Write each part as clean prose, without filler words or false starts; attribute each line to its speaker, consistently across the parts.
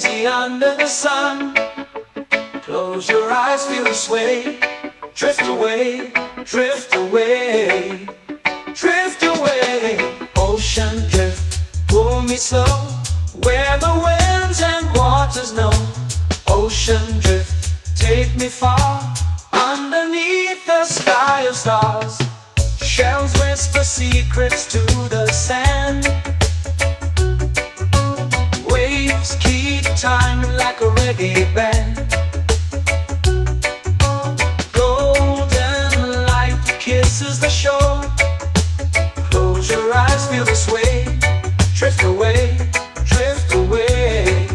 Speaker 1: lazy under the sun. Close your eyes, feel the sway. Drift away, drift away, drift away. Ocean drift, pull me slow, where the winds and waters know. Ocean drift, take me far, underneath the sky of stars. Shells whisper secrets to the sand. Waves keep time like a reggae band. Golden light kisses the shore. Close your eyes, feel the sway. Drift away, drift away,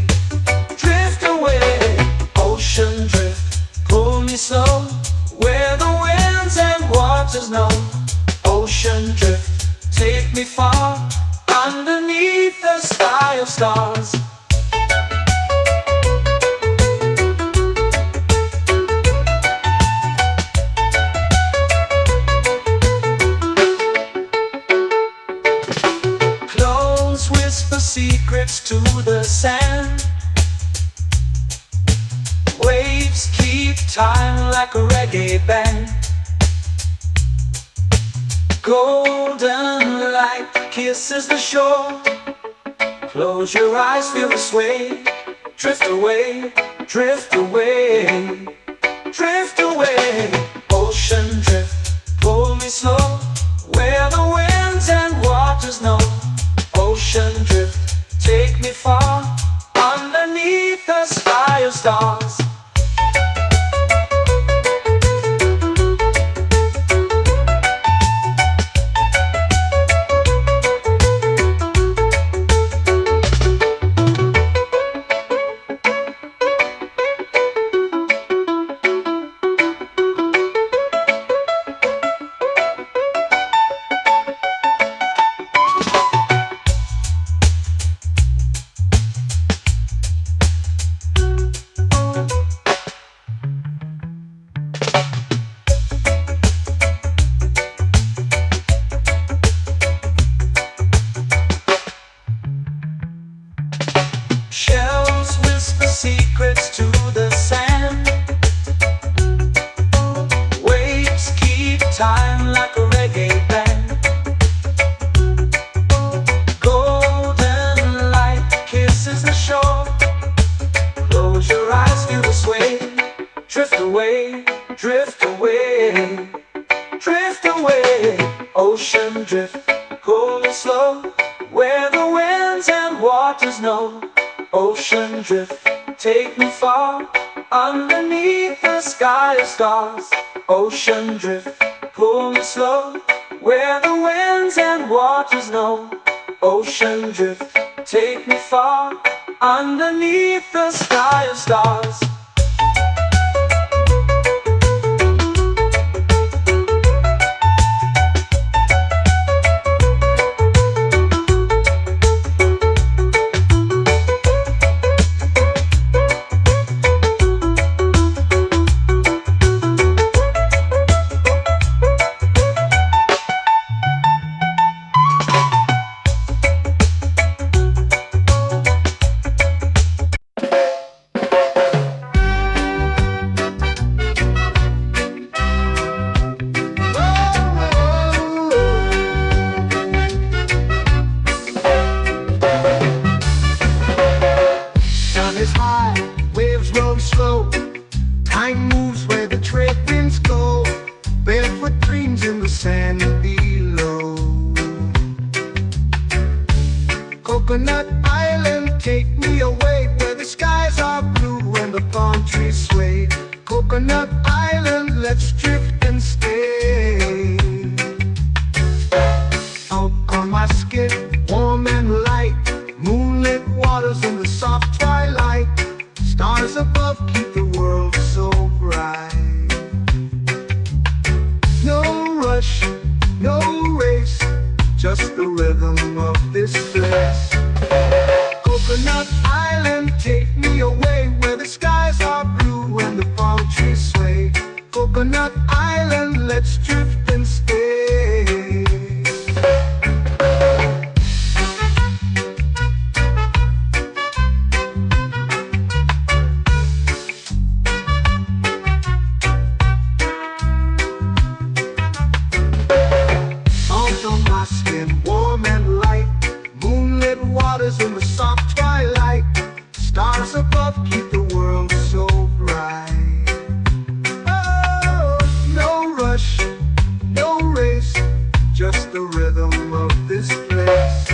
Speaker 1: drift away. Ocean drift, pull me slow, where the winds and waters know. Ocean drift, take me far, underneath the sky of stars. Close whisper secrets to the sand. Waves keep time like a reggae band. Golden light kisses the shore. Close your eyes, feel the sway. Drift away, drift away, drift away. Ocean drift, pull me slow, where the winds and waters know. Ocean drift, take me far, underneath the sky of stars. Shells whisper secrets to the sand. Waves keep time like a reggae band. Golden light kisses the shore. Close your eyes, feel the sway. Drift away, drift away, drift away. Ocean drift, pull me slow, where the winds and waters know. Ocean drift, take me far, underneath the sky of stars. Ocean drift, pull me slow, where the winds and waters know. Ocean drift, take me far, underneath the sky of stars.
Speaker 2: Time moves where the trade winds go. Barefoot dreams in the sand below. Coconut Island, take me away, where the skies are blue and the palm trees sway. Coconut Island, let's drift and stay. Out on my skin, warm and light, moonlit waters in the soft twilight. Stars above keep the world so bright. No rush, no race, just the rhythm of this place. Coconut Island, take me away, where the skies are blue and the palm trees sway. Coconut Island, let's drift and stay. love keep the world so bright. Oh, no rush, no race, just the rhythm of this place.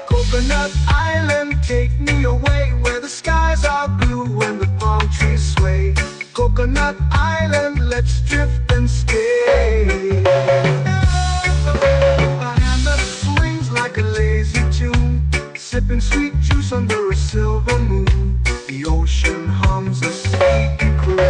Speaker 2: Coconut Island, take me away where the skies are blue and the palm trees sway. Coconut Island, let's drift and stay. A hand that swings like a lazy tune, sipping sweet juice under a silver moon. The ocean hums a sleepy croon.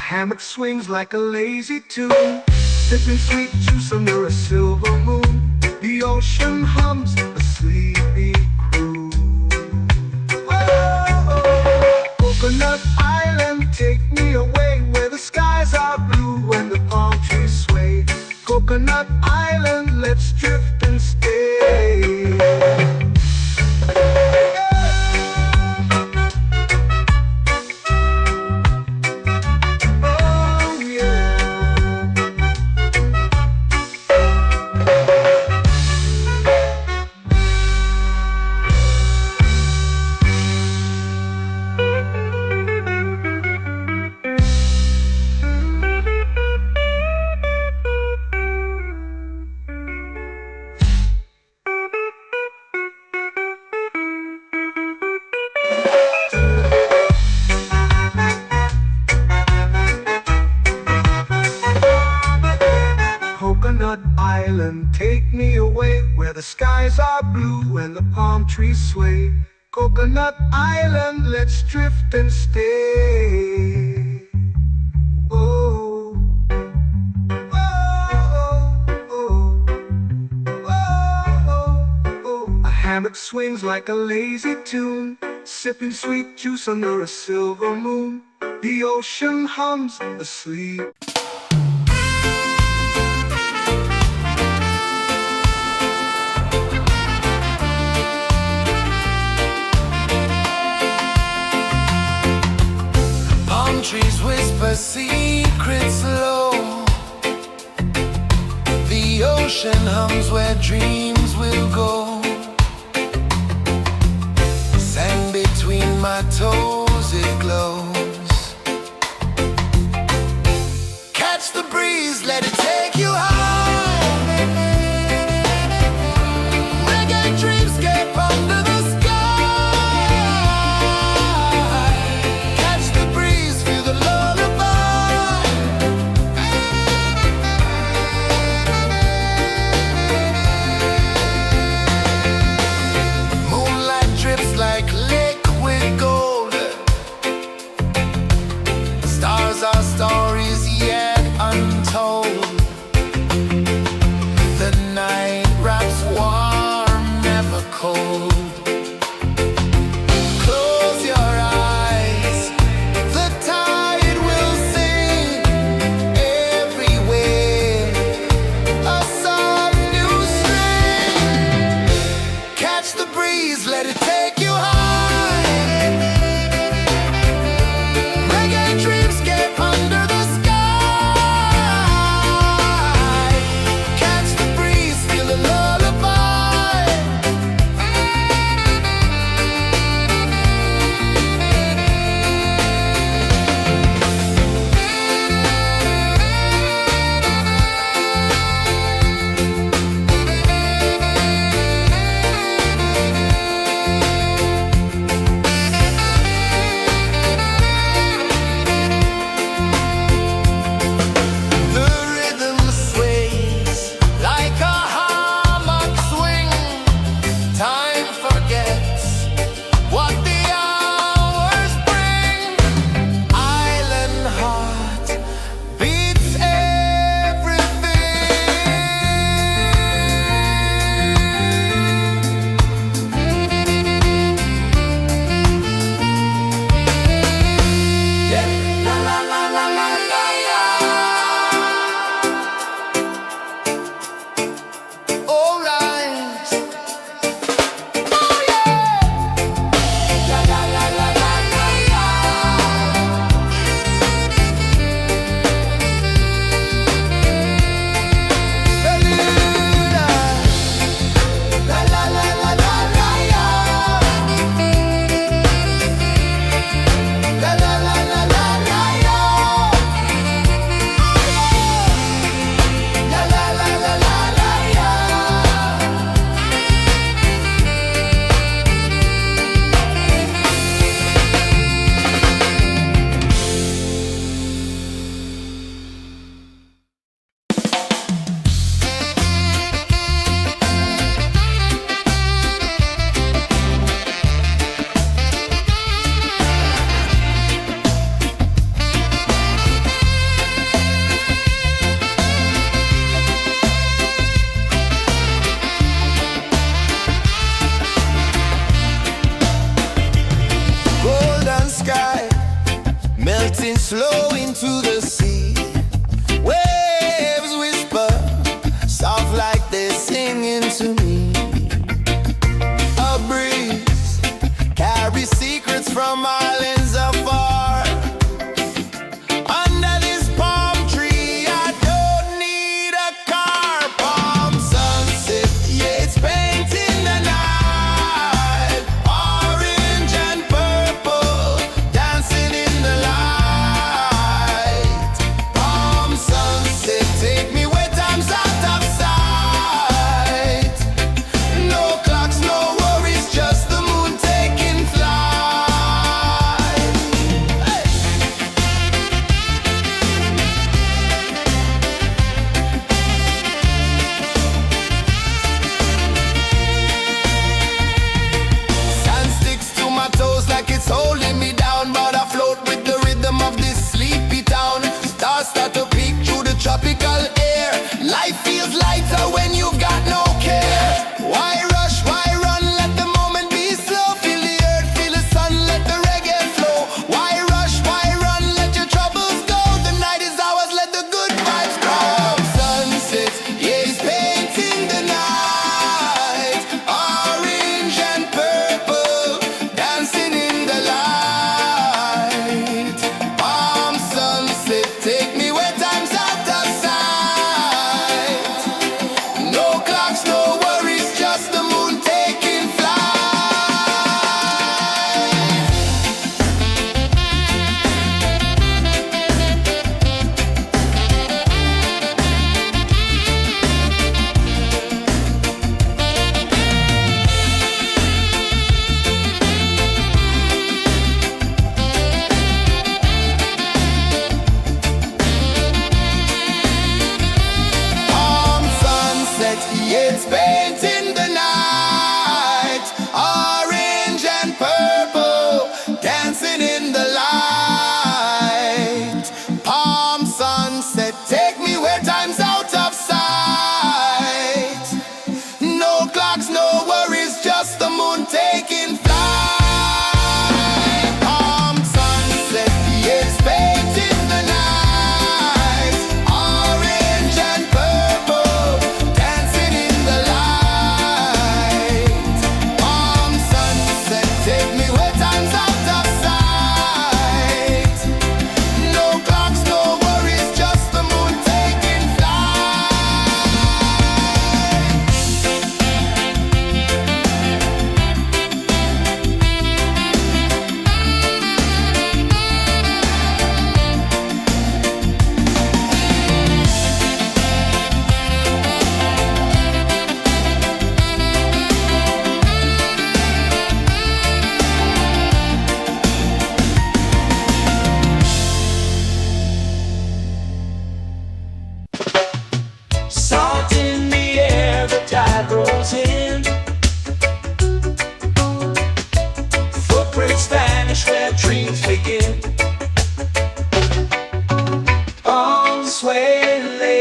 Speaker 2: Hammock swings like a lazy tune, sipping sweet juice under a silver moon. The ocean hums a sleepy croon. Oh, Coconut Island, take me away where the skies are blue and the palm trees sway. Coconut Island, let's drift and stay. Coconut Island, take me away where the skies are blue and the palm trees sway. Coconut Island, let's drift and stay. Oh, oh, oh, oh, oh. A hammock swings like a lazy tune, sipping sweet juice under a silver moon. The ocean hums asleep.
Speaker 3: Trees whisper secrets low. The ocean hums where dreams will go. Sand between my toes, it glows. Catch the breeze, let it take you high. Reggae dreamscape under the sky. Our stories yet untold.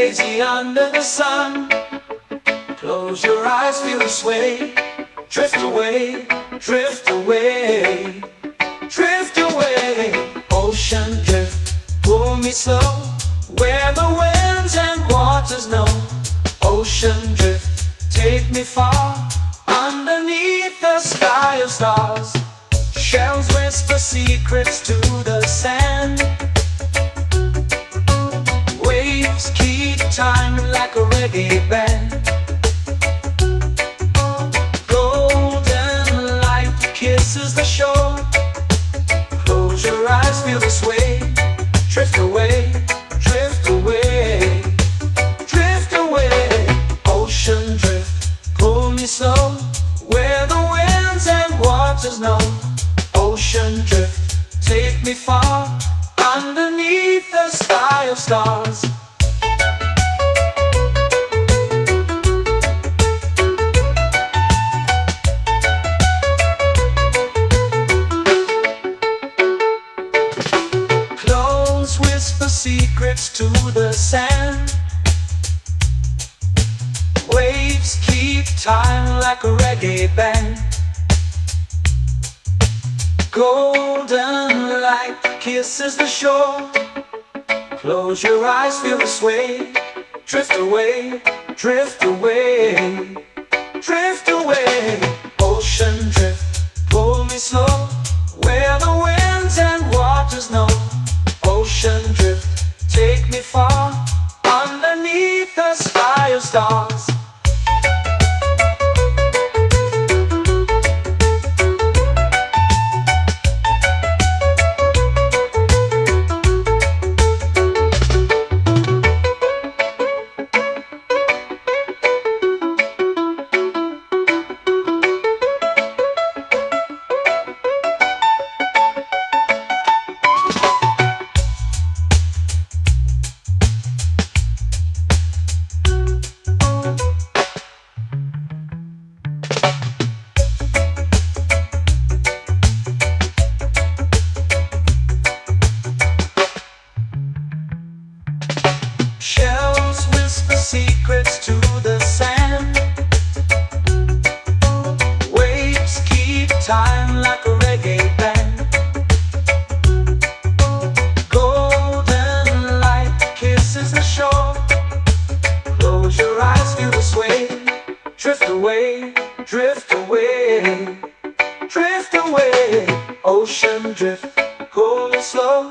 Speaker 1: lazy under the sun. Close your eyes, feel the sway. Drift away, drift away, drift away. Ocean drift, pull me slow, where the winds and waters know. Ocean drift, take me far, underneath the sky of stars. Shells whisper secrets to the sand. Waves keep time like a reggae band. Golden light kisses the shore. Close your eyes, feel the sway. Drift away, drift away, drift away. Ocean drift, pull me slow, where the winds and waters know. Ocean drift, take me far, underneath the sky of stars. Close whisper secrets to the sand. Waves keep time like a reggae band. Golden light kisses the shore. Close your eyes, feel the sway. Drift away, drift away, drift away. Ocean drift, pull me slow, where the winds and waters know. Ocean drift, take me far, underneath the sky of stars. Shells whisper secrets to the sand. Waves keep time like a reggae band. Golden light kisses the shore. Close your eyes, feel the sway. Drift away, drift away, drift away. Ocean drift, pull me slow,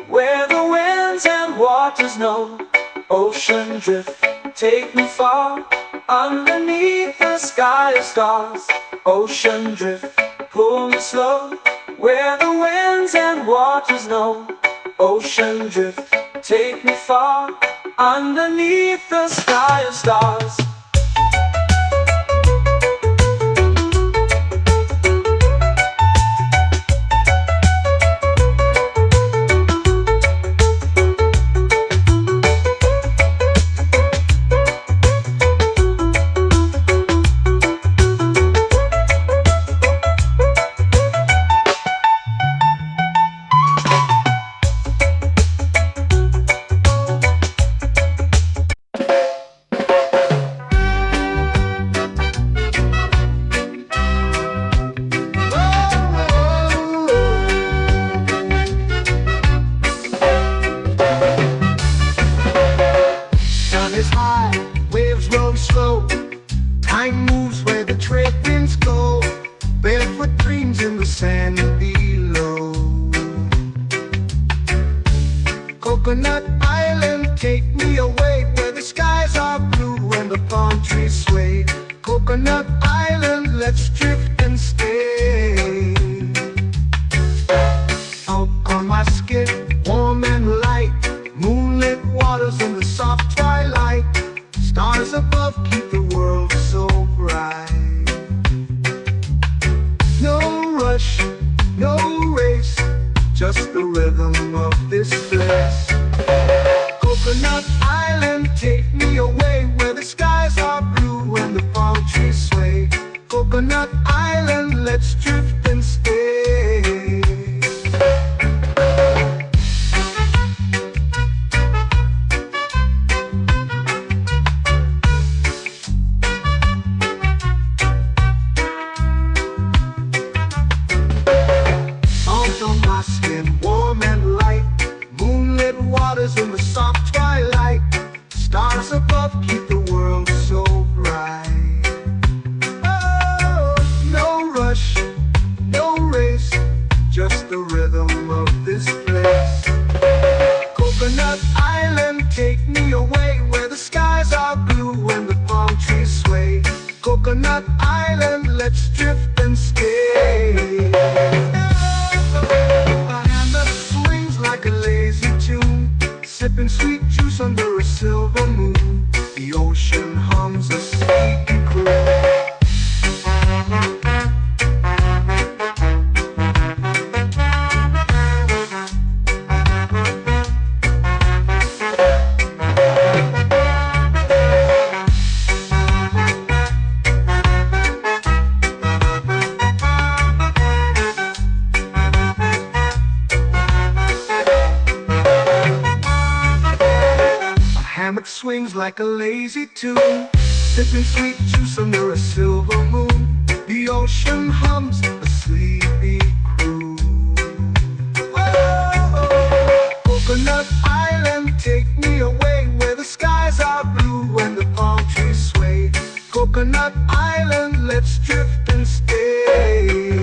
Speaker 1: where the winds and waters know. Ocean drift, take me far, underneath the sky of stars. Ocean drift, pull me slow, where the winds and waters know. Ocean drift, take me far, underneath the sky of stars.
Speaker 2: Time moves where the trade winds go. Barefoot dreams in the sand below. Coconut Island, take me away, where the skies are blue and the palm trees sway. Coconut Island, let's drift and stay. Out on my skin, warm and light, moonlit waters in the soft twilight. Coconut Island, let's drift and stay. A hand that swings like a lazy tune, sipping sweet juice under a silver moon. The ocean hums a sleepy croon. Hammock swings like a lazy tune, sipping sweet juice under a silver moon. The ocean hums a sleepy croon. Whoa. Coconut Island, take me away where the skies are blue and the palm trees sway. Coconut Island, let's drift and stay.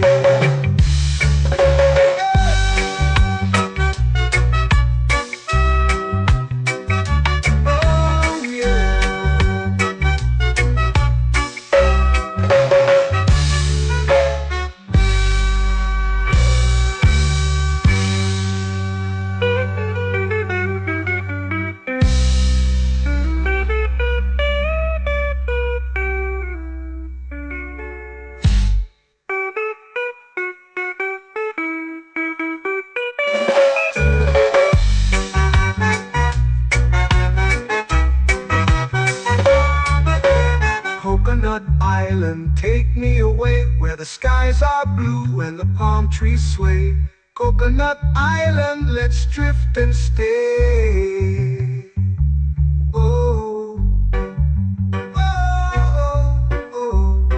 Speaker 2: Coconut Island, take me away where the skies are blue and the palm trees sway. Coconut Island, let's drift and stay. Oh, oh, oh,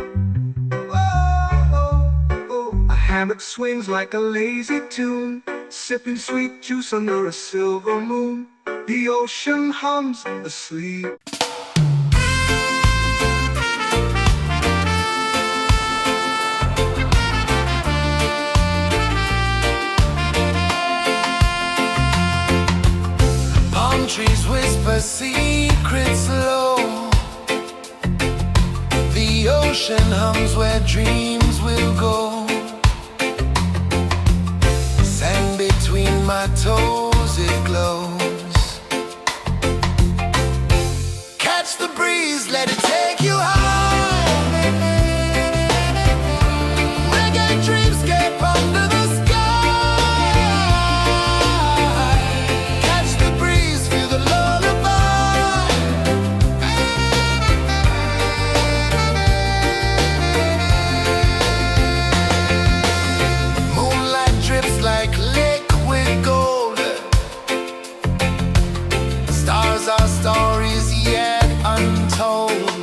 Speaker 2: oh, oh. A hammock swings like a lazy tune, sipping sweet juice under a silver moon. The ocean hums asleep.
Speaker 3: Trees whisper secrets low. The ocean hums where dreams will go. Sand between my toes, it glows. Catch the breeze, let it take you high. Reggae dreamscape under the sky. Our stories yet untold.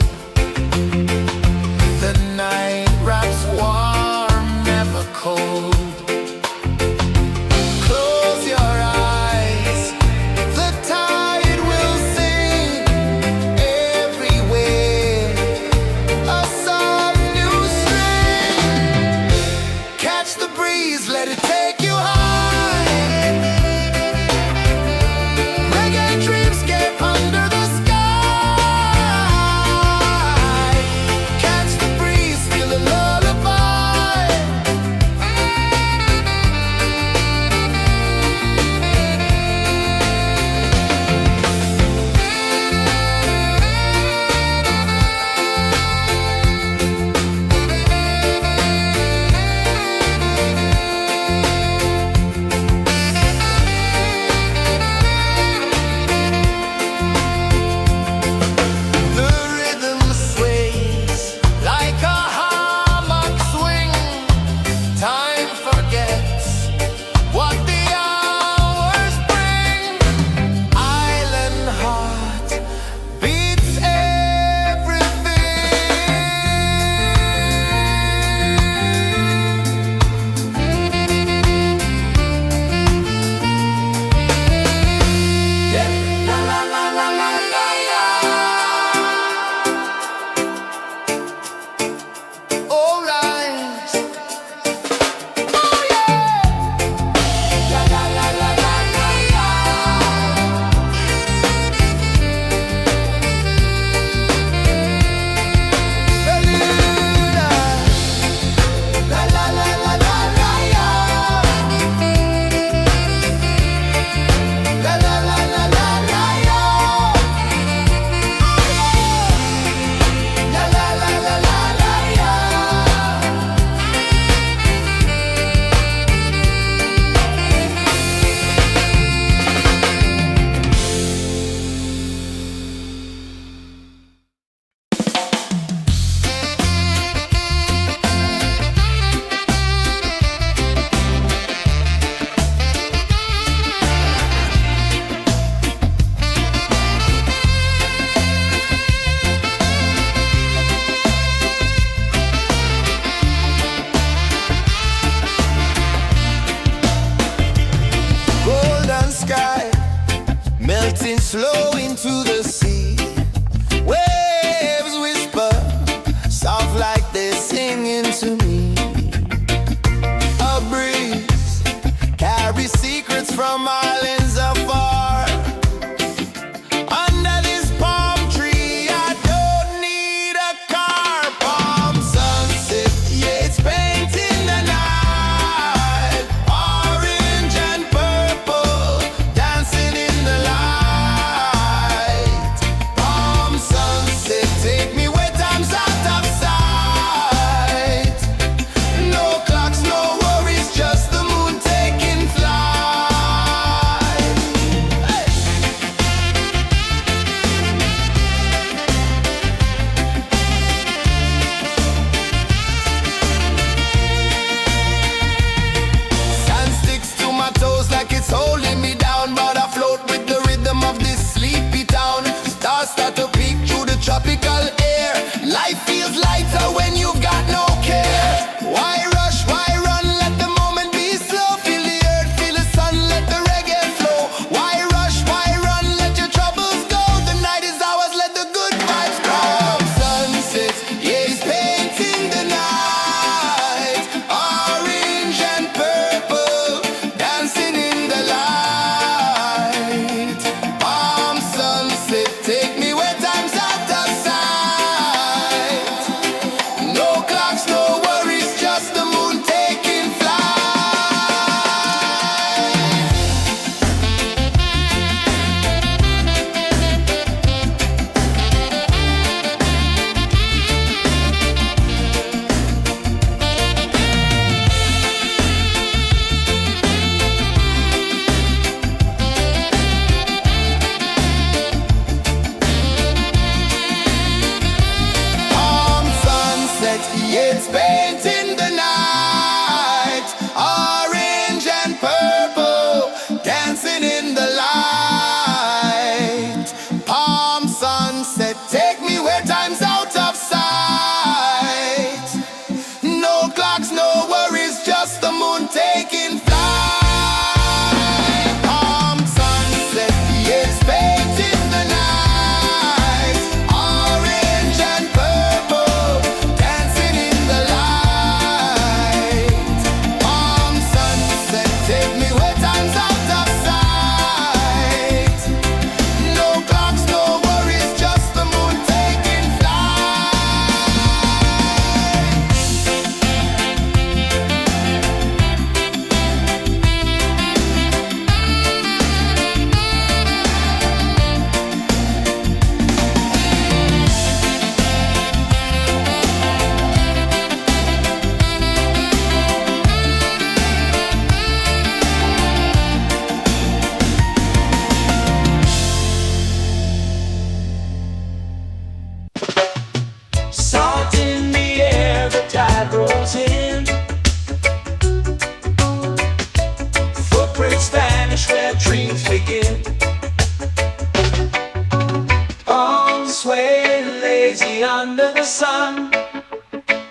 Speaker 1: lazy under the sun.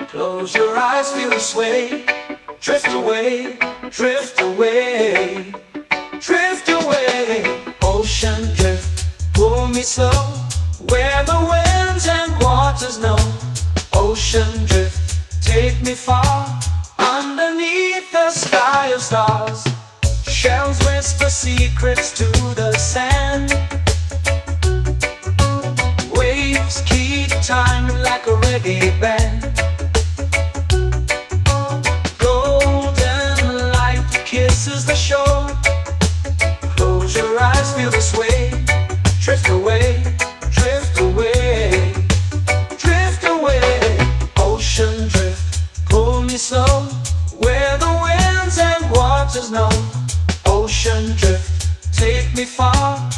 Speaker 1: Close your eyes, feel the sway. Drift away, drift away, drift away. Ocean drift, pull me slow, where the winds and waters know. Ocean drift, take me far, underneath the sky of stars. Shells whisper secrets to the sand. Waves keep time like a reggae band. Golden light kisses the shore. Close your eyes, feel the sway. Drift away, drift away, drift away. Ocean drift, pull me slow, where the winds and waters know. Ocean drift, take me far,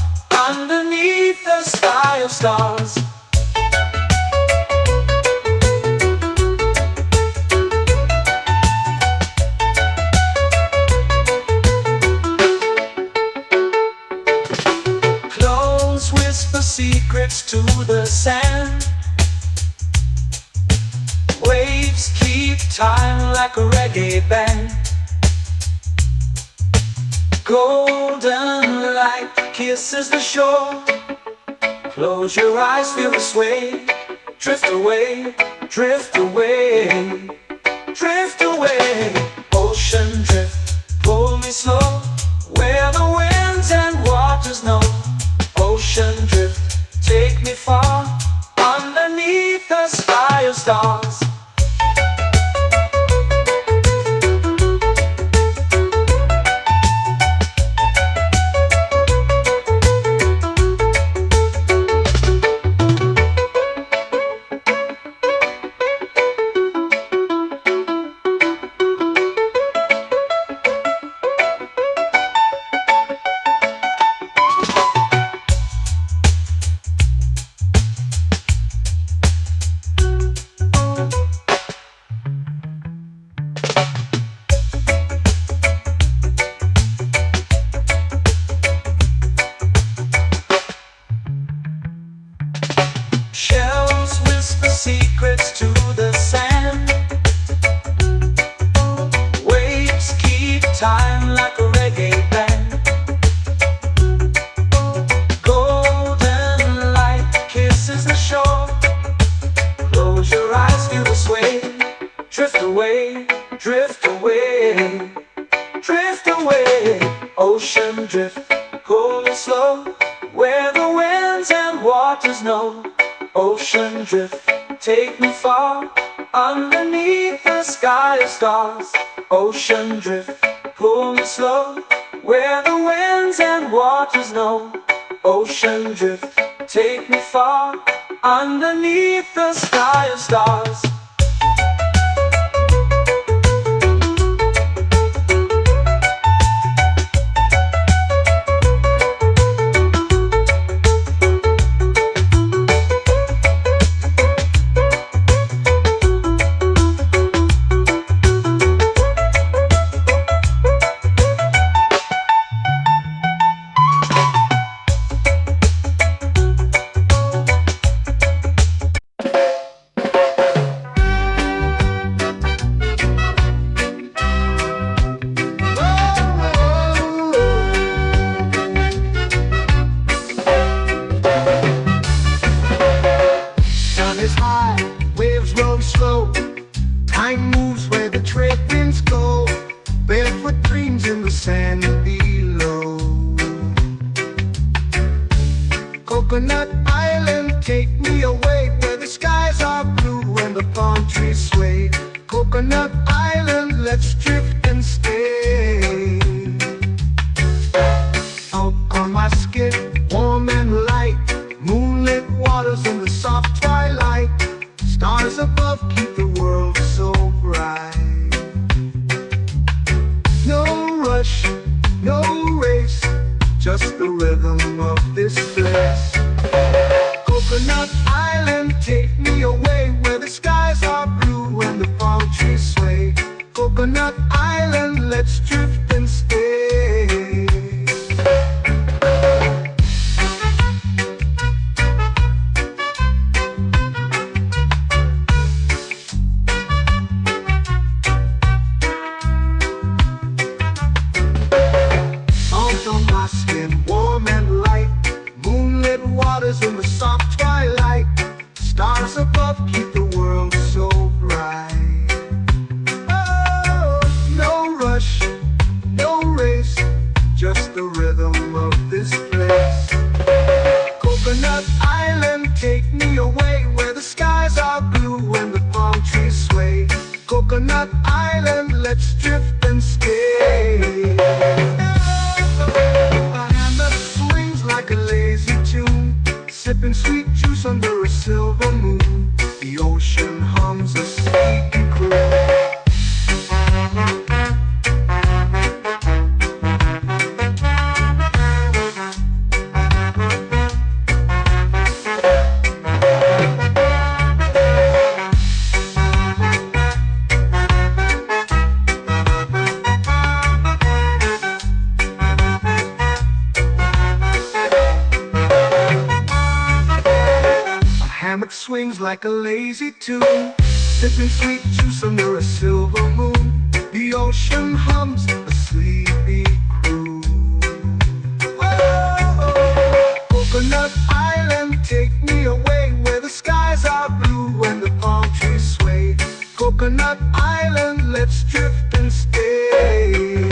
Speaker 1: underneath the sky of stars. Close whisper secrets to the sand. Waves keep time like a reggae band. Golden light kisses the shore. Close your eyes, feel the sway. Drift away, drift away, drift away. Ocean drift, pull me slow, where the winds and waters know. Ocean drift, take me far, underneath the sky of stars. Shells whisper secrets to the sand. Waves keep time like a reggae band. Golden light kisses the shore. Close your eyes, feel the sway. Drift away, drift away, drift away. Ocean drift, pull me slow, where the winds and waters know. Ocean drift, take me far, underneath the sky of stars. Ocean drift, pull me slow, where the winds and waters know. Ocean drift, take me far, underneath the sky of stars.
Speaker 2: Is high, waves roll slow. Time moves where the trade winds go. Barefoot dreams in the sand below. Coconut Island, take me away, where the skies are blue and the palm trees sway. Coconut Island, let's drift and stay. Out on my skin, warm and light, moonlit waters in the soft twilight. Stars above keep the world so bright. No rush, no race, just the rhythm of this place. Coconut Island, take me away, where the skies are blue and the palm trees sway. Coconut Island, let's drift and stay. silver moon. The ocean hums a sleepy croon. Hammock swings like a lazy tune, sipping sweet juice under a silver moon. The ocean hums a sleepy croon. Whoa, Coconut Island, take me away where the skies are blue and the palm trees sway. Coconut Island, let's drift and stay.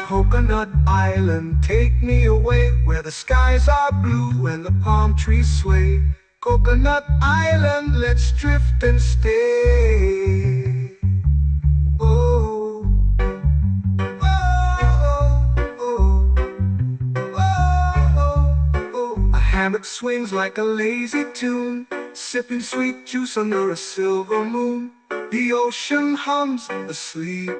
Speaker 2: Coconut Island, take me away where the skies are blue and the palm trees sway. Coconut Island, let's drift and stay. Oh, oh, oh, oh, oh. A hammock swings like a lazy tune, sipping sweet juice under a silver moon. The ocean hums asleep.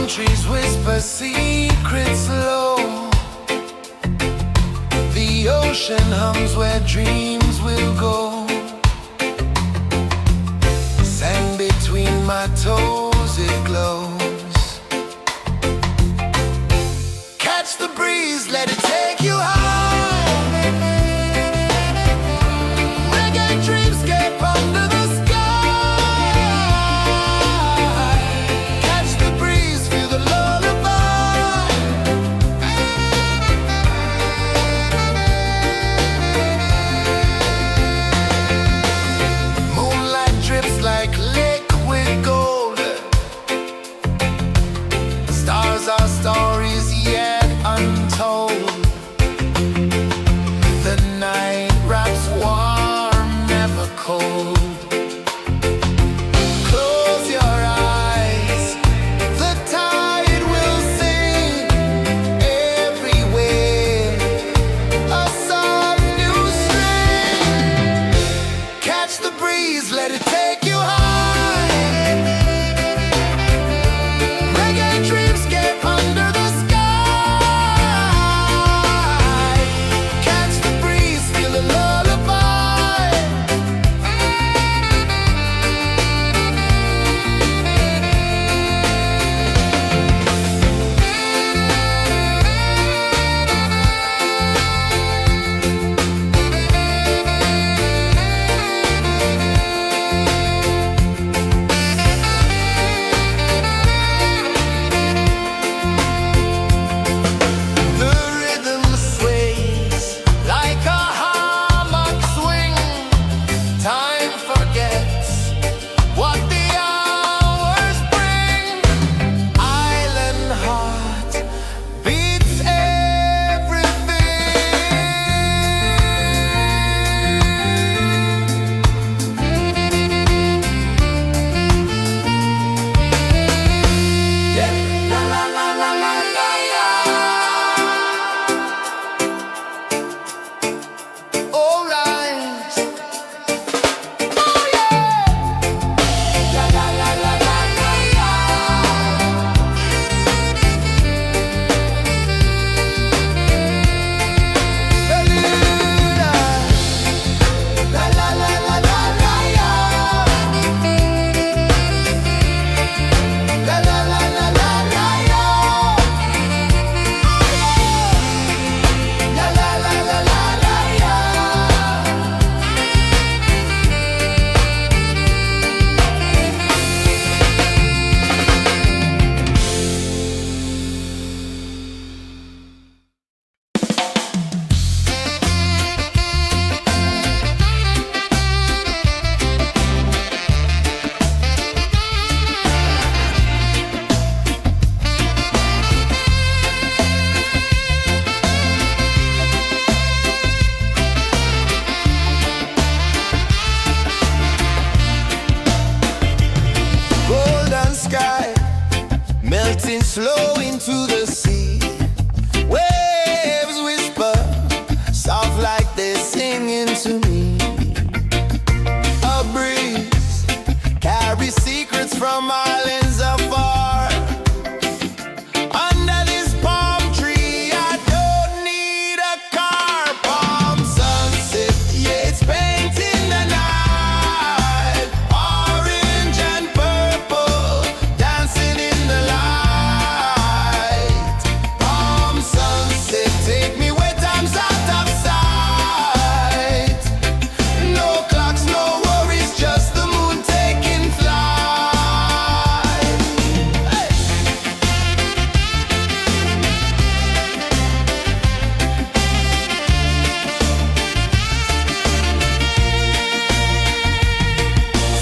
Speaker 3: Trees whisper secrets low. The ocean hums where dreams will go. Sand between my toes, it glows. Catch the breeze, let it take you high. Reggae dreamscape under the to the sea. Waves whisper, soft like they're singing to me. A breeze carries secrets from islands afar. Under this palm tree, I don't need a car. Palm sunset, yeah, it's painting the night. Orange and purple, dancing in the light. Palm sunset, take me where time's out of sight. No clocks, no worries, just the moon taking flight. Hey!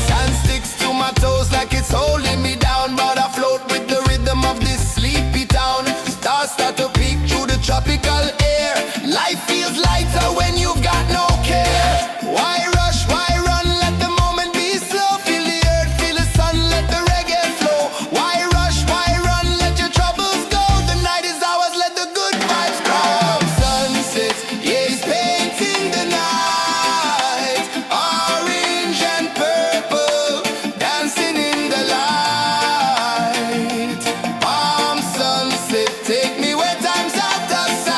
Speaker 3: Sand sticks to my toes like it's holding me down, but I float with the rhythm of this sleepy town. Stars start to peek through the tropical air. Life feels lighter when you've got no care. Why rush, why run, let the moment be slow. Feel the earth, feel the sun, let the reggae flow. Why rush, why run, let your troubles go. The night is ours, let the good vibes grow. Sunset, yeah, it's painting the night. Orange and purple, dancing in the light. Palm sunset, take me where time's out of sight.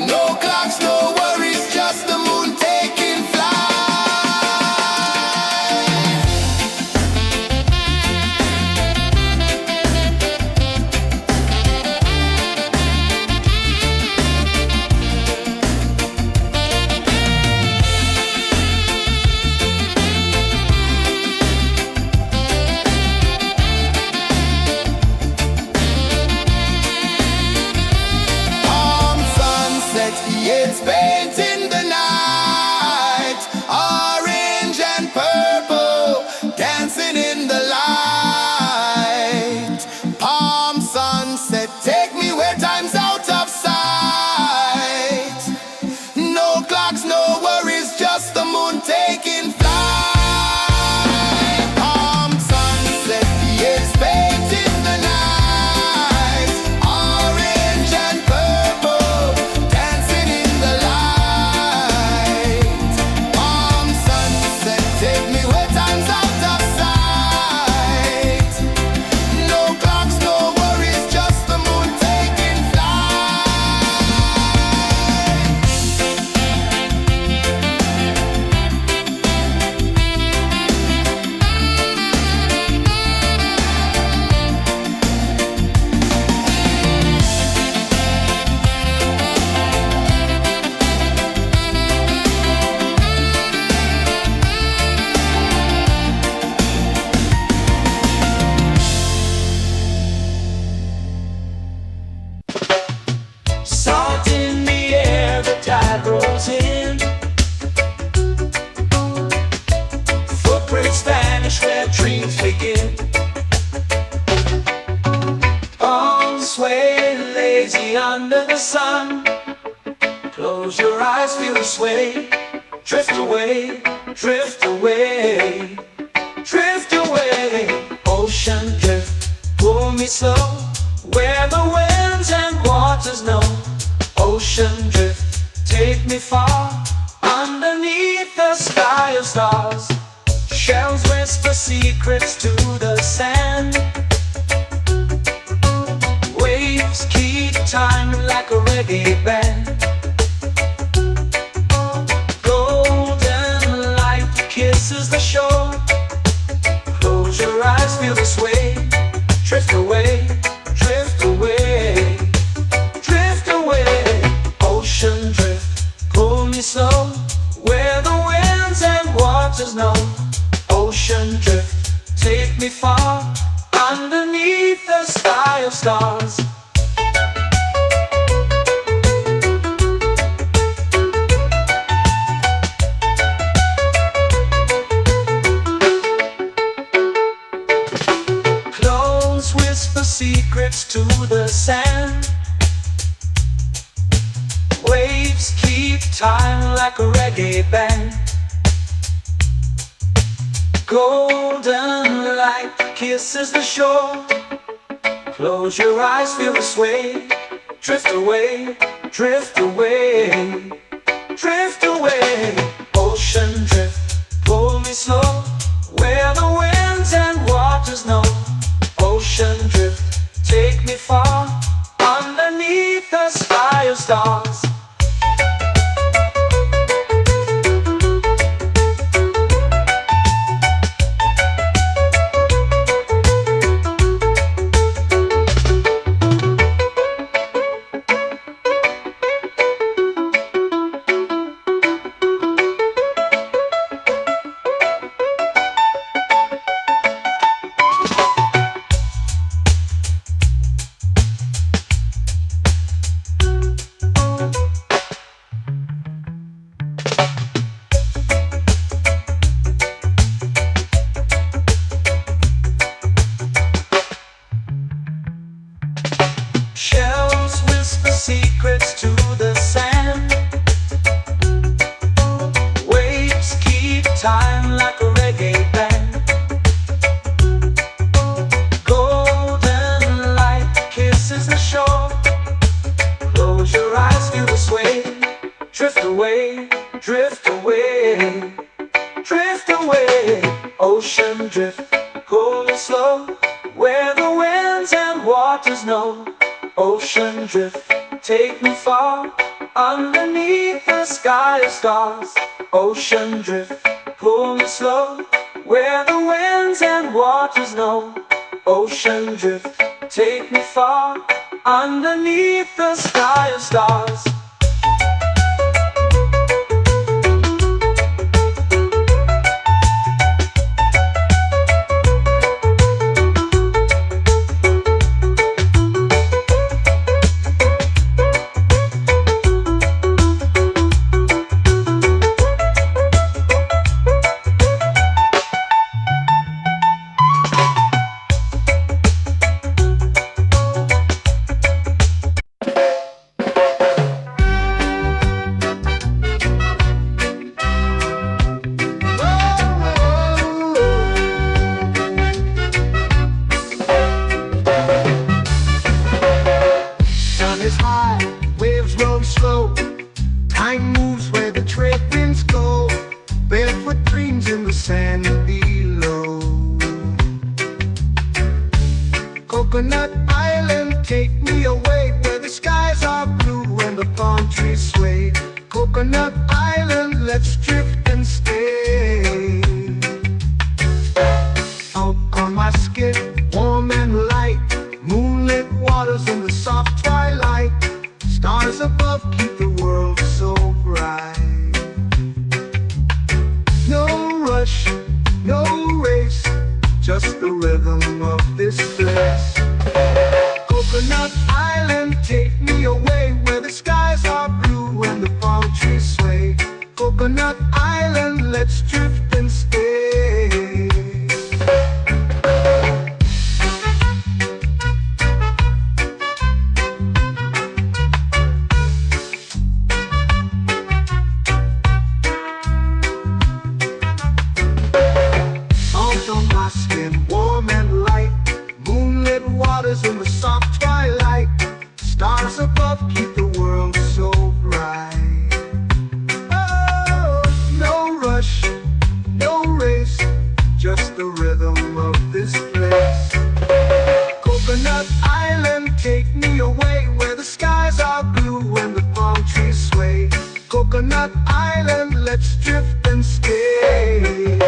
Speaker 3: No clocks, no worries, just the moon taking flight. Palm sunset, yeah, it's painting the night. Orange and purple, dancing in the light. Palm sunset, take me where time's out of sight. No clocks, no worries, just the moon taking flight. Palm sunset, yeah, it's painting the night. Orange and purple, dancing in the light. Palm sunset, take me where time's out of sight. No clocks, no worries, just the moon taking flight.
Speaker 1: Salt in the air, the tide rolls in. Footprints vanish where dreams begin. Arms sway lazy under the sun. Close your eyes, feel the sway. Drift away, drift away, drift away. Ocean drift, pull me slow, where the winds and waters know. Ocean drift, take me far, underneath the sky of stars. Shells whisper secrets to the sand. Waves keep time like a reggae band. Golden light kisses the shore. Close your eyes, feel the sway. Drift away, drift away, drift away. Ocean drift, pull me slow, where the winds and waters know. Ocean drift, take me far, underneath the sky of stars. Clones whisper secrets to the sand. Waves keep time like a reggae band. Golden light kisses the shore. Close your eyes, feel the sway. Drift away, drift away, drift away. Ocean drift, pull me slow, where the winds and waters know. Ocean drift, take me far, underneath the sky of stars. Shells whisper secrets to the sand. Waves keep time like a reggae band. Golden light kisses the shore. Close your eyes, feel the sway. Drift away, drift away, drift away. Ocean drift, cool and slow, where the winds and waters know. Ocean drift, take me far, underneath the sky of stars. Ocean drift, pull me slow, where the winds and waters know. Ocean drift, take me far, underneath the sky of stars.
Speaker 2: Is high, waves roll slow. Time moves where the trade winds go. Barefoot dreams in the sand below. Coconut Island, take me away, where the skies are blue and the palm trees sway. Coconut Island, let's drift and stay. Out on my skin, warm and light, moonlit waters in the soft twilight. Stars above keep the world so bright. No rush, no race, just the rhythm of this place. Coconut Island, take me away, where the skies are blue and the palm trees sway. Coconut Island, let's drift and stay. Warm and light, moonlit waters in the soft twilight. Stars above keep the world so bright. Oh, no rush, no race, just the rhythm of this place. Coconut Island, take me away, where the skies are blue and the palm trees sway. Coconut Island, let's drift and stay.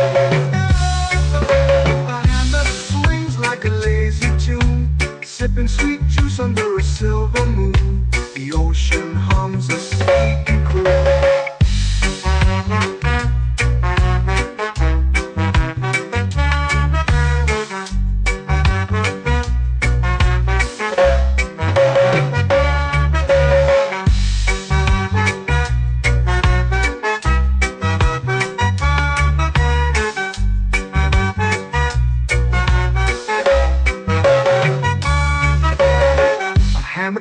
Speaker 2: Like a lazy tune, sipping sweet juice under a silver moon. The ocean hums a sleepy croon.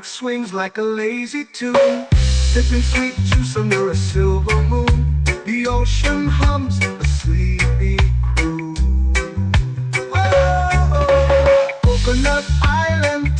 Speaker 2: Swings like a lazy tune, sipping sweet juice under a silver moon. The ocean hums a sleepy croon. Whoa, Coconut Island,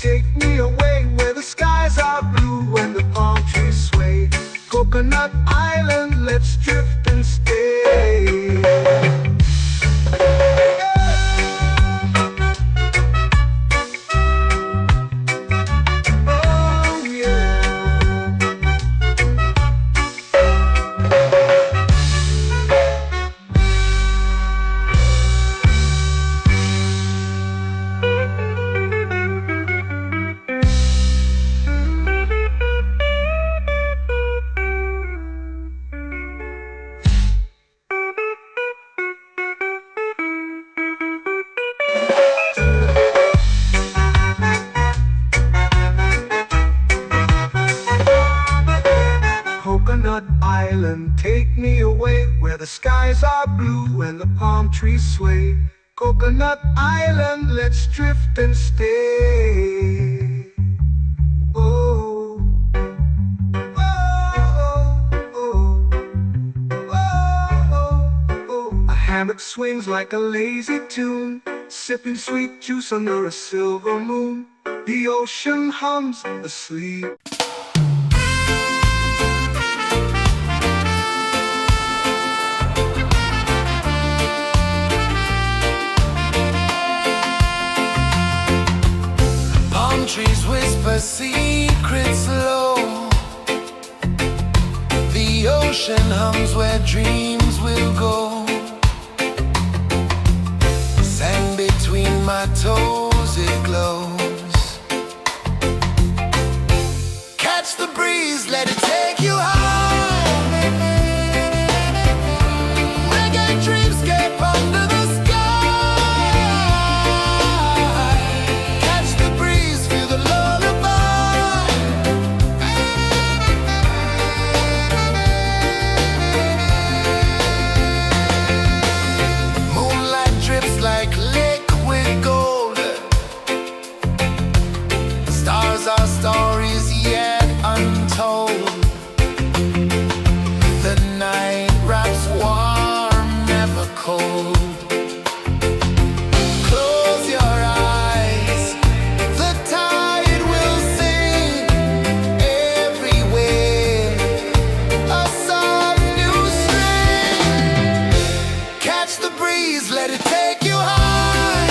Speaker 2: island, take me away where the skies are blue and the palm trees sway. Coconut Island, let's drift and stay. Oh, oh, oh, oh. A hammock swings like a lazy tune, sipping sweet juice under a silver moon. The ocean hums asleep.
Speaker 3: Palm trees whisper secrets low. The ocean hums where dreams will go. Sand between my toes, it glows. Catch the breeze, let it take you high. Reggae dreamscape under the sky. Catch the breeze, feel the lullaby. Moonlight drips like liquid gold. Stars are stories yet untold. The night wraps warm, never cold. Close your eyes, the tide will sing everywhere. A soft new string. Catch the breeze, let it take you high.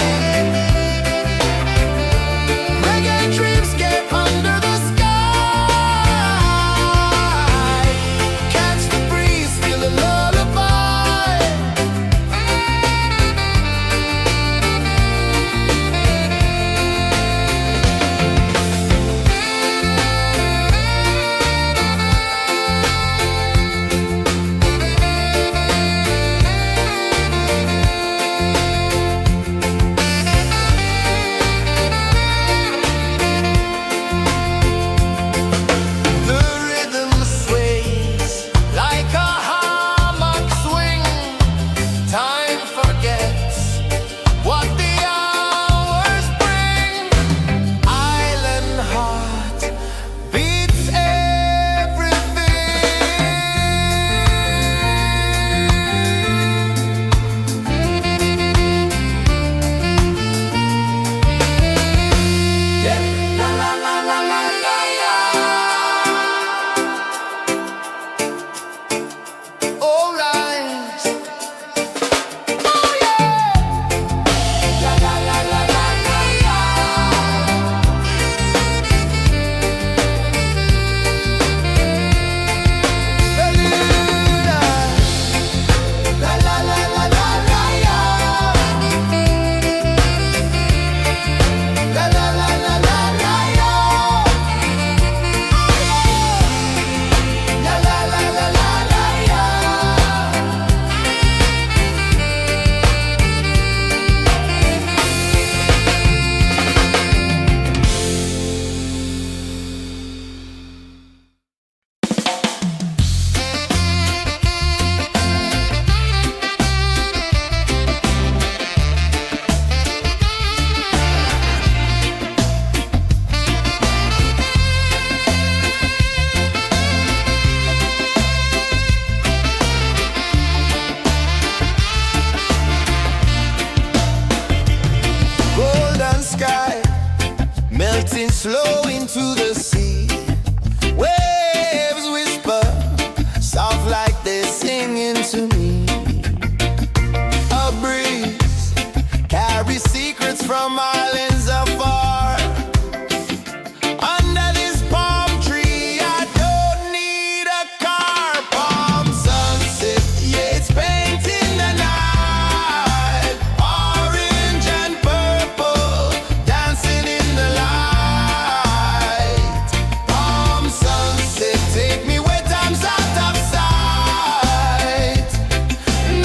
Speaker 3: Reggae dreamscape under the sky. Catch the breeze, feel the lullaby. The rhythm sways like a hammock swing. Time forgets what the hours bring. Island heart beats everything. La la la la la la la. All right. Oh yeah. La la la la la la la. La la la la la la la. La la la la la la la. La la la la la la la. Golden sky melting slow into the sea. Waves whisper soft like they're singing to me. A breeze carries secrets from islands afar. Under this palm tree, I don't need a car. Palm sunset, yeah, it's painting the night. Orange and purple, dancing in the light. Palm sunset, take me where time's out of sight.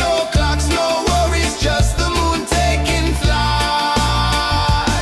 Speaker 3: No clocks, no worries, just the moon taking flight.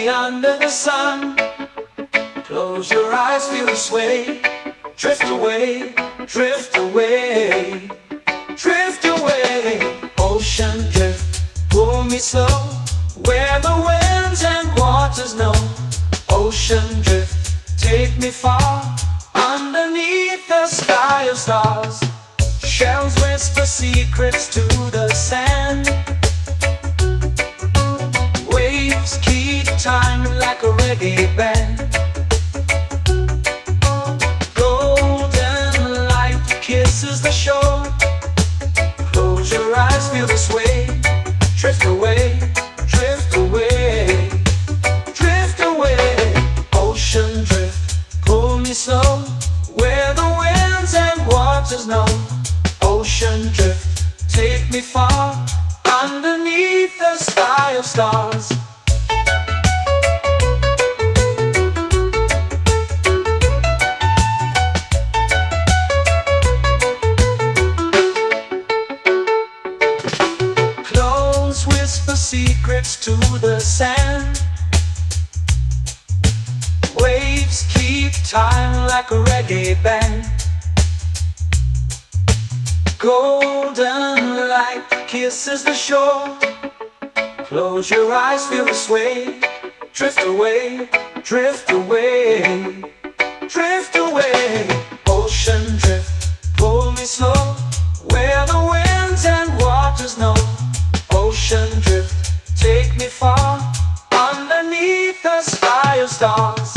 Speaker 1: under the sun. Close your eyes, feel the sway. Drift away, drift away, drift away. Ocean drift, pull me slow, where the winds and waters know. Ocean drift, take me far, underneath the sky of stars. Shells whisper secrets to the sand. Waves keep time like a reggae band. Golden light kisses the shore. Close your eyes, feel the sway. Drift away, drift away, drift away. Ocean drift, pull me slow, where the winds and waters know. Ocean drift, take me far, underneath the sky of stars. Clones whisper secrets to the sand. Waves keep time like a reggae band. Golden light kisses the shore. Close your eyes, feel the sway. Drift away, drift away, drift away. Ocean drift, pull me slow, where the winds and waters know. Ocean drift, take me far, underneath the sky of stars.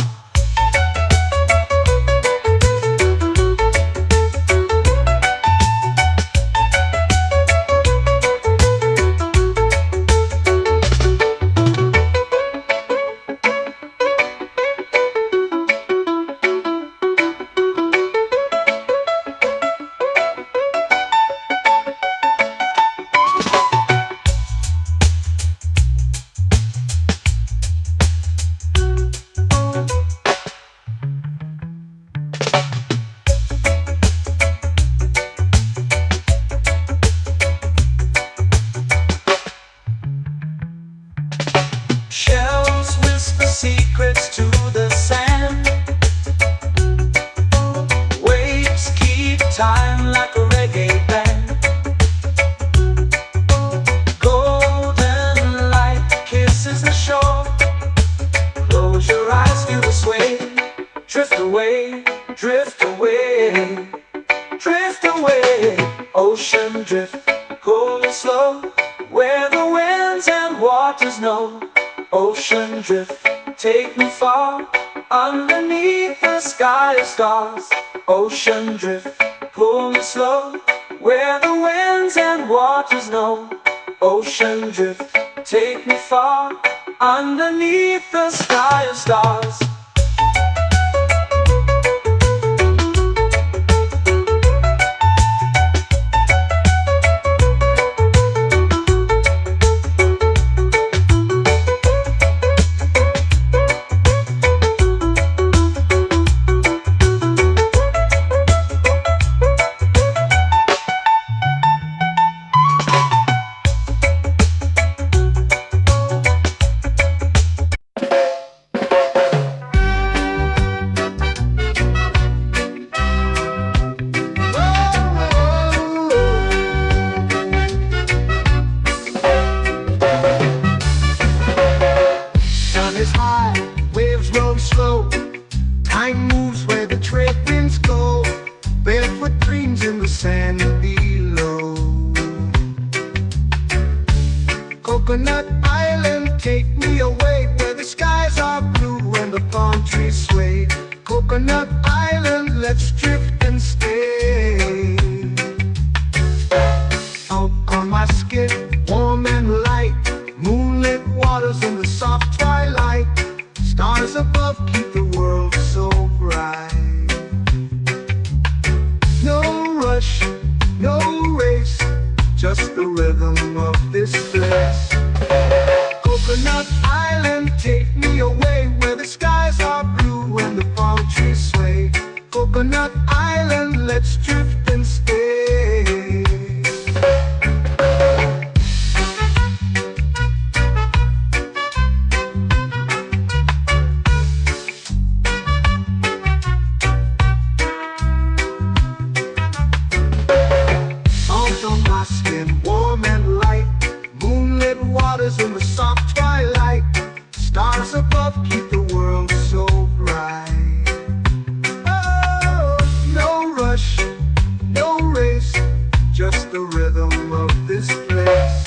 Speaker 1: Shells whisper secrets to the sand. Waves keep time like a reggae band. Golden light kisses the shore. Close your eyes, feel the sway. Drift away, drift away, drift away. Ocean drift, pull me slow, where the winds and waters know. Ocean drift, take me far, underneath the sky of stars. Ocean drift, pull me slow, where the winds and waters know. Ocean drift, take me far, underneath the sky of stars.
Speaker 2: Time moves where the trade winds go. Barefoot dreams in the sand below. Coconut Island, take me away, where the skies are blue and the palm trees sway. Coconut Island, let's drift and stay. Out on my skin, warm and light, moonlit waters in the soft twilight. Stars above keep the world so bright. No rush, no race, just the rhythm of this place. Coconut Island, take me away, where the skies are blue and the palm trees sway. Coconut waters in the soft twilight. Stars above keep the world so bright. Oh, no rush, no race, just the rhythm of this place.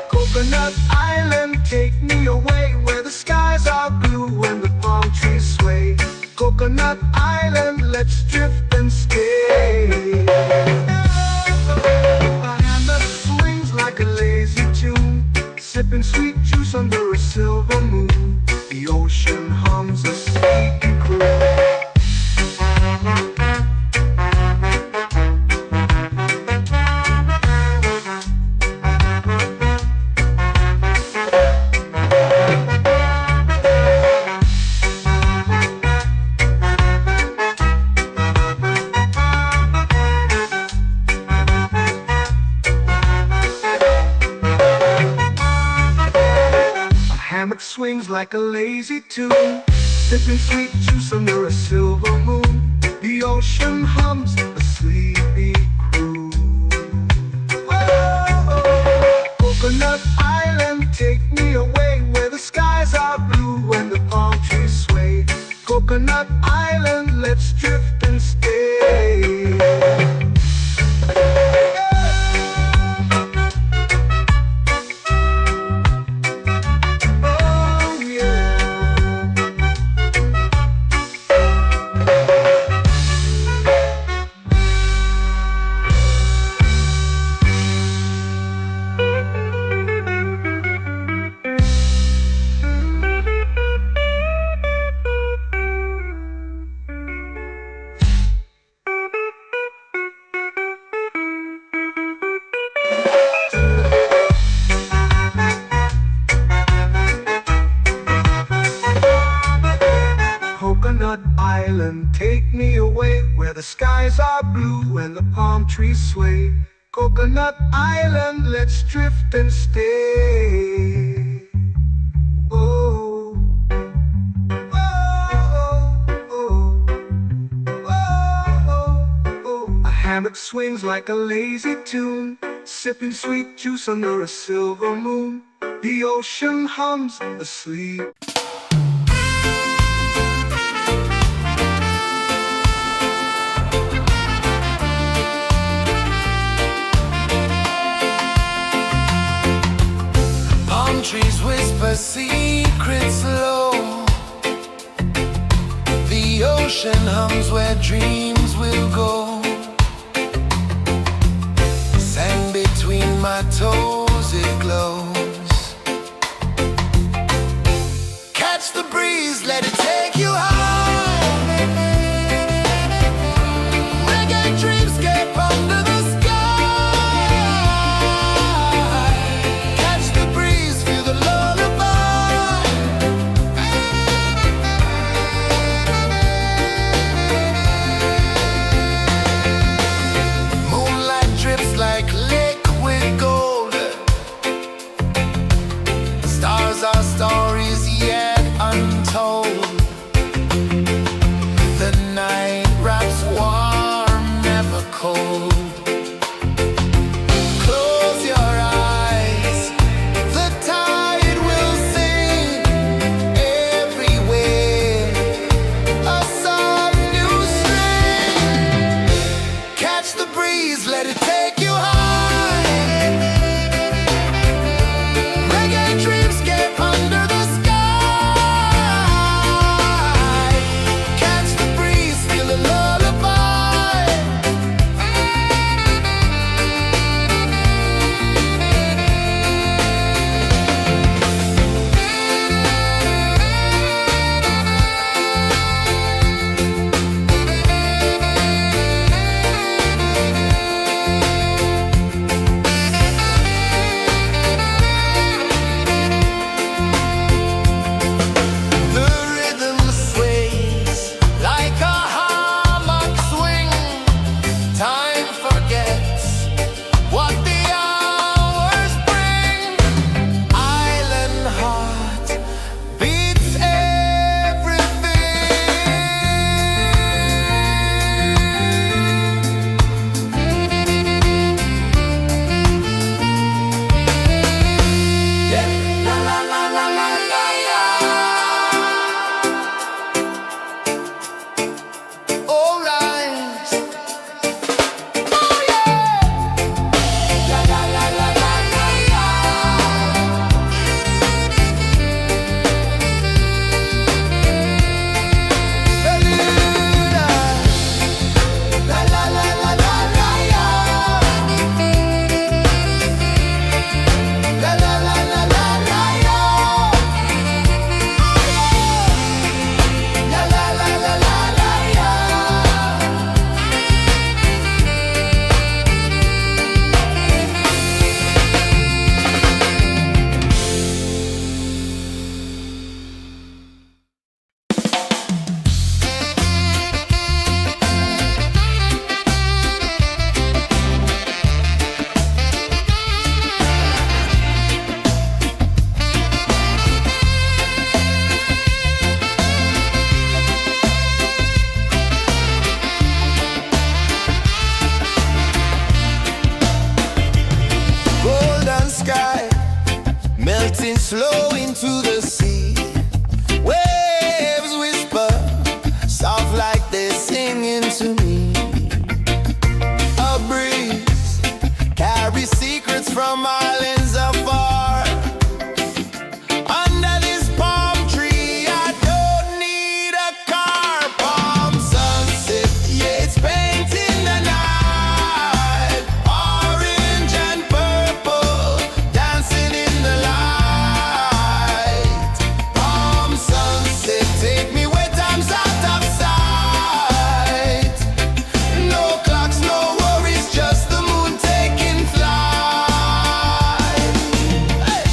Speaker 2: Coconut Island, take me away where the skies are blue and the palm trees sway. Coconut Island, let's drift and stay. A hand that swings like a lazy tune, sipping sweet juice under a silver moon. The ocean hums a sleepy croon. Hammock swings like a lazy tune, sipping sweet juice under a silver moon. The ocean hums a sleepy croon. Oh, Coconut Island, take me away where the skies are blue and the palm trees sway. Coconut Island, let's drift and stay. Coconut Island, take me away where the skies are blue and the palm trees sway. Coconut Island, let's drift and stay. Oh, oh, oh, oh, oh. A hammock swings like a lazy tune, sipping sweet juice under a silver moon. The ocean hums asleep.
Speaker 3: Trees whisper secrets low. The ocean hums where dreams will go. Sand between my toes, it glows. Catch the breeze, let it take you high. Reggae dreamscape under the like liquid gold. floating slow into the sea. Waves whisper, soft like they're singing to me. A breeze carries secrets from islands afar. Under this palm tree, I don't need a car. Palm sunset, yeah, it's painting the night. Orange and purple, dancing in the light. Palm sunset, take me where time's out of sight. No clocks, no worries, just the moon taking flight. Hey!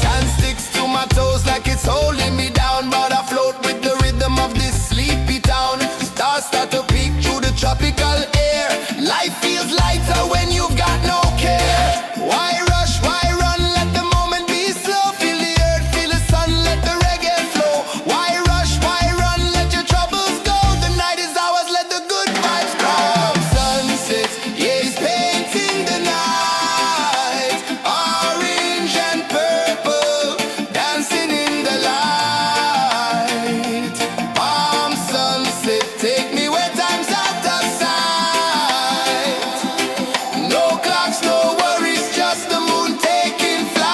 Speaker 3: Sand sticks to my toes like it's holding me down, but I float with the rhythm of this sleepy town. Stars start to peek through the tropical air. Life feels lighter when you've got no care. Why rush, why run, let the moment be slow. Feel the earth, feel the sun, let the reggae flow. Why rush, why run, let your troubles go. The night is ours, let the good vibes come. Sunset, yeah, it's painting the night. Orange and purple, dancing in the light. Palm sunset, take me where time's out of sight. No clocks, no worries, just the moon taking flight.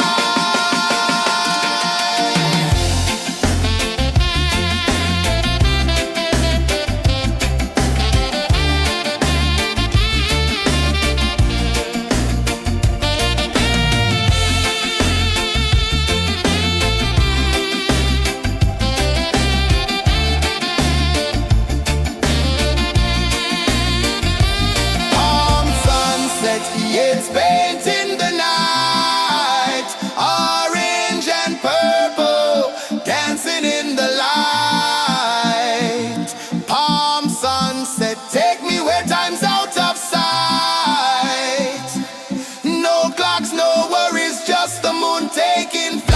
Speaker 3: Palm sunset, yeah, it's painting the night. Orange and purple, dancing in the light. Palm sunset, take me where time's out of sight. No clocks, no worries, just the moon taking flight.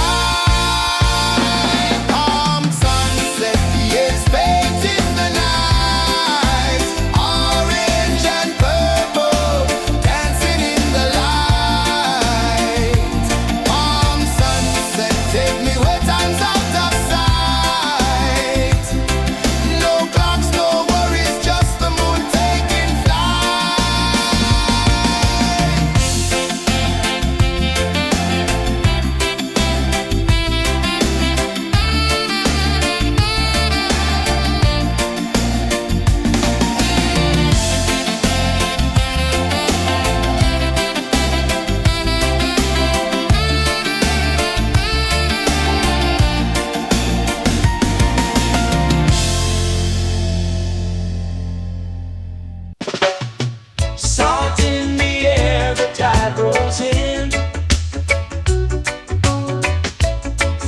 Speaker 3: Palm sunset, yeah, it's painting the night. Orange and purple, dancing in the light. Palm sunset, take me where time's out of sight. No clocks, no worries, just the moon taking flight.
Speaker 1: Salt in the air, the tide rolls in.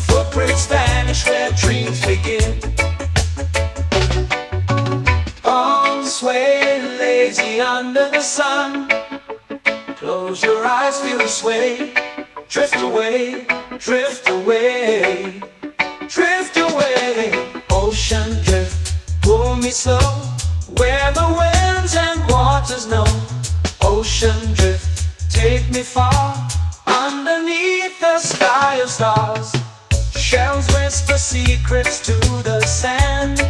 Speaker 1: Footprints vanish where dreams begin. Palms sway lazy under the sun. Close your eyes, feel the sway. Drift away, drift away, drift away. Ocean drift, pull me slow, where the winds and waters know. Ocean drift, take me far, underneath the sky of stars. Shells whisper secrets to the sand.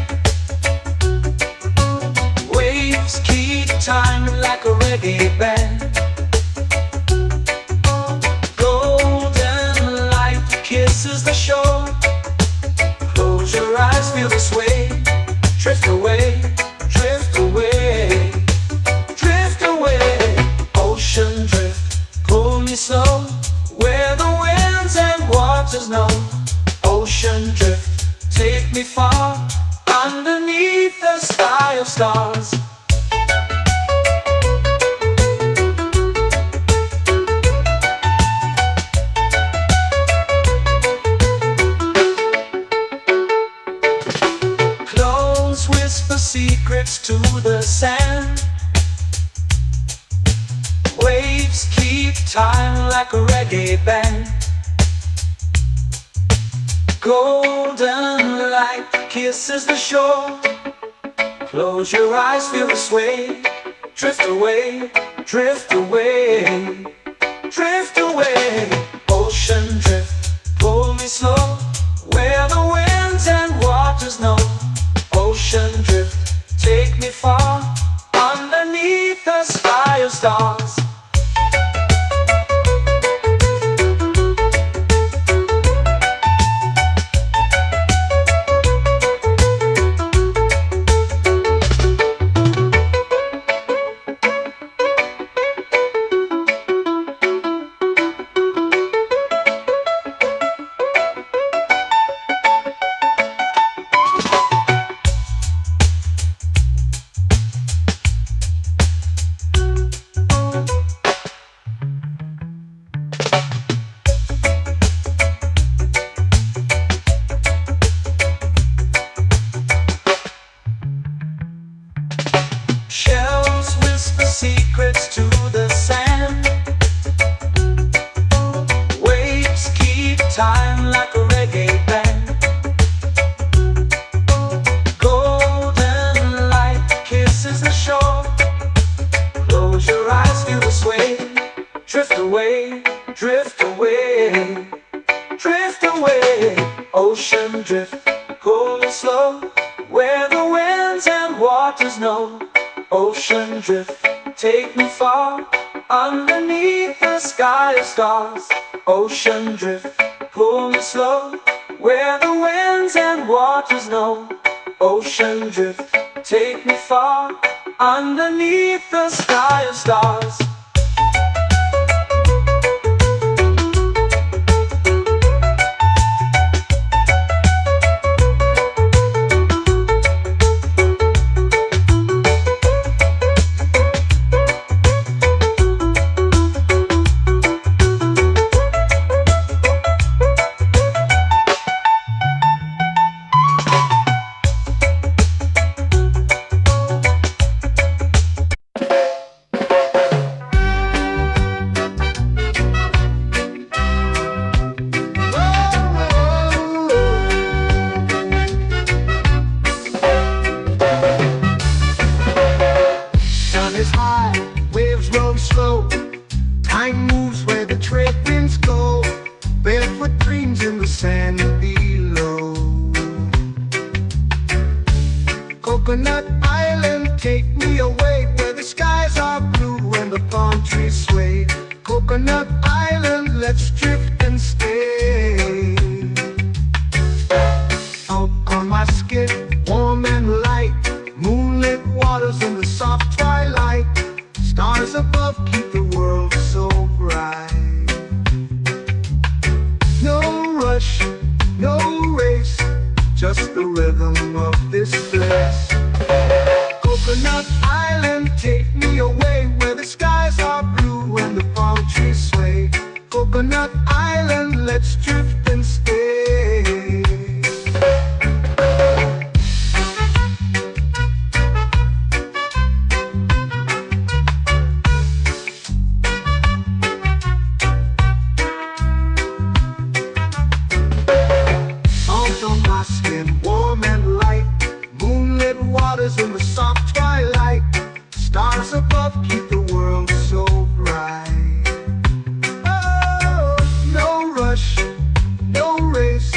Speaker 1: Waves keep time like a reggae band. Golden light kisses the shore. Close your eyes, feel the sway. Drift away, drift away, drift away. Ocean drift, pull me slow, where the winds and waters know. Ocean drift, take me far, underneath the sky of stars. Close whisper secrets to the sand. Waves keep time like a reggae band. Golden light kisses the shore. Close your eyes, feel the sway. Drift away, drift away, drift away. Ocean drift, pull me slow, where the winds and waters know. Ocean drift, take me far, underneath the sky of stars. Shells whisper secrets to the sand. Waves keep time like a reggae band. Golden light kisses the shore. Close your eyes, feel the sway. Drift away, drift away, drift away. Ocean drift, pull me slow, where the winds and waters know. Ocean drift, take me far, underneath the sky of stars. Ocean drift, pull me slow, where the winds and waters know. Ocean drift, take me far, underneath the sky of stars.
Speaker 2: Time moves where the trade winds go. Barefoot dreams in the sand below. Coconut Island, take me away, where the skies are blue and the palm trees sway. Coconut Island, let's drift and stay. Out on my skin, warm and light, moonlit waters in the soft twilight. Stars above keep the world so bright. No rush, no race, just the rhythm of this place. Coconut Island, take me away, where the skies are blue and the palm trees sway. Coconut Island, let's drift and stay. Warm and light, moonlit waters in the soft twilight. Stars above keep the world so bright. Oh, no rush, no race,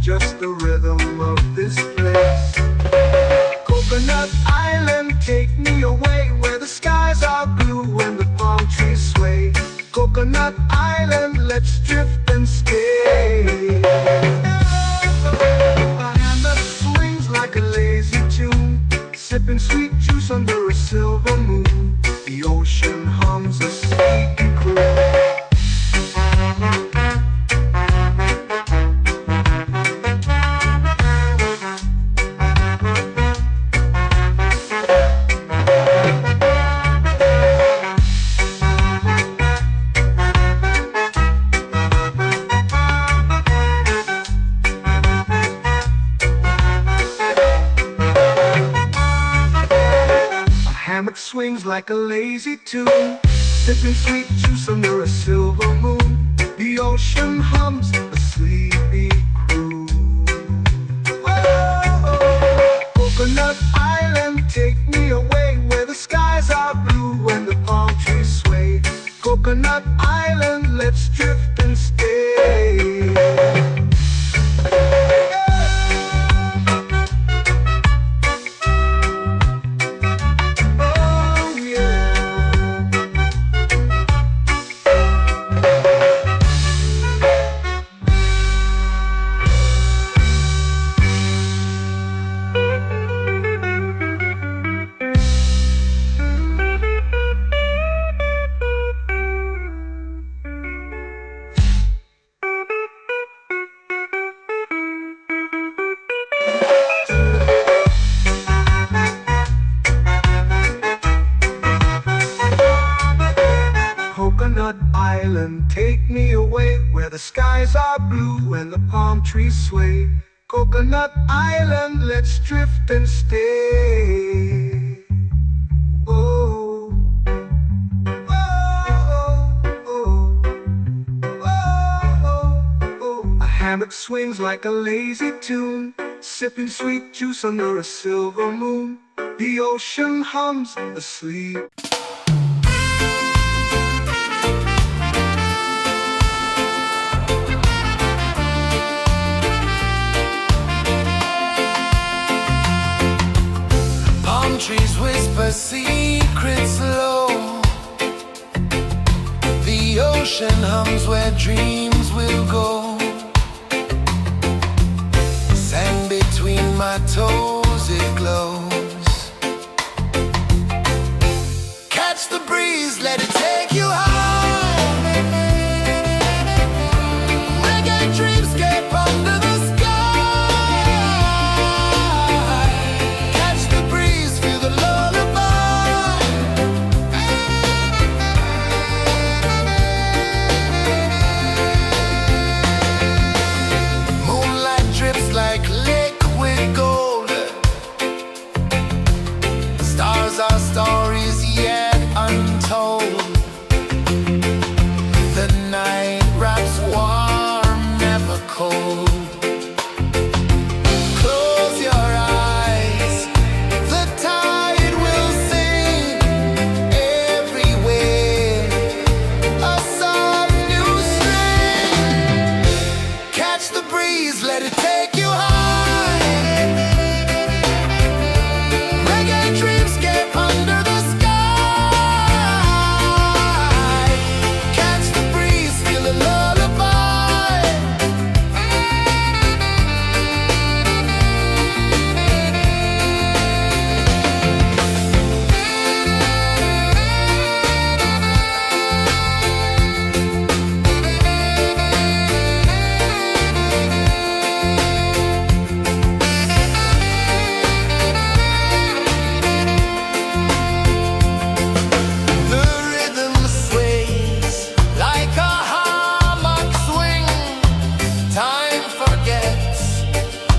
Speaker 2: just the rhythm of this place. Coconut Island, take me away, where the skies are blue and the palm trees sway. Coconut Island, let's drift and stay. Sipping sweet juice under a silver moon. The ocean hums a sleepy croon. Hammock swings like a lazy tune, sipping sweet juice under a silver moon. The ocean hums a sleepy croon. island, take me away where the skies are blue and the palm trees sway. Coconut Island, let's drift and stay. Oh, oh, oh, oh, oh. A hammock swings like a lazy tune, sipping sweet juice under a silver moon. The ocean hums asleep.
Speaker 3: Palm trees whisper secrets low. The ocean hums where dreams will go. Sand between my toes, it glows. Catch the breeze, let it take you high. Reggae dreamscape under the sky. Catch the breeze, feel the lullaby. Moonlight drips like liquid gold. Stars are stories yet untold. The night wraps warm, never cold. Close your eyes, the tide will sing everywhere. A soft new string. Catch the breeze, let it take you high. Reggae dreamscape under the sky. Catch the breeze, feel the lullaby. The rhythm sways like a hammock swing. Time forgets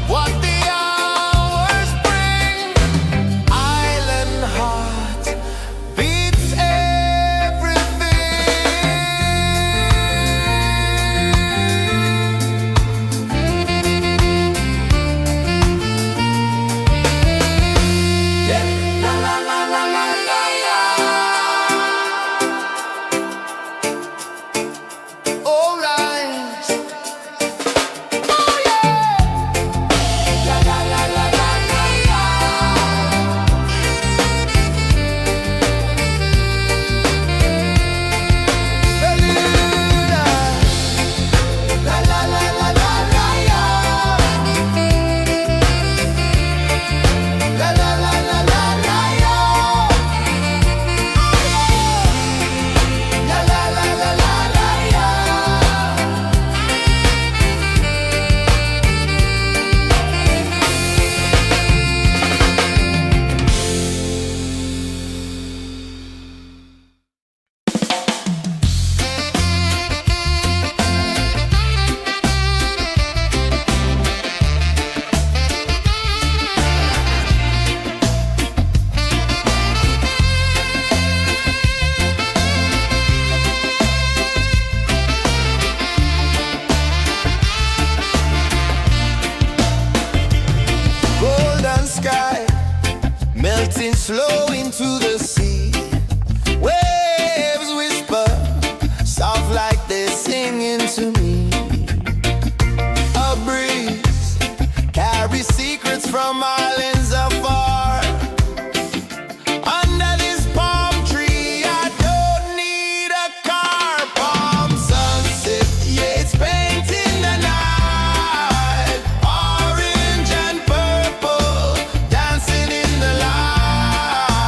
Speaker 3: what the hours bring. Island heart beats everything. Yeah. La la la la la la la. All right. Oh yeah. La la la la la la la. Beluga. La la la la la la la. La la la la la la la. La la la la la la la. Golden sky melting slow into the sea. Waves whisper soft like they're singing to me. A breeze carries secrets from islands afar. Under this palm tree, I don't need a car. Palm sunset, yeah, it's painting the night. Orange and purple, dancing in the light.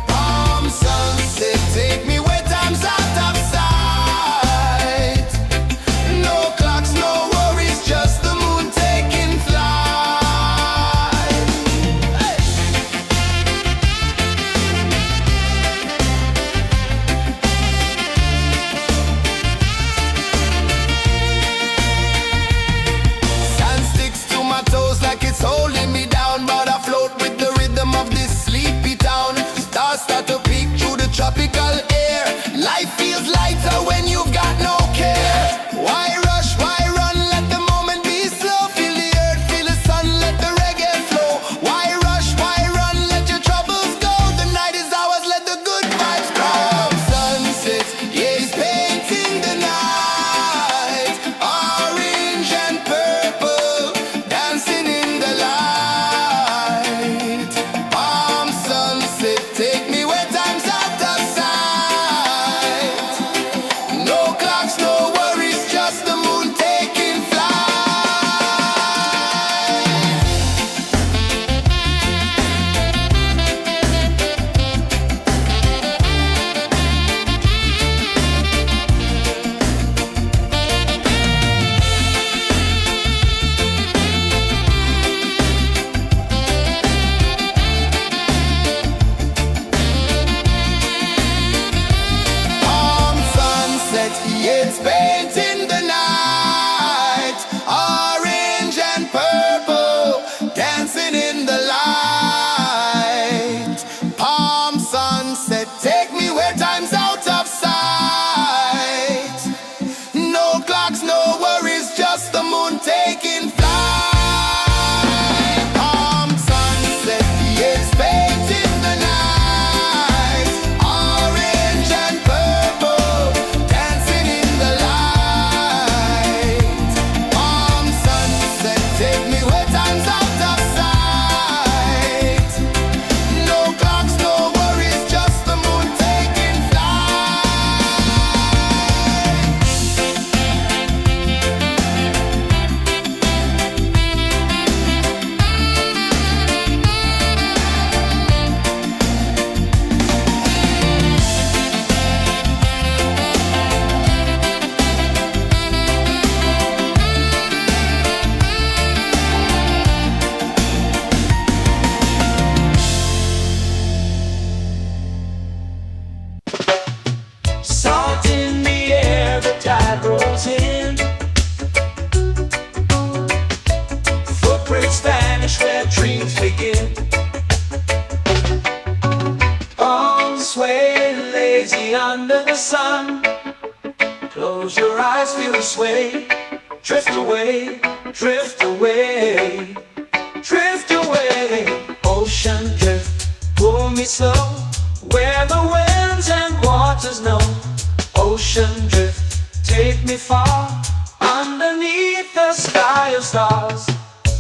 Speaker 3: Palm sunset, take me where time's out of sight. No clocks, no worries, just the moon taking flight.
Speaker 1: begin. Arms sway lazy under the sun. Close your eyes, feel the sway. Drift away, drift away, drift away. Ocean drift, pull me slow, where the winds and waters know. Ocean drift, take me far, underneath the sky of stars.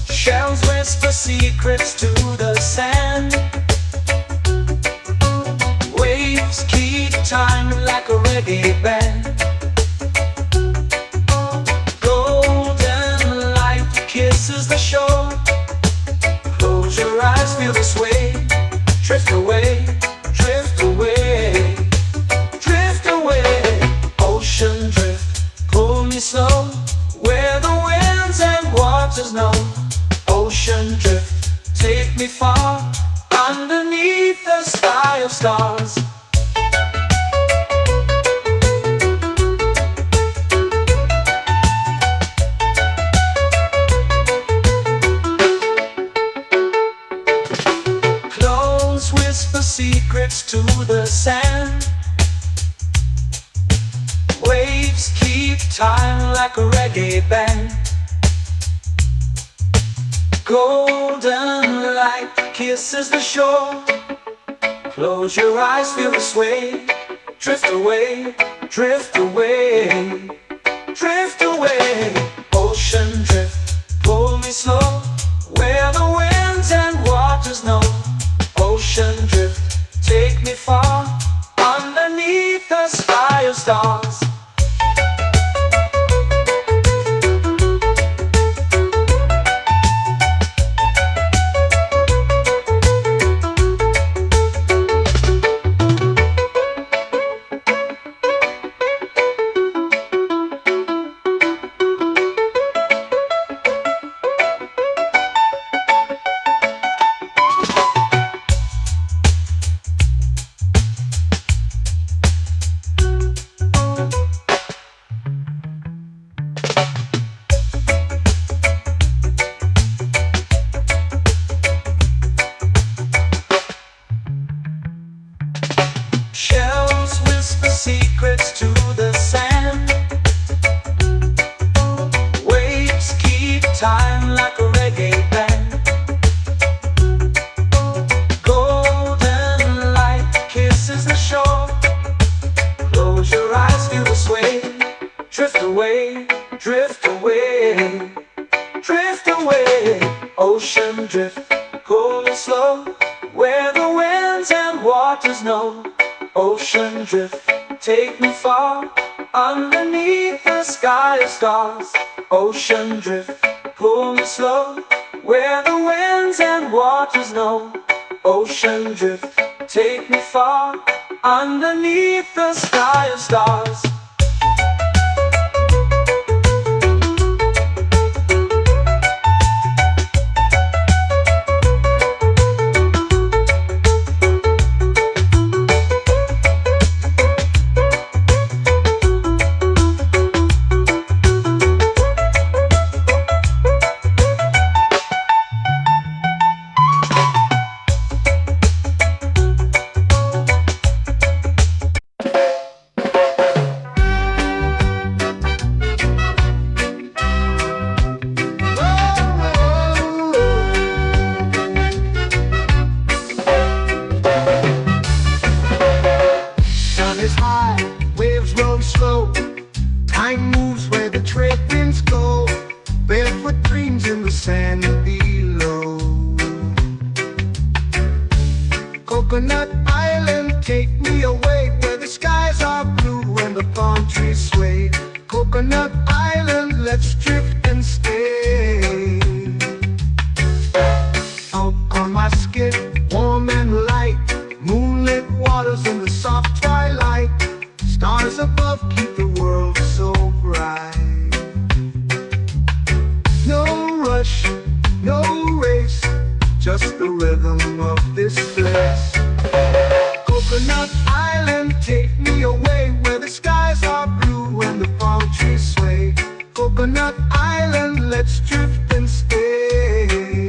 Speaker 1: Shells whisper secrets to the sand. Waves keep time like a reggae band. Golden light kisses the shore. Close your eyes, feel the sway. Drift away, drift away, drift away. Ocean drift, pull me slow, where the winds and waters know. Ocean drift, take me far, underneath the sky of stars. Close whisper secrets to the sand. Waves keep time like a reggae band. Golden light kisses the shore. Close your eyes, feel the sway. Drift away, drift away, drift away. Ocean drift, pull me slow, where the winds and waters know. Ocean drift, take me far, underneath the sky of stars. Shells whisper secrets to the sand. Waves keep time like a reggae band. Golden light kisses the shore. Close your eyes, feel the sway. Drift away, drift away, drift away. Ocean drift, pull me slow, where the winds and waters know. Ocean drift, take me far, underneath the sky of stars. Ocean drift, pull me slow, where the winds and waters know. Ocean drift, take me far, underneath the sky of stars.
Speaker 2: Time moves where the trade winds go. Barefoot dreams in the sand below. Coconut Island, take me away, where the skies are blue and the palm trees sway. Coconut Island, let's drift and stay. Out on my skin, warm and light, moonlit waters in the soft twilight. Stars above keep the world so bright. No rush, no race, just the rhythm of this place. Coconut Island, take me away, where the skies are blue and the palm trees sway. Coconut Island, let's drift and stay.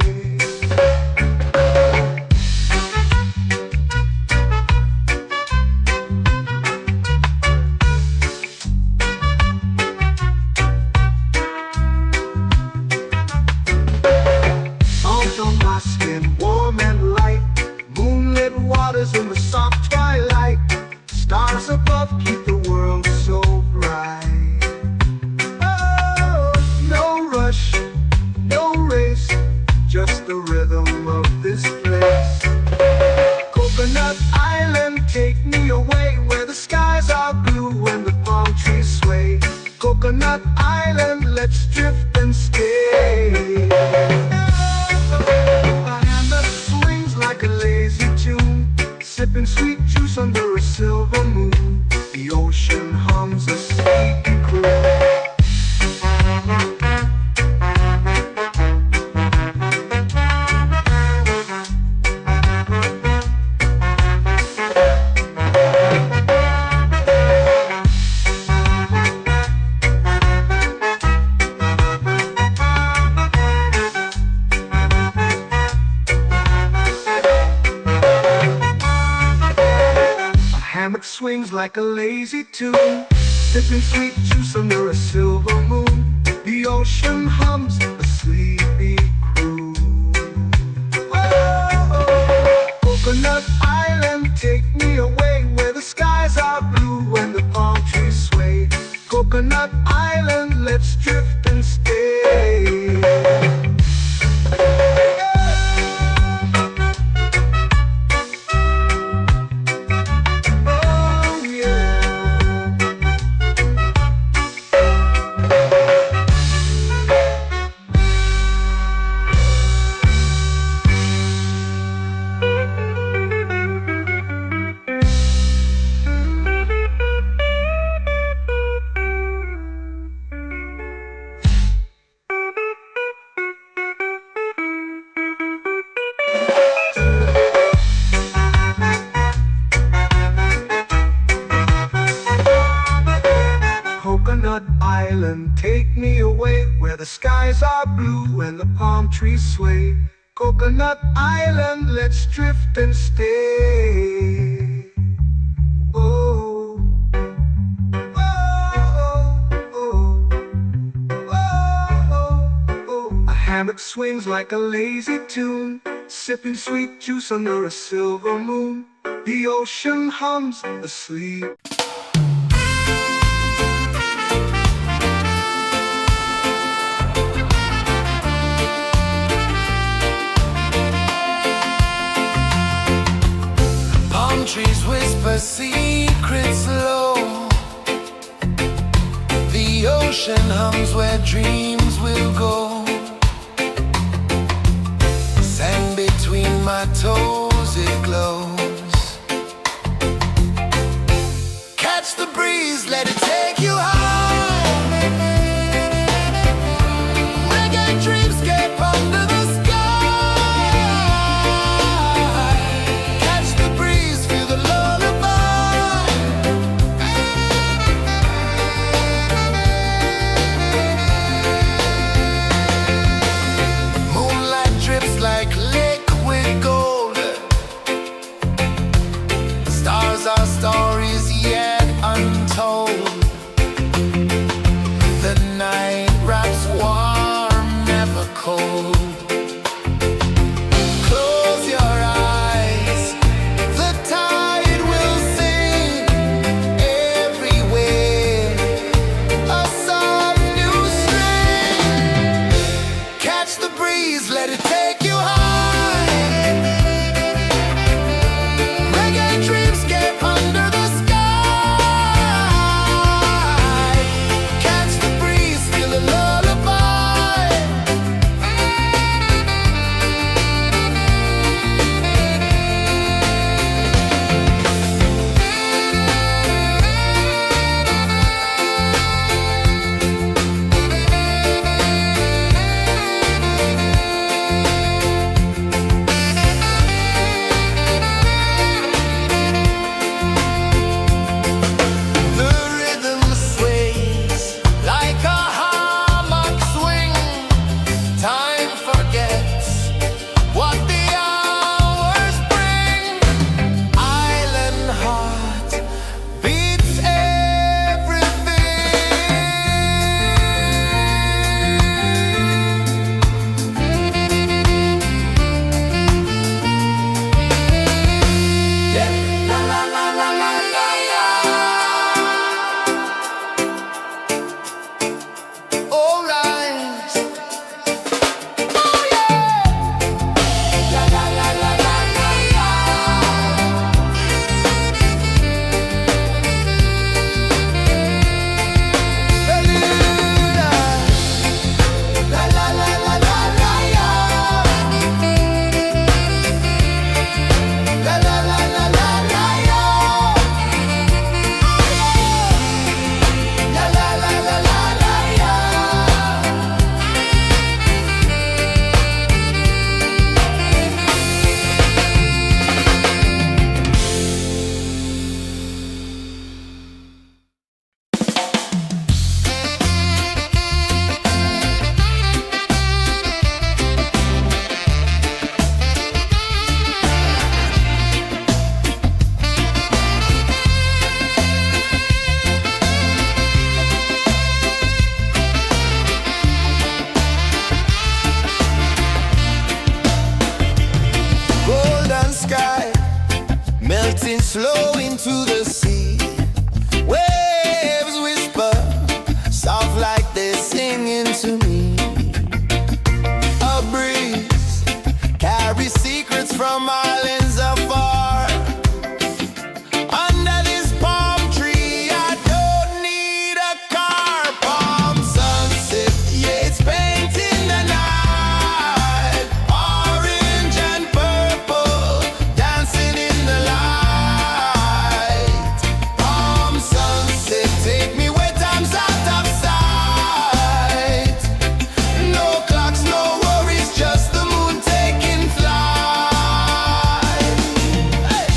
Speaker 2: swings like a lazy tune, sipping sweet juice under a silver moon. The ocean hums a sleepy croon. Whoa, Coconut Island, take me away where the skies are blue and the palm trees sway. Coconut Island, let's drift and stay. Coconut Island, take me away where the skies are blue and the palm trees sway. Coconut Island, let's drift and stay. Oh, oh, oh, oh, oh. A hammock swings like a lazy tune, sipping sweet juice under a silver moon. The ocean hums asleep.
Speaker 3: Trees whisper secrets low. The ocean hums where dreams will go. Sand between my toes, it glows. Catch the breeze, let it take you high. Reggae dreamscape under the sky. melting slow into the sea. Waves whisper, soft like they're singing to me. A breeze carries secrets from islands afar. Under this palm tree, I don't need a car. Palm sunset, yeah, it's painting the night. Orange and purple, dancing in the light. Palm sunset, take me where time's out of sight. No clocks, no worries, just the moon taking flight. Hey!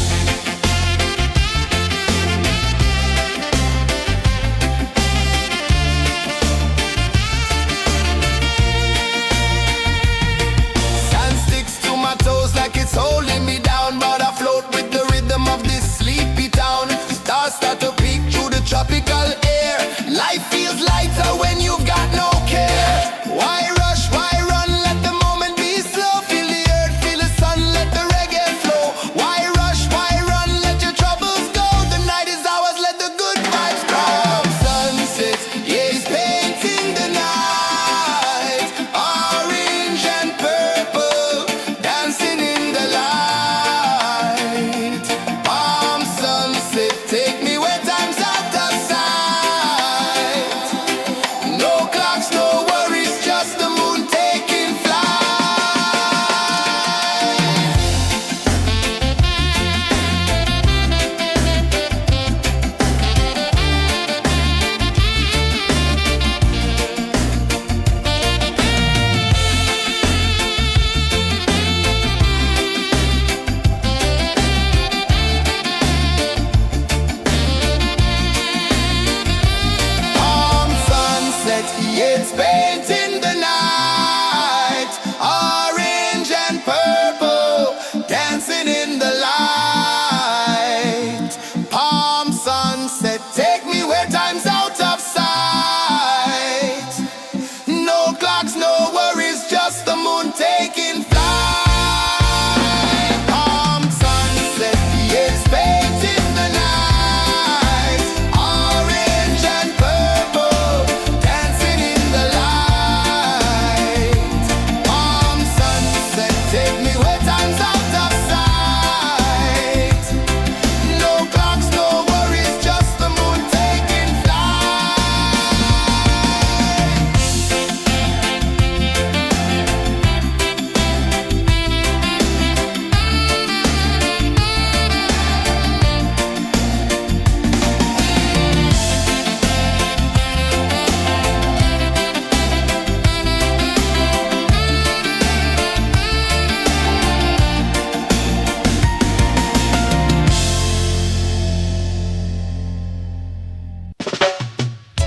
Speaker 3: Sand sticks to my toes like it's holding me down, but I float with the rhythm of this sleepy town. Stars start to peek through the tropical air. Life feels lighter when you've got no care. Why rush, why run, let the moment be slow. Feel the earth, feel the sun, let the reggae flow. Why rush, why run, let your troubles go. The night is ours, let the good vibes come. Sunset, yeah, it's painting the night. Orange and purple, dancing in the light. Palm sunset, take me where time's out of sight. No clocks, no worries, just the moon taking flight. Palm sunset, yeah, it's painting the night. Orange and purple, dancing in the light. Palm sunset, take me where time's out of sight. No clocks, no worries, just the moon taking flight. Palm sunset, yeah, it's painting the night. Orange and purple, dancing in the light. Palm sunset, take me where time's out of sight. No clocks, no worries, just the moon taking flight.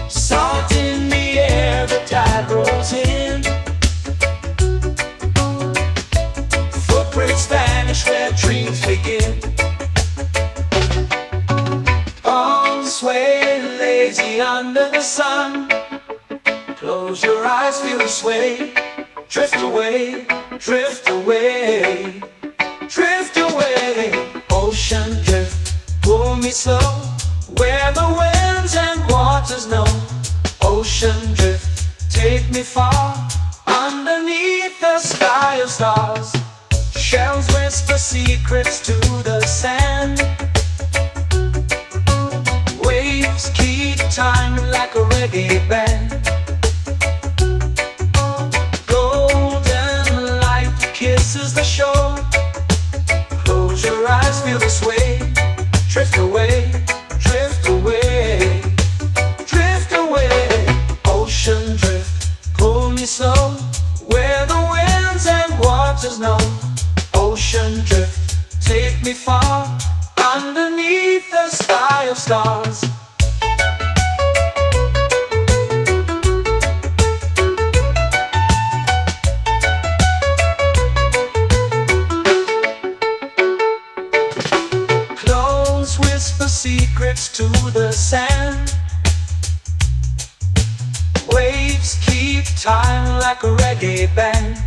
Speaker 1: Salt in the air, the tide rolls in. Footprints vanish where dreams begin. Arms sway lazy under the sun. Close your eyes, feel the sway. Drift away, drift away, drift away. Ocean drift, pull me slow, where the winds and waters know. Ocean drift, take me far, underneath the sky of stars. Shells whisper secrets to the sand. Waves keep time like a reggae band. Golden light kisses the shore. Close your eyes, feel the sway. Drift away, drift away, drift away. Ocean drift, pull me slow, where the winds and waters know. Ocean drift, take me far, underneath the sky of stars. Close whisper secrets to the sand. Waves keep time like a reggae band.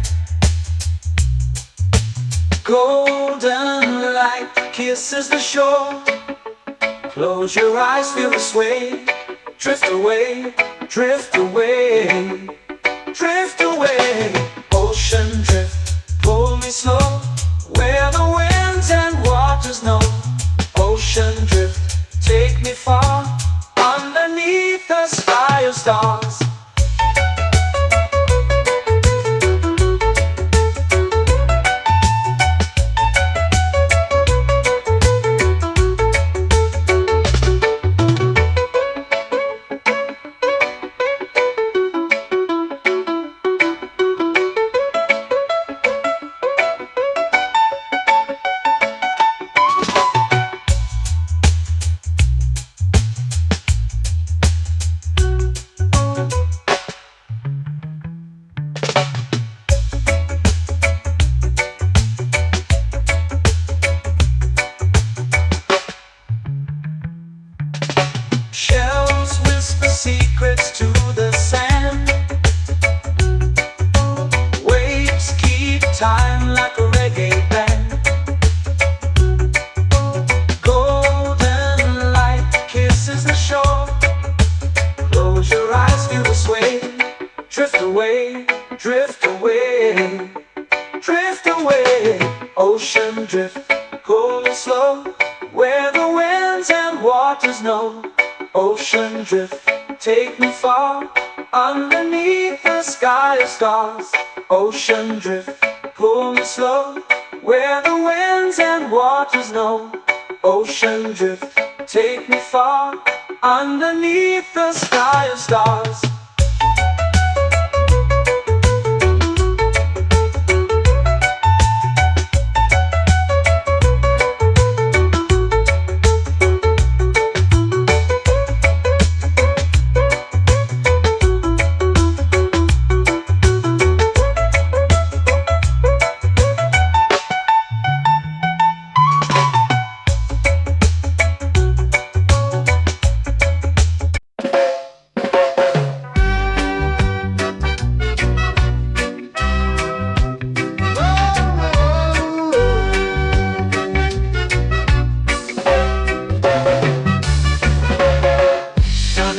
Speaker 1: Golden light kisses the shore. Close your eyes, feel the sway. Drift away, drift away, drift away. Ocean drift, pull me slow, where the winds and waters know. Ocean drift, take me far, underneath the sky of stars. Shells whisper secrets to the sand. Waves keep time like a reggae band. Golden light kisses the shore. Close your eyes, feel the sway. Drift away, drift away, drift away. Ocean drift, cool and slow, where the winds and waters know. Ocean drift, take me far, underneath the sky of stars. Ocean drift, pull me slow, where the winds and waters know. Ocean drift, take me far, underneath the sky of stars.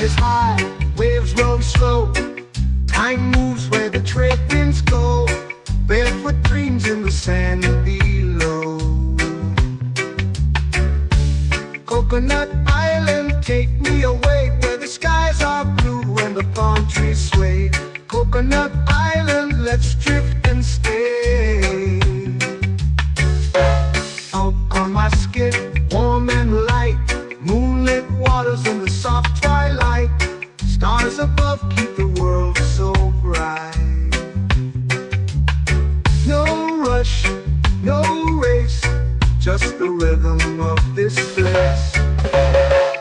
Speaker 2: Is high, waves roll slow. Time moves where the trade winds go. Barefoot dreams in the sand below. Coconut Island, take me away, where the skies are blue and the palm trees sway. Coconut Island, let's drift and stay. Out on my skin, warm and light, moonlit waters in the soft twilight. Stars above keep the world so bright. No rush, no race, just the rhythm of this place.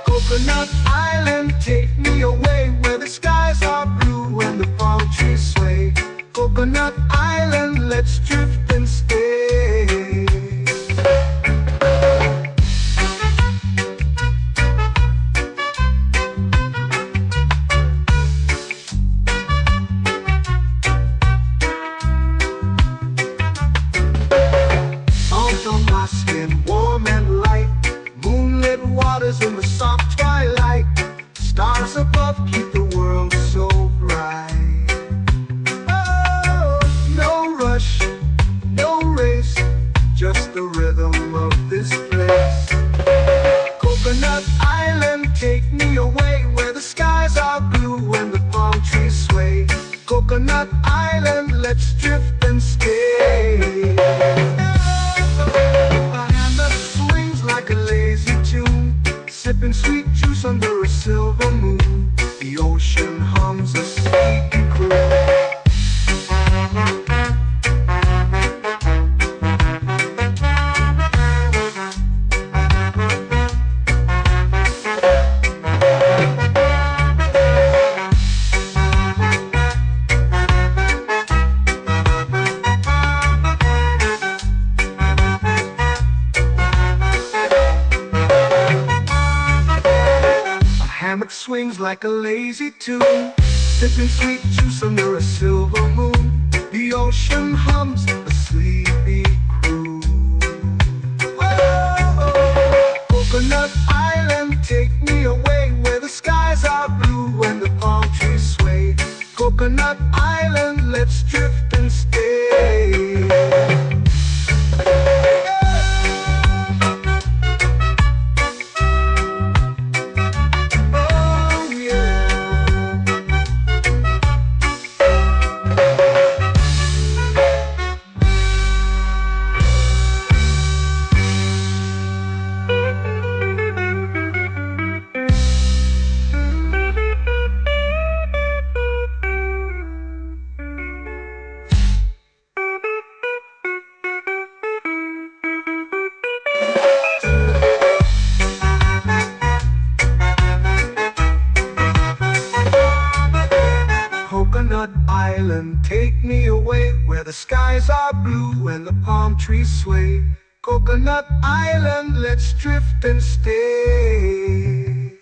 Speaker 2: Coconut Island, take me away, where the skies are blue and the palm trees sway. Coconut Island, let's drift and stay. Warm and light, moonlit waters in the soft twilight. Stars above keep the world so bright. Oh, no rush, no race, just the rhythm of this place. Coconut Island, take me away, where the skies are blue and the palm trees sway. Coconut Island, let's drift and stay. Like a lazy tune, sipping sweet juice under a silver moon. The ocean hums a sleepy croon. Swings like a lazy tune, sipping sweet juice under a silver moon. The ocean hums a sleepy croon. Whoa. the skies are blue and the palm trees sway. Coconut Island, let's drift and stay.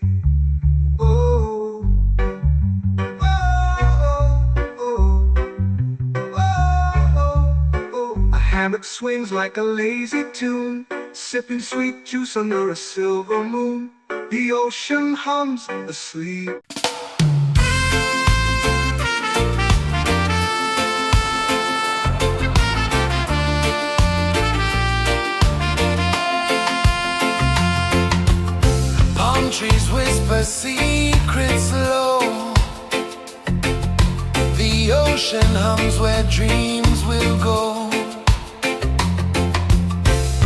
Speaker 2: Oh, oh, oh, oh, oh. A hammock swings like a lazy tune, sipping sweet juice under a silver moon. The ocean hums asleep.
Speaker 3: Palm trees whisper secrets low. The ocean hums where dreams will go.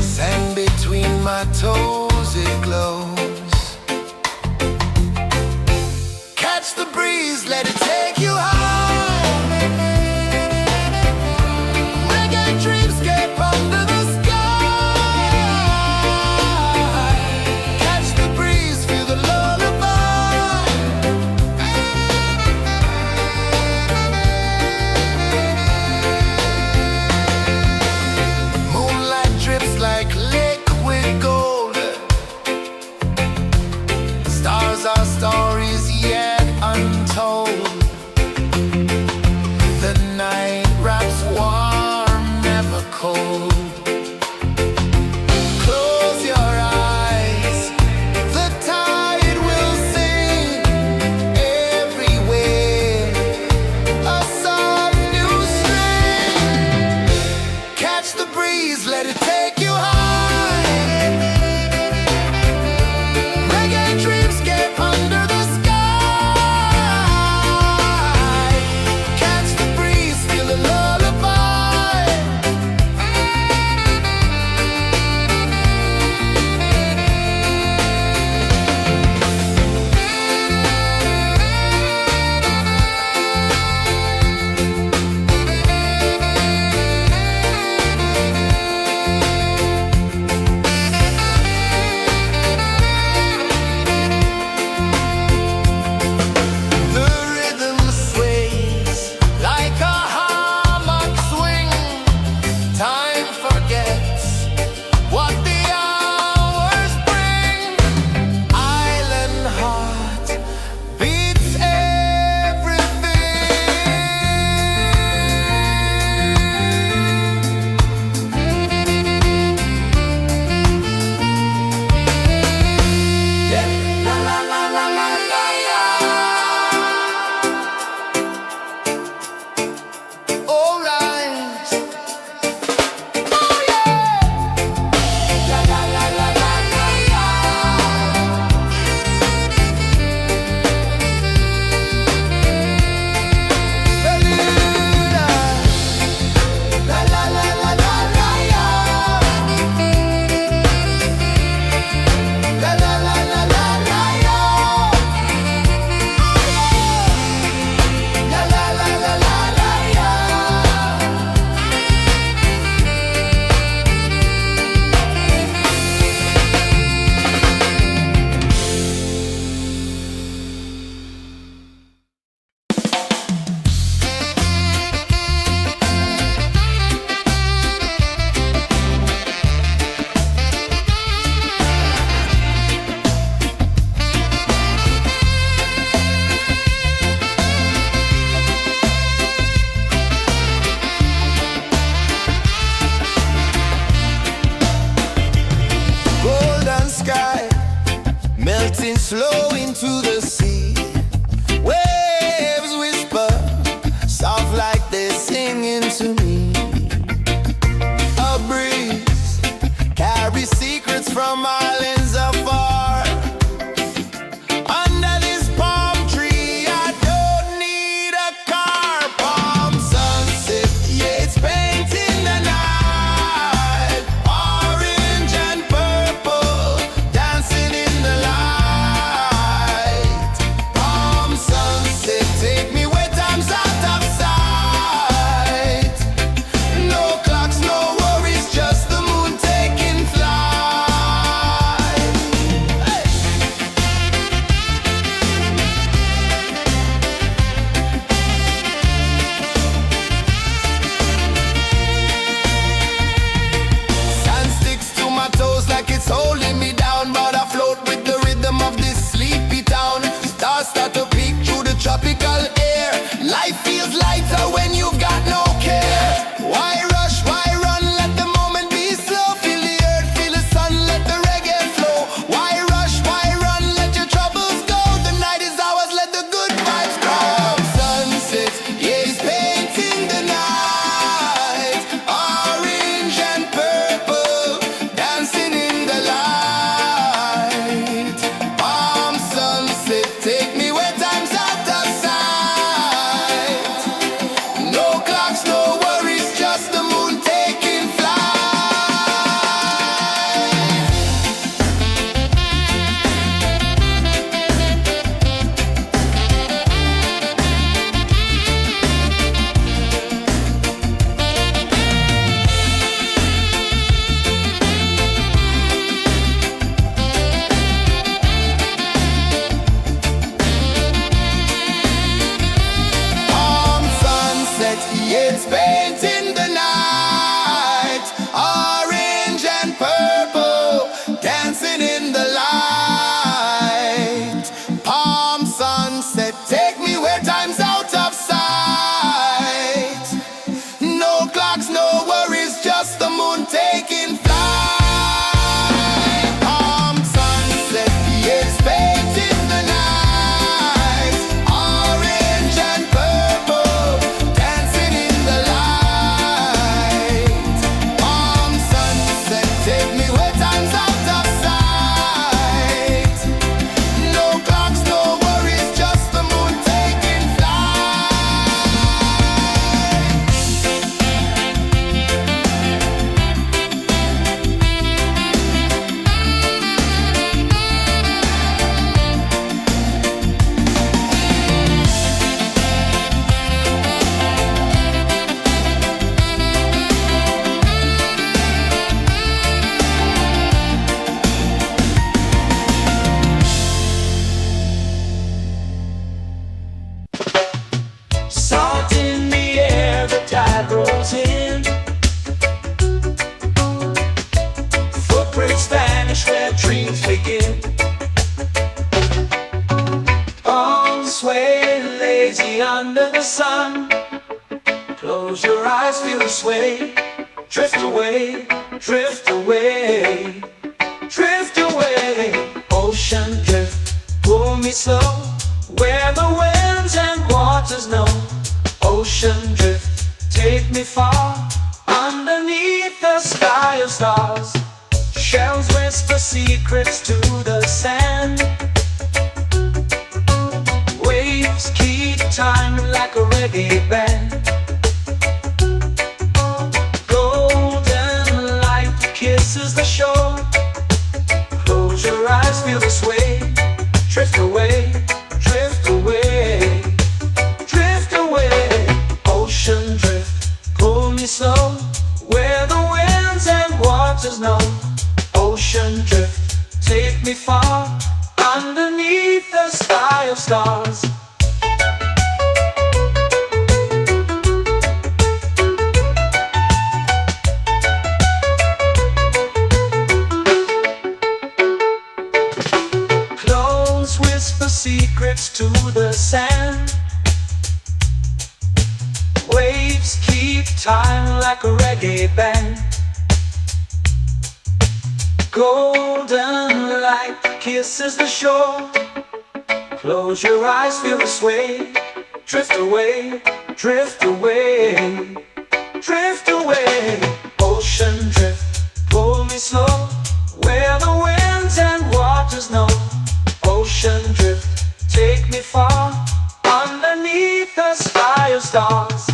Speaker 3: Sand between my toes, it glows. Catch the breeze, let it take you high. Reggae dreamscape under the sky. Catch the breeze, feel the lullaby. Moonlight drips like liquid gold. Stars are stories yet untold. The night wraps warm, never cold. Close your eyes, the tide will sing everywhere. A soft new string. Catch the breeze, let it take you high. Reggae dreamscape under the sky. Catch the breeze, feel the lullaby. The rhythm sways like a hammock swing. Time forgets what the hours bring. Island heart beats everything. Yeah. La la la la la la la. All right. Oh yeah. La la la la la la la. Beluga. La la la la la la la. La la la la la la la. La la la la la la la. Golden sky melting slow into the sea. Waves whisper soft like they're singing to me. A breeze carries secrets from islands afar. Under this palm tree, I don't need a car. Palm sunset, yeah, it's painting the night. Orange and purple, dancing in the light. Palm sunset, take me where time's out of sight. No clocks, no worries, just the moon taking flight. take me where time's out of sight. No clocks, no worries, just the moon taking flight.
Speaker 1: Salt in the air, the tide rolls in. Footprints vanish where dreams begin. Arms sway lazy under the sun. Close your eyes, feel the sway. Drift away, drift away, drift away. Ocean drift, pull me slow, where the winds and waters know. Ocean drift, take me far, underneath the sky of stars. Shells whisper secrets to the sand. Waves keep time like a reggae band. Golden light kisses the shore. Close your eyes, feel the sway. Drift away, drift away, drift away. Ocean drift, pull me slow, where the winds and waters know. Ocean drift, take me far, underneath the sky of stars. Clones whisper secrets to the sand. Waves keep time like a reggae band. Golden light kisses the shore. Close your eyes, feel the sway. Drift away, drift away, drift away. Ocean drift, pull me slow, where the winds and waters know. Ocean drift, take me far, underneath the sky of stars.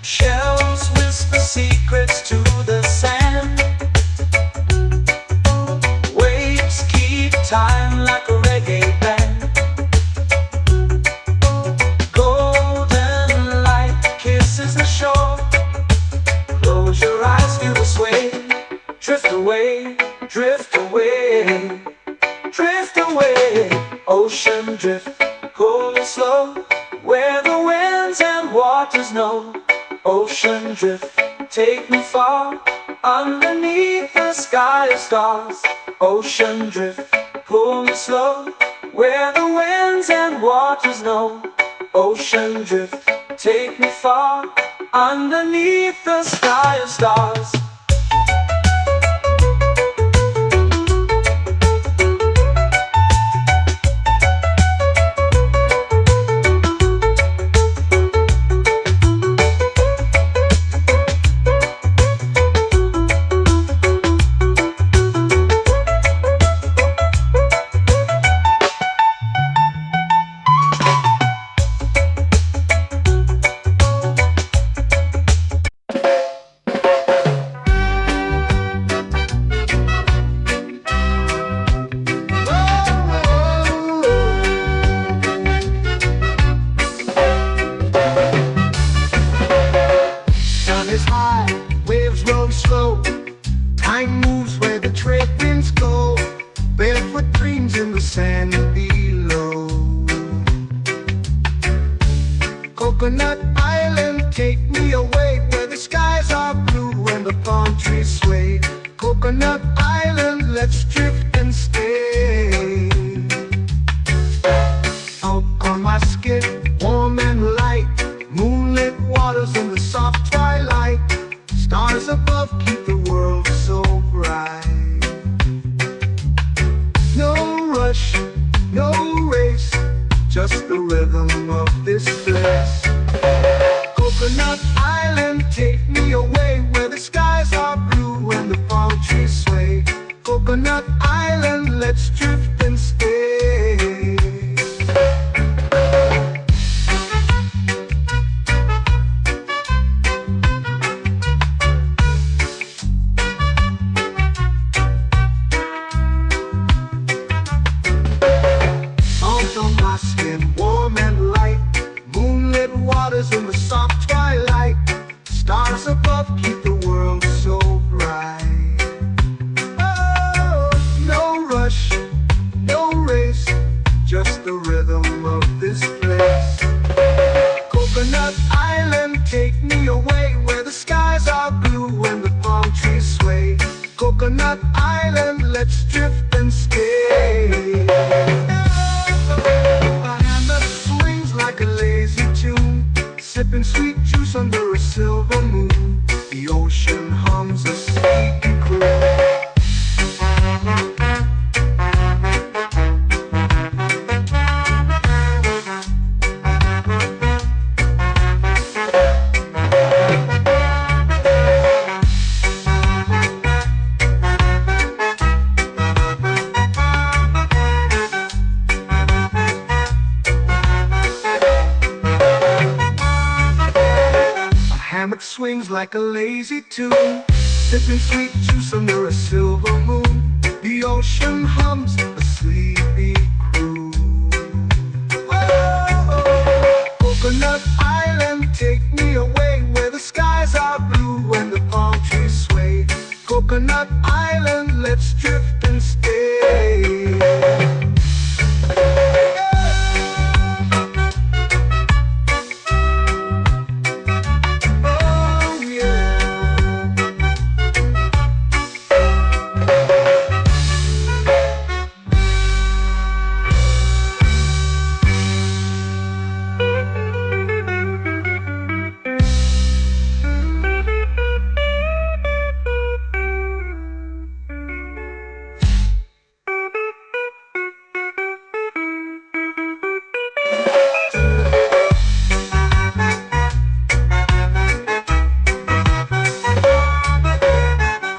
Speaker 1: Shells whisper secrets to the sand. Waves keep time like a reggae band. Golden light kisses the shore. Close your eyes, feel the sway. Drift away, drift away, drift away. Ocean drift, pull me slow, where the winds and waters know. Ocean drift, take me far, underneath the sky of stars. Ocean drift, pull me slow, where the winds and waters know. Ocean drift, take me far, underneath the sky of stars.
Speaker 2: Coconut Island, let's drift and stay. Out on my skin, warm and light, moonlit waters in the soft twilight. Stars above keep the world so bright. No rush, no race, just the rhythm of this place. Coconut Island, take me away where the skies are blue and the palm trees sway. Coconut Island, let's drift and stay. Out on my skin, warm and light, moonlit waters in the soft twilight. Stars above keep the world so bright. Oh, no rush, no race, just the rhythm of this place. Coconut Island, take me away where the skies are blue and the palm trees sway. Coconut Island, let's drift and stay. A hand that swings like a lazy tune, sipping sweet juice under a silver moon. The ocean hums a sleepy croon. Hammock swings like a lazy tune, sipping sweet juice under a silver moon. The ocean hums a sleepy croon. Oh, Coconut Island, take me away where the skies are blue and the palm trees sway. Coconut Island, let's drift and stay.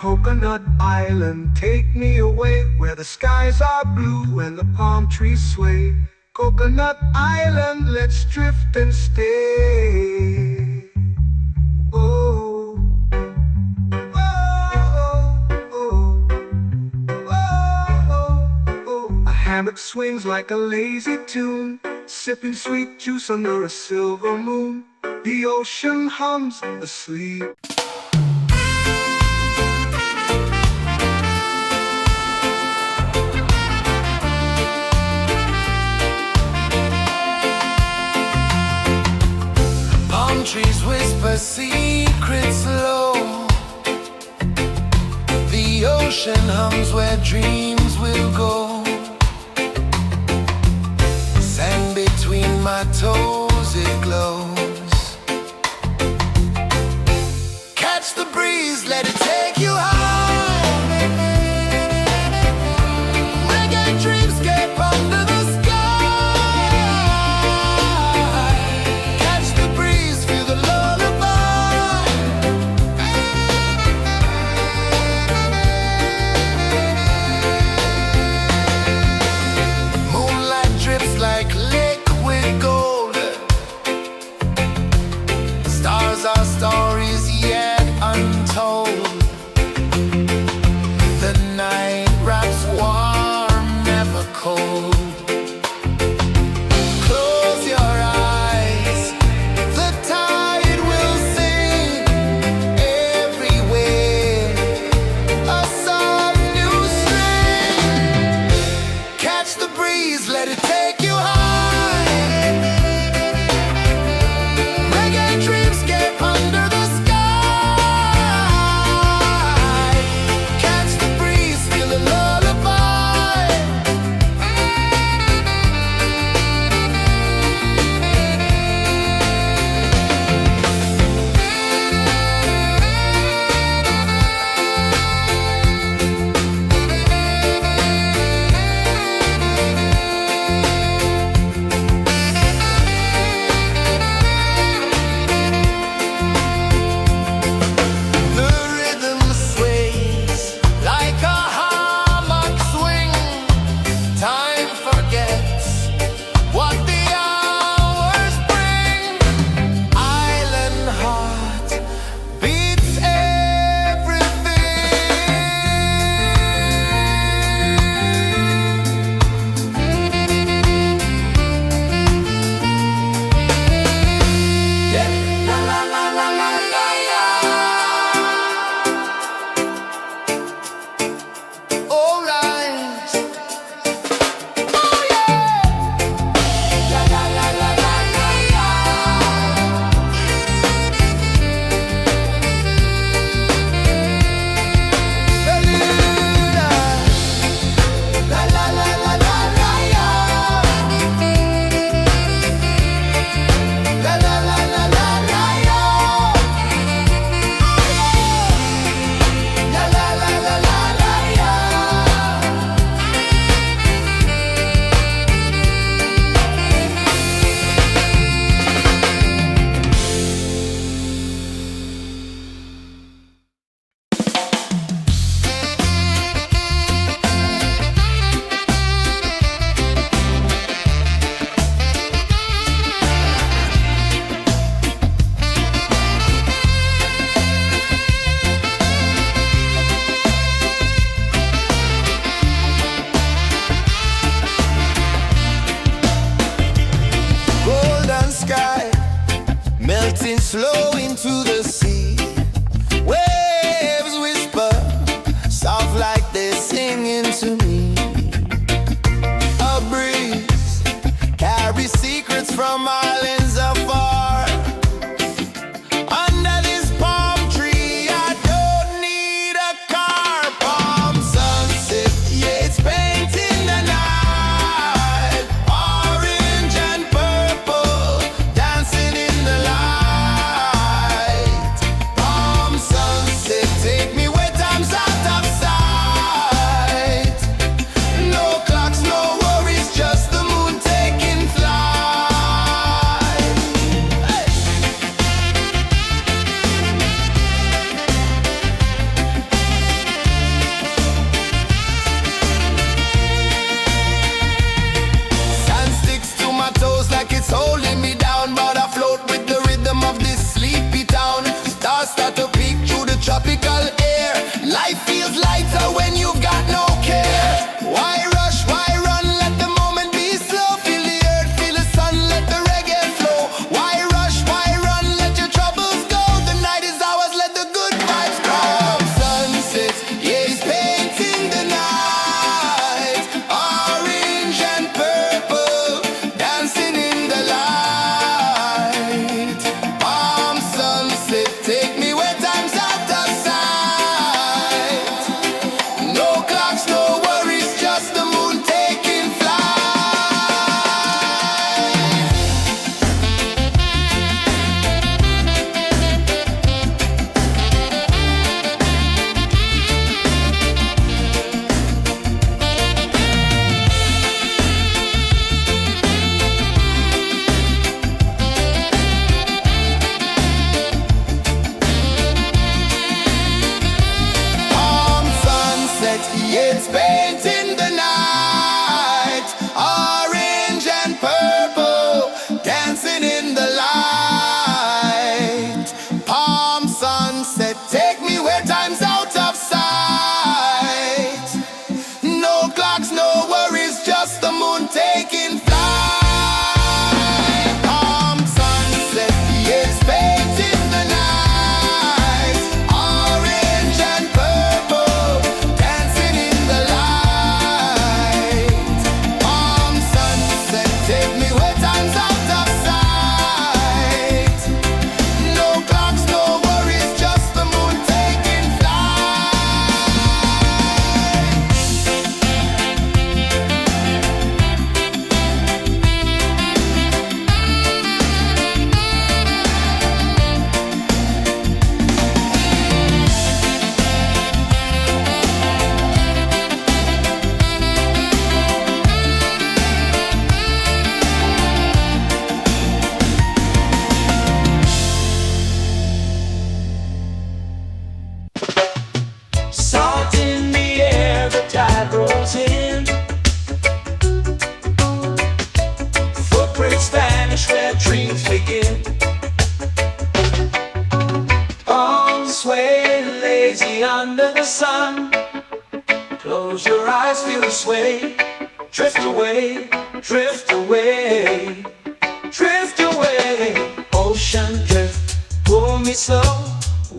Speaker 2: Coconut Island, take me away where the skies are blue and the palm trees sway. Coconut Island, let's drift and stay. Oh, oh, oh, oh, oh. A hammock swings like a lazy tune, sipping sweet juice under a silver moon. The ocean hums asleep.
Speaker 3: Trees whisper secrets low. The ocean hums where dreams will go. Sand between my toes, it glows. Catch the breeze, let it take you high. Reggae dreamscape under the sky. Our stories yet untold. The night wraps warm, never cold. Close your eyes, the tide will sing everywhere. A soft new string. Catch the breeze, let it take you high. Under the sky, catch the sky, melting slow into the sea. Waves whisper, soft like they're singing to me. A breeze carries secrets from islands afar. Under this palm tree, I don't need a car. Palm sunset, yeah, it's painting the night. Orange and purple, dancing in the light. Palm sunset, take me where time's out of sight. No clocks, no worries, just the moon taking flight. Hey! Sand sticks to my toes like it's holding me down, but I float with the rhythm of this sleepy town. Stars start to peek through the tropical air. Life feels lighter when you've got no care. Why rush, why run, let the moment be slow. Feel the earth, feel the sun, let the reggae flow. Why rush, why run, let your troubles go. The night is ours, let the good vibes grow. Sunset, yeah, it's painting the night. Orange and purple, dancing in the light. Palm sunset, take me where time's out of sight. No clocks, no worries, just the moon taking flight. Palm sunset, yeah, it's painting the night. Orange and purple, dancing in the light. Palm sunset, take me where time's out of sight. No clocks, no worries, just the moon taking flight. Palm sunset, yeah, it's painting the night. Orange and purple, dancing in the light. Palm sunset, take me where time's out of sight. No clocks, no worries, just the moon taking flight.
Speaker 1: Salt in the air, the tide rolls in. Footprints vanish where dreams begin. Palms sway lazy under the sun. Close your eyes, feel the sway. Drift away, drift away, drift away. Ocean drift, pull me slow,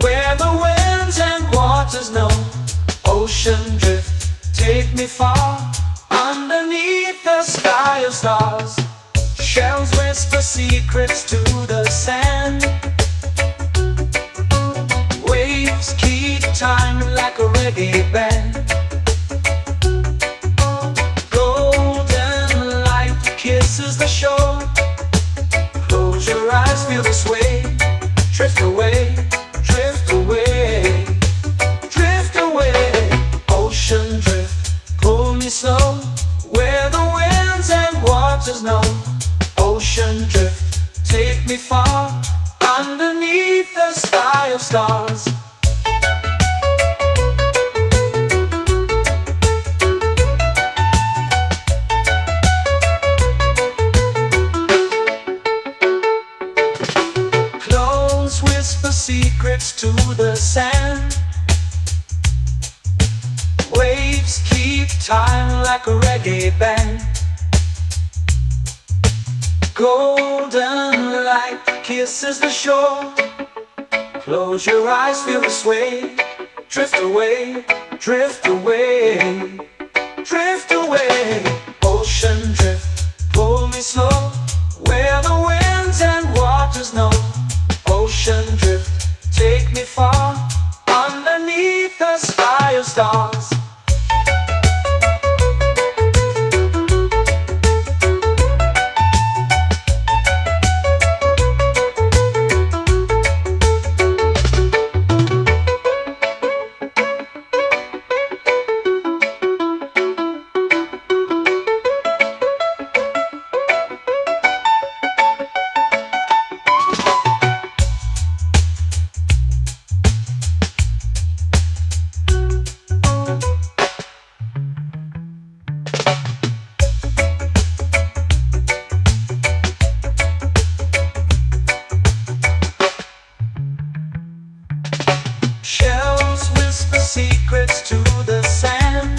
Speaker 1: where the winds and waters know. Ocean drift, take me far, underneath the sky of stars. Shells whisper secrets to the sand. Waves keep time like a reggae band. Golden light kisses the shore. Close your eyes, feel the sway. Drift away, drift away, drift away. Ocean drift, pull me slow, where the winds and waters know. Ocean drift, take me far, underneath the sky of stars. Close whisper secrets to the sand. Waves keep time like a reggae band. Golden light kisses the shore. Close your eyes, feel the sway. Drift away, drift away, drift away. Ocean drift, pull me slow, where the winds and waters know. Ocean drift, take me far, underneath the sky of stars. Shells whisper secrets to the sand.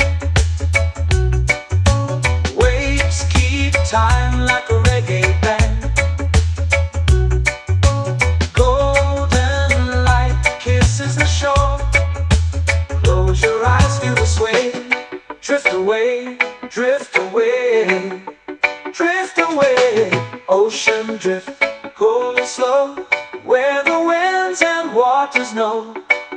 Speaker 1: Waves keep time like a reggae band. Golden light kisses the shore. Close your eyes, feel the sway. Drift away, drift away, drift away. Ocean drift, pull me slow, where the winds and waters know.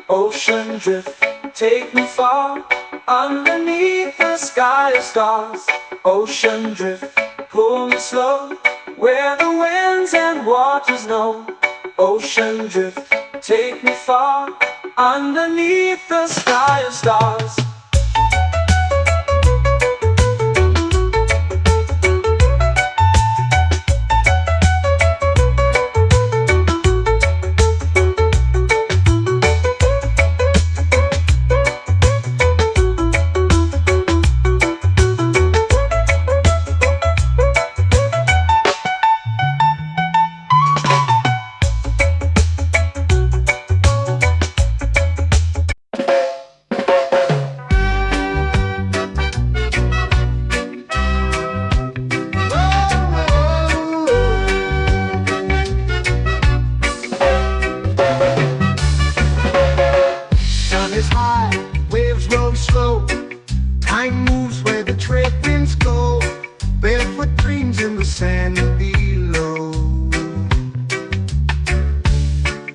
Speaker 1: Ocean drift, take me far, underneath the sky of stars. Ocean drift, pull me slow, where the winds and waters know. Ocean drift, take me far, underneath the sky of stars.
Speaker 2: Time moves where the trade winds go. Barefoot dreams in the sand below.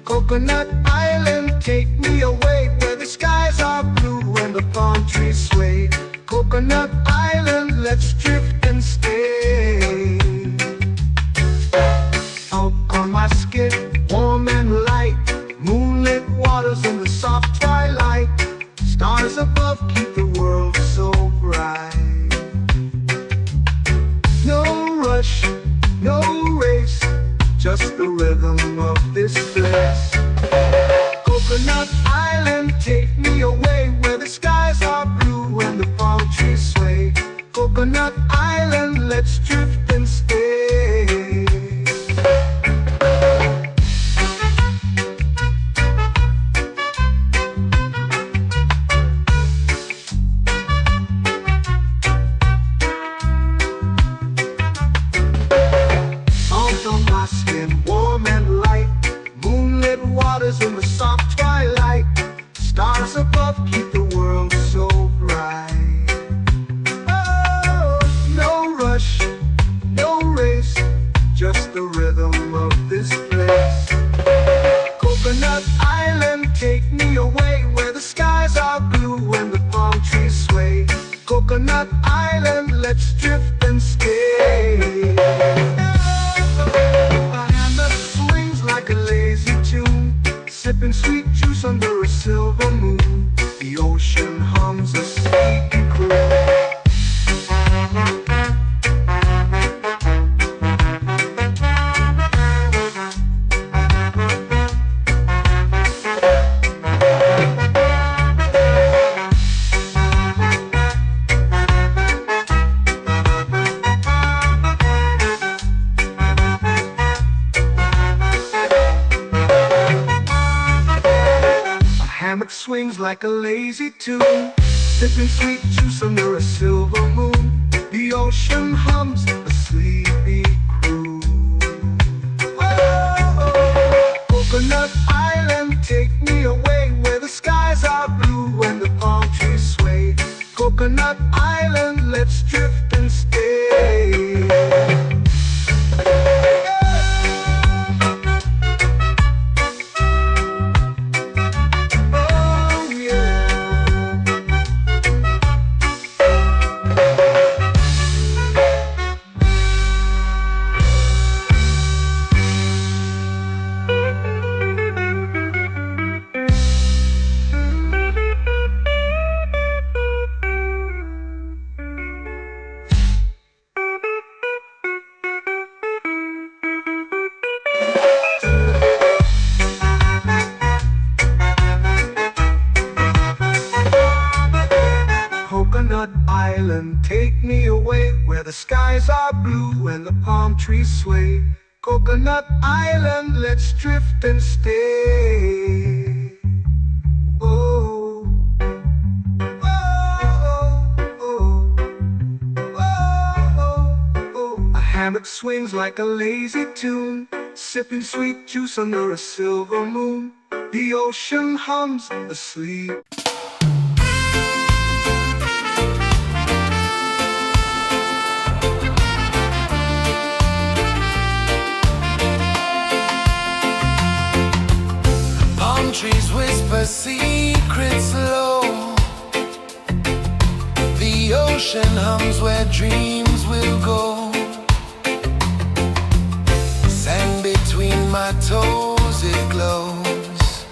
Speaker 2: Coconut Island, take me away, where the skies are blue and the palm trees sway. Coconut Island, let's drift and stay. Out on my skin, warm and light, moonlit waters in the soft twilight. Stars above keep the world so bright. No rush, no race, just the rhythm of this place. Coconut Island, take me away, where the skies are blue and the palm trees sway. Coconut Island, let's drift and stay. Warm and light, moonlit waters in the soft twilight. Stars above keep the world so bright. Oh, no rush, no race, just the rhythm of this place. Coconut Island, take me away, where the skies are blue and the palm trees sway. Coconut Island, let's drift and stay. Sipping sweet juice under a silver moon. The ocean hums a sleepy croon. Hammock swings like a lazy tune, sipping sweet juice under a silver moon. The ocean hums a sleepy croon. Oh! the palm trees sway. Coconut Island, let's drift and stay. Oh, oh, oh, oh, oh. A hammock swings like a lazy tune, sipping sweet juice under a silver moon. The ocean hums asleep.
Speaker 3: Palm trees whisper secrets low. The ocean hums where dreams will go. Sand between my toes, it glows.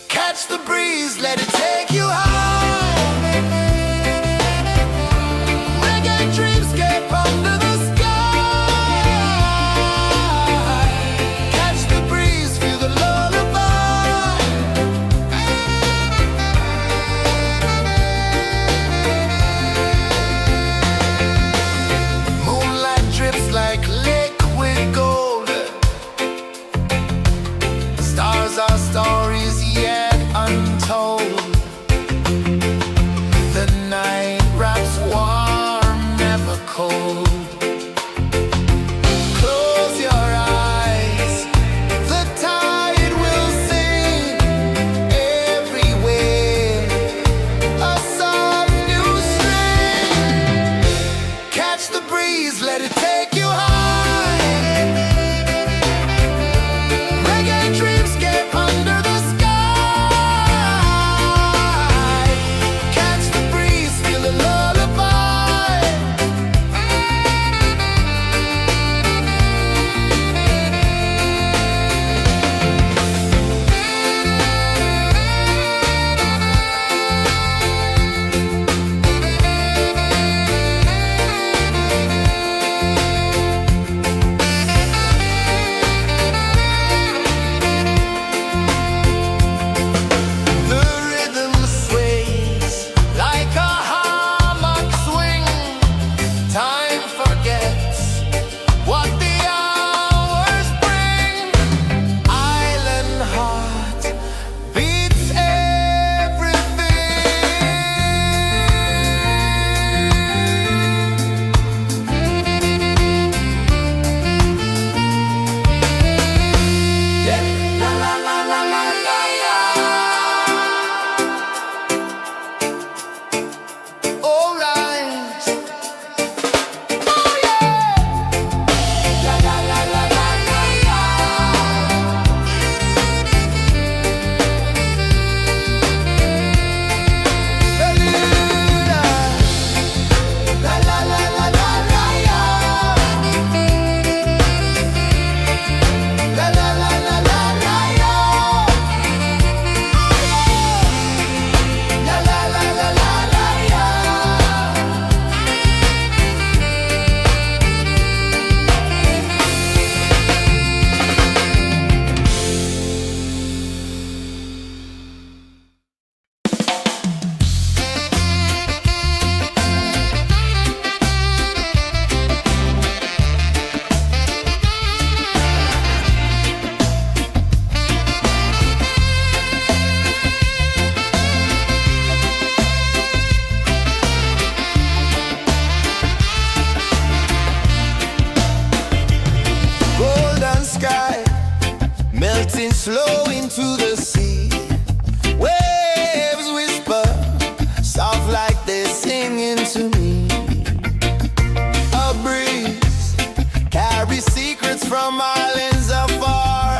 Speaker 3: Catch the breeze, let it take you high. Reggae dreamscape under the sky. Catch the breeze, feel the lullaby. Moonlight drips like liquid gold. Stars are stories yet untold. The night wraps warm, never cold. Close your eyes, the tide will sing everywhere. A soft new string. Catch the breeze, let it take you high. Reggae dreamscape under the sky. Catch the breeze, feel the lullaby. The rhythm sways like a hammock swing. Time forgets what the hours bring. Island heart beats everything. Yeah. La la la la la la la. All right. Oh yeah. La la la la la la la. La la la la la la la. La la la la la la la. La la la la la la la. Golden sky melting slow into the sea. Waves whisper soft like they're singing to me. A breeze carries secrets from islands afar.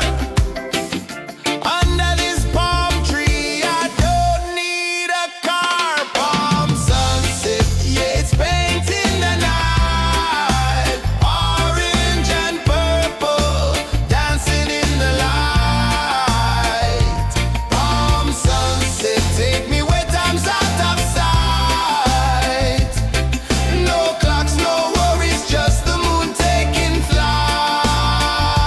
Speaker 3: Under this palm tree, I don't need a car. Palm sunset, yeah, it's painting the night. Orange and purple, dancing in the light. Palm sunset, take me where time's out of sight. No clocks, no worries, just the moon taking flight.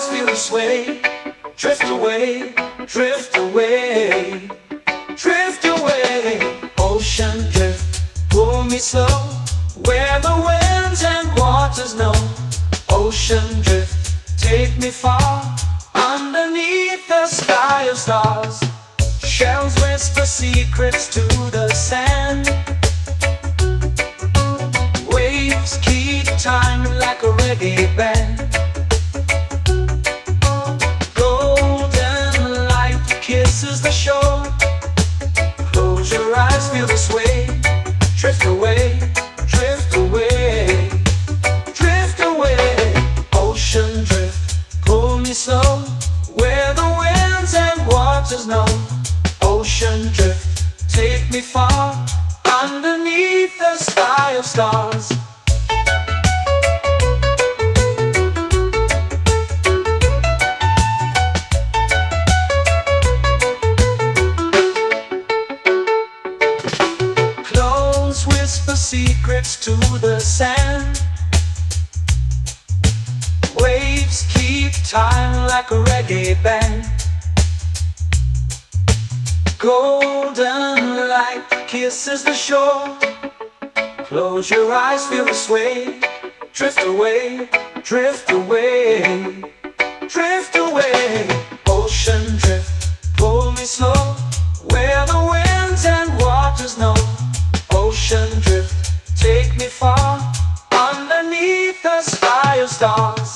Speaker 1: eyes feel the sway. Drift away, drift away, drift away. Ocean drift, pull me slow, where the winds and waters know. Ocean drift, take me far, underneath the sky of stars. Shells whisper secrets to the sand. Waves keep time like a reggae band. Golden light kisses the shore. Close your eyes, feel the sway. Drift away, drift away, drift away. Ocean drift, pull me slow, where the winds and waters know. Ocean drift, take me far, underneath the sky of stars. Clothes whisper secrets to the sand. Waves keep time like a reggae band. Golden light kisses the shore. Close your eyes, feel the sway. Drift away, drift away, drift away. Ocean drift, pull me slow, where the winds and waters know. Ocean drift, take me far, underneath the sky of stars.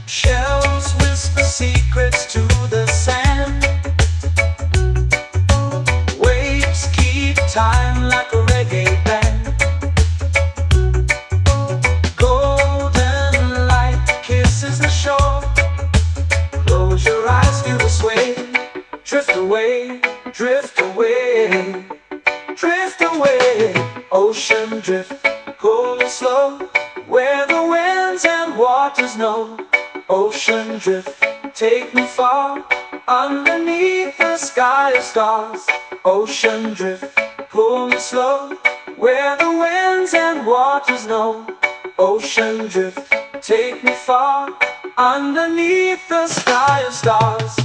Speaker 1: Shells whisper secrets to the sand. Waves keep time like a reggae band. Golden light kisses the shore. Close your eyes, feel the sway. Drift away, drift away, drift away. Ocean drift, pull me slow, where the winds and waters know. Ocean drift, take me far, underneath the sky of stars. Ocean drift, pull me slow, where the winds and waters know. Ocean drift, take me far, underneath the sky of stars.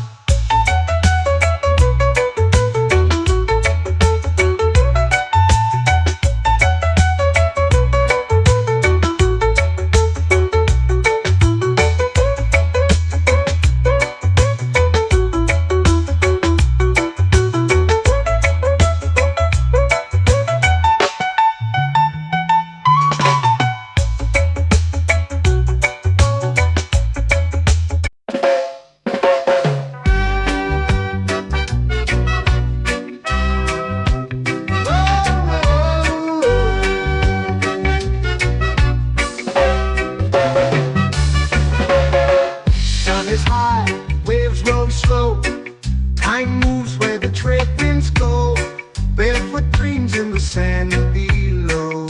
Speaker 2: Time moves where the trade winds go. Barefoot dreams in the sand below.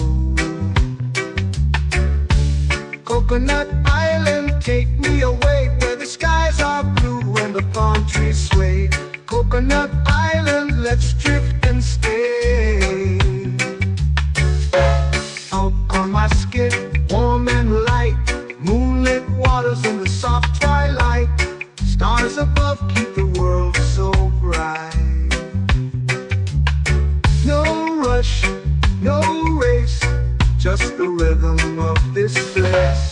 Speaker 2: Coconut Island, take me away, where the skies are blue and the palm trees sway. Coconut Island, let's drift and stay. Out on my skin, warm and light, moonlit waters in the soft twilight. Stars above keep the world so bright. No rush, no race, just the rhythm of this place.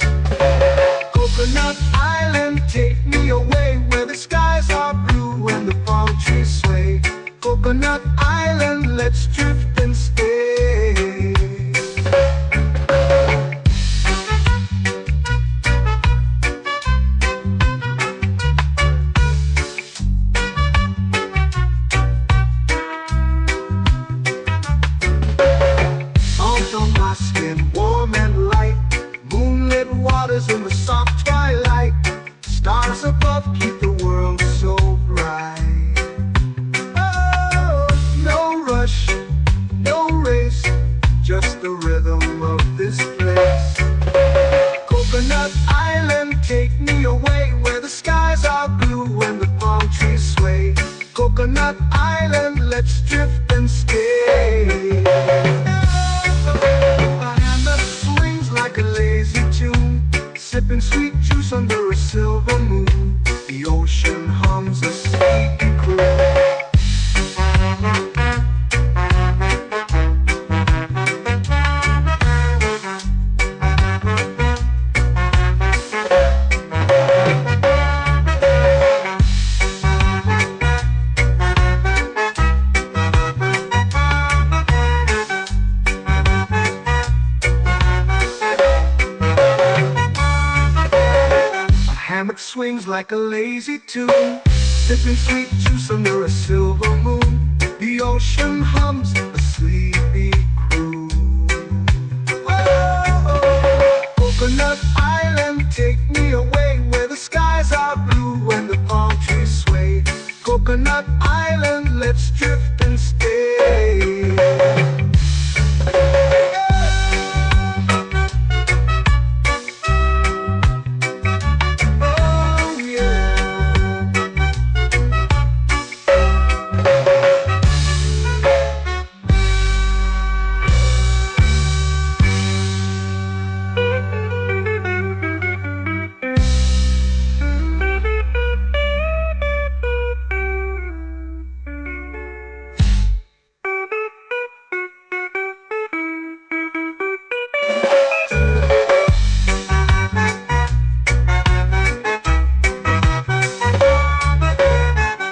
Speaker 2: Coconut Island, take me away, where the skies are blue and the palm trees sway. Coconut Island, let's drift and stay. swings like a lazy tune, sipping sweet juice under a silver moon. The ocean hums a sleepy croon. Whoa, Coconut Island, take me away where the skies are blue and the palm trees sway. Coconut Island, let's drift and stay.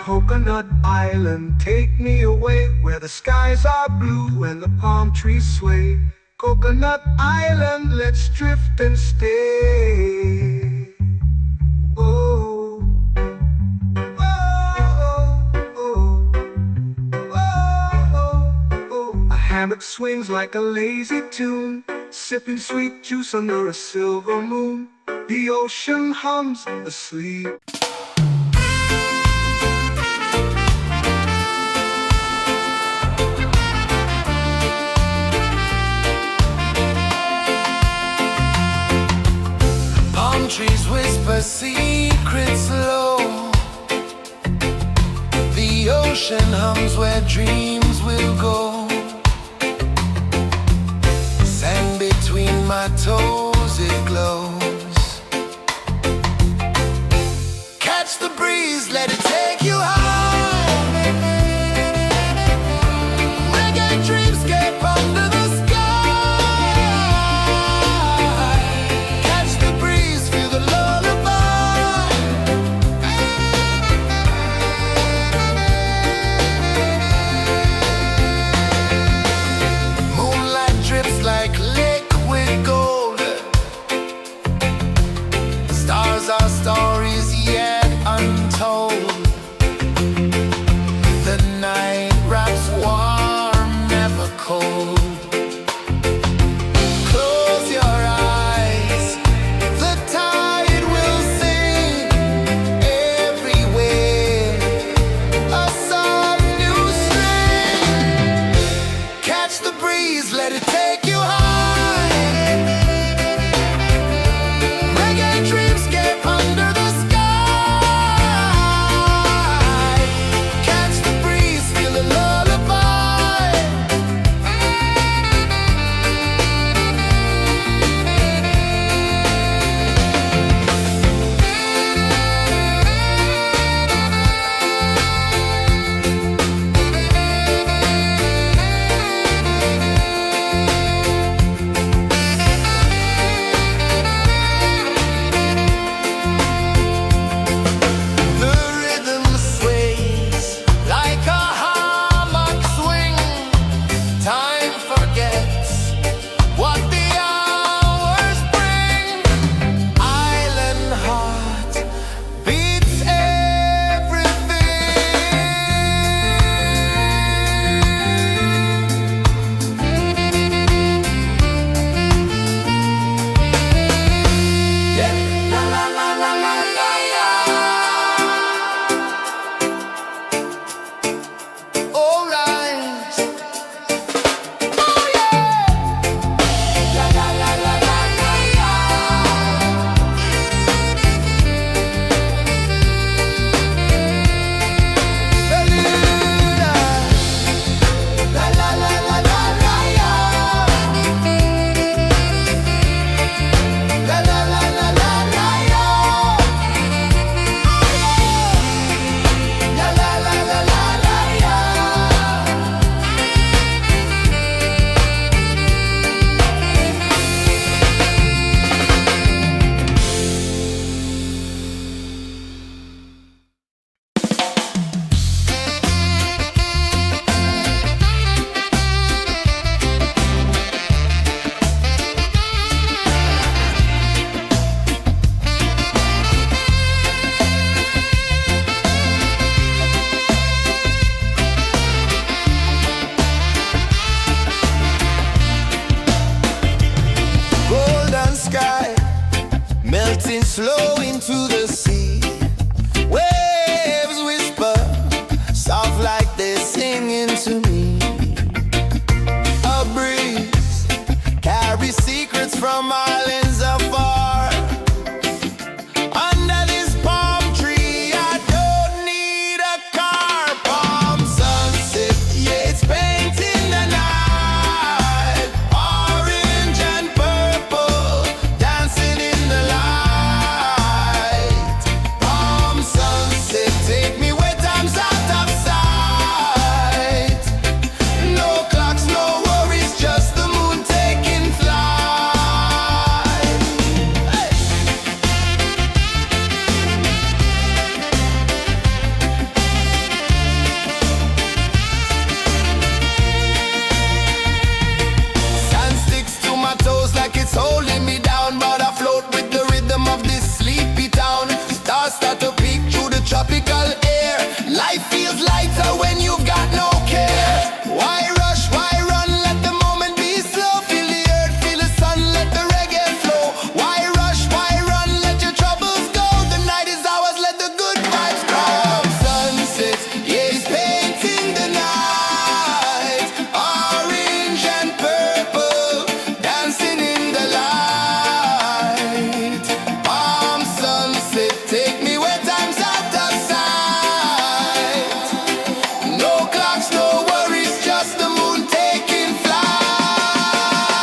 Speaker 2: Coconut Island, take me away where the skies are blue and the palm trees sway. Coconut Island, let's drift and stay. Oh, oh, oh, oh, oh. A hammock swings like a lazy tune, sipping sweet juice under a silver moon. The ocean hums asleep.
Speaker 3: Trees whisper secrets low. The ocean hums where dreams will go. Sand between my toes, it glows. Catch the breeze, let it take you high. Reggae dreamscape under the sky. Our stories yet untold. The night wraps warm, never cold. Close your eyes, the tide will sing everywhere. A soft new string. Catch the breeze, let it take you high. flow into the sea. Waves whisper, soft like they're singing to me. A breeze carries secrets from islands afar. Under this palm tree, I don't need a car. Palm sunset, yeah, it's painting the night. Orange and purple, dancing in the light. Palm sunset, take me where time's out of sight. No clocks, no worries, just the moon taking flight. Hey! Sand sticks to my toes like it's holding me down, but I float with the rhythm of this sleepy town. Stars start to peek through the tropical air. Life feels lighter when you've got no care. Why rush, why run, let the moment be slow. Feel the earth, feel the sun, let the reggae flow. Why rush, why run, let your troubles go. The night is ours, let the good vibes come. Sunset, yeah, it's painting the night. Orange and purple, dancing in the light. Palm sunset, take me where time's out of sight. No clocks, no worries, just the moon taking flight. Palm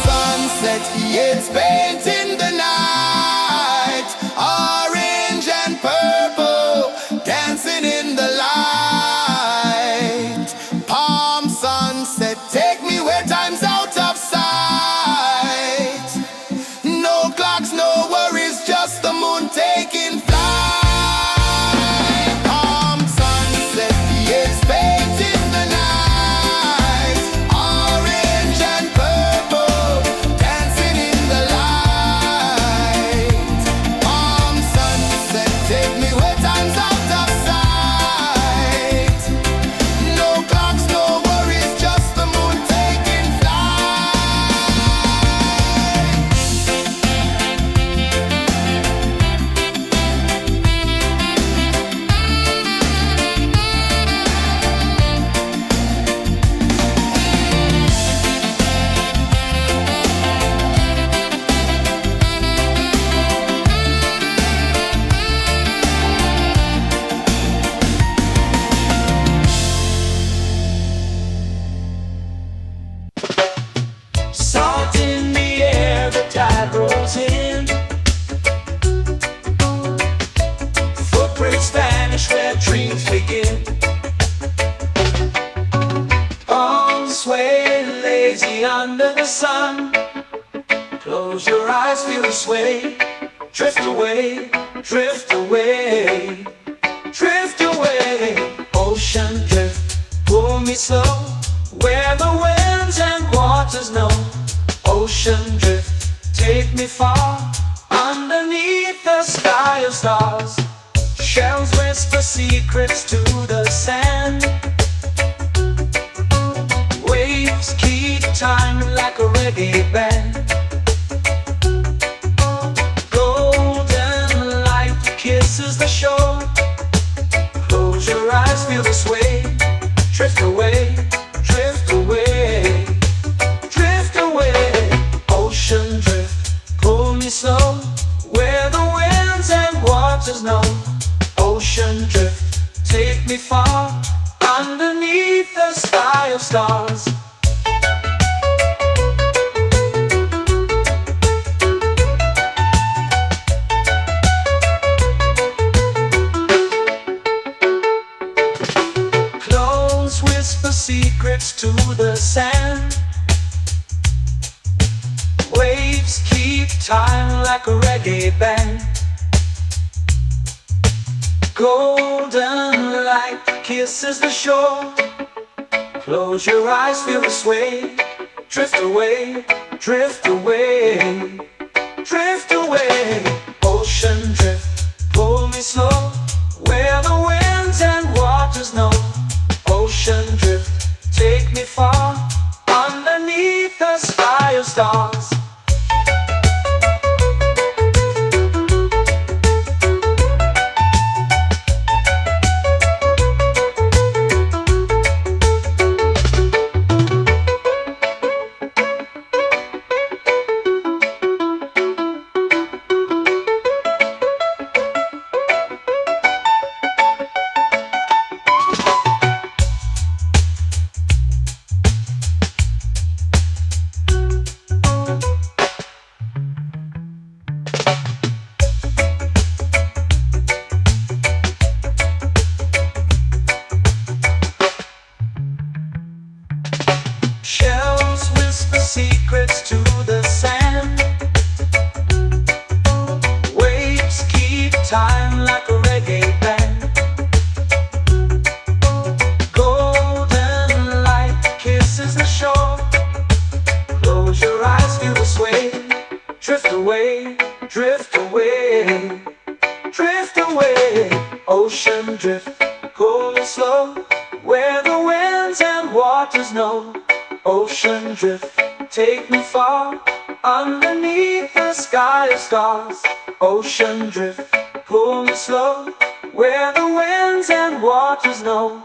Speaker 3: sunset, yeah, it's painting the night. Orange and purple, dancing in the light. Palm sunset, take me where time's out of sight. No clocks, no worries, just the moon taking flight. Palm sunset, yeah, it's painting the night. Orange and purple, dancing in the light. Palm sunset, take me where time's out of sight. No clocks, no worries, just the moon taking flight.
Speaker 1: Salt in the air, the tide rolls in. Footprints vanish where dreams begin. Arms sway lazy under the sun. Close your eyes, feel the sway. Drift away, drift away, drift away. Ocean drift, pull me slow, where the winds and waters know. Ocean drift, take me far, underneath the sky of stars. Shells whisper secrets to the sand. Waves keep time like a reggae band. Golden light kisses the shore. Close your eyes, feel the sway. Drift away, drift away, drift away. Ocean drift, pull me slow, where the winds and waters know. Ocean drift, take me far, underneath the sky of stars. Close whisper secrets to the sand. Waves keep time like a reggae band. Golden light kisses the shore. Close your eyes, feel the sway. Drift away, drift away, drift away. Ocean drift, pull me slow, where the winds and waters know. Ocean drift, take me far, underneath the sky of stars. Shells whisper secrets to the sand. Waves keep time like a reggae band. Golden light kisses the shore. Close your eyes, feel the sway. Drift away, drift away, drift away. Ocean drift, cool and slow, where the winds and waters know. Ocean drift, take me far, underneath the sky of stars. Ocean drift, pull me slow, where the winds and waters know.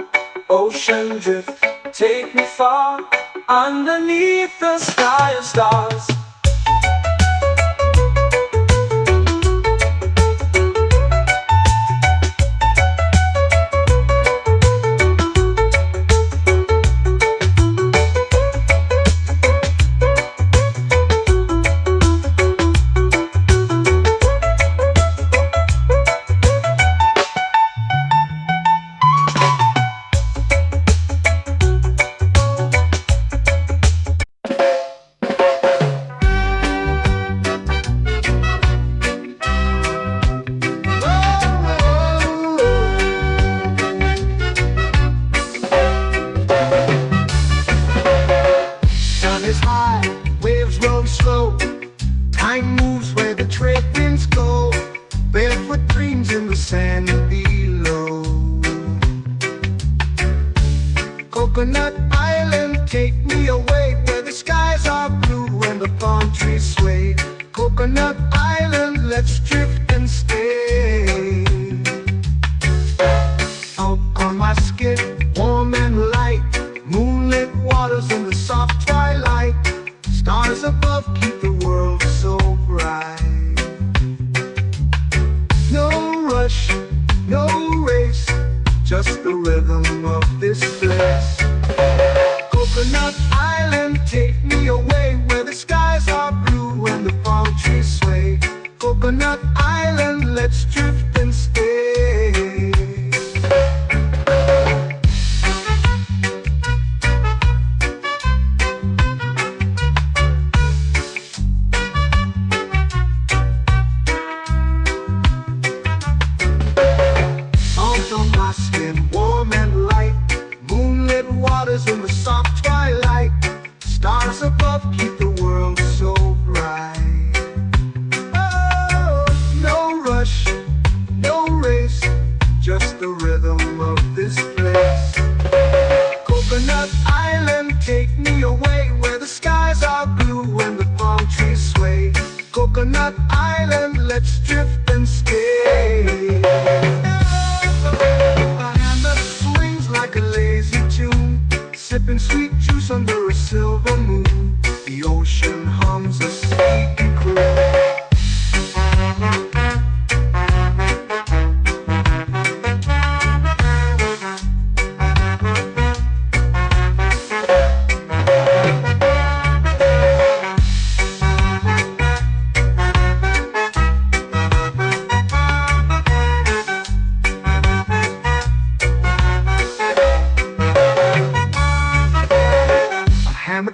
Speaker 1: Ocean drift, take me far, underneath the sky of stars.
Speaker 2: Is high, waves roll slow. Time moves where the trade winds go. Barefoot dreams in the sand below. Coconut Island, take me away, where the skies are blue and the palm trees sway. Coconut Island, let's drift and stay. Out on my skin, warm and light, moonlit waters in the soft twilight. Stars above keep the world so bright. No rush, no race, just the rhythm of this place. Coconut Island, take me away, where the skies are blue and the palm trees sway. Coconut Island, let's drift and stay. In the soft twilight, stars above keep the world so bright. Oh, no rush, no race, just the rhythm of this place. Coconut Island, take me away, where the skies are blue and the palm trees sway. Coconut Island, let's drift and stay. A hand that swings like a lazy tune, sipping sweet juice under a silver moon. The ocean hums a sleepy croon.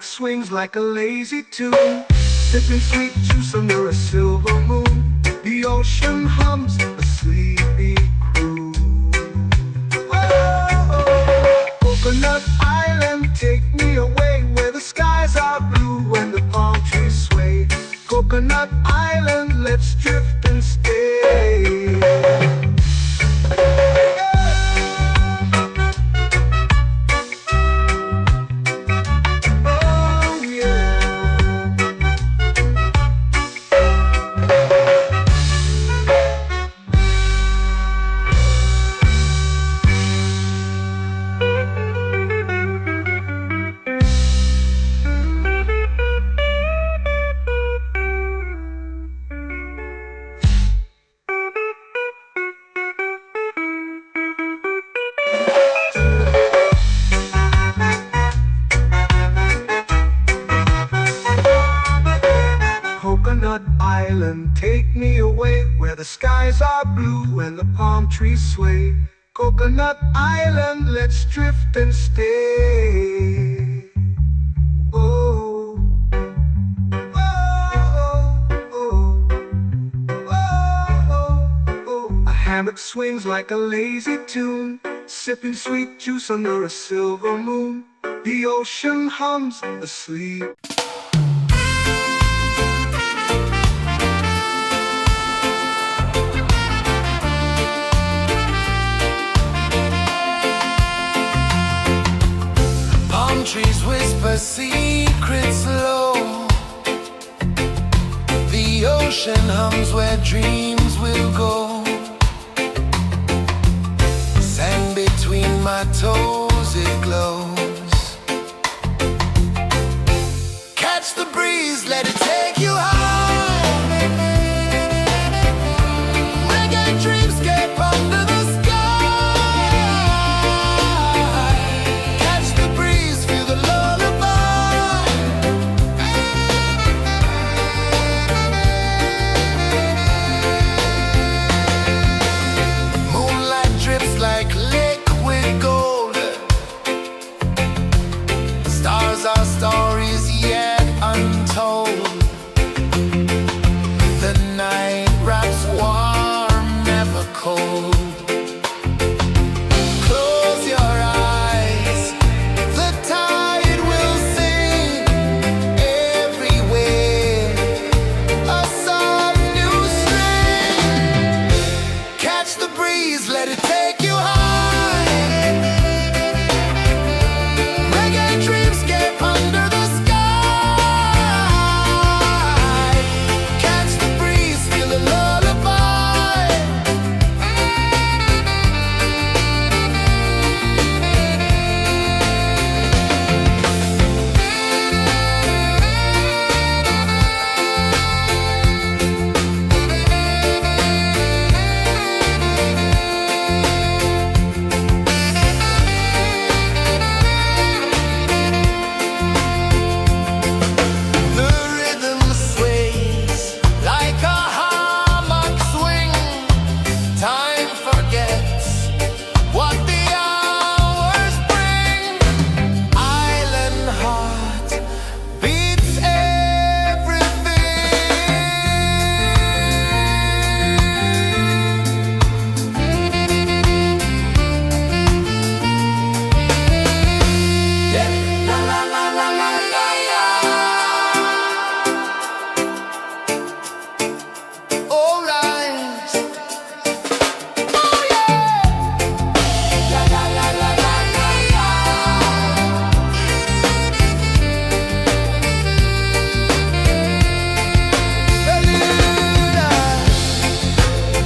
Speaker 2: Swings like a lazy tune, sipping sweet juice under a silver moon. The ocean hums a sleepy croon. Oh, take me away where the skies are blue and the palm trees sway. Coconut Island, let's drift and stay. Oh, oh, oh, oh, oh. A hammock swings like a lazy tune, sipping sweet juice under a silver moon. The ocean hums asleep.
Speaker 3: Palm trees whisper secrets low. The ocean hums where dreams will go. Sand between my toes, it glows. Catch the breeze, let it take you high. Reggae dreamscape under the sky. Catch the breeze, feel the lullaby. Moonlight drips like liquid gold. Stars are stories yet untold. The night wraps warm, never cold. Close your eyes, the tide will sing everywhere. A soft new string. Catch the breeze, let it take you high. Reggae dreamscape under the sky. Catch the breeze, feel the lullaby. The rhythm sways like a hammock swing. Time forgets what the hours bring. Island heart beats everything. Yeah. La la la la la la la. All right. Oh yeah. La la la la la la la.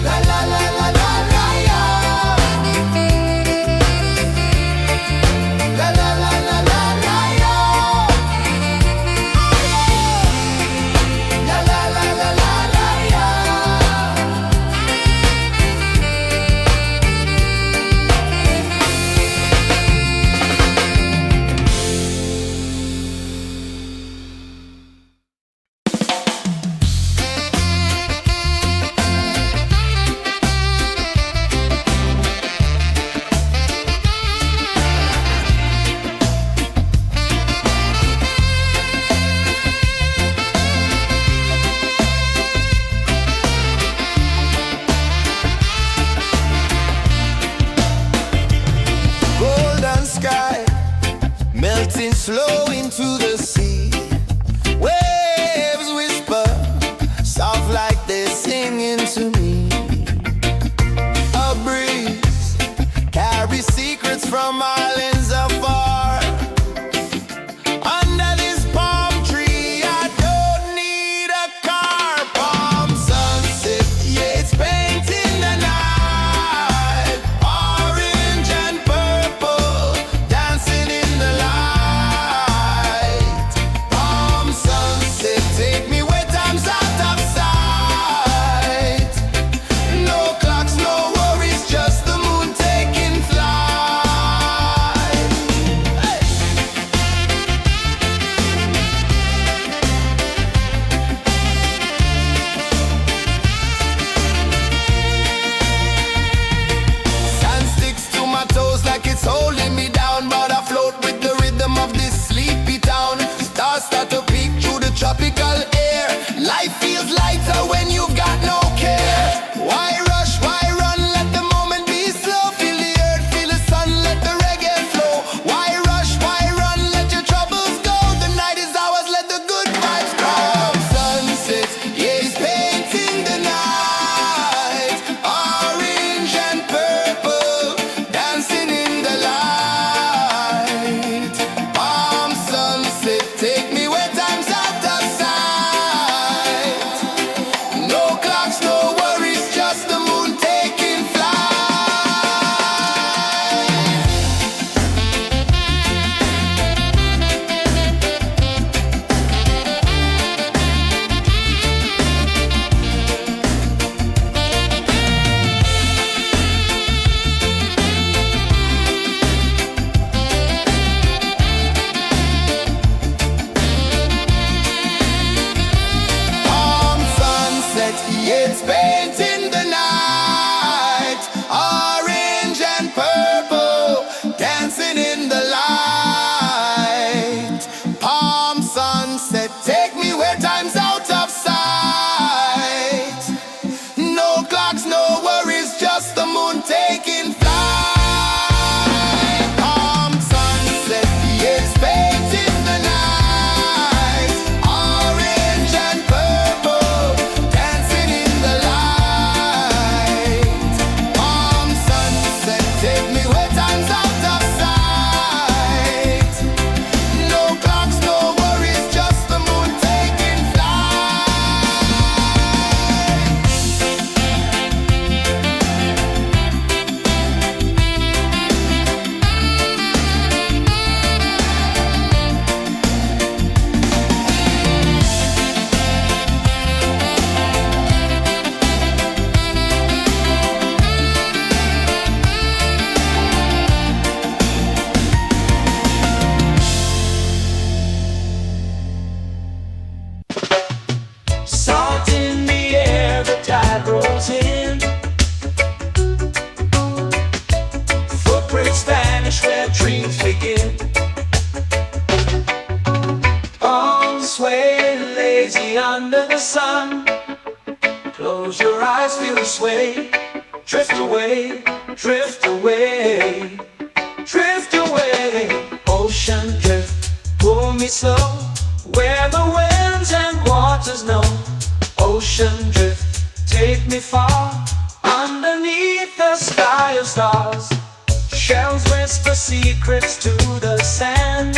Speaker 3: La la la la la la la. La la la la la la la. La la la la la la la. Golden sky melting slow into the sea. Waves whisper soft like they're singing to me. A breeze carries secrets from islands afar. Under this palm tree, I don't need a car. Palm sunset, yeah, it's painting the night. Orange and purple dancing in the light.
Speaker 1: eyes feel the sway. Drift away, drift away, drift away. Ocean drift, pull me slow, where the winds and waters know. Ocean drift, take me far, underneath the sky of stars. Shells whisper secrets to the sand.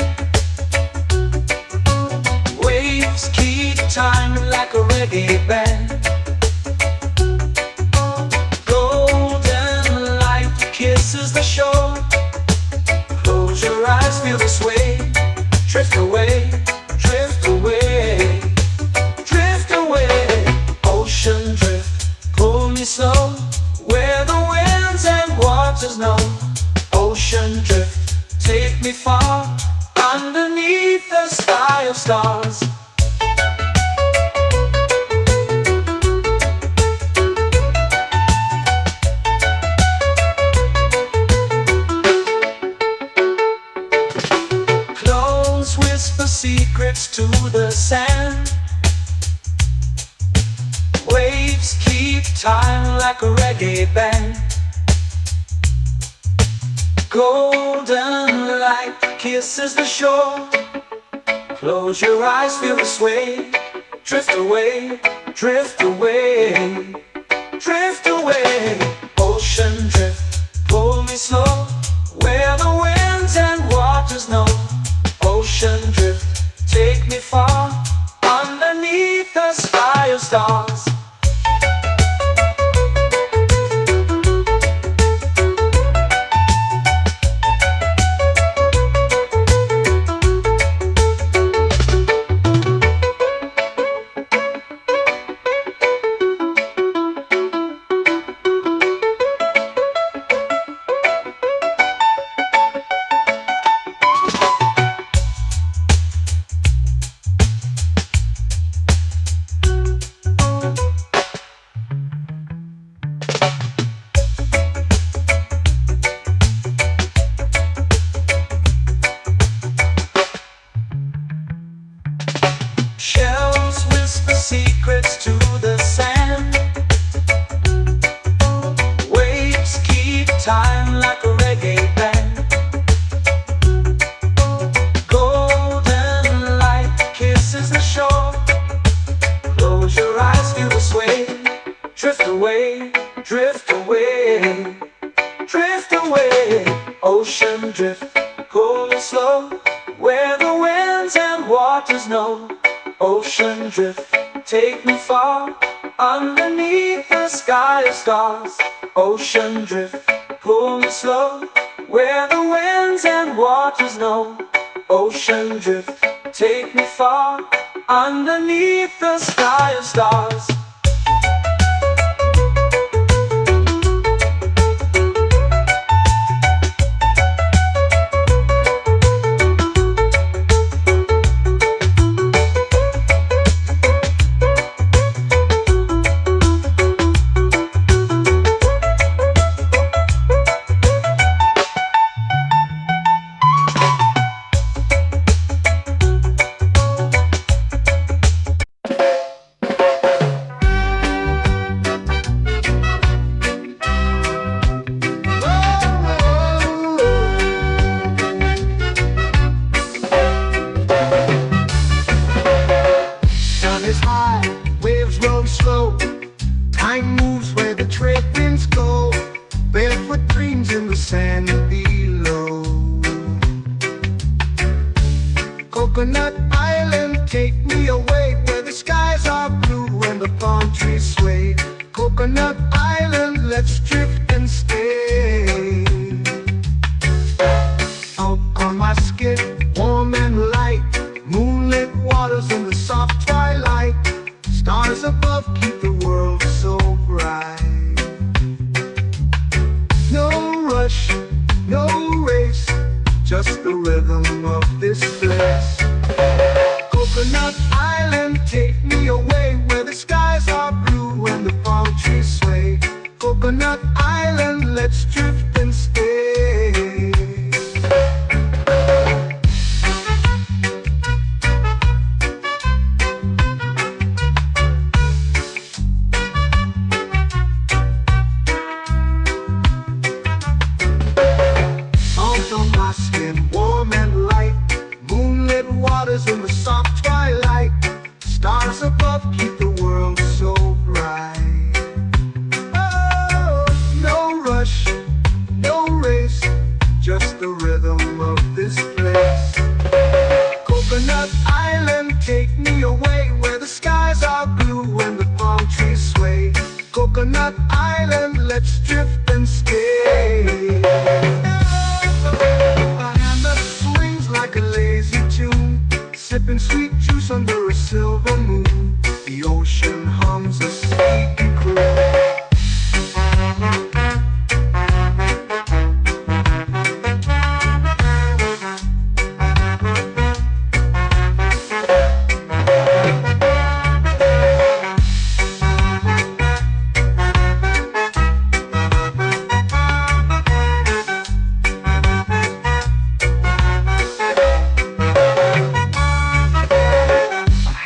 Speaker 1: Waves keep time like a reggae band. Golden light kisses the shore. Close your eyes, feel the sway. Drift away, drift away, drift away. Ocean drift, pull me slow, where the winds and waters know. Ocean drift, take me far, underneath the sky of stars. Clones whisper secrets to the sand. Waves keep time like a reggae band. Golden light kisses the shore. Close your eyes, feel the sway. Drift away, drift away, drift away. Ocean drift, pull me slow, where the winds and waters know. Ocean drift, take me far, underneath the sky of stars. Shells whisper secrets to the sand. Waves keep time like a reggae band. Golden light kisses the shore. Close your eyes, feel the sway. Drift away, drift away, drift away. Ocean drift, pull me slow, where the winds and waters know. Ocean drift, take me far, underneath the sky of stars. Ocean drift, pull me slow, where the winds and waters know. Ocean drift, take me far, underneath the sky of stars.
Speaker 2: Is high, waves roll slow. Time moves where the trade winds go. Barefoot dreams in the sand below. Coconut Island, take me away, where the skies are blue and the palm trees sway. Coconut Island, let's drift and stay. Out on my skin, warm and light, moonlit waters in the soft twilight. Stars above keep the world so bright. No rush, no race, just the rhythm of this place. Coconut Island, take me away, where the skies are blue and the palm trees sway. Coconut Island, let's drift and stay. island, let's drift and stay. A hand that swings like a lazy tune, sipping sweet juice under a silver moon. The ocean hums a sleepy croon.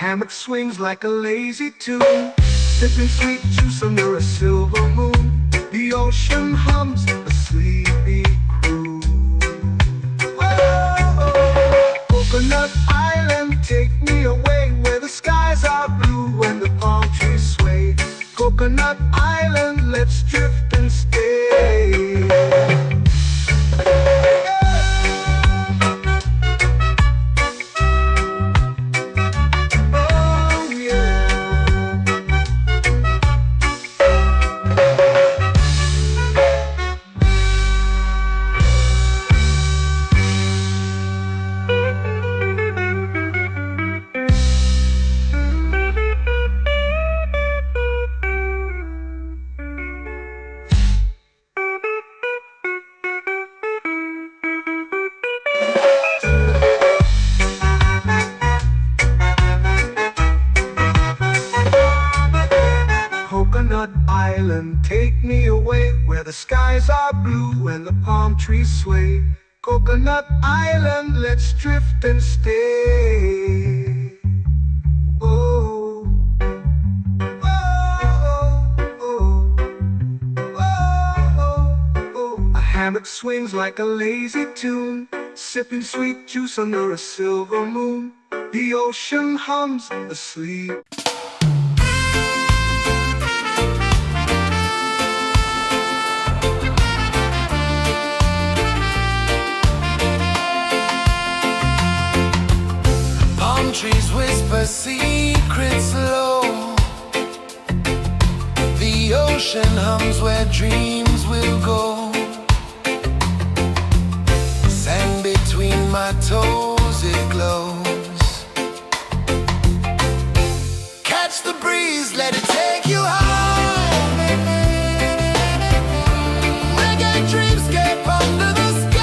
Speaker 2: Hammock swings like a lazy tune, sipping sweet juice under a silver moon. The ocean hums a sleepy croon. Whoa, Coconut Island, take me away where the skies are blue and the palm trees sway. Coconut Island, let's drift and stay. Coconut Island, take me away where the skies are blue and the palm trees sway. Coconut Island, let's drift and stay. Oh, oh, oh, oh, oh. A hammock swings like a lazy tune, sipping sweet juice under a silver moon. The ocean hums asleep.
Speaker 3: Trees whisper secrets low. The ocean hums where dreams will go. Sand between my toes, it glows. Catch the breeze, let it take you high. Reggae dreamscape under the sky.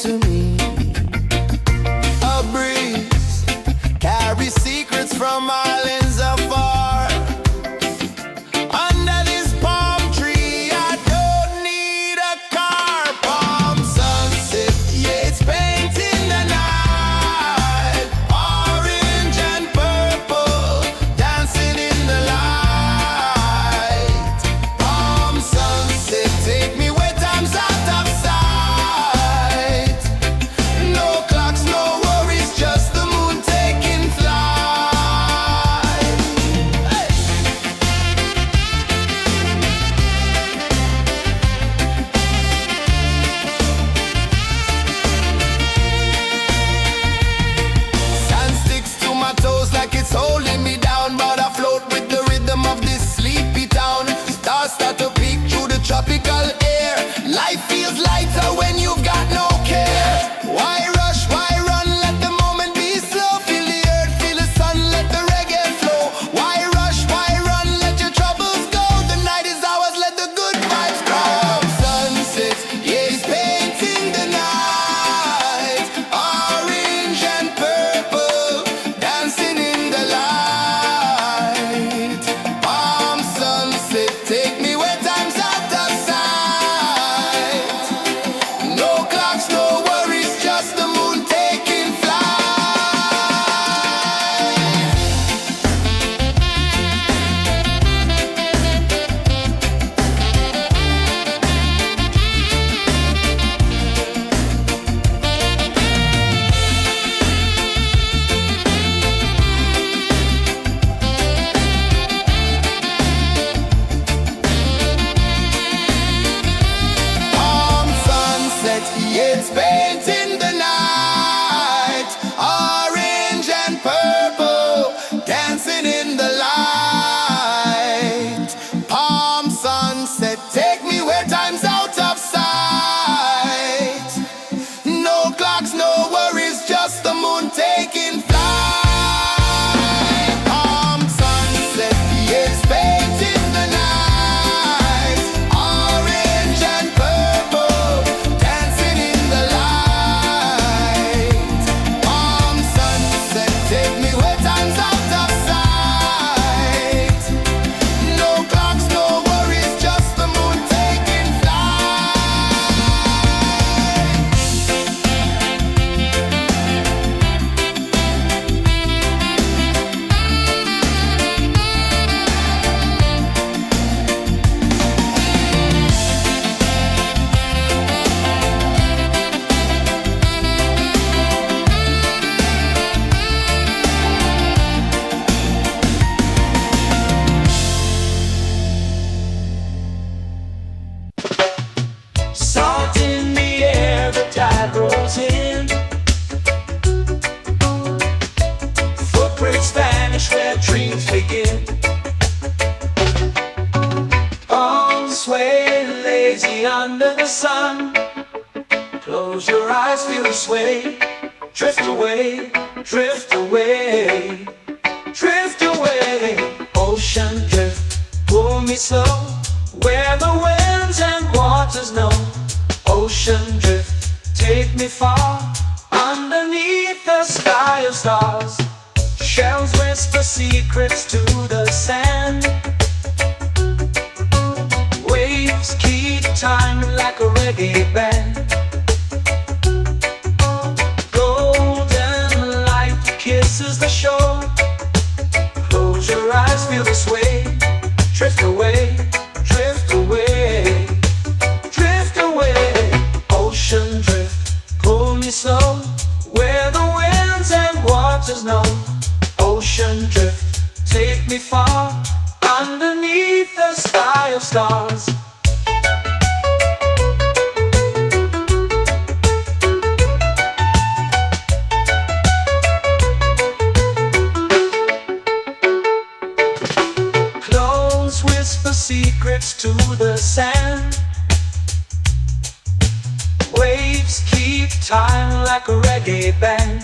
Speaker 3: to me. A breeze carries secrets from islands afar. Under this palm tree, I don't need a car. Palm sunset, yeah, it's painting the night. Orange and purple, dancing in the light. Palm sunset, take me where time's out of sight. No clocks, no worries, just the moon taking flight. Hey! Sand sticks to my toes like it's holding me down, but I float with the rhythm of this sleepy town. Stars start to peek through the tropical air. Life feels lighter when you've got no care. Why rush, why run, let the moment be slow. Feel the earth, feel the sun, let the reggae flow. Why rush, why run, let your troubles go. The night is ours, let the good vibes grow. Sunset, yeah, it's painting the night. Orange and purple, dancing in the light. Palm sunset, take me where time's out of sight. No clocks, no worries, just the moon taking flight. Palm sunset, yeah, it's painting the night. Orange and purple, dancing in the light. Palm sunset, take me where time's out of sight. No clocks, no worries, just the moon taking flight. Palm sunset, yeah, it's painting the night. Orange and purple, dancing in the light. Palm sunset, take me where time's out of sight. No clocks, no worries, just the moon taking flight.
Speaker 1: Salt in the air, the tide rolls in. Footprints vanish where dreams begin. Arms sway lazy under the sun. Close your eyes, feel the sway. Drift away, drift away, drift away. Ocean drift, pull me slow, where the winds and waters know. Ocean drift, take me far, underneath the sky of stars. Shells whisper secrets to the sand. Waves keep time like a reggae band. Golden light kisses the shore. Close your eyes, feel the sway. Drift away, drift away, drift away. Ocean drift, pull me slow, where the winds and waters know. Ocean drift, take me far, underneath the sky of stars. Clones whisper secrets to the sand. Waves keep time like a reggae band.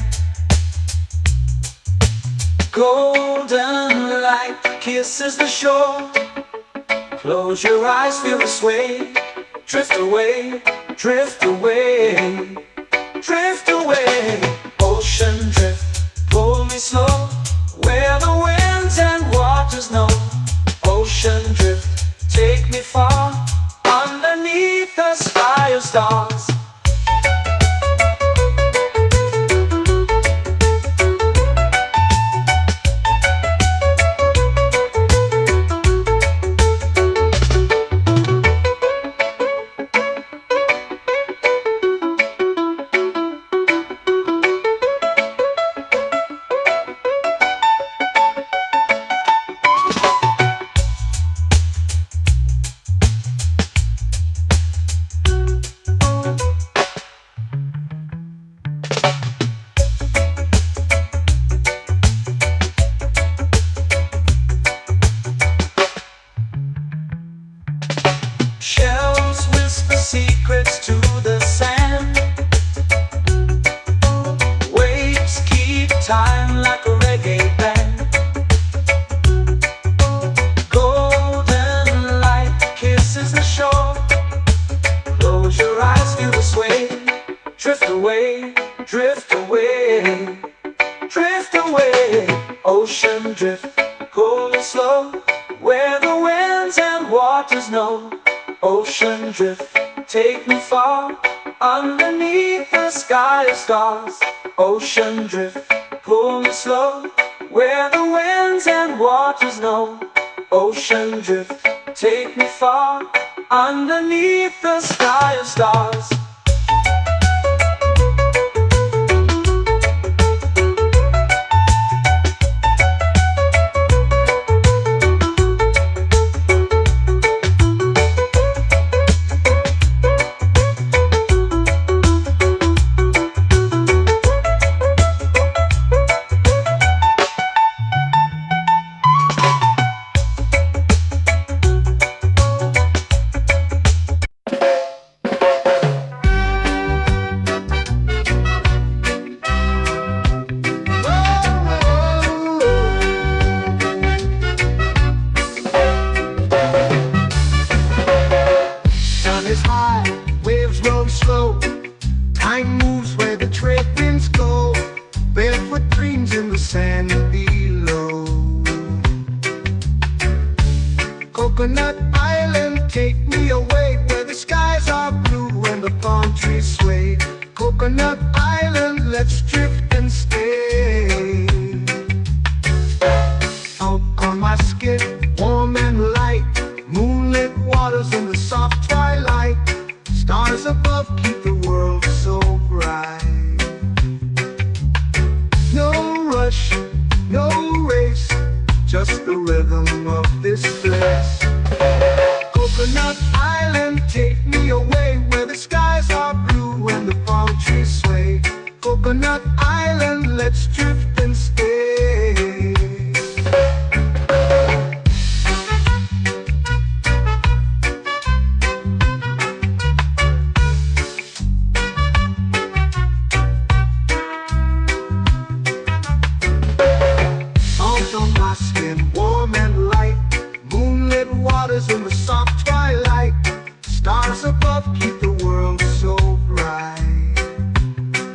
Speaker 1: Golden light kisses the shore. Close your eyes, feel the sway. Drift away, drift away, time like a reggae band. Golden light kisses the shore. Close your eyes, feel the sway. Drift away, drift away, drift away. Ocean drift, cool and slow, where the winds and waters know. Ocean drift, take me far, underneath the sky of stars. Ocean drift, pull me slow, where the winds and waters know. Ocean drift, take me far, underneath the sky of stars.
Speaker 2: Time moves where the trade winds go. Barefoot dreams in the sand below. Coconut Island, take me away, where the skies are blue and the palm trees sway. Coconut Island, let's drift and stay. Out on my skin, warm and light, moonlit waters in the soft twilight. Stars above keep the world so bright. No rush, no race, just the rhythm of this place. Coconut Island, take me away, where the skies are blue and the palm trees sway. Coconut Island, let's drift and stay. Warm and light, moonlit waters in the soft twilight. Stars above keep the world so bright.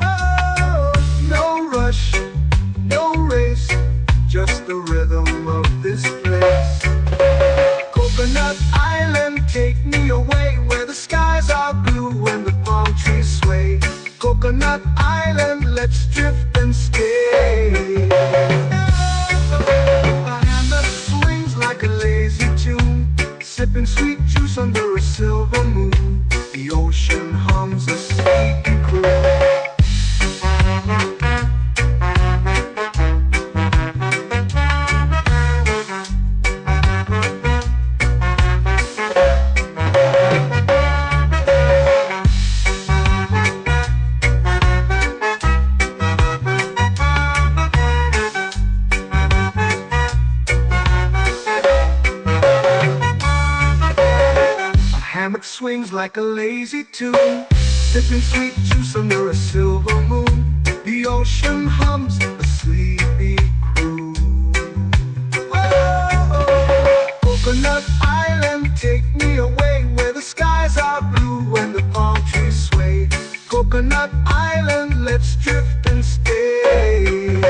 Speaker 2: Oh, no rush, no race, just the rhythm of this place. Coconut Island, take me away, where the skies are blue and the palm trees sway. Coconut Island, let's drift and stay. Like a lazy tune, sipping sweet juice under a silver moon. The ocean hums a sleepy croon. Swings like a lazy tune, sipping sweet juice under a silver moon. The ocean hums a sleepy croon. Oh, Coconut Island, take me away, where the skies are blue and the palm trees sway. Coconut Island, let's drift and stay.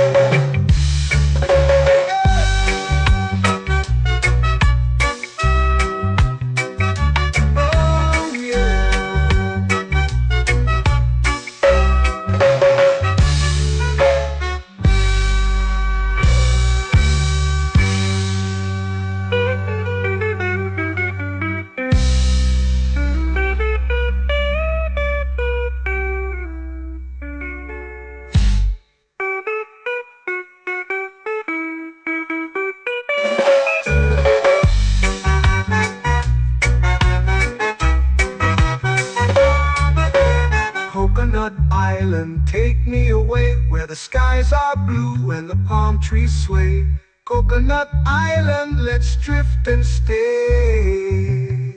Speaker 2: Coconut Island, take me away, where the skies are blue and the palm trees sway. Coconut Island, let's drift and stay.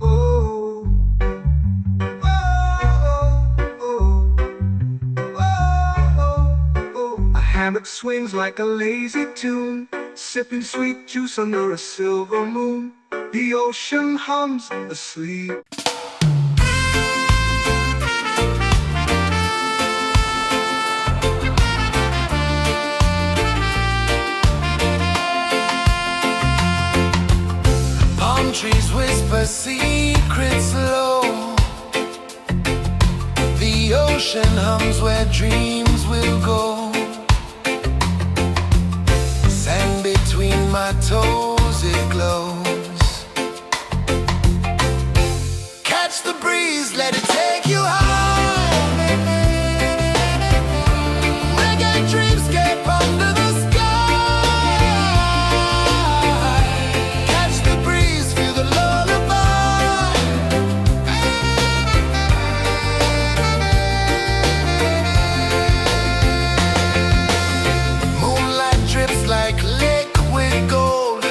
Speaker 2: Oh, oh, oh, oh, oh, oh, oh. hammock swings like a lazy tune, sipping sweet juice under a silver moon. The ocean hums asleep.
Speaker 3: Palm trees whisper secrets low. The ocean hums where dreams will go. Sand between my toes, it glows. Catch the breeze, let it take you high. Reggae dreamscape under the sky. Catch the breeze, feel the lullaby. Moonlight drips like liquid gold.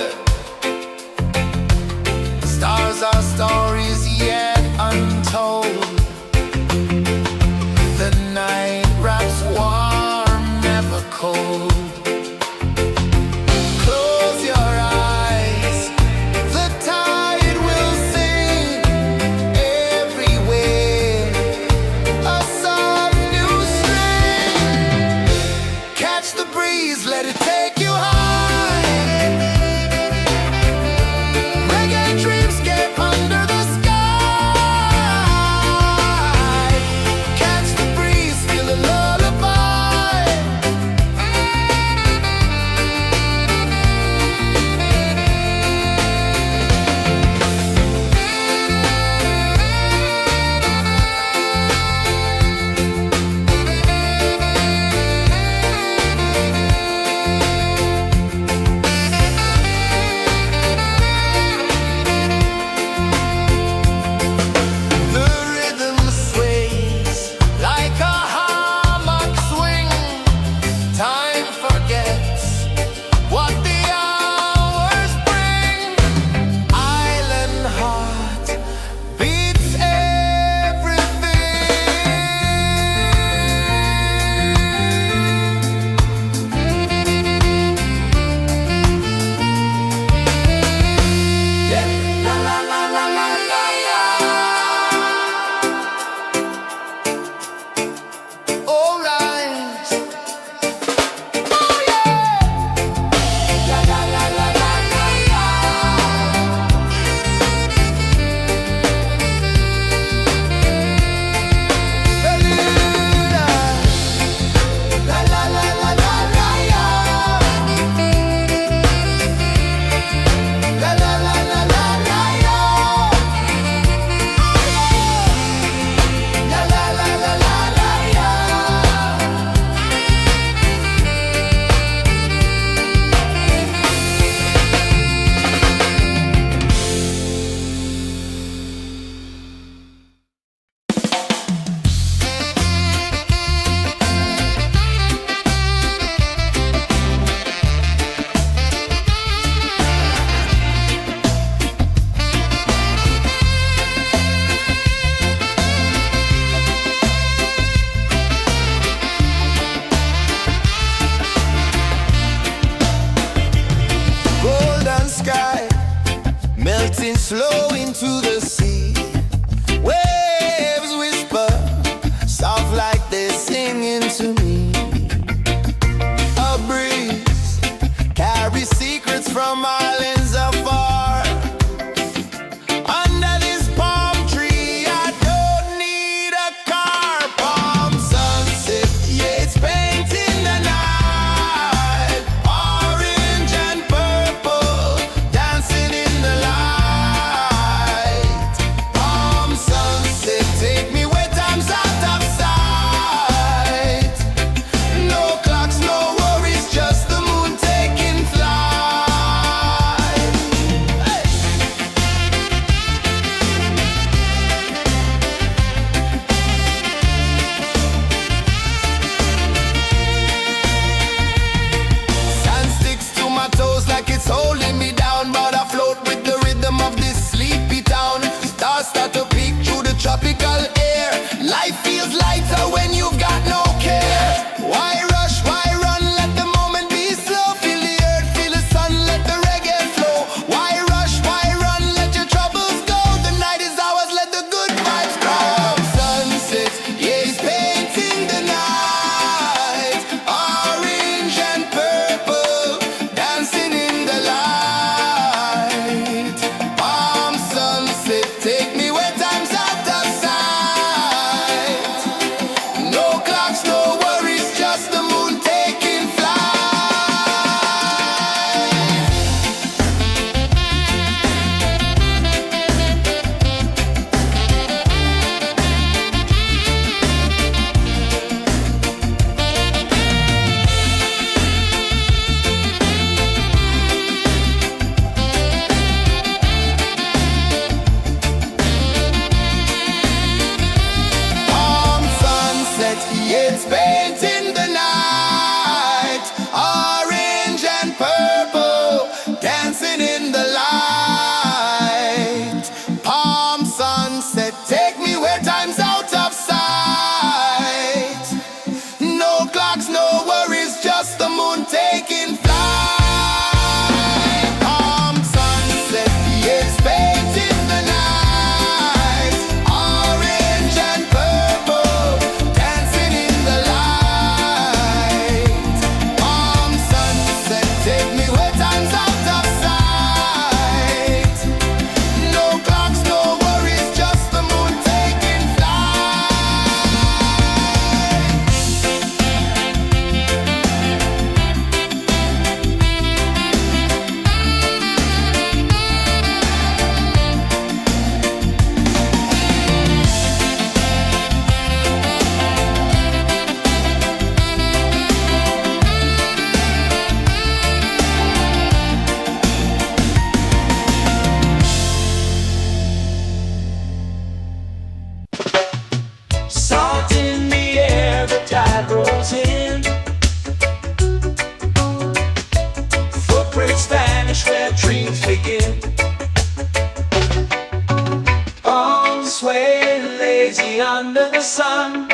Speaker 1: sun.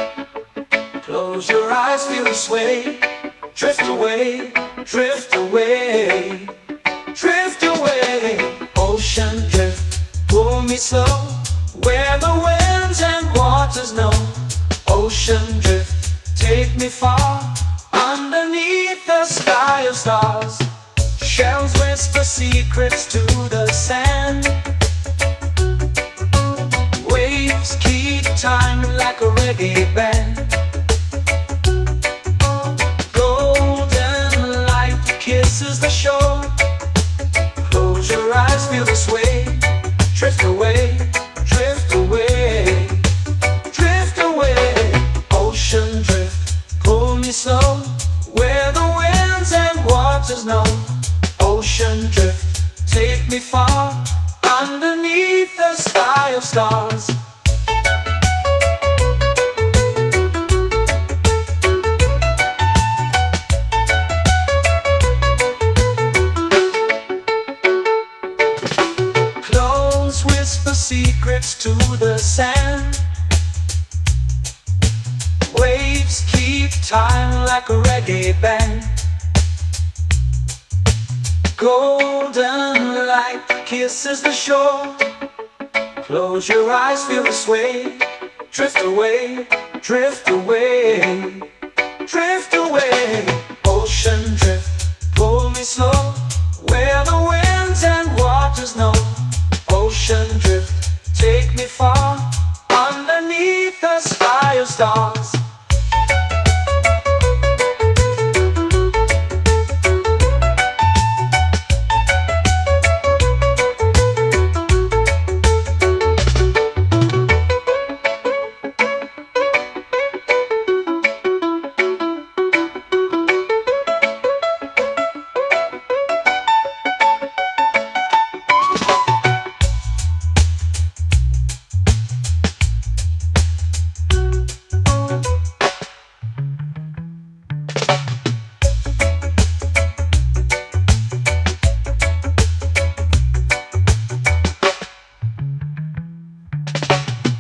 Speaker 1: Close your eyes, feel the sway. Drift away, drift away, drift away. Ocean drift, pull me slow, where the winds and waters know. Ocean drift, take me far, underneath the sky of stars. Shells whisper secrets to the sand. Waves keep time like a reggae band. Golden light kisses the shore. Close your eyes, feel the sway. Drift away, drift away, drift away. Ocean drift, pull me slow, where the winds and waters know. Ocean drift, take me far, underneath the sky of stars. Close whisper secrets to the sand. Waves keep time like a reggae band. Golden light kisses the shore. Close your eyes, feel the sway. Drift away, drift away, drift away. Ocean drift, pull me slow, where the winds and waters know. Ocean drift, take me far, underneath the sky of stars.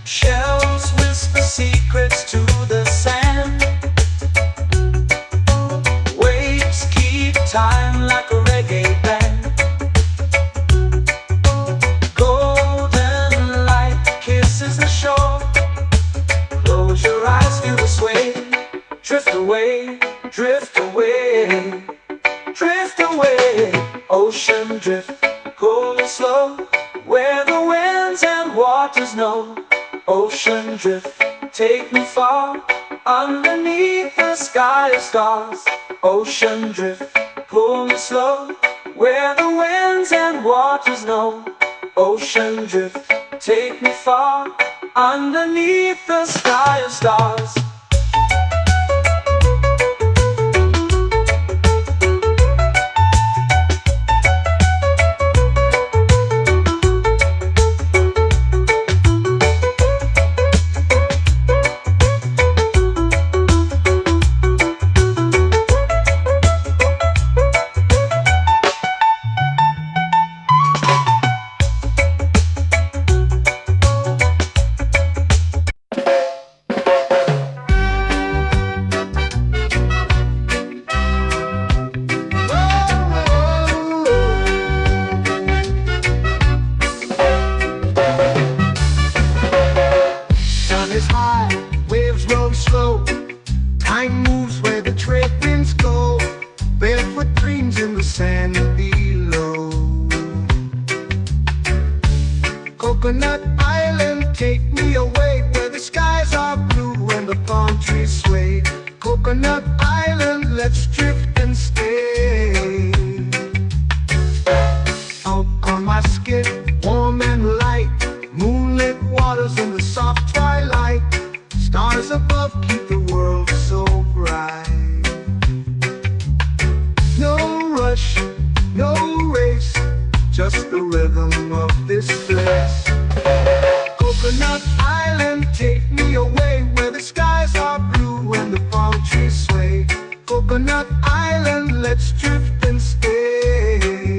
Speaker 1: Shells whisper secrets to the sand. Waves keep time like a reggae band. Golden light kisses the shore. Close your eyes, feel the sway. Drift away, drift away, drift away. Ocean drift, pull me slow, where the winds and waters know. Ocean drift, take me far, underneath the sky of stars. Ocean drift, pull me slow, where the winds and waters know. Ocean drift, take me far, underneath the sky of stars.
Speaker 2: Time moves where the trade winds go. Barefoot dreams in the sand below. Coconut Island, take me away, where the skies are blue and the palm trees sway. Coconut Island, let's drift and stay. Out on my skin, warm and light, moonlit waters in the soft twilight. Stars above keep the world so bright. No rush, no race, just the rhythm of this place. Coconut Island, take me away, where the skies are blue and the palm trees sway. Coconut Island, let's drift and stay.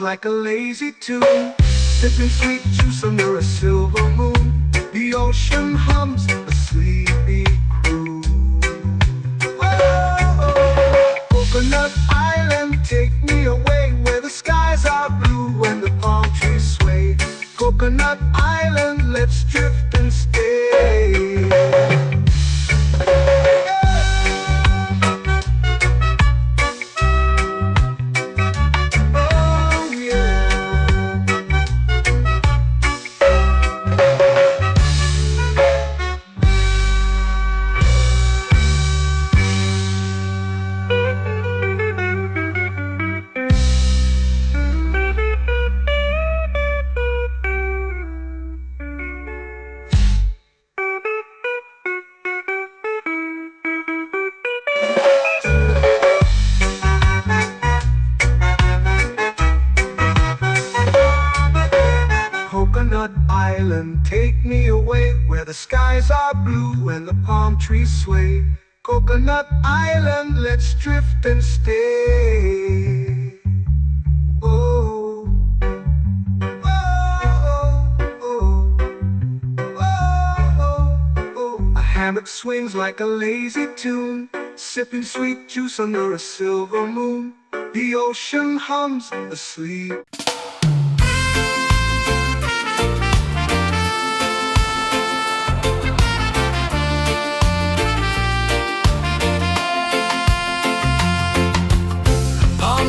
Speaker 2: like a lazy tune, sipping sweet juice under a silver moon. The ocean hums a sleepy croon. Whoa, Coconut Island, take me away where the skies are blue and the palm trees sway. Coconut Island, let's drift and stay. Coconut Island, take me away where the skies are blue and the palm trees sway. Coconut Island, let's drift and stay. Oh, oh, oh, oh, oh. A hammock swings like a lazy tune, sipping sweet juice under a silver moon. The ocean hums asleep.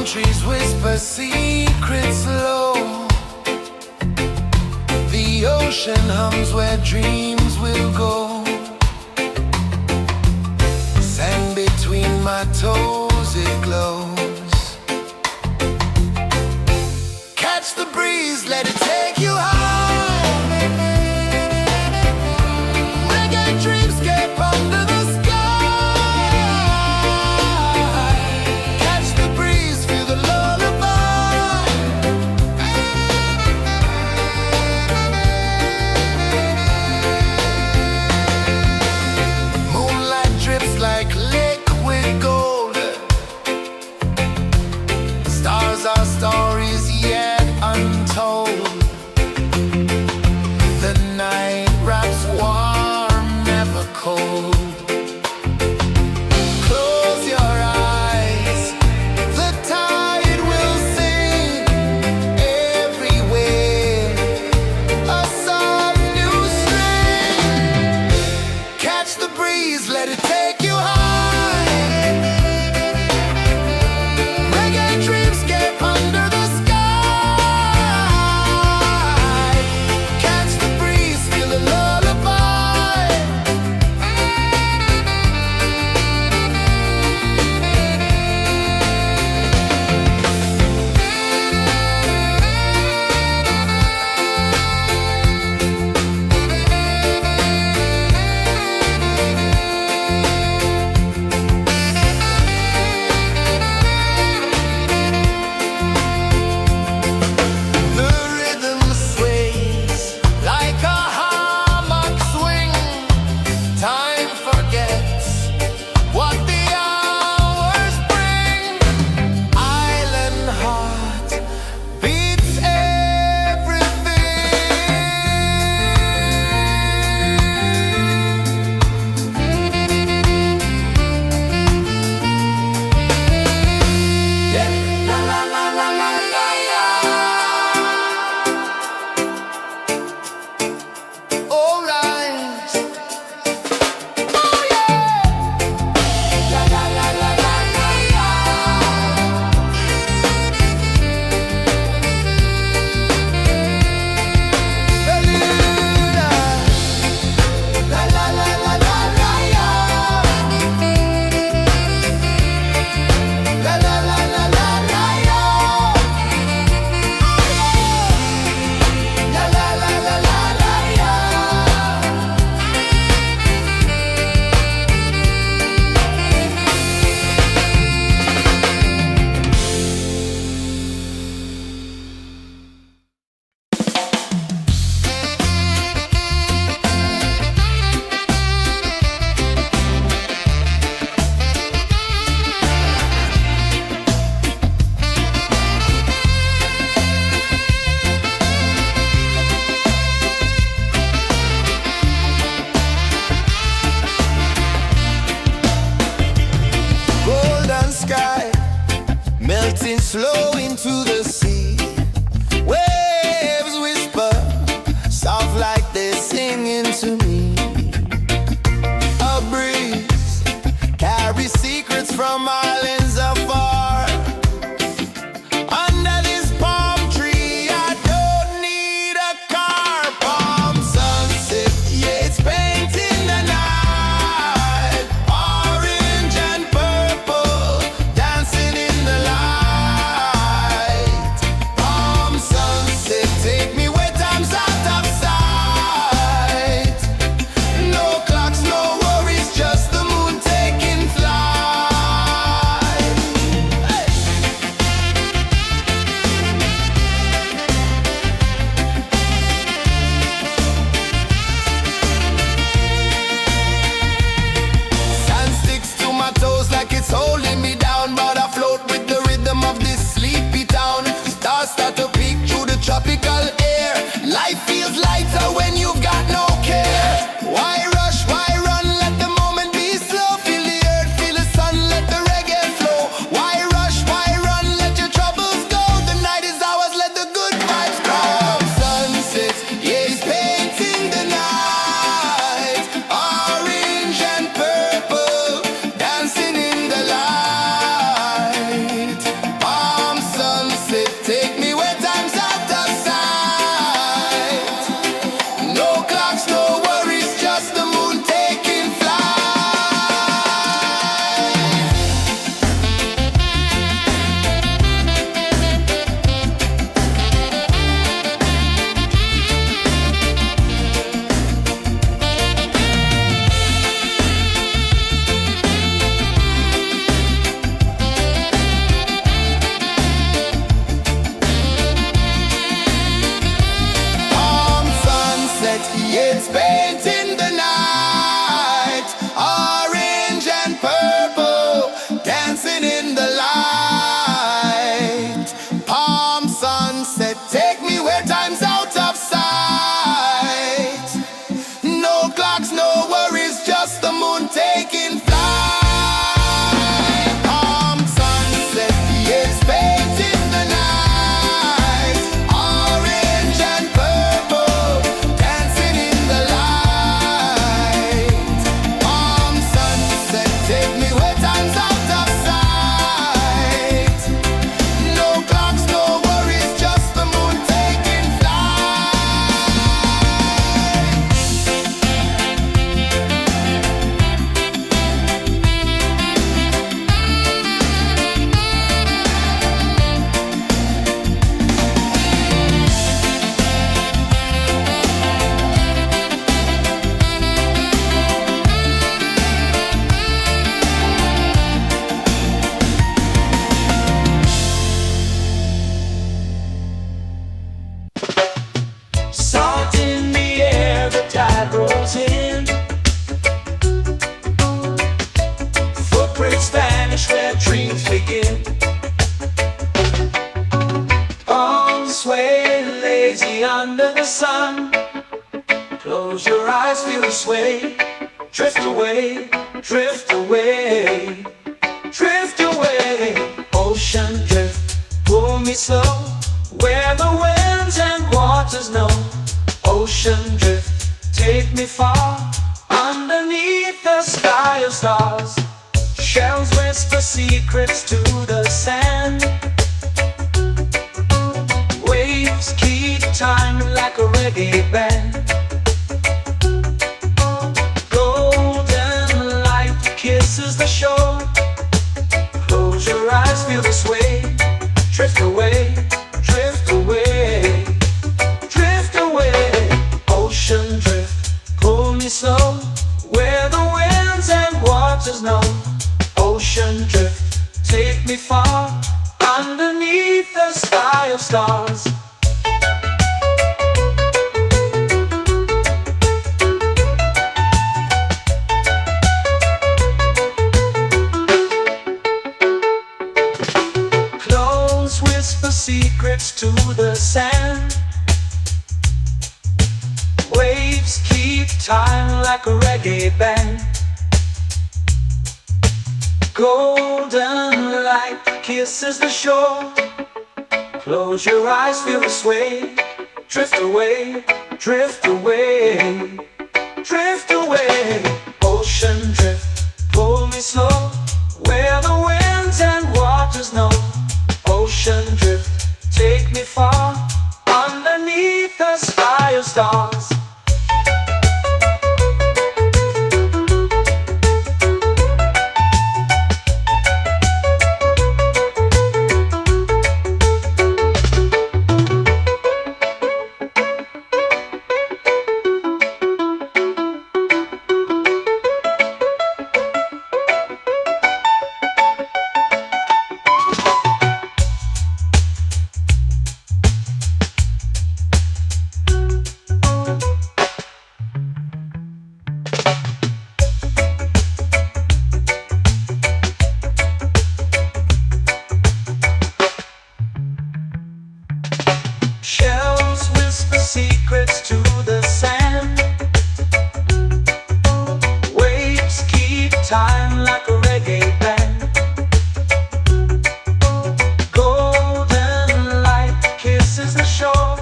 Speaker 3: Trees whisper secrets low. The ocean hums where dreams will go. Sand between my toes, it glows. Catch the breeze, let it take you high. Reggae dreamscape under the sky. flow into the sea. Waves whisper, soft like they're singing to me. A breeze carries secrets from islands afar. Under this palm tree, I don't need a car. Palm sunset, yeah, it's painting the night. Orange and purple, dancing in the light. Palm sunset, take me where time's out of sight. No clocks, no worries, just the moon taking flight. Hey! Sand sticks to my toes like it's holding me down, but I float with the rhythm of this sleepy town. Stars start to peek through the tropical air. Life feels lighter when you've got no care. Why rush, why run, let the moment be slow. Feel the earth, feel the sun, let the reggae flow. Why rush, why run, let your troubles go. The night is ours, let the good vibes grow. Sunset, yeah, it's painting the night. Orange and purple, dancing in the light. Palm sunset, take me where time's out of sight. No clocks, no worries, just the moon taking flight. Palm sunset, yeah, it's painting the night. Orange and purple, dancing in the light. Palm sunset, take me where time's out of sight. No clocks, no worries, just the moon taking flight. Palm sunset, yeah, it's painting the night. Orange and purple, dancing in the light. Palm sunset, take me where time's out of sight. No clocks, no worries, just the moon taking flight.
Speaker 1: Salt in the air, the tide rolls in. Footprints vanish where dreams begin. Arms sway lazy under the sun. Close your eyes, feel the sway. Drift away, drift away, drift away. Ocean drift, pull me slow, where the winds and waters know. Ocean drift, take me far, underneath the sky of stars. Shells whisper secrets to the sand. Waves keep time like a reggae band. Golden light kisses the shore. Close your eyes, feel the sway. Drift away, drift away, drift away. Ocean drift, pull me slow, where the winds and waters know. Ocean drift, take me far, underneath the sky of stars. Close whisper secrets to the sand. Waves keep time like a reggae band. Golden light kisses the shore. Close your eyes, feel the sway. Drift away, drift away, drift away. Ocean drift, pull me slow, where the winds and waters know. Ocean drift, take me far, underneath the sky of stars. Shells whisper secrets to the sand. Waves keep time like a reggae band. Golden light kisses the shore.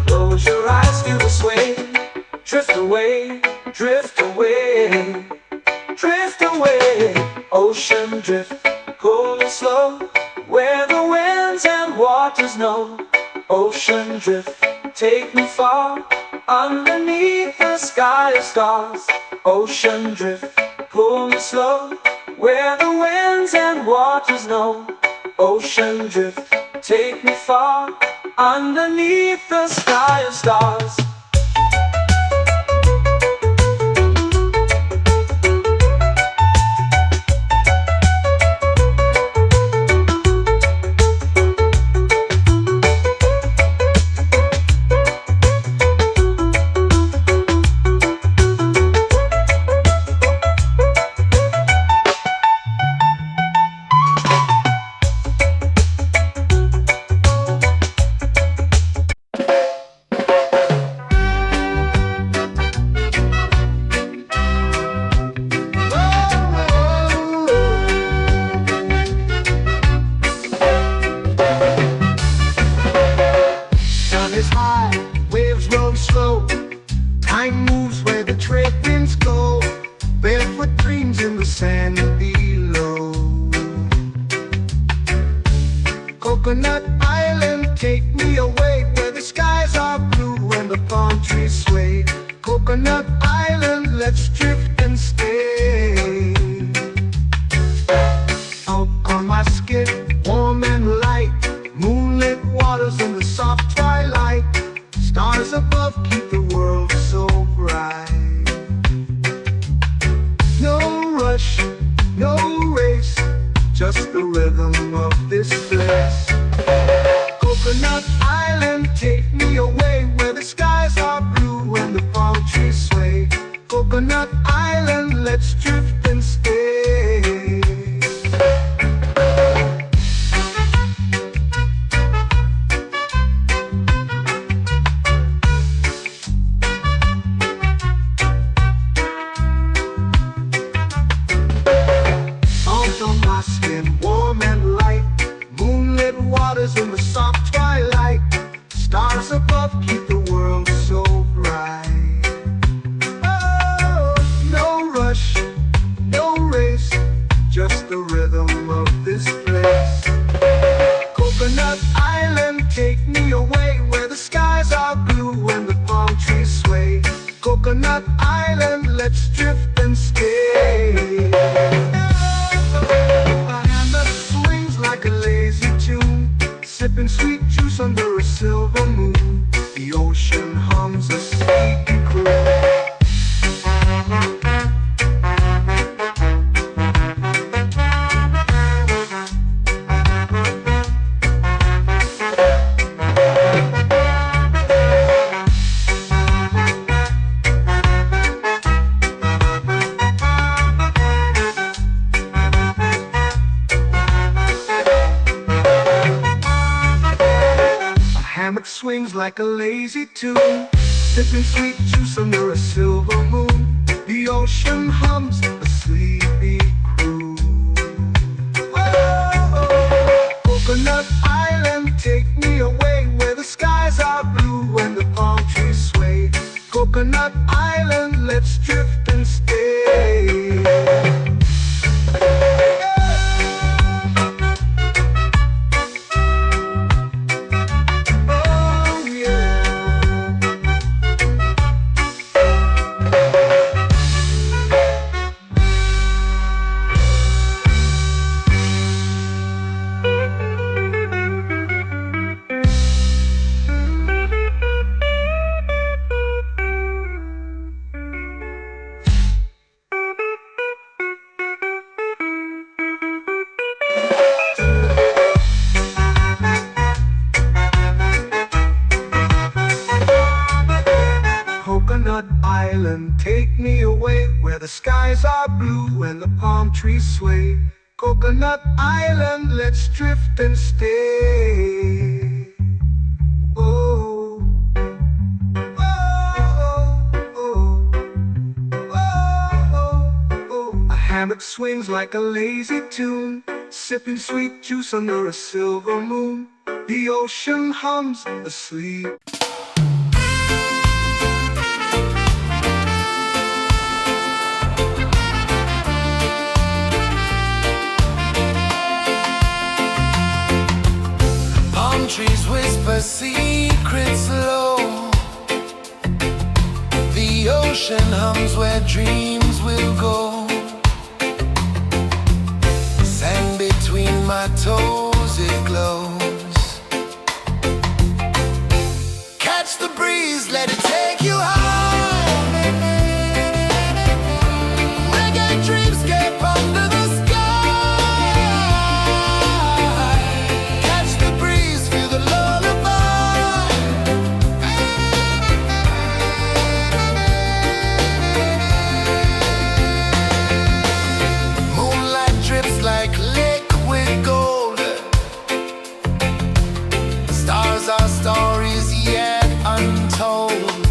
Speaker 1: Close your eyes, feel the sway. Drift away, drift away, drift away. Ocean drift, pull me slow, where the winds and waters know. Ocean drift, take me far, underneath the sky of stars. Ocean drift, pull me slow, where the winds and waters know. Ocean drift, take me far, underneath the sky of stars.
Speaker 2: Time moves where the trade winds go. Barefoot dreams in the sand below. Coconut Island, take me away, where the skies are blue and the palm trees sway. Coconut Island, let's drift and stay. Out on my skin, warm and light, moonlit waters in the soft twilight. Stars above keep the world so bright. No rush, no race, just the rhythm of this place. Coconut Island, take me away, where the skies are blue and the palm trees sway. Coconut Island, let's drift and stay. Warm and light, moonlit waters in the soft twilight. Stars above keep the world so bright. Oh, no rush, no race, just the rhythm of this place. Coconut Island, take me away, where the skies are blue and the palm trees sway. Coconut Island, let's drift and stay. Like a lazy tune, sipping sweet juice under a silver moon. The ocean hums a sleepy croon. Hammock swings like a lazy tune, sipping sweet juice under a silver moon. The ocean hums a sleepy croon. Coconut Island, let's drift and stay. Oh yeah. Coconut Island, take me away where the skies are blue and the palm trees sway. Coconut Island, let's drift and stay. Oh, oh, oh, oh, oh. A hammock swings like a lazy tune, sipping sweet juice under a silver moon. The ocean hums asleep.
Speaker 3: Trees whisper secrets low. The ocean hums where dreams will go. Sand between my toes, it glows. Catch the breeze, let it take you high. Reggae dreamscape under the sky. Like liquid gold, stars are stories yet untold.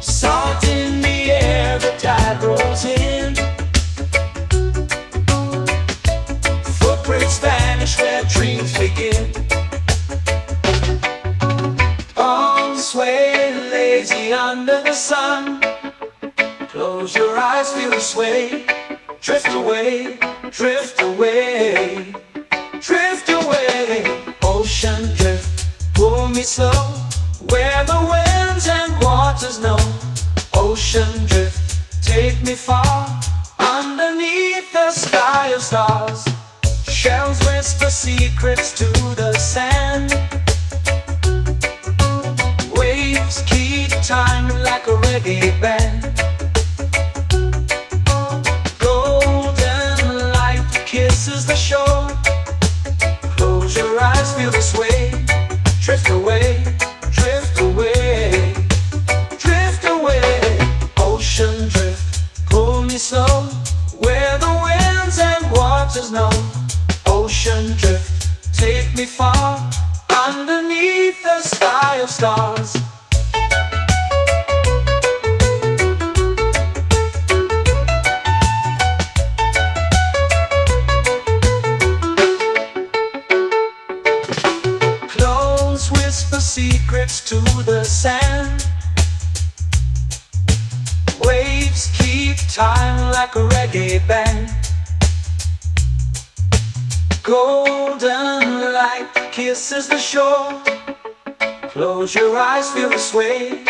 Speaker 1: Salt in the air, the tide rolls in. Footprints vanish where dreams begin. On sway, lazy under the sun. Close your eyes, feel the sway. Drift away, drift away, drift away. Ocean drift, pull me slow, where the winds and waters know. Ocean drift, take me far, underneath the sky of stars. Shells whisper secrets to the sand. Waves keep time like a reggae band. Golden light kisses the shore. Close your eyes, feel the sway. Drift away, drift away, drift away. Ocean drift, pull me slow, where the winds and waters know. Ocean drift, take me far, underneath the sky of stars. Close whisper secrets to the sand. Waves keep time like a reggae band. Golden light kisses the shore. Close your eyes, feel the sway.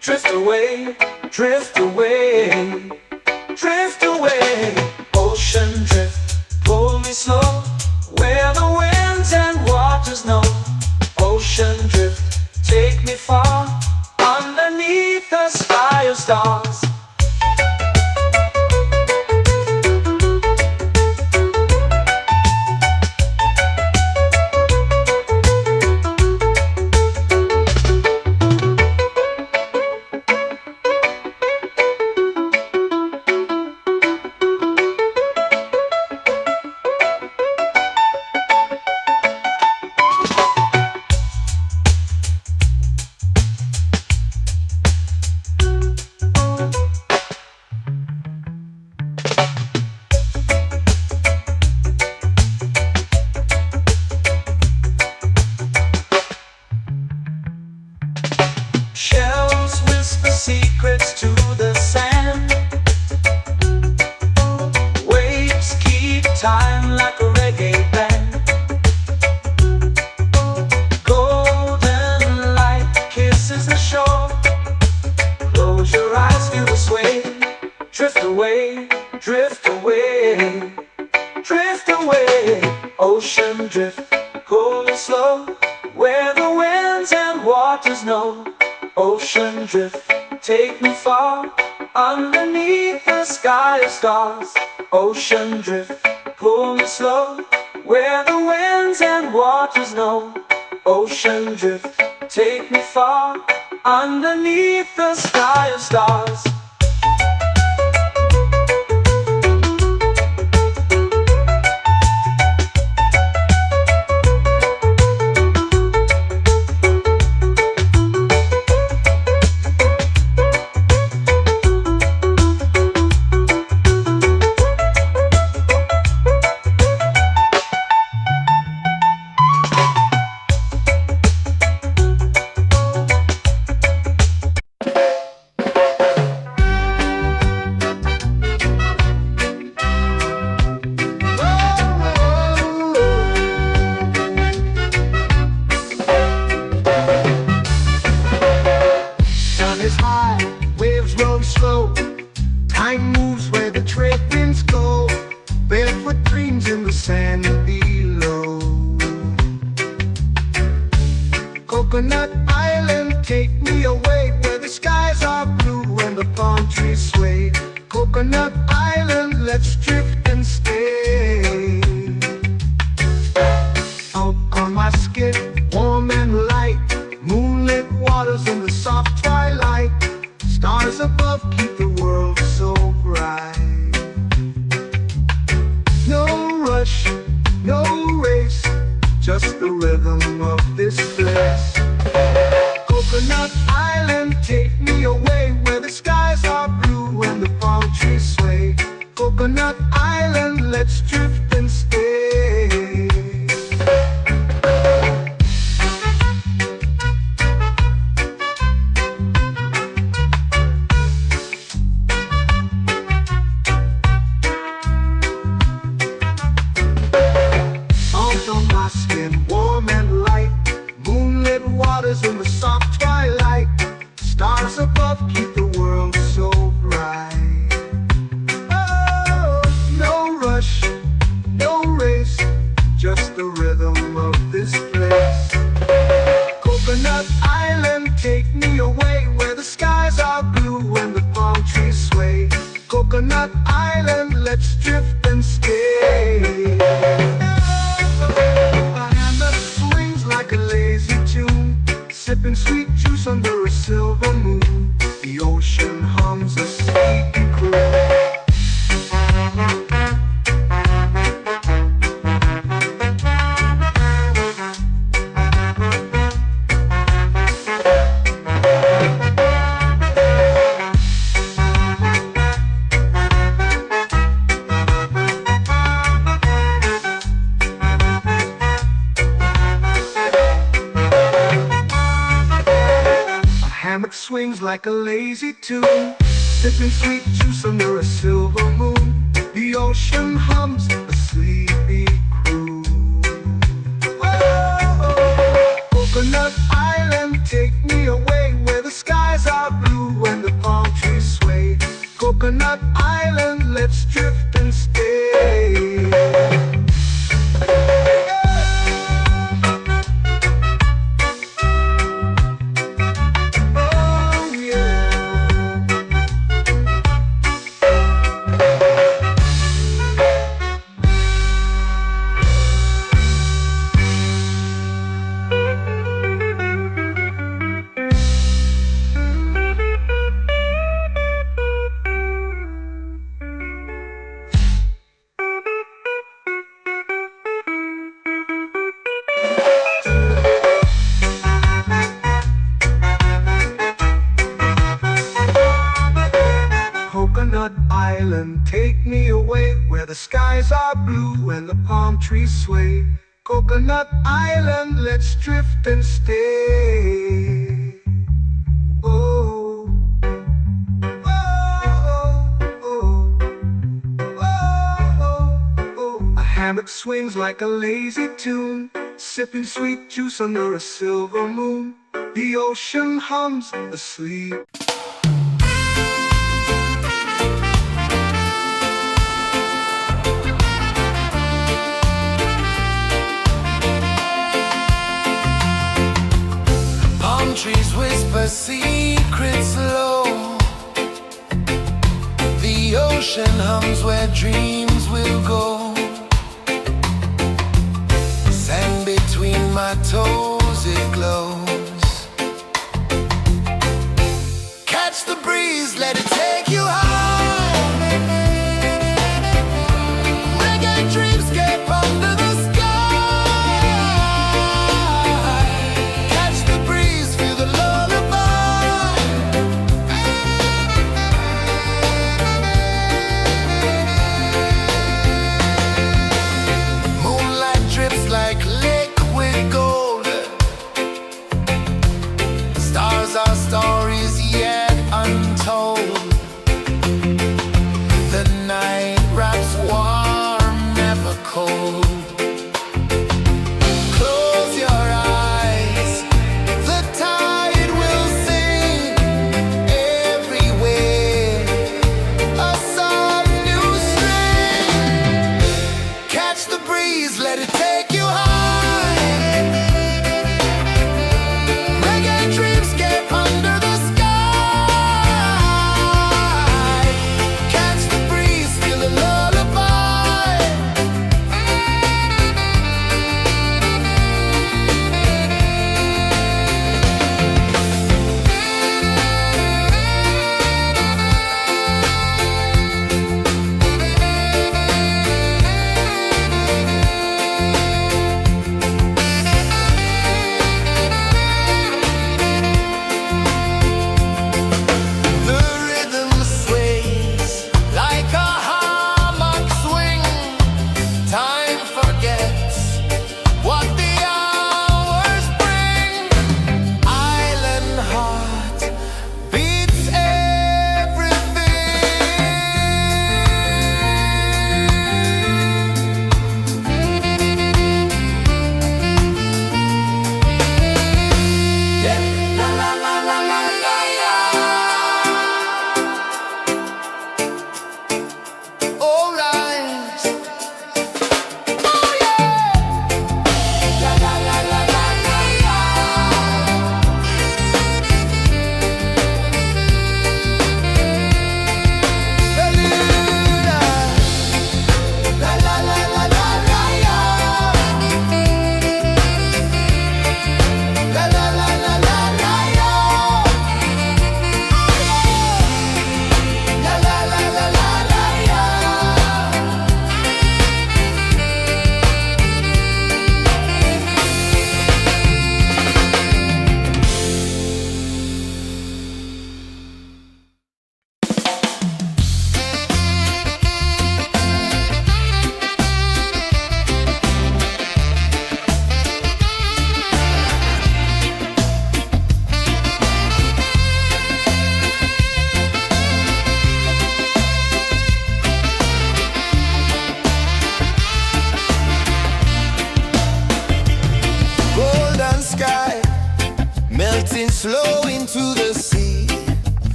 Speaker 1: Drift away, drift away, drift away. Ocean drift, pull me slow, where the winds and waters know. Ocean drift, take me far, underneath the sky of stars. Shells whisper secrets to the sand. Waves keep time like a reggae band. Golden light kisses the shore. Close your eyes, feel the sway. Drift away, drift away, drift away. Ocean drift, pull me slow, where the winds and waters know. Ocean drift, take me far, underneath the sky of stars. Ocean drift, pull me slow, where the winds and waters know. Ocean drift, take me far, underneath the sky of stars.
Speaker 2: Is high, waves roll slow. Time moves where the trade winds go. Barefoot dreams in the sand below. Coconut Island, take me away, where the skies are blue and the palm trees sway. Coconut Island, let's drift and stay. Out on my skin, warm and light, moonlit waters in the soft twilight. Stars above keep the world so bright. No rush, no race, just the rhythm of this place. Coconut Island, take me away, where above keep the world so bright. Oh, no rush, no race, just the rhythm of this place. Coconut Island, take me away where the skies are blue and the palm trees sway. Coconut Island, let's drift and stay. A hand that swings like a lazy tune, sipping sweet juice under a silver moon. The ocean hums a sleepy croon. Hammock swings like a lazy tune, sipping sweet juice under a silver moon. The ocean hums a sleepy croon. Whoa, Coconut Island, take me away where the skies are blue and the palm trees sway. Coconut Island, let's drift and stay. Coconut Island, take me away where the skies are blue and the palm trees sway. Coconut Island, let's drift and stay. Oh, oh, oh, oh, oh. A hammock swings like a lazy tune, sipping sweet juice under a silver moon. The ocean hums asleep.
Speaker 3: Trees whisper secrets low. The ocean hums where dreams will go. Sand between my toes, it glows. Catch the breeze, let it take you high. Reggae dreamscape under the stories yet untold.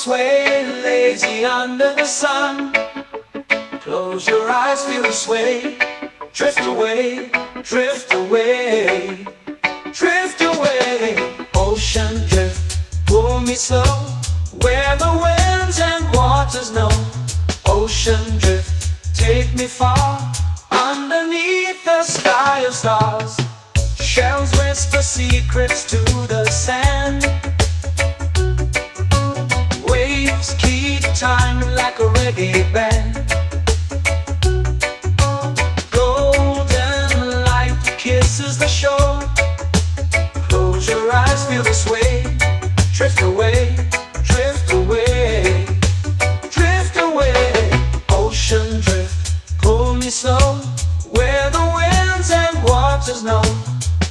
Speaker 1: sway, lazy under the sun. Close your eyes, feel the sway. Drift away, drift away, drift away. Ocean drift, pull me slow, where the winds and waters know. Ocean drift, take me far, underneath the sky of stars. Shells whisper secrets to the sand. Waves keep time like a reggae band. Golden light kisses the shore. Close your eyes, feel the sway. Drift away, drift away, drift away. Ocean drift, pull me slow, where the winds and waters know.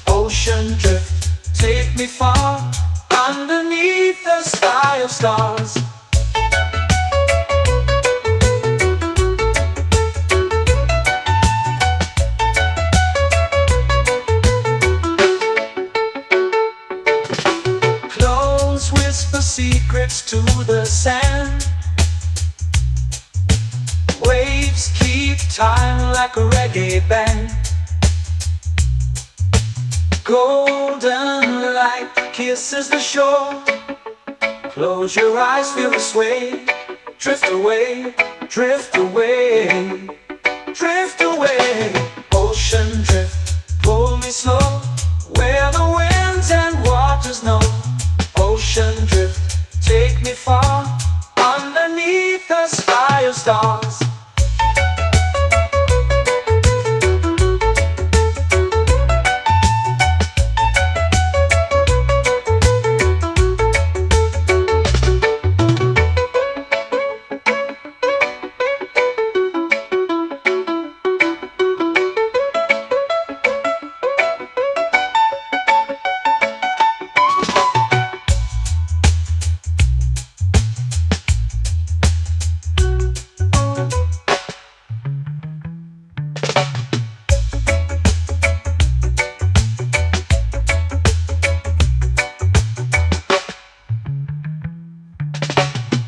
Speaker 1: Ocean drift, take me far, underneath the sky of stars. Close whisper secrets to the sand. Waves keep time like a reggae band. Golden light kisses the shore. Close your eyes, feel the sway. Drift away, drift away, drift away. Ocean drift, pull me slow, where the winds and waters know. Ocean drift, take me far, underneath the sky of stars.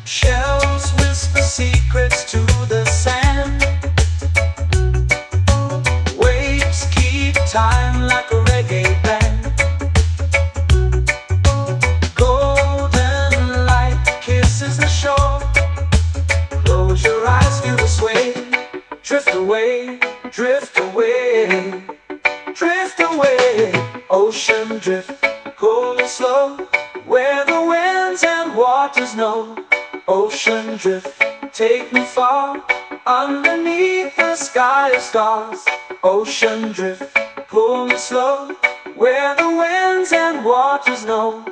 Speaker 1: Shells whisper secrets to the sand. Waves keep time like a reggae band. Golden light kisses the shore. Close your eyes, feel the sway. Drift away, drift away, drift away. Ocean drift, pull me slow, where the winds and waters know. Ocean drift, take me far, underneath the sky of stars. Ocean drift, pull me slow, where the winds and waters know.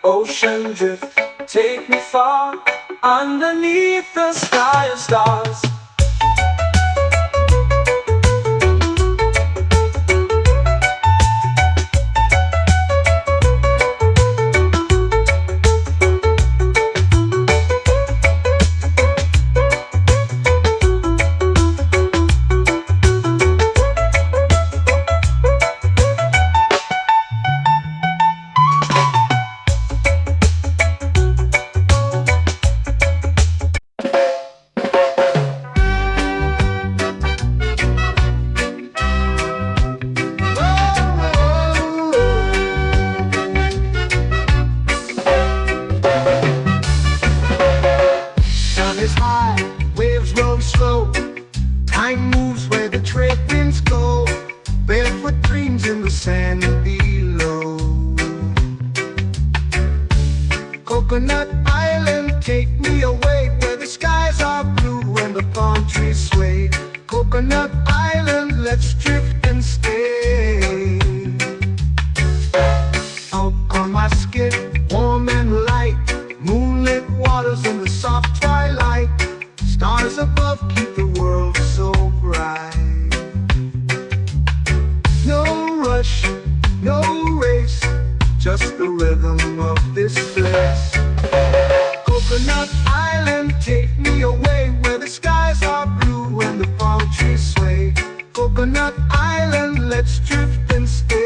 Speaker 1: Ocean drift, take me far, underneath the sky of stars.
Speaker 2: Is high, waves roll slow. Time moves where the trade winds go. Barefoot dreams in the sand below. Coconut Island, take me away, where the skies are blue and the palm trees sway. Coconut Island, let's drift and stay. Out on my skin, warm and light, moonlit waters in the soft twilight. Stars above keep the world so bright. No rush, no race, just the rhythm of this place. Coconut Island, take me away, where the skies are blue and the palm trees sway. Coconut Island, let's drift and stay.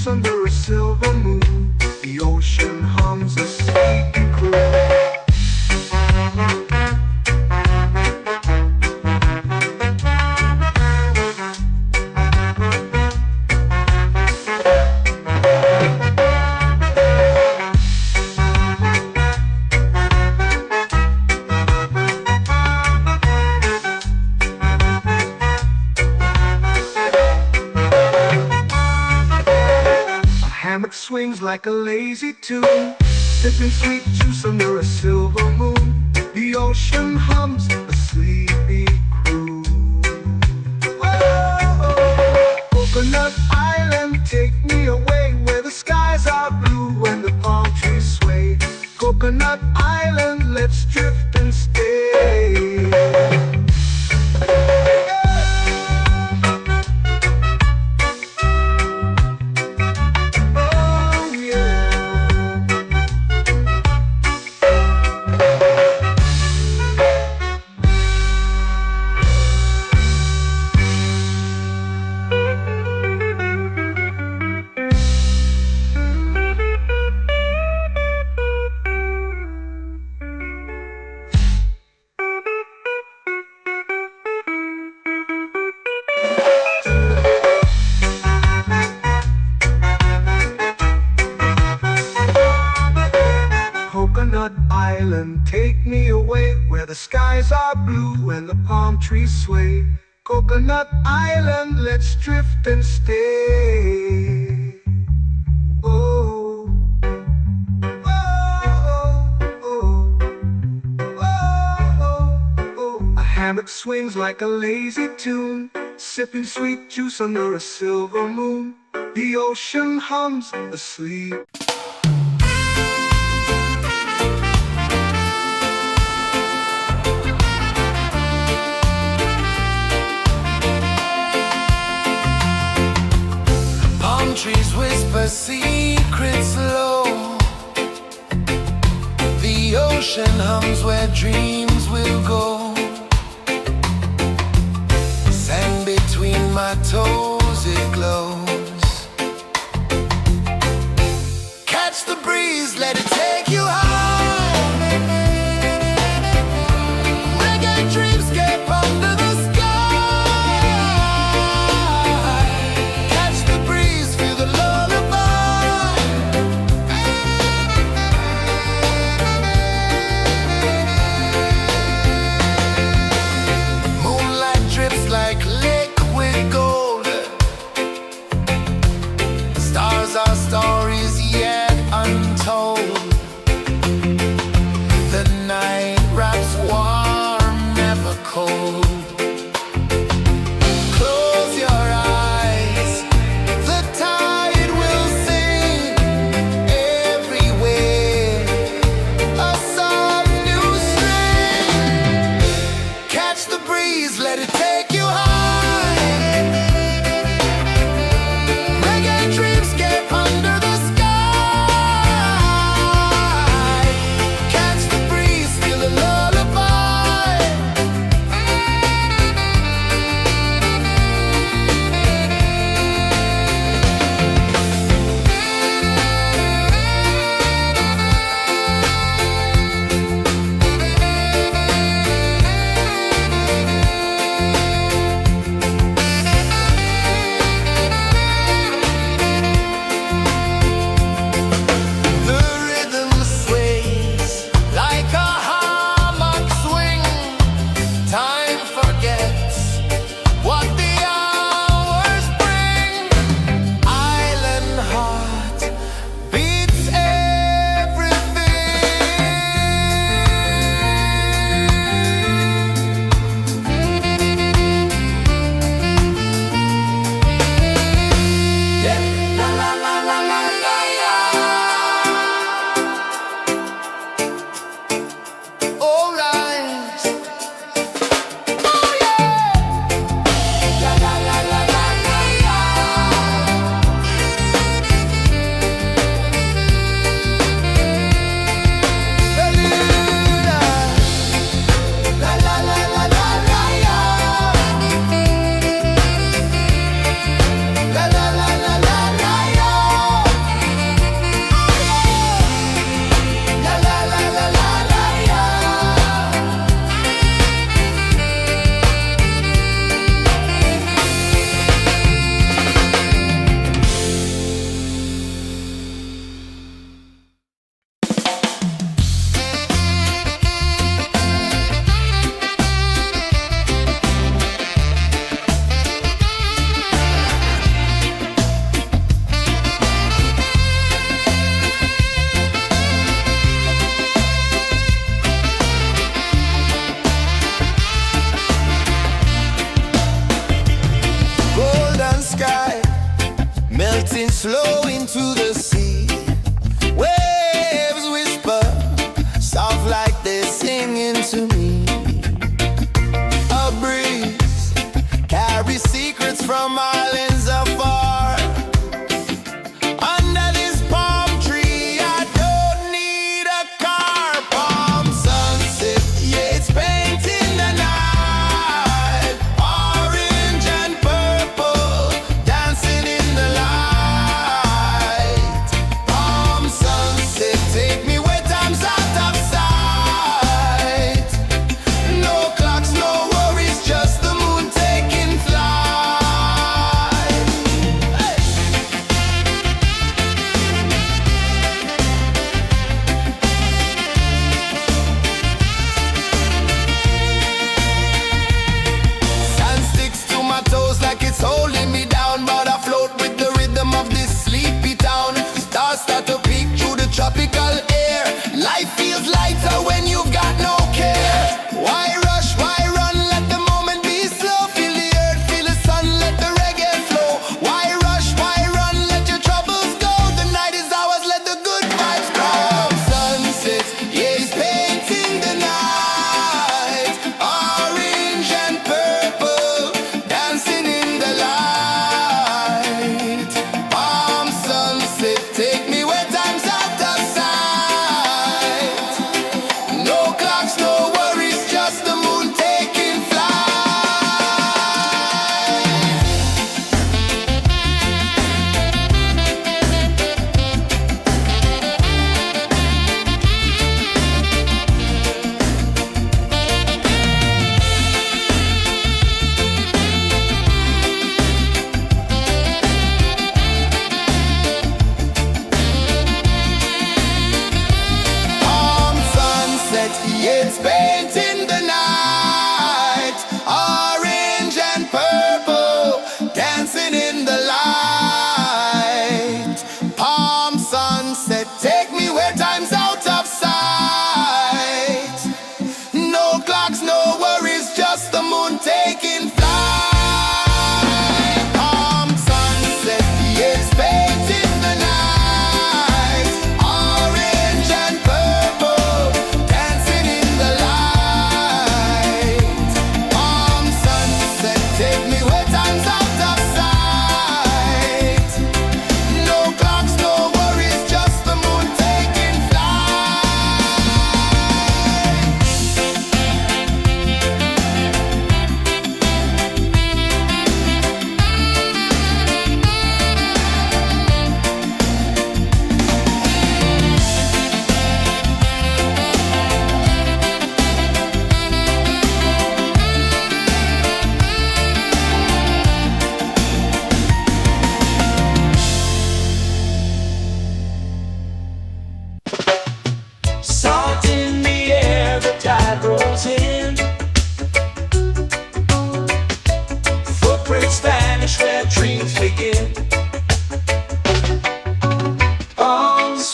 Speaker 2: juice under a silver moon. The ocean hums a sleepy croon. Hammock swings like a lazy tune, sipping sweet juice under a silver moon. The ocean hums a sleepy croon. Whoa, Coconut Island, take me away where the skies are blue and the palm trees sway. Coconut Island, let's drift and stay. Coconut Island, take me away where the skies are blue and the palm trees sway. Coconut Island, let's drift and stay. Oh, oh, oh, oh, oh. A hammock swings like a lazy tune, sipping sweet juice under a silver moon. The ocean hums asleep.
Speaker 3: Trees whisper secrets low. The ocean hums where dreams will go. Sand between my toes, it glows. Catch the breeze, let it take you high. Reggae dreamscape under the sky. Our stories yet untold.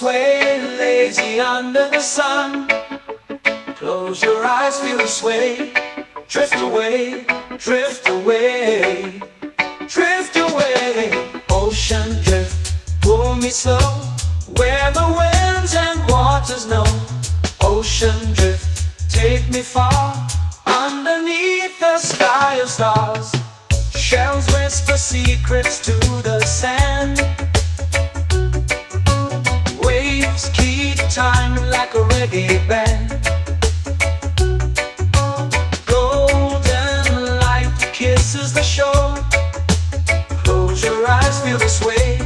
Speaker 1: sway, lazy under the sun. Close your eyes, feel the sway. Drift away, drift away, drift away. Ocean drift, pull me slow, where the winds and waters know. Ocean drift, take me far, underneath the sky of stars. Shells whisper secrets to the sand. Waves keep time like a reggae band. Golden light kisses the shore. Close your eyes, feel the sway.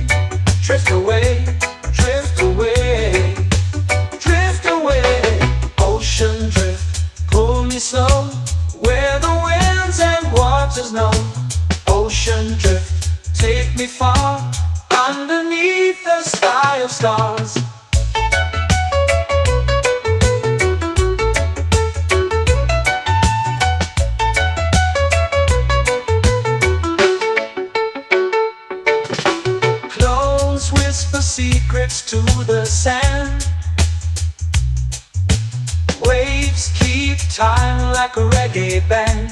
Speaker 1: Drift away, drift away, drift away. Ocean drift, pull me slow, where the winds and waters know. Ocean drift, take me far, underneath the sky of stars. Clones whisper secrets to the sand. Waves keep time like a reggae band.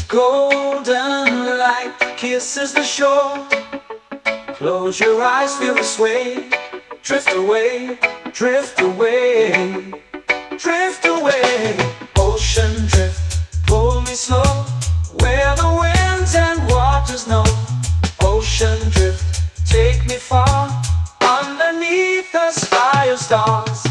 Speaker 1: Golden light kisses the shore. Close your eyes, feel the sway. Drift away, drift away, drift away. Ocean drift, pull me slow, where the winds and waters know. Ocean drift, take me far, underneath the sky of stars.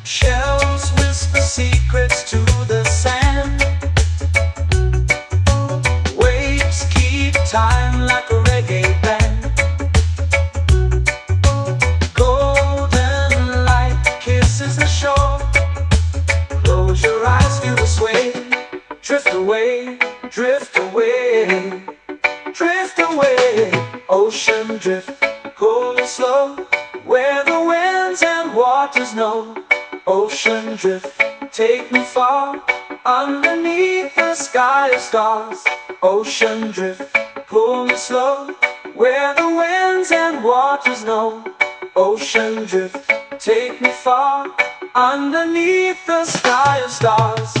Speaker 1: Shells whisper secrets to the sand. Waves keep time like a reggae band. Golden light kisses the shore. Close your eyes, feel the sway. Drift away, drift away, drift away. Ocean drift, pull me slow, where the winds and waters know. Ocean drift, take me far, underneath the sky of stars. Ocean drift, pull me slow, where the winds and waters know. Ocean drift, take me far, underneath the sky of stars.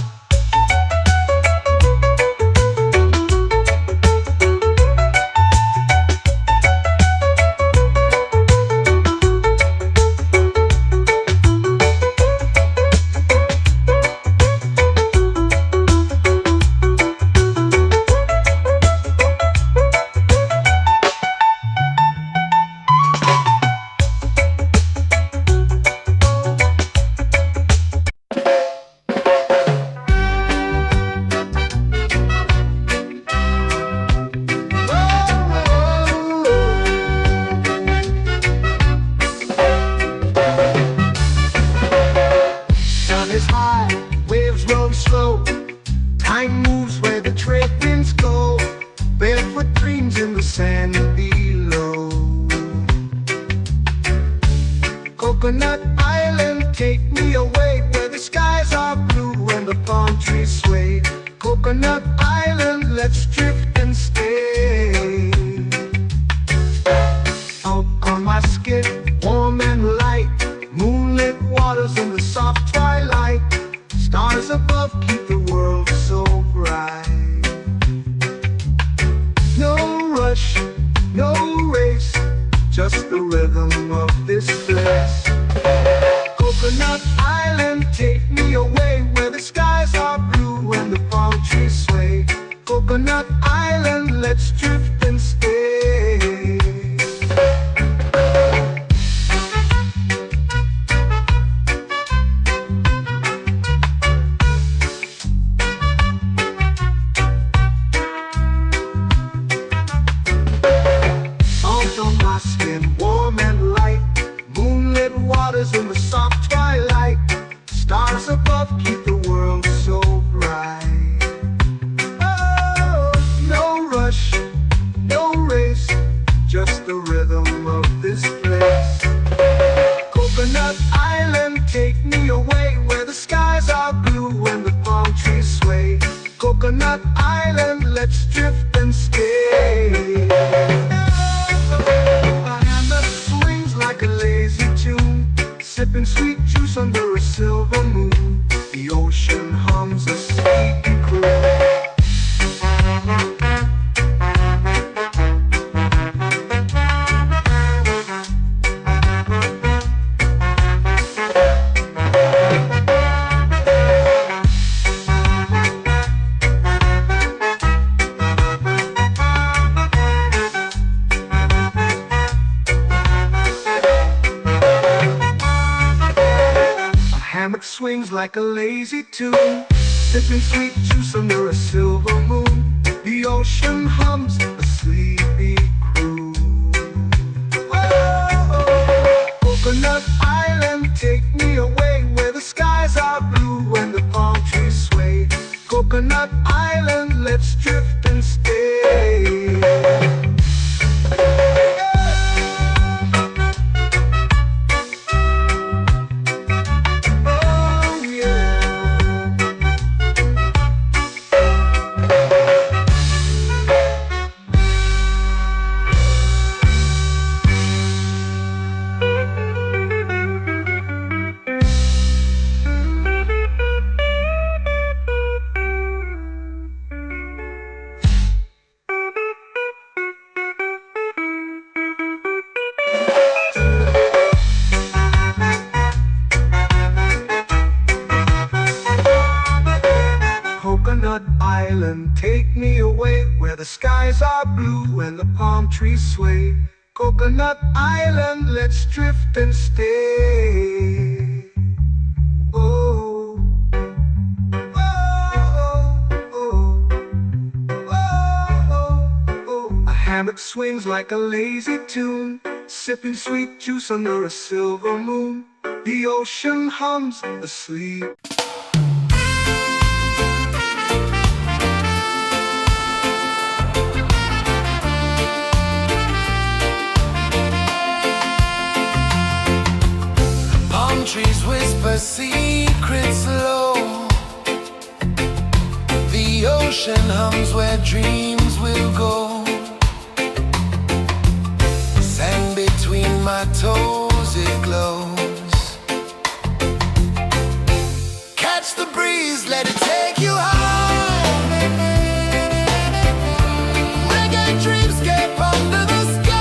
Speaker 2: Time moves where the trade winds go. Barefoot dreams in the sand below. Coconut Island, take me away, where the skies are blue and the palm trees sway. Coconut Island, let's drift and stay. Out on my skin, warm and light, moonlit waters in the soft twilight. Stars above keep the world so bright. No rush, no race, just the rhythm of this place. Coconut Island, take me away, where the skies are blue and the palm trees sway. Coconut Island, let's drift and stay. love keep the world so bright. Oh, no rush, no race, just the rhythm of this place. Coconut Island, take me away where the skies are blue and the palm trees sway. Coconut Island, let's drift and stay. A hand that swings like a lazy tune, sipping sweet juice under a silver moon. The ocean hums a sleepy croon. Hammock swings like a lazy tune, sipping sweet juice under a silver moon. The ocean hums a sleepy croon. Whoa, Coconut Island, take me away where the skies are blue and the palm trees sway. Coconut Island, let's drift and stay. Coconut Island, take me away where the skies are blue and the palm trees sway. Coconut Island, let's drift and stay. Oh, oh, oh, oh, oh. A hammock swings like a lazy tune, sipping sweet juice under a silver moon. The ocean hums asleep.
Speaker 3: Trees whisper secrets low. The ocean hums where dreams will go. Sand between my toes, it glows. Catch the breeze, let it take you high. Reggae dreamscape under the sky.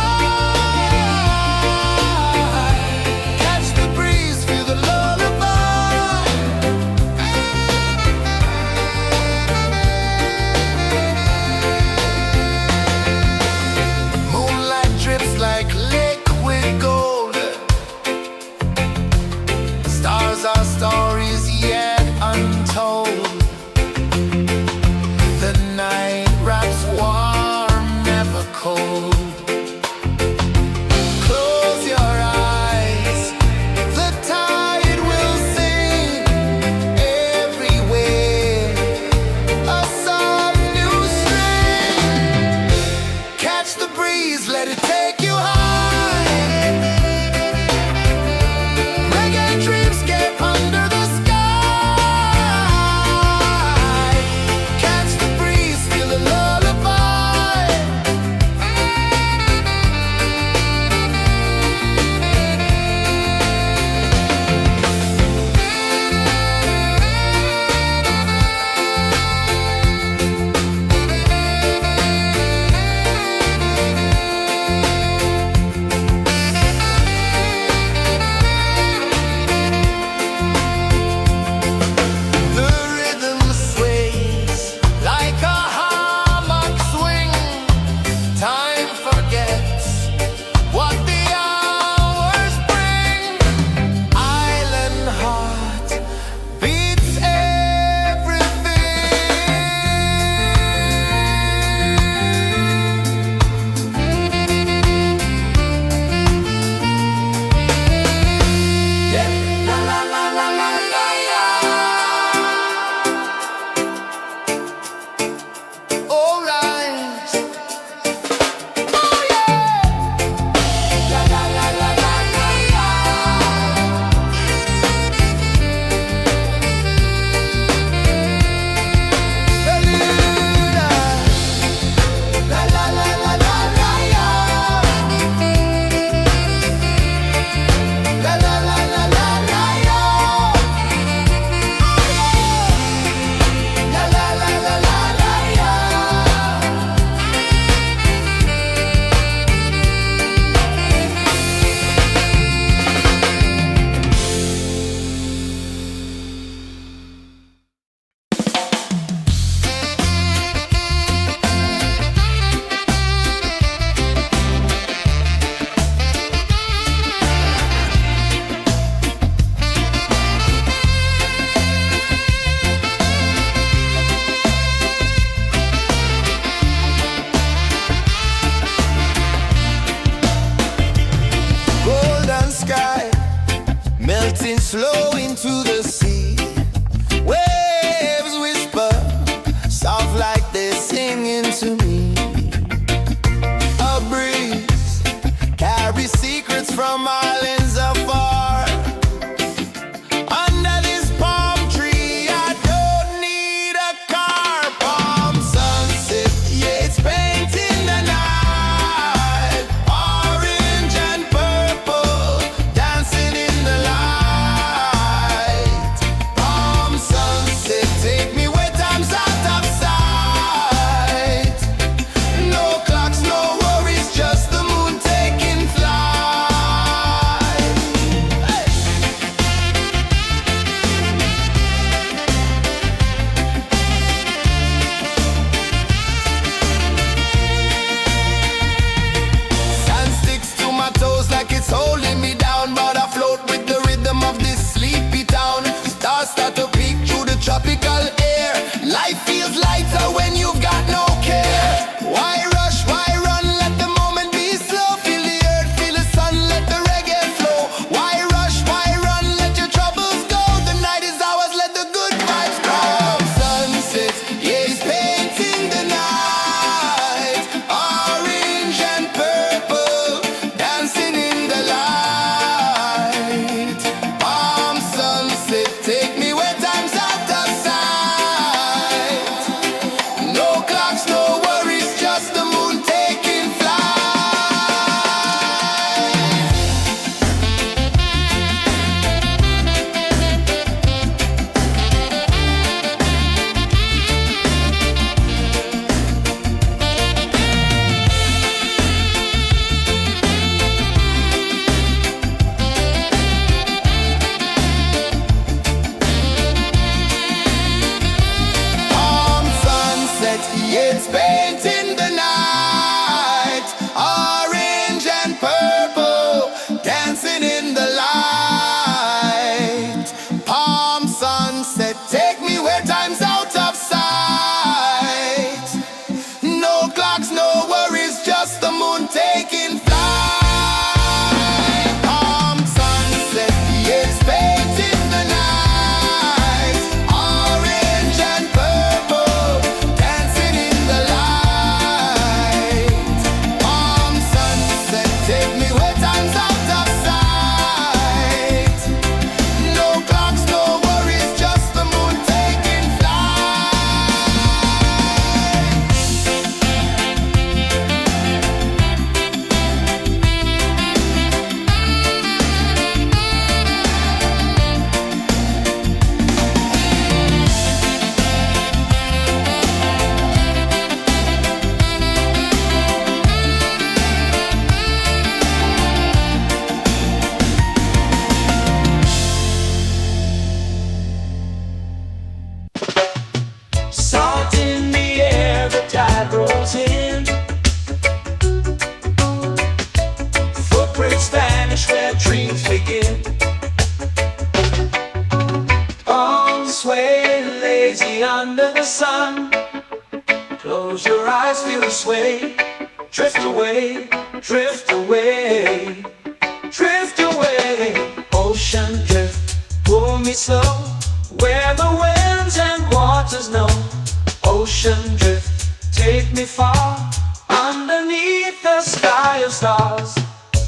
Speaker 1: way under the sun. Close your eyes, feel the sway. Drift away, drift away, drift away. Ocean drift, pull me slow, where the winds and waters know. Ocean drift, take me far, underneath the sky of stars.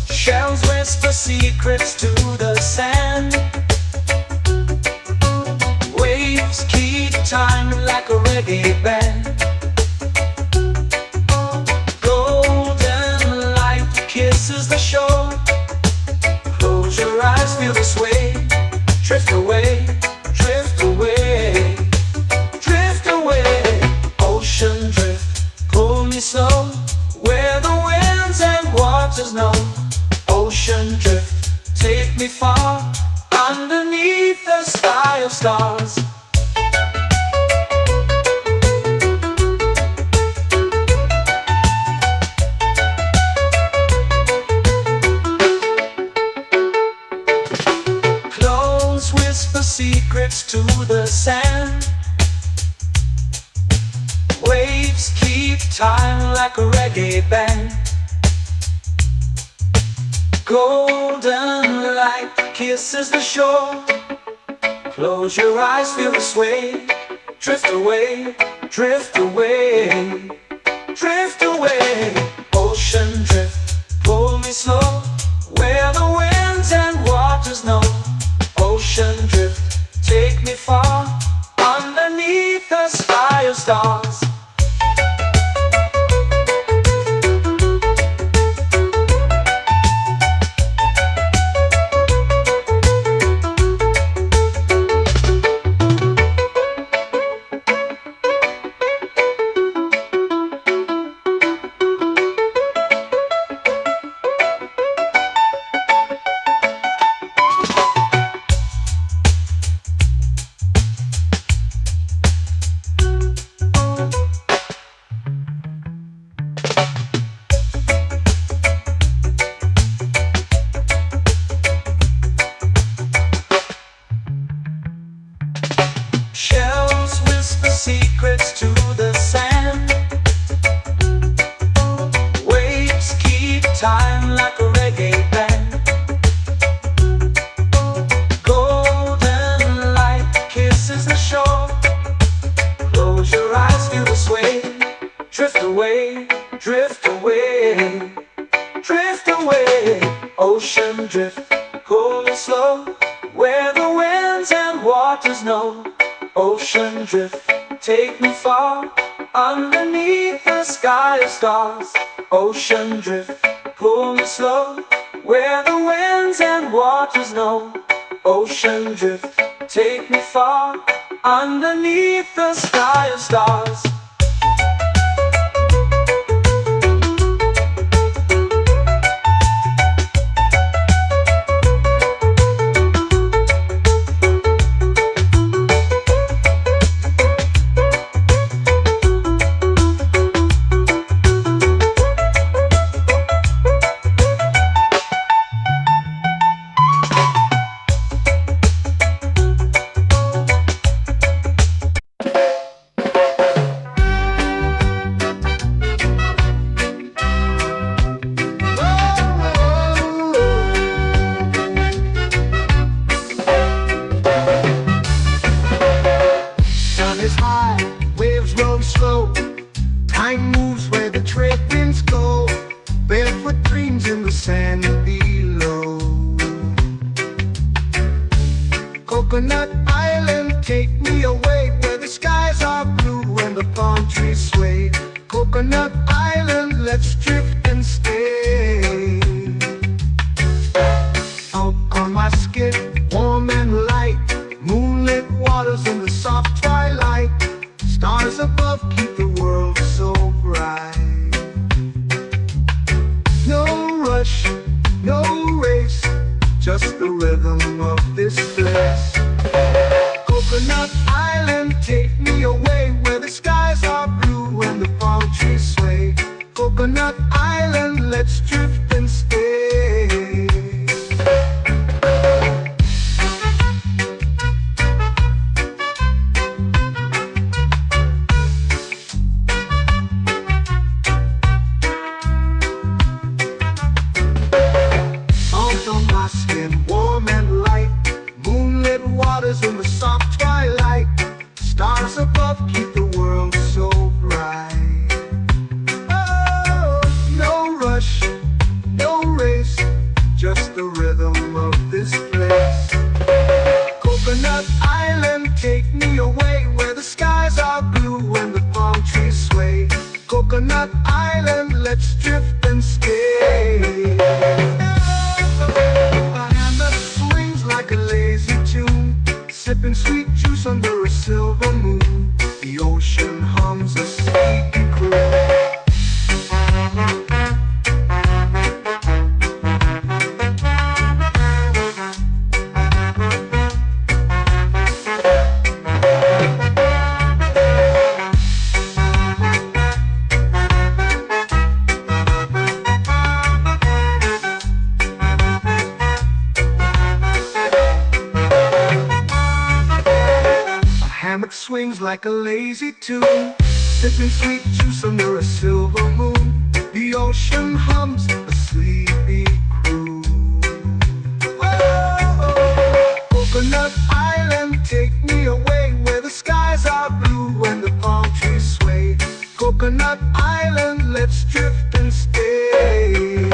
Speaker 1: Shells whisper secrets to the sand. Waves keep time like a reggae band. Golden light kisses the shore. Close your eyes, feel the sway. Drift away, drift away, drift away. Ocean drift, pull me slow, where the winds and waters know. Ocean drift, take me far, underneath the sky of stars. Close whisper secrets to the sand. Waves keep time like a reggae band. Golden light kisses the shore. Close your eyes, feel the sway. Drift away, drift away, drift away. Ocean drift, pull me slow, where the winds and waters know. Ocean drift, take me far, underneath the sky of stars. Shells whisper secrets to the sand. Waves keep time like a reggae band. Golden light kisses the shore. Close your eyes, feel the sway. Drift away, drift away, drift away. Ocean drift, pull me slow, where the winds and waters know. Ocean drift, take me far, underneath the sky of stars. Ocean drift, pull me slow, where the winds and waters know. Ocean drift, take me far, underneath the sky of stars.
Speaker 2: Time moves where the trade winds go. Barefoot dreams in the sand below. Coconut Island, take me away, where the skies are blue and the palm trees sway. Coconut Island, let's drift and stay. Out on my skin, warm and light, moonlit waters in the soft twilight. Stars above keep the world so bright. No rush, no race, just the rhythm of this place. Coconut Island, take me away, where the skies are blue and the palm trees sway. Coconut Island, let's drift and stay. waters in the soft twilight. Stars above keep the world so bright. Oh, no rush, no race, just the rhythm of this place. Coconut Island, take me away where the skies are blue and the palm trees sway. Coconut Island, let's drift and stay. A hand that swings like a lazy tune, sipping sweet juice under a silver moon. The ocean hums a sleepy croon. Hammock swings like a lazy tune, sipping sweet juice under a silver moon. The ocean hums a sleepy croon. Whoa, Coconut Island, take me away where the skies are blue and the palm trees sway. Coconut Island, let's drift and stay.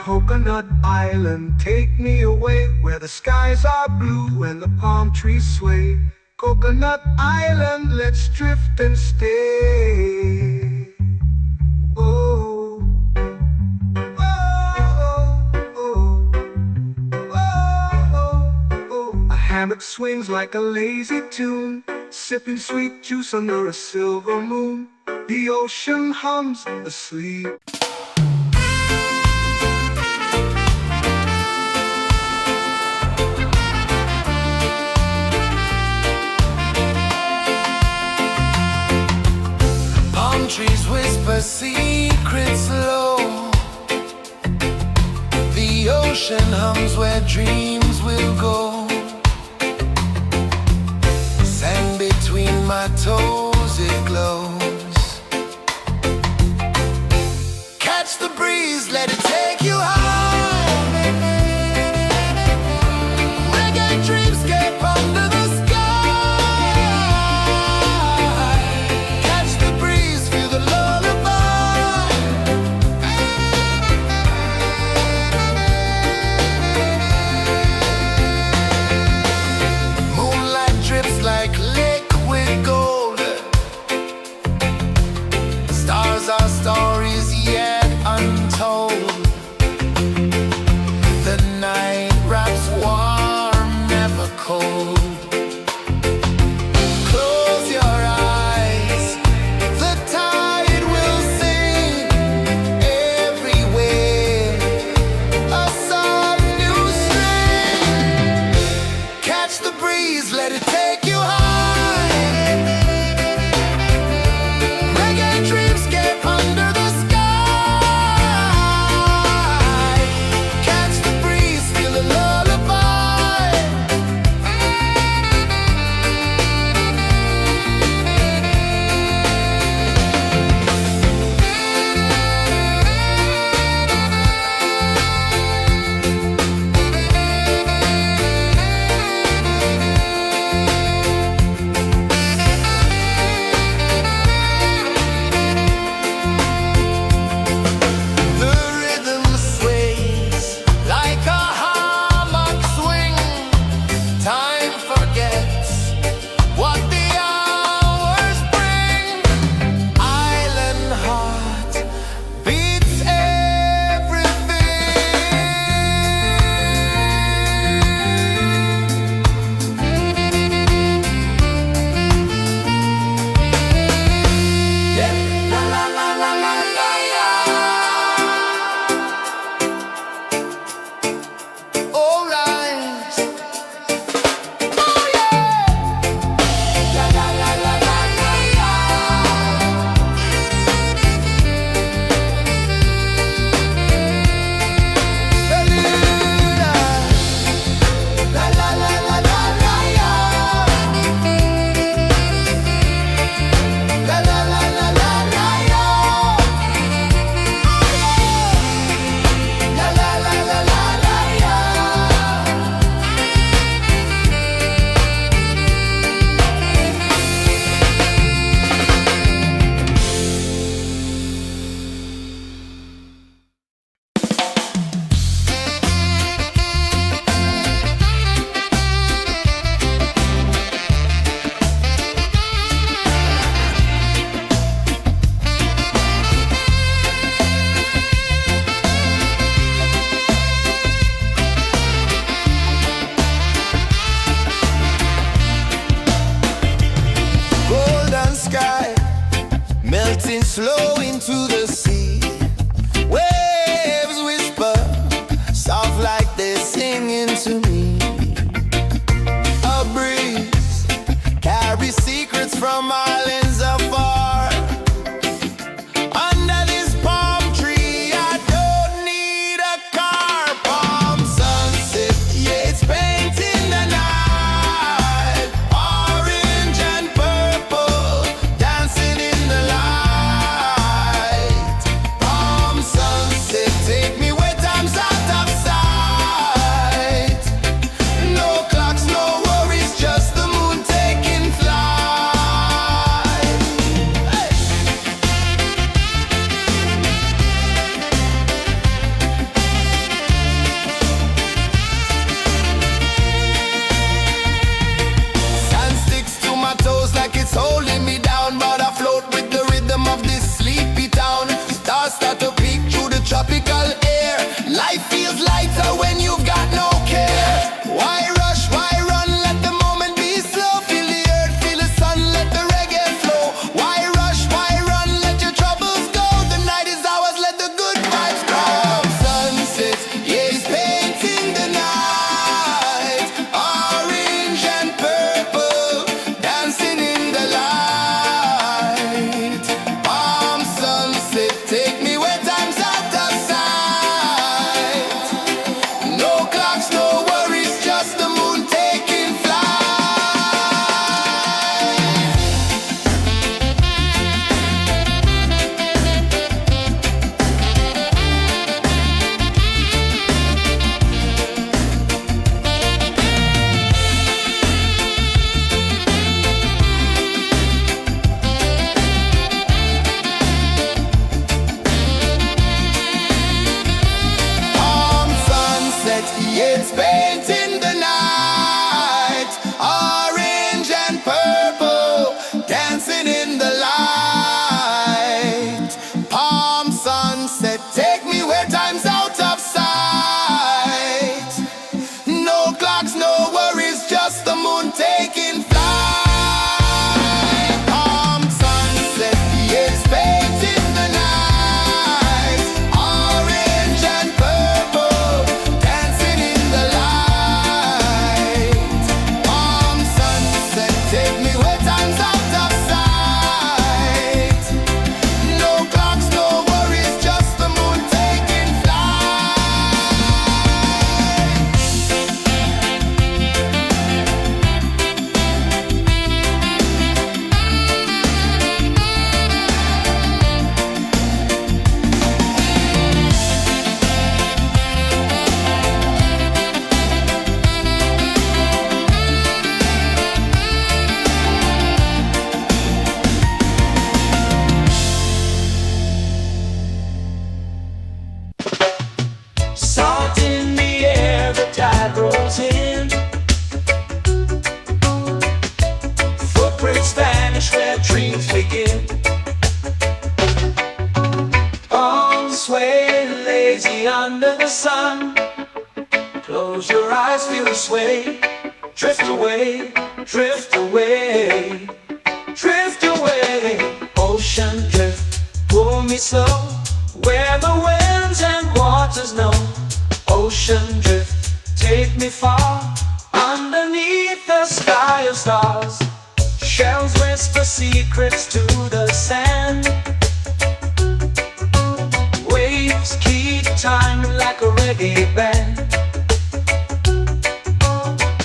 Speaker 2: Coconut Island, take me away where the skies are blue and the palm trees sway. Coconut Island, let's drift and stay. Oh, oh, oh, oh, oh. A hammock swings like a lazy tune, sipping sweet juice under a silver moon. The ocean hums asleep.
Speaker 3: Trees whisper secrets low. The ocean hums where dreams will go. Sand between my toes, it glows. Catch the breeze, let it take you high. Reggae dreamscape under the sky. melting slow into the sea. Waves whisper, soft like they're singing to me. A breeze carries secrets from islands afar. Under this palm tree, I don't need a car. Palm sunset, yeah, it's painting the night. Orange and purple, dancing in the light. Palm sunset, take me where time's out of sight. No clocks, no worries, just the moon taking flight. Hey! Sand sticks to my toes like it's holding me down, but I float with the rhythm of this sleepy town. Stars start to peek through the tropical air. Life feels lighter when you've got no care. Why rush, why run, let the moment be slow. Feel the earth, feel the sun, let the reggae flow. Why rush, why run, let your troubles go. The night is ours, let the good vibes grow. Sunset, yeah, it's painting the night. Orange and purple, dancing in the light. Palm sunset, take me where time's out of sight. No clocks, no worries, just the moon taking flight. Palm sunset, yeah, it's painting the night. Orange and purple, dancing in the light. Palm sunset, take me where time's out of sight. No clocks, no worries, just the moon taking flight. Palm sunset, yeah, it's painting the night. Orange and purple, dancing in the light. Palm sunset, take me where time's out of sight. No clocks, no worries, just the moon taking flight.
Speaker 1: Salt in the air, the tide rolls in. Footprints vanish where dreams begin. All sway lazy under the sun. Close your eyes, feel the sway. Drift away, drift away, drift away. Ocean drift, pull me slow, where the winds and waters know. Ocean drift, take me far, underneath the sky of stars. Shells whisper secrets to the sand. Waves keep time like a reggae band.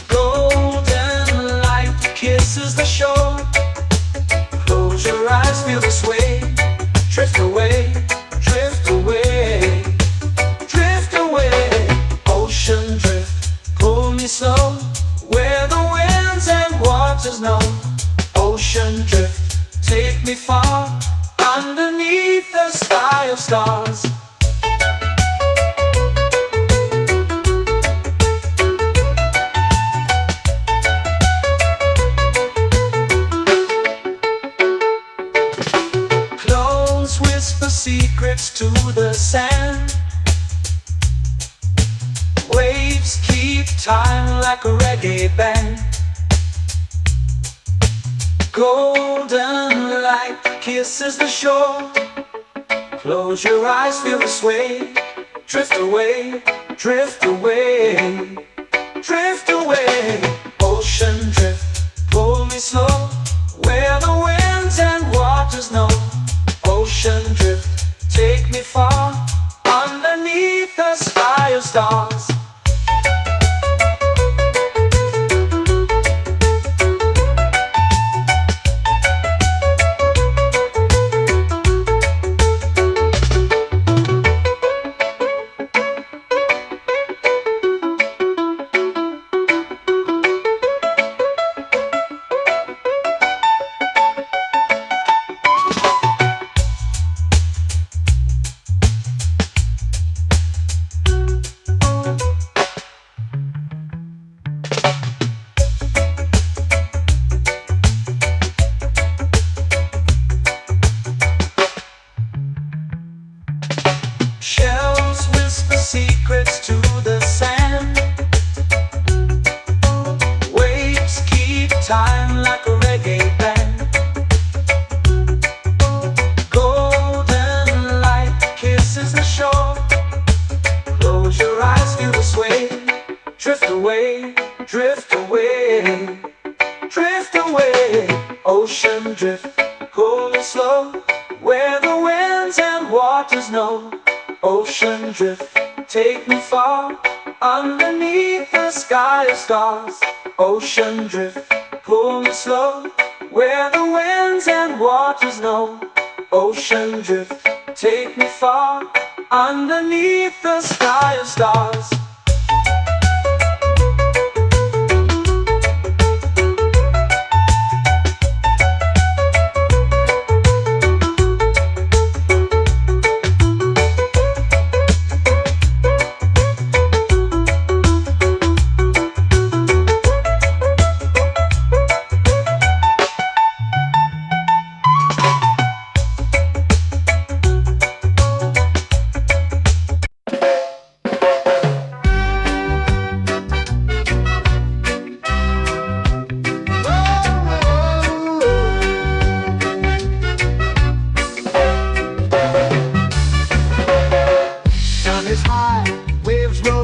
Speaker 1: Golden light kisses the shore. Close your eyes, feel the sway. Drift away, drift away, drift away. Ocean drift, pull me slow, where the winds and waters know. Ocean drift, take me far, underneath the sky of stars. Close whisper secrets to the sand. Waves keep time like a reggae band. Golden light kisses the shore. Close your eyes, feel the sway. Drift away, drift away, drift away. Ocean drift, pull me slow, where the winds and waters know. Ocean drift, take me far, underneath the sky of stars. Shells whisper secrets to the sand. Waves keep time like a reggae band. Golden light kisses the shore. Close your eyes, feel the sway. Drift away, drift away, drift away. Ocean drift, pull me slow, where the winds and waters know. Ocean drift, take me far, underneath the sky of stars. Ocean drift, pull me slow, where the winds and waters know. Ocean drift, take me far, underneath the sky of stars.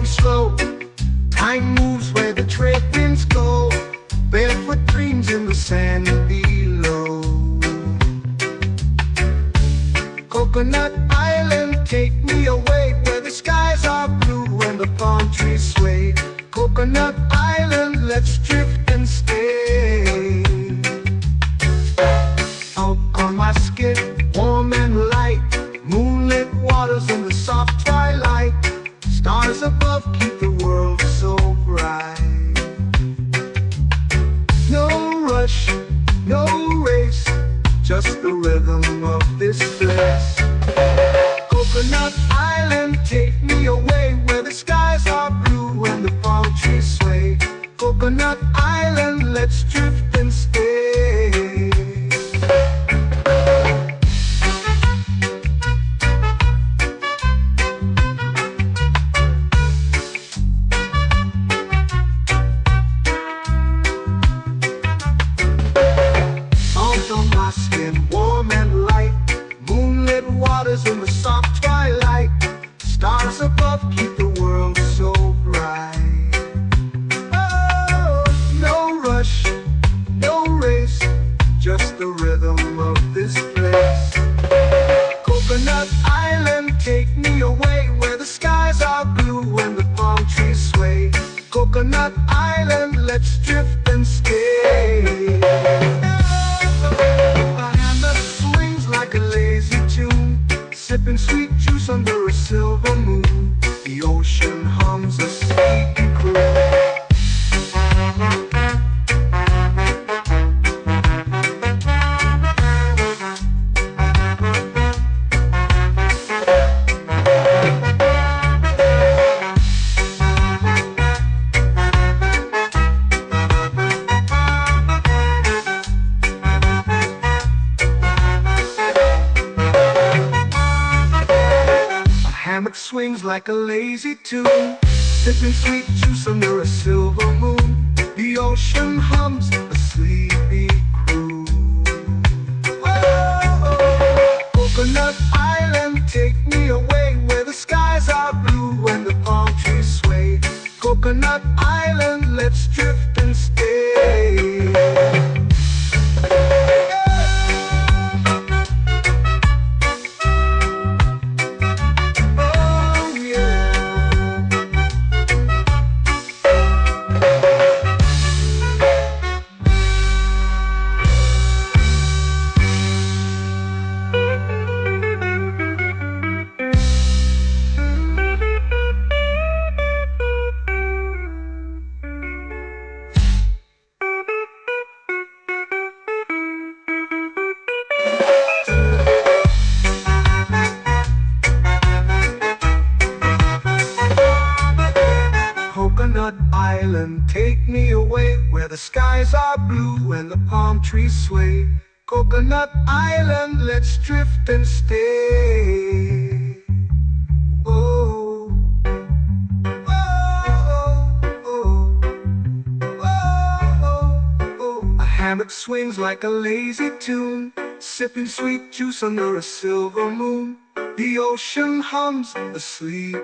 Speaker 2: Slow. Time moves where the trade winds go. Barefoot dreams in the sand below. Coconut Island, take me away, where the skies are blue and the palm trees sway. Coconut Island, let's drift and stay. Out on my skin, warm and light, moonlit waters in the soft twilight. Stars above keep the world so bright. No rush, no race, just the rhythm of this place. Coconut Island, take me away, where the skies are blue and the palm trees sway. Coconut Island, let's drift and stay. In the soft twilight, stars above keep the world so bright. Oh, no rush, no race, just the rhythm of this place. Coconut Island, take me away, where the skies are blue and the palm trees sway. Coconut Island, let's drift and stay. A hand that swings like a lazy tune, sipping sweet juice under a silver moon. The ocean hums a sleepy croon. Hammock swings like a lazy tune, sipping sweet juice under a silver moon. The ocean hums a sleepy croon. Coconut Island, take me away where the skies are blue and the palm trees sway. Coconut Island, let's drift and stay. Oh yeah. Coconut Island, take me away where the skies are blue and the palm trees sway. Coconut Island, let's drift and stay. Oh, oh, oh, oh, oh. A hammock swings like a lazy tune, sipping sweet juice under a silver moon. The ocean hums asleep.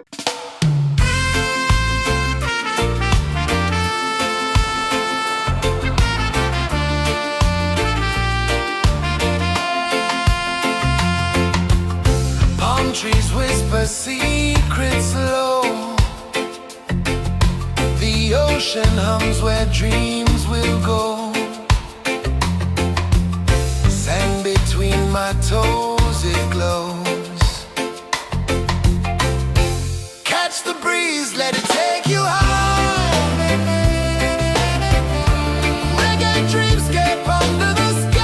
Speaker 3: Trees whisper secrets low. The ocean hums where dreams will go. Sand between my toes, it glows. Catch the breeze, let it take you high. Reggae dreamscape under the sky.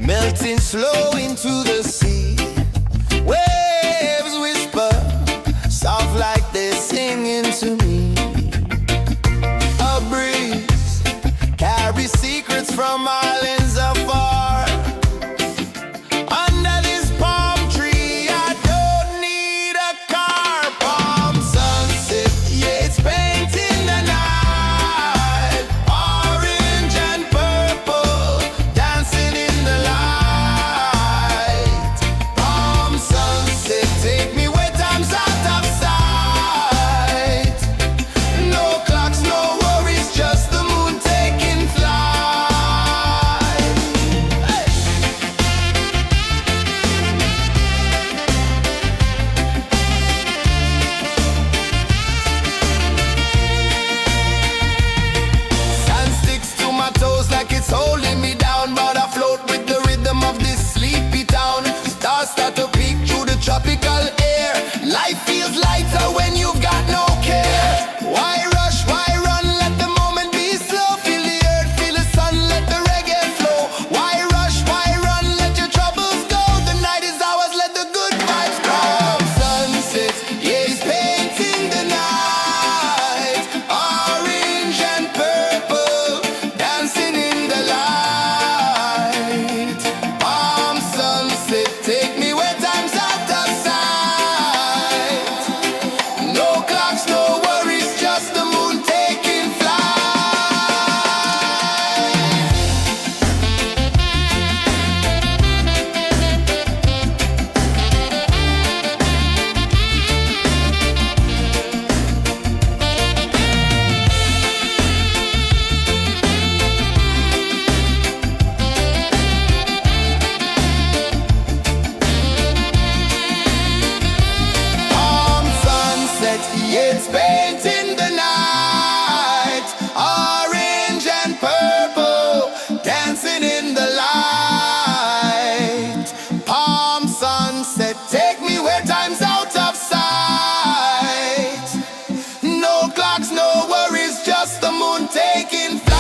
Speaker 3: melting slow into the sea. Waves whisper, soft like they're singing to me. A breeze carries secrets from islands afar. Under this palm tree, I don't need a car. Palm sunset, yeah, it's painting the night. Orange and purple, dancing in the light. Palm sunset, take me where time's out of sight. No clocks, no worries, just the moon taking flight. Hey! Sand sticks to my toes like it's holding me down, but I float with the rhythm of this sleepy town. Stars start to peek through the tropical air. Life feels lighter when you've got no care. Why rush, why run, let the moment be slow. Feel the earth, feel the sun, let the reggae flow. Why rush, why run, let your troubles go. The night is ours, let the good vibes come. Sunset, yeah, it's painting the night. Orange and purple, dancing in the light. Palm sunset, take me where time's out of sight. No clocks, no worries, just the moon taking flight. Palm sunset, yeah, it's painting the night. Orange and purple, dancing in the light. Palm sunset, take me where time's out of sight. No clocks, no worries, just the moon taking flight.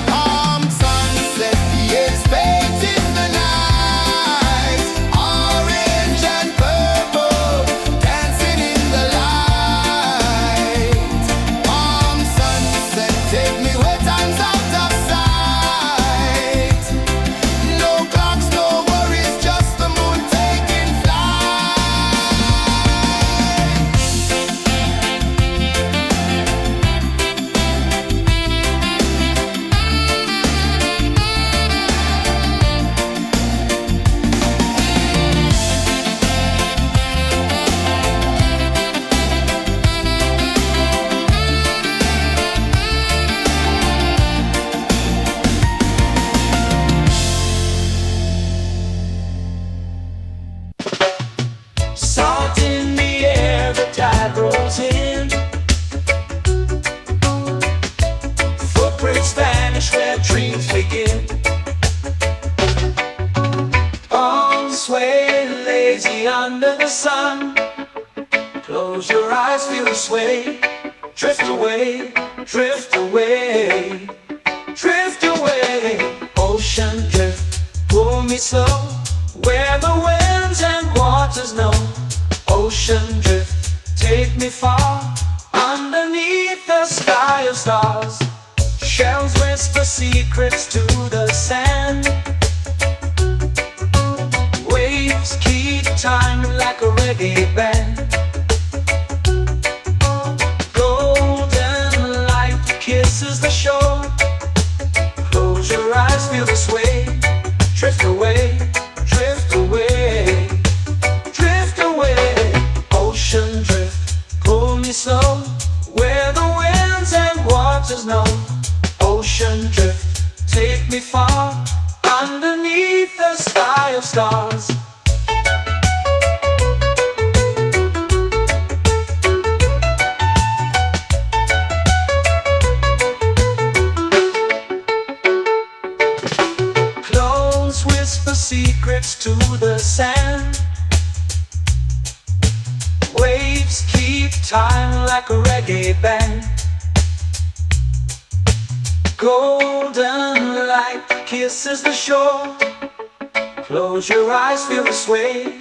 Speaker 3: Palm sunset, yeah, it's painting the night. Orange and purple, dancing in the light. Palm sunset, take me where time's out of sight. No clocks, no worries, just the moon taking flight.
Speaker 1: Salt in the air, the tide rolls in. Footprints vanish where dreams begin. Arms sway lazy under the sun. Close your eyes, feel the sway. Drift away, drift away, drift away. Ocean drift, pull me slow, where the winds and waters know. Ocean drift, take me far, underneath the sky of stars. Shells whisper secrets to the sand. Waves keep time like a reggae band. Golden light kisses the shore. Close your eyes, feel the sway. Drift away, drift away, drift away. Ocean drift, pull me slow, where the winds and waters know. Ocean drift, take me far, underneath the sky of stars. Close whisper secrets to the sand. Waves keep time like a reggae band. Golden light kisses the shore. Close your eyes, feel the sway.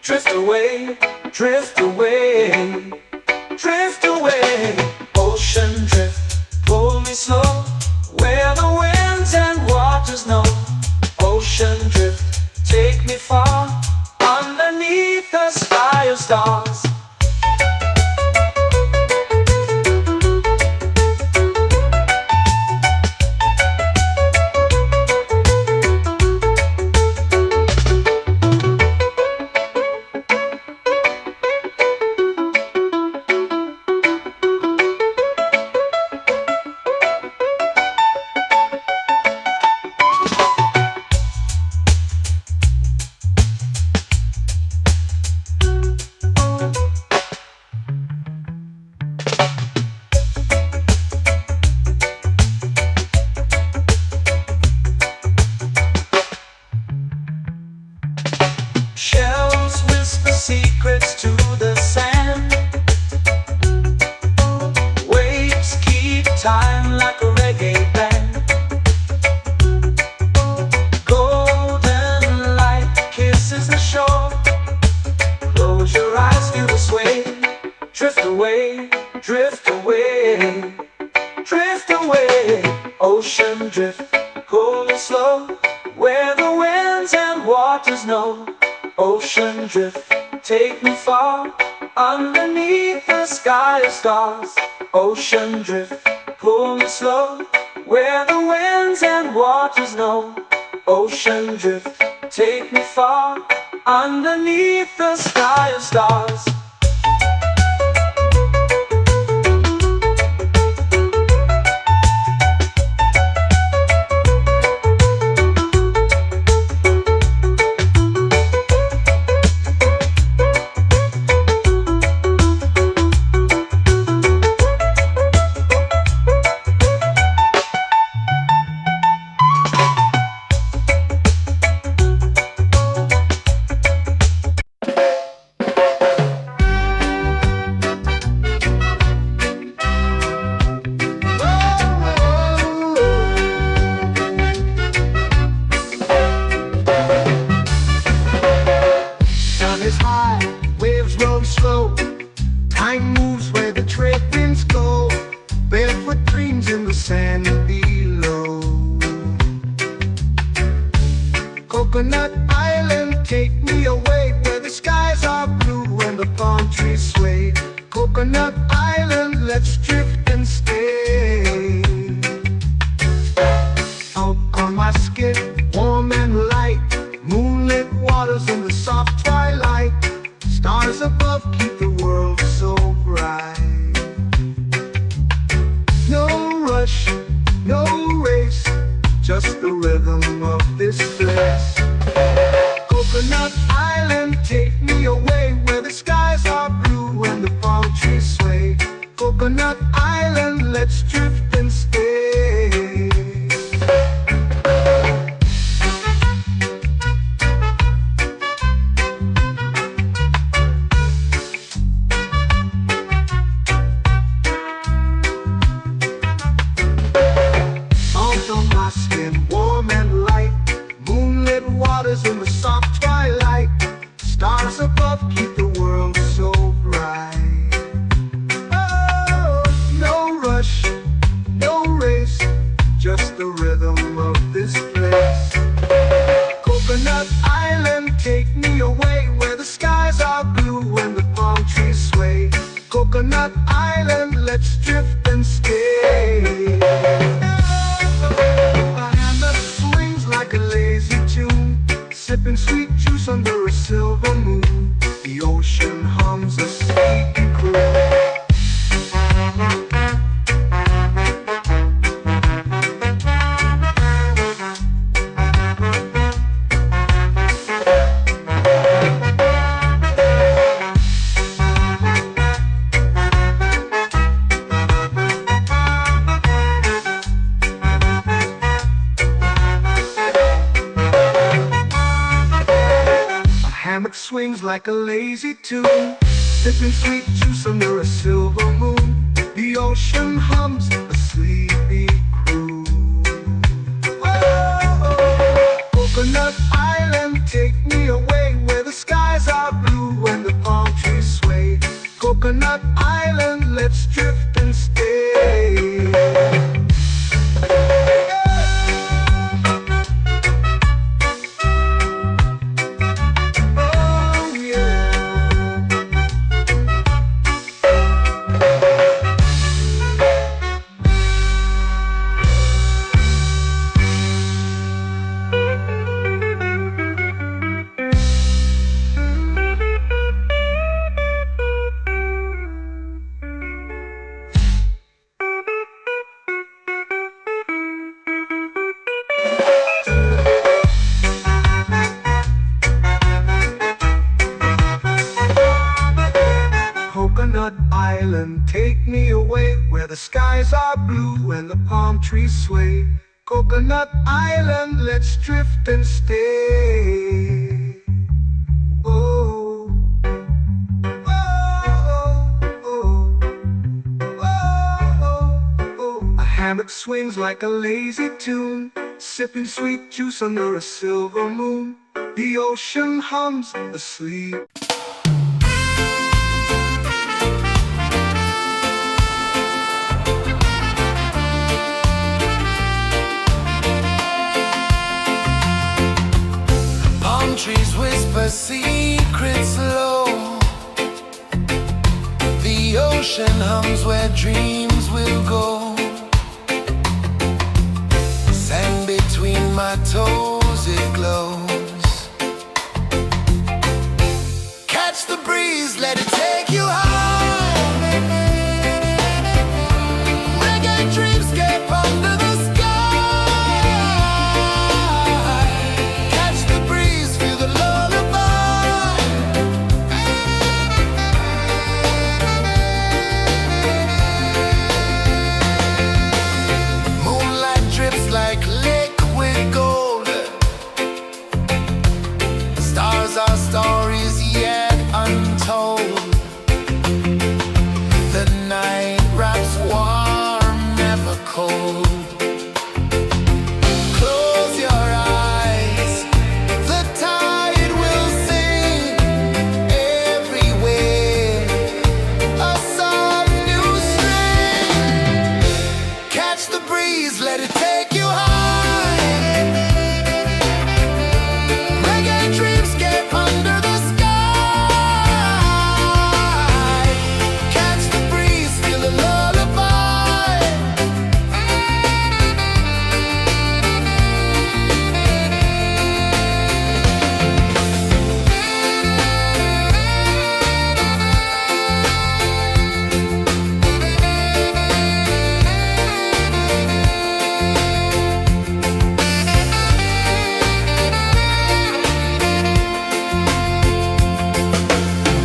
Speaker 1: Drift away, drift away, drift away. Ocean drift, pull me slow, where the winds and waters know. Ocean drift, take me far, underneath the sky of stars. Shells whisper secrets to the sand. Waves keep time like a reggae band. Golden light kisses the shore. Close your eyes, feel the sway. Drift away, drift away, drift away. Ocean drift, pull me slow, where the winds and waters know. Ocean drift, take me far, underneath the sky of stars. Ocean drift, pull me slow, where the winds and waters know. Ocean drift, take me far, underneath the sky of stars.
Speaker 2: Is high, waves roll slow. Time moves where the trade winds go. Barefoot dreams in the sand below. Coconut Island, take me away, where the skies are blue and the palm trees sway. Coconut Island, let's drift and stay. Out on my skin, warm and light, moonlit waters in the soft twilight. Stars above keep the world so bright. No rush, no race, just the rhythm of this place. Coconut Island, take me away, where the skies are blue and the palm trees sway. Coconut Island, let's drift and stay. Warm and light, moonlit waters in the soft twilight. Stars above keep the world so bright. Oh, no rush, no race, just the rhythm of this place. Coconut Island, take me away, where the skies are blue and the palm trees sway. Coconut Island, let's drift and stay. Like a lazy tune, sipping sweet juice under a silver moon. The ocean hums a sleepy croon. Hammock swings like a lazy tune, sipping sweet juice under a silver moon. The ocean hums a sleepy croon. skies are blue and the palm trees sway. Coconut Island, let's drift and stay. Oh, oh, oh, oh, oh. A hammock swings like a lazy tune, sipping sweet juice under a silver moon. The ocean hums asleep.
Speaker 3: Palm trees whisper secrets low. The ocean hums where dreams will go. Sand between my toes, it glows. Catch the breeze, let it take you high. Reggae dreamscape under the sky. Catch the breeze, feel the lullaby. Moonlight drips like liquid gold. Stars are stories yet untold. The night wraps warm, never cold. Close your eyes, the tide will sing everywhere. A soft new string. Catch the breeze, let it take you high. Reggae dreamscape under the sky. Catch the breeze, feel the lullaby.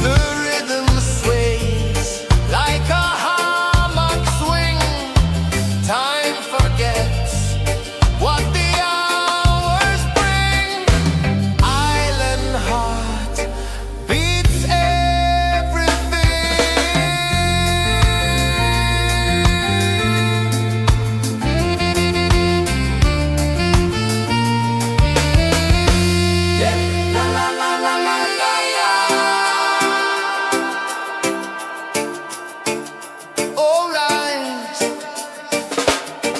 Speaker 3: The rhythm sways like a hammock swing. Time forgets what the hours bring. Island heart beats everything. Yeah. La la la la la la la. All rise.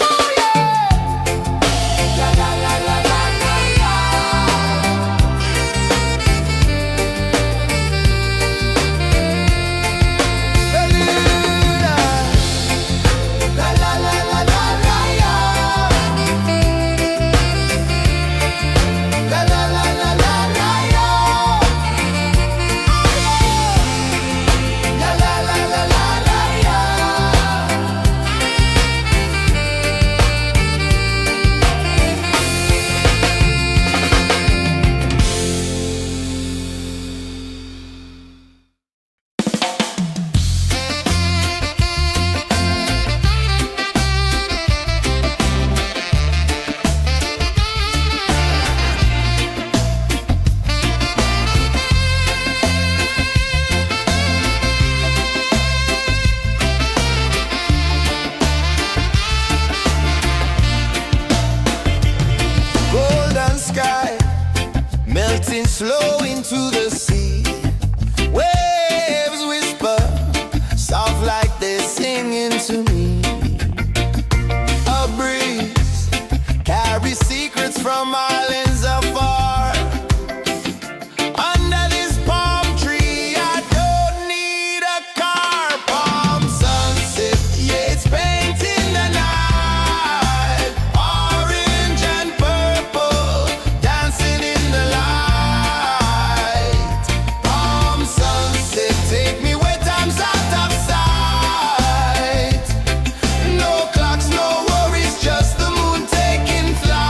Speaker 3: Oh yeah. La la la la la la la. La la la la la la la. La la la la la la la. La la la la la la la. Golden sky melting slow into the sea. Waves whisper soft like they're singing to me. A breeze carries secrets from islands afar. Under this palm tree, I don't need a car. Palm sunset, yeah, it's painting the night. Orange and purple, dancing in the light. Palm sunset, take me where time's out of sight. No clocks, no worries, just the moon taking flight.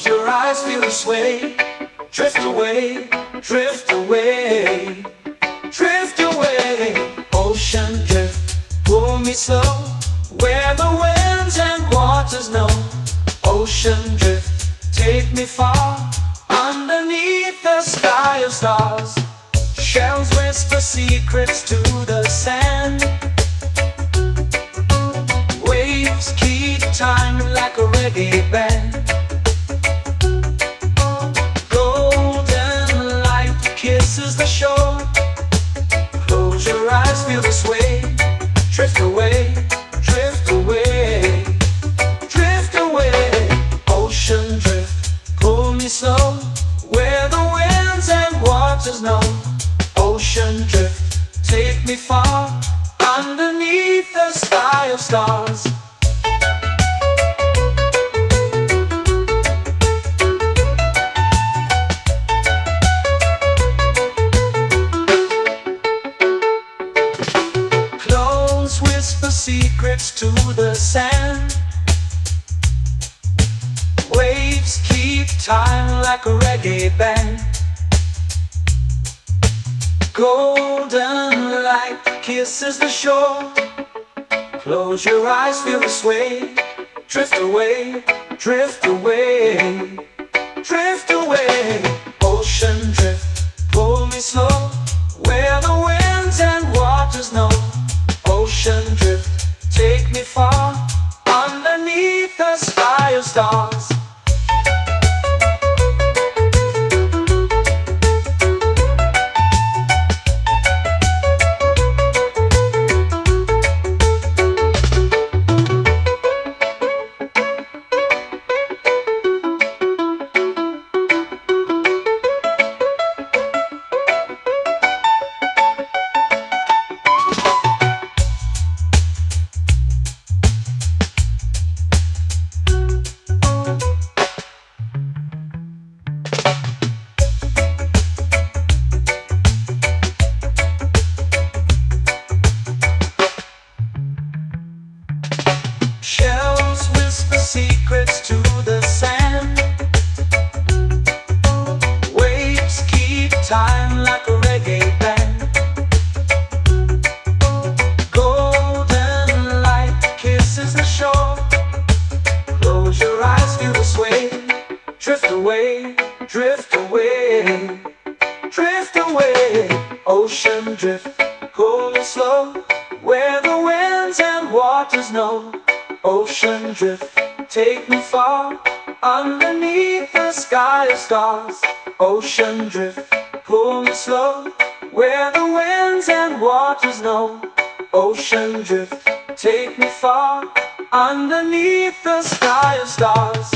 Speaker 1: Close your eyes, feel the sway. Drift away, drift away, drift away. Ocean drift, pull me slow, where the winds and waters know. Ocean drift, take me far, underneath the sky of stars. Shells whisper secrets to the sand. Waves keep time like a reggae band. Golden light kisses the shore. Close your eyes, feel the sway. Drift away, drift away, drift away. Ocean drift, pull me slow, where the winds and waters know. Ocean drift, take me far, underneath the sky of stars. Close whisper secrets to the sand. Waves keep time like a reggae band. Golden light kisses the shore. Close your eyes, feel the sway. Drift away, drift away, drift away. Ocean drift, pull me slow, where the winds and waters know. Ocean drift, take me far, underneath the sky of stars. Shells whisper secrets to the sand. Waves keep time like a reggae band. Golden light kisses the shore. Close your eyes, feel the sway. Drift away, drift away, drift away. Ocean drift, pull me slow, where the winds and waters know. Ocean drift, take me far, underneath the sky of stars. Ocean drift, pull me slow, where the winds and waters know. Ocean drift, take me far, underneath the sky of stars.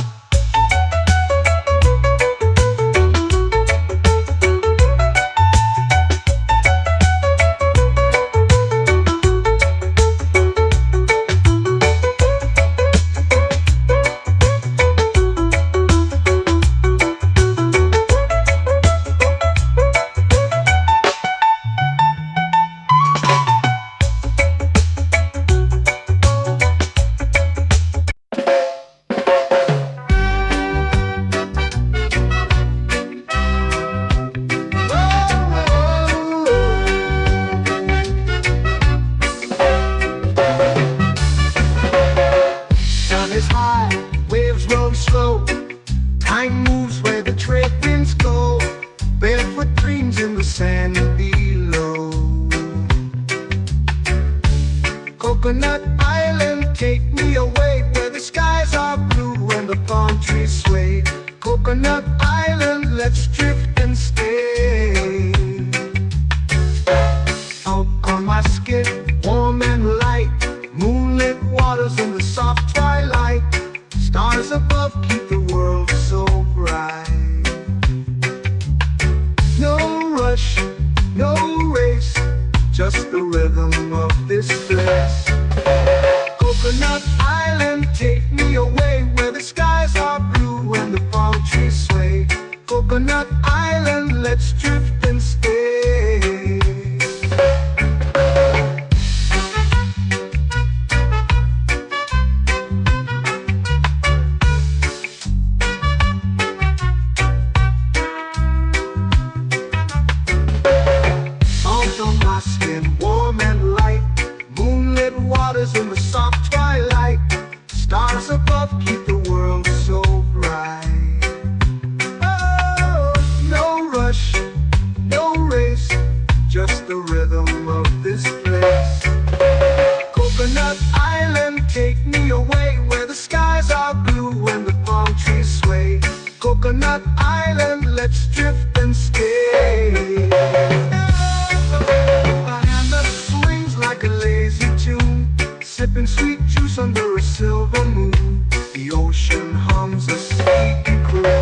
Speaker 2: Is high, waves roll slow. Time moves where the trade winds go. Barefoot dreams in the sand below. Coconut Island, take me away, where the skies are blue and the palm trees sway. Coconut Island, let's drift and stay. Out on my skin, warm and light, moonlit waters in the soft twilight. Stars above keep the world so bright. No rush, no race, just the rhythm of this place. Coconut Island, take me away, where the skies are blue and the palm trees sway. Coconut Island, let's drift and stay. skin warm and light. Moonlit waters in the soft twilight. Stars above keep the world so bright. Oh, no rush, no race, just the rhythm of this place. Coconut Island, take me away where the skies are blue and the palm trees sway. Coconut Island, let's drift and stay. A hand that swings like a lazy tune, sipping sweet juice under a silver moon. The ocean hums a sleepy croon.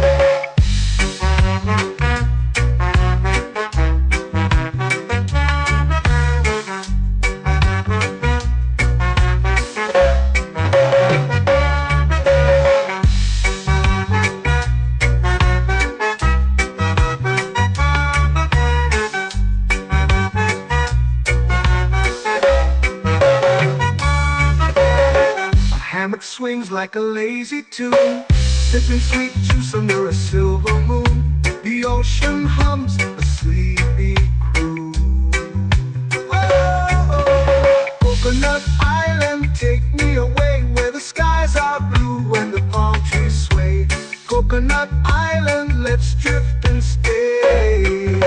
Speaker 2: Hammock swings like a lazy tune, sipping sweet juice under a silver moon. The ocean hums a sleepy croon. Oh, Coconut Island, take me away where the skies are blue and the palm trees sway. Coconut Island, let's drift and stay.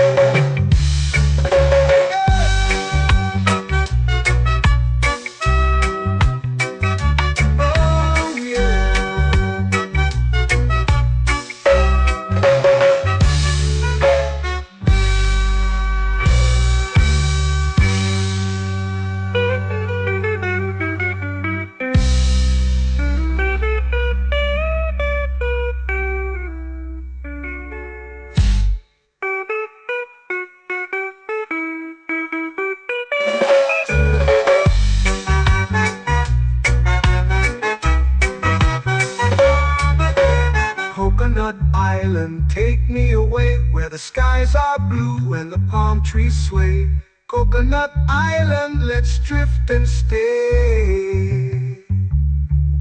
Speaker 2: Coconut Island, take me away where the skies are blue and the palm trees sway. Coconut Island, let's drift and stay.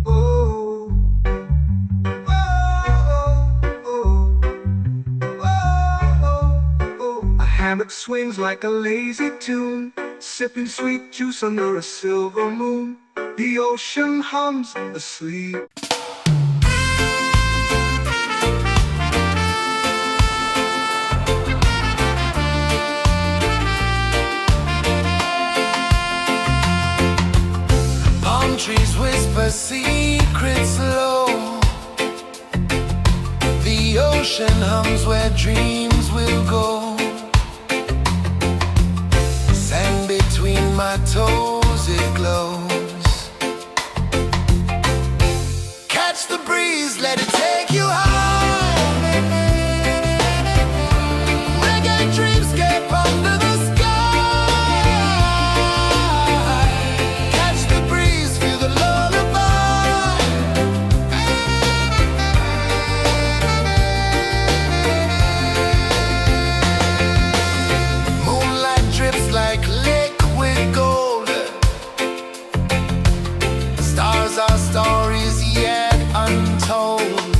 Speaker 2: Oh, oh, oh, oh, oh. A hammock swings like a lazy tune, sipping sweet juice under a silver moon. The ocean hums asleep.
Speaker 3: Trees whisper secrets low. The ocean hums where dreams will go. Sand between my toes, it glows. Catch the breeze, let it take you high. Reggae dreamscape under the sky. Our stories yet untold.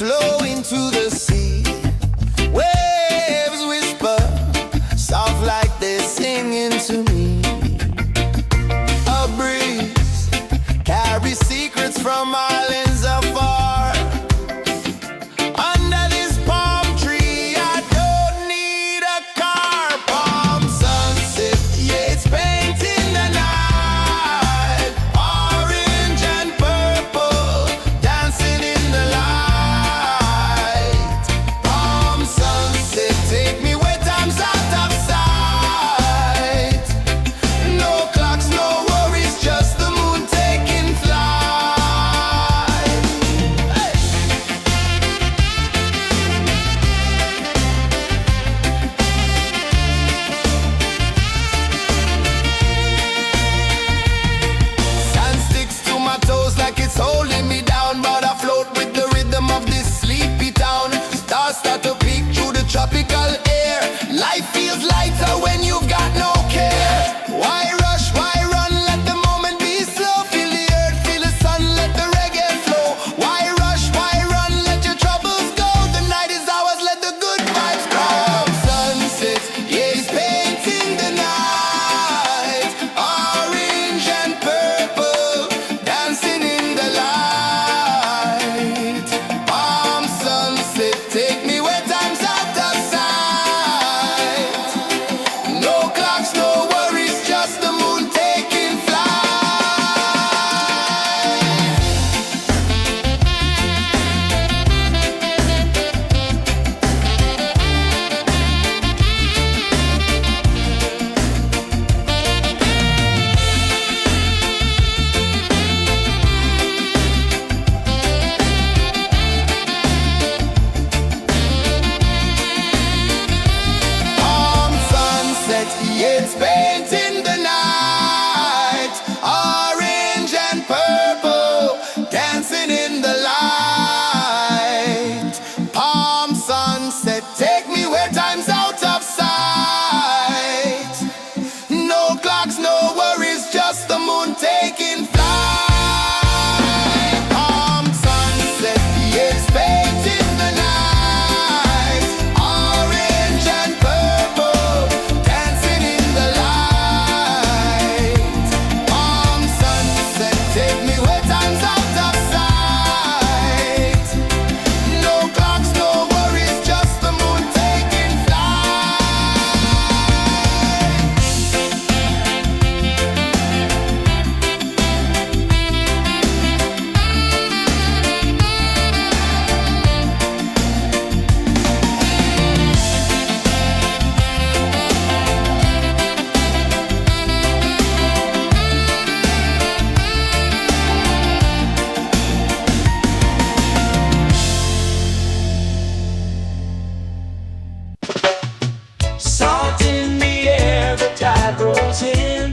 Speaker 3: flow into the sea. Waves whisper, soft like they're singing to me. A breeze carries secrets from islands afar. Under this palm tree, I don't need a car. Palm sunset, yeah, it's painting the night. Orange and purple, dancing in the light. Palm sunset, take me where time's out of sight. No clocks, no worries, just the moon taking flight. Hey. Sand sticks to my toes like it's holding me down, but I float with the rhythm of this sleepy town. Stars start to peek through the tropical air. Life feels lighter when you've got no care. Why rush, why run, let the moment be slow. Feel the earth, feel the sun, let the reggae flow. Why rush, why run, let your troubles go. The night is ours, let the good vibes grow. Sunset, yeah, it's painting the night. Orange and purple, dancing in the light. Palm sunset, take me where time's out of sight. No clocks, no worries, just the moon taking flight. Palm sunset, yeah, it's painting the night. Orange and purple, dancing in the light. Palm sunset, take me where time's out of sight. No clocks, no worries, just the moon taking flight. Palm sunset, yeah, it's painting the night. Orange and purple, dancing in the light. Palm sunset, take me where time's out of sight. No clocks, no worries, just the moon taking flight.
Speaker 1: Salt in the air, the tide rolls in.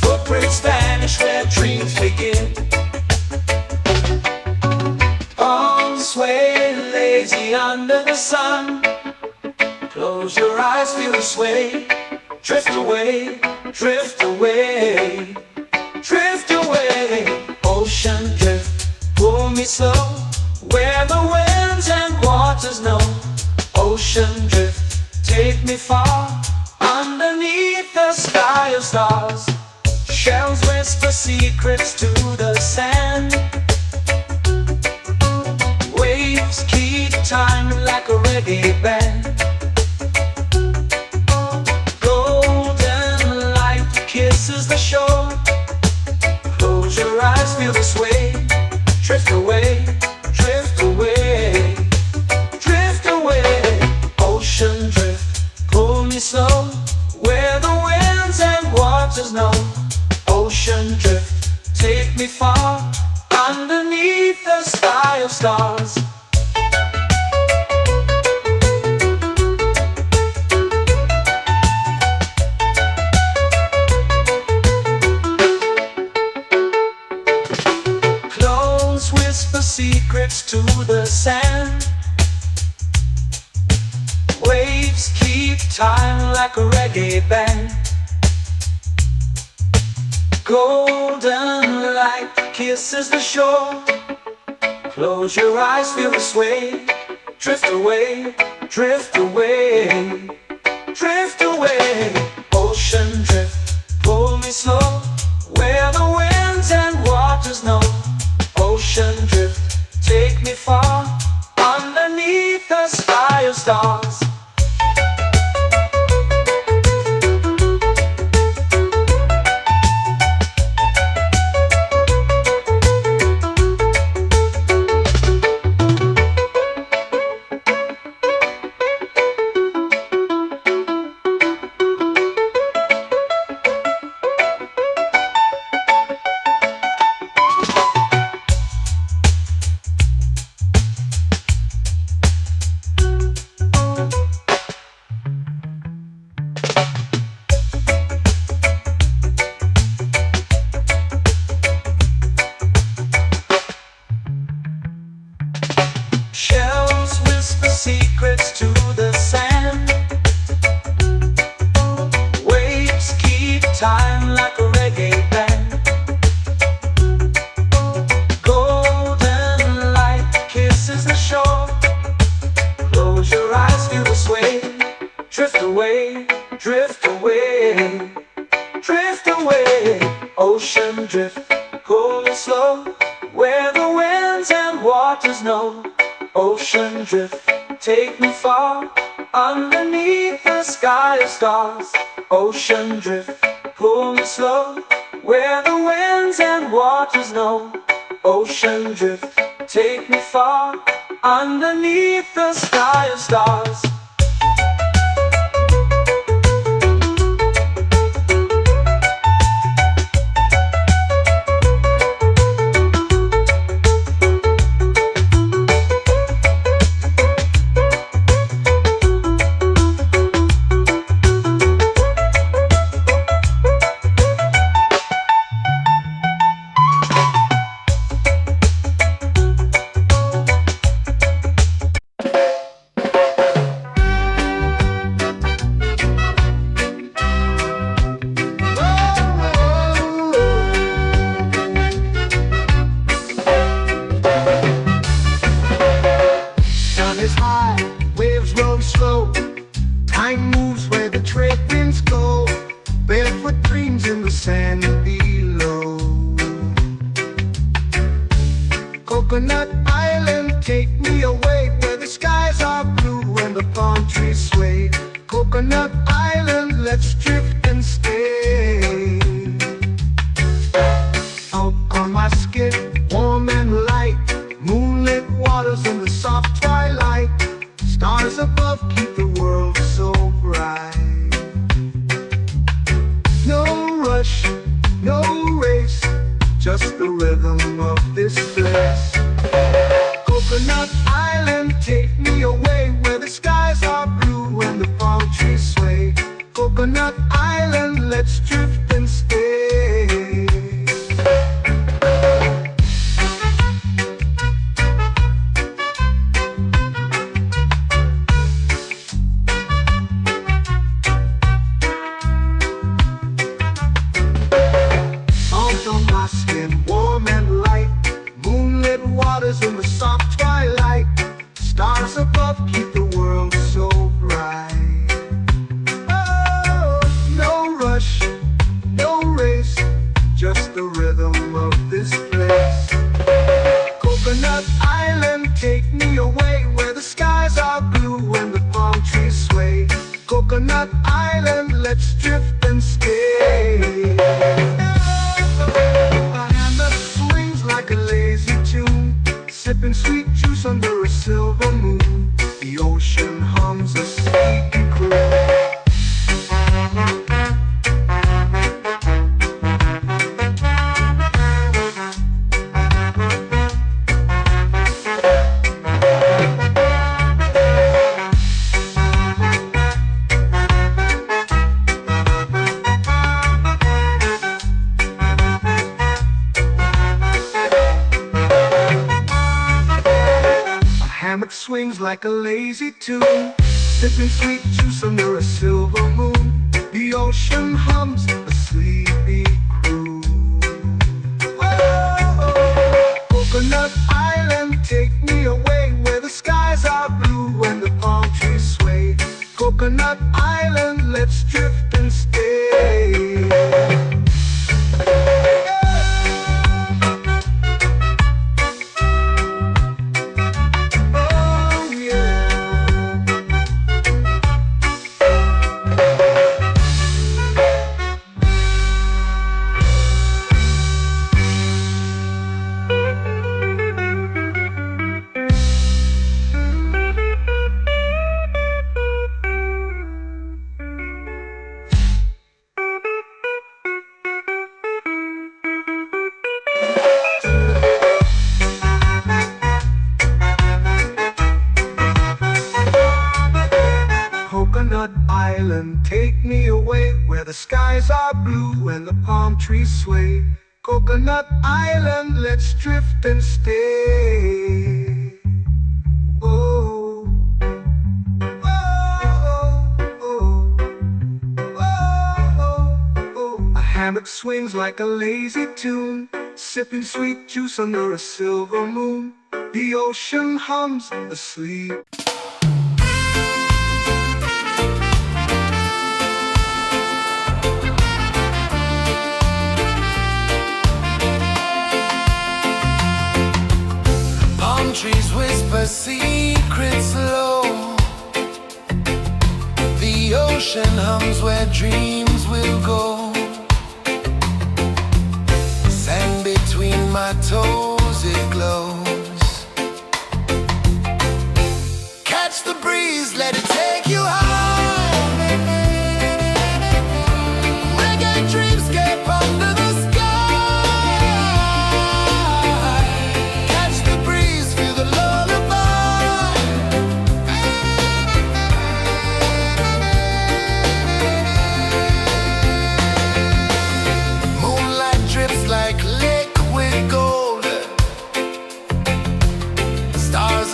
Speaker 1: Footprints vanish where dreams begin. Palms sway lazy under the sun. Close your eyes, feel the sway. Drift away, drift away, drift away. Ocean drift, pull me slow, where the winds and waters know. Ocean drift, take me far, underneath the sky of stars. Shells whisper secrets to the sand. Waves keep time like a reggae band. Golden light kisses the shore. Close your eyes, feel the sway. Drift away, drift away, drift away. Ocean drift, pull me slow, where the winds and waters know. Ocean drift, take me far, underneath the sky of stars. Clones whisper secrets to the sand. Waves keep time like a reggae band. Golden light kisses the shore. Close your eyes, feel the sway. Drift away, drift away, drift away. Ocean drift, pull me slow, where the winds and waters know. Ocean drift, take me far, underneath the sky of stars. Shells whisper secrets to the sand. Waves keep time like a reggae band. Golden light kisses the shore. Close your eyes, feel the sway. Drift away, drift away, drift away. Ocean drift, pull me slow, where the winds and waters know. Ocean drift, take me far, underneath the sky of stars. Ocean drift, pull me slow, where the winds and waters know. Ocean drift, take me far, underneath the sky of stars.
Speaker 2: Time moves where the trade winds go. Barefoot dreams in the sand below. Coconut Island, take me away, where the skies are blue and the palm trees sway. Coconut Island, let's drift and stay. Out on my skin, warm and light, moonlit waters in the soft twilight. Stars above keep the world so bright. No rush, no race, just the rhythm of this place. Coconut Island, take me away, where the skies are blue and the palm trees sway. Coconut Island, let's drift and stay. Warm and light, moonlit waters in the soft twilight. Stars above keep the world so bright. Oh, no rush, no race, just the rhythm of this place. Coconut Island, take me away, where the skies are blue and the palm trees sway. Coconut Island, let's drift and stay. Like a lazy tune, sipping sweet juice under a silver moon. The ocean hums a sleepy croon. Swings like a lazy tune, sipping sweet juice under a silver moon. The ocean hums a sleepy croon. Oh, skies are blue and the palm trees sway. Coconut Island, let's drift and stay. Oh, oh, oh, oh. A hammock swings like a lazy tune, sipping sweet juice under a silver moon. The ocean hums asleep.
Speaker 3: Trees whisper secrets low. The ocean hums where dreams will go. Sand between my toes, it glows. Catch the breeze, let it take you high. Reggae dreamscape under the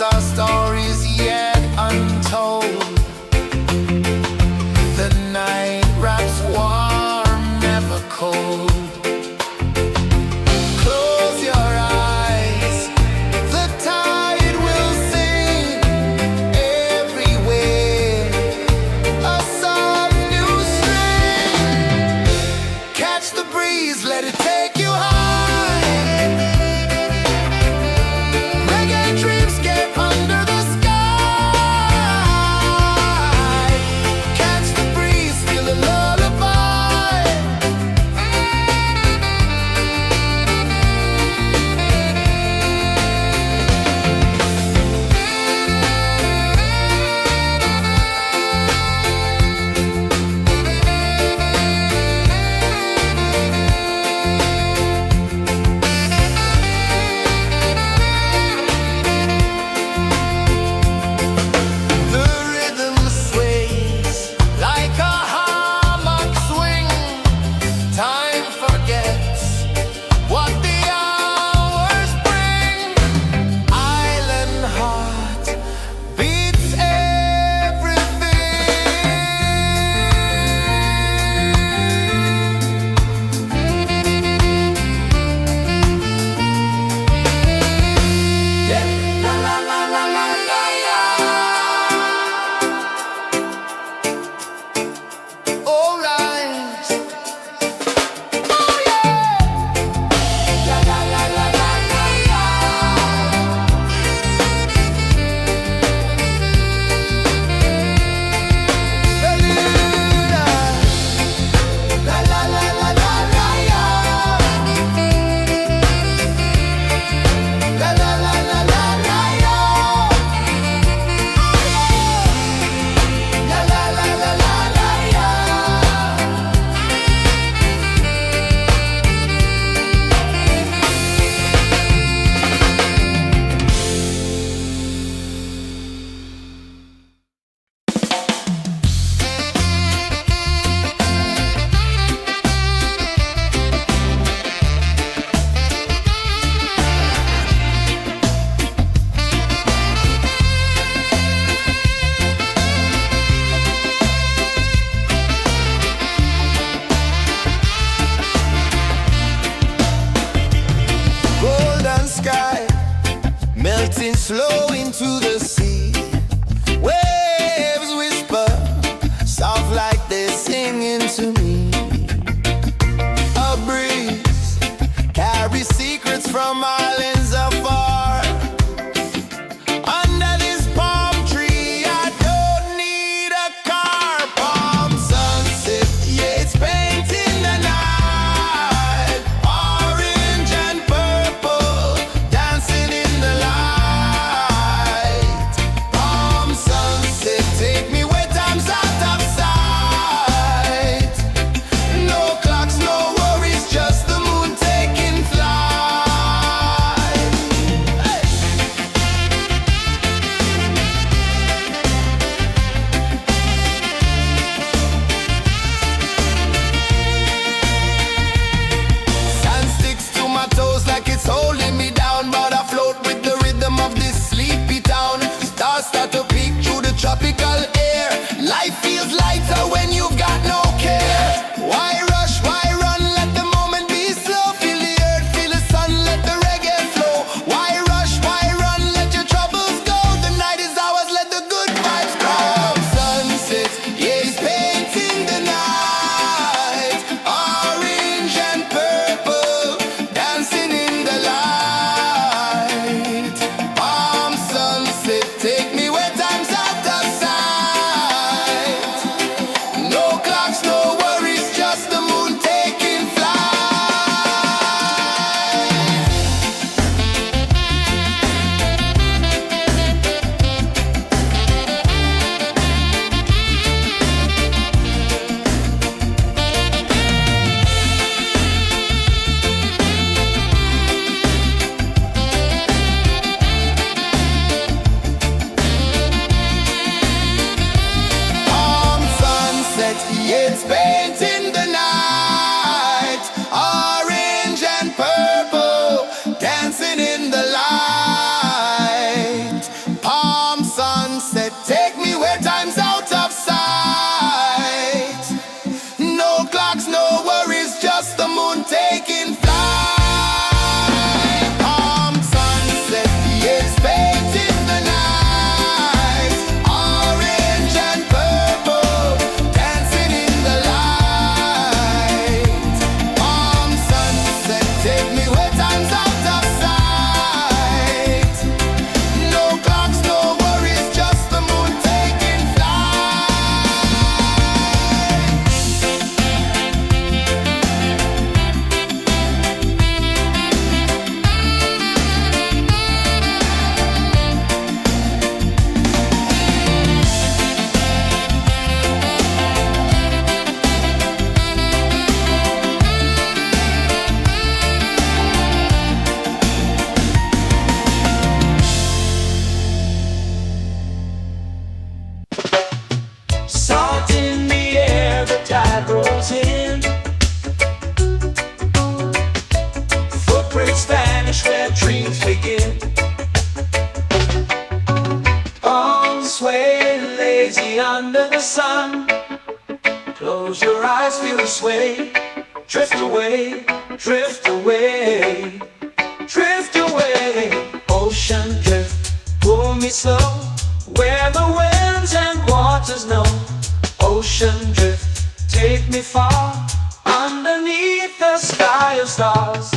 Speaker 3: our stories yet untold. The night wraps warm, never cold. Close your eyes, the tide will sing everywhere. A soft new string. Catch the breeze, let it take you high. Slow into the sea. Waves whisper, soft like they're singing to me. A breeze carries secrets from islands afar. Under this palm tree, I don't need a car. Palm sunset, yeah, it's painting the night. Orange and purple, dancing in the light.
Speaker 1: eyes feel the sway. Drift away, drift away, drift away. Ocean drift, pull me slow, where the winds and waters know. Ocean drift, take me far, underneath the sky of stars.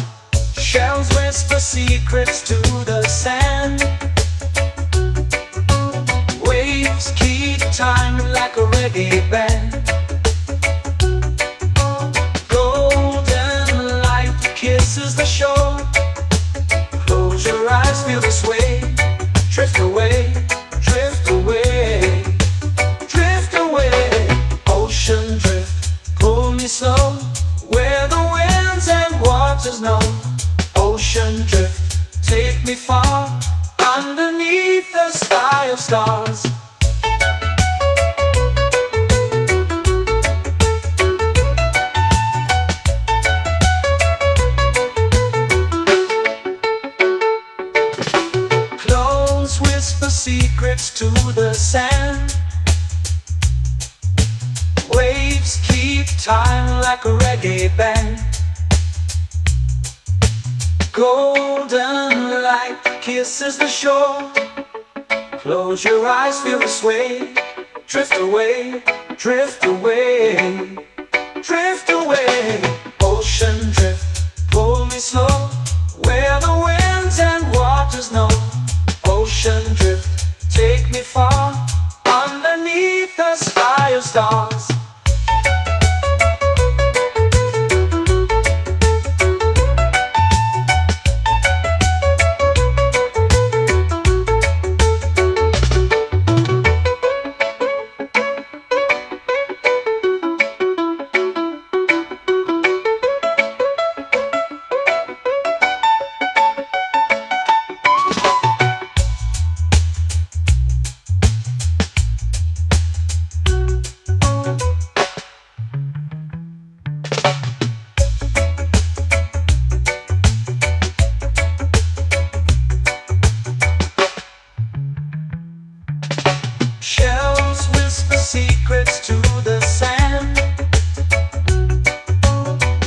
Speaker 1: Shells whisper secrets to the sand. Waves keep time like a reggae band. Golden light kisses the shore. Close your eyes, feel the sway. Drift away, drift away, drift away. Ocean drift, pull me slow, where the winds and waters know. Ocean drift, take me far, underneath the sky of stars. Clones whisper secrets to the sand. Waves keep time like a reggae band. Golden light kisses the shore. Close your eyes, feel the sway. Drift away, drift away, drift away. Ocean drift, pull me slow, where the winds and waters know. Ocean drift, take me far, underneath the sky of stars. Shells whisper secrets to the sand.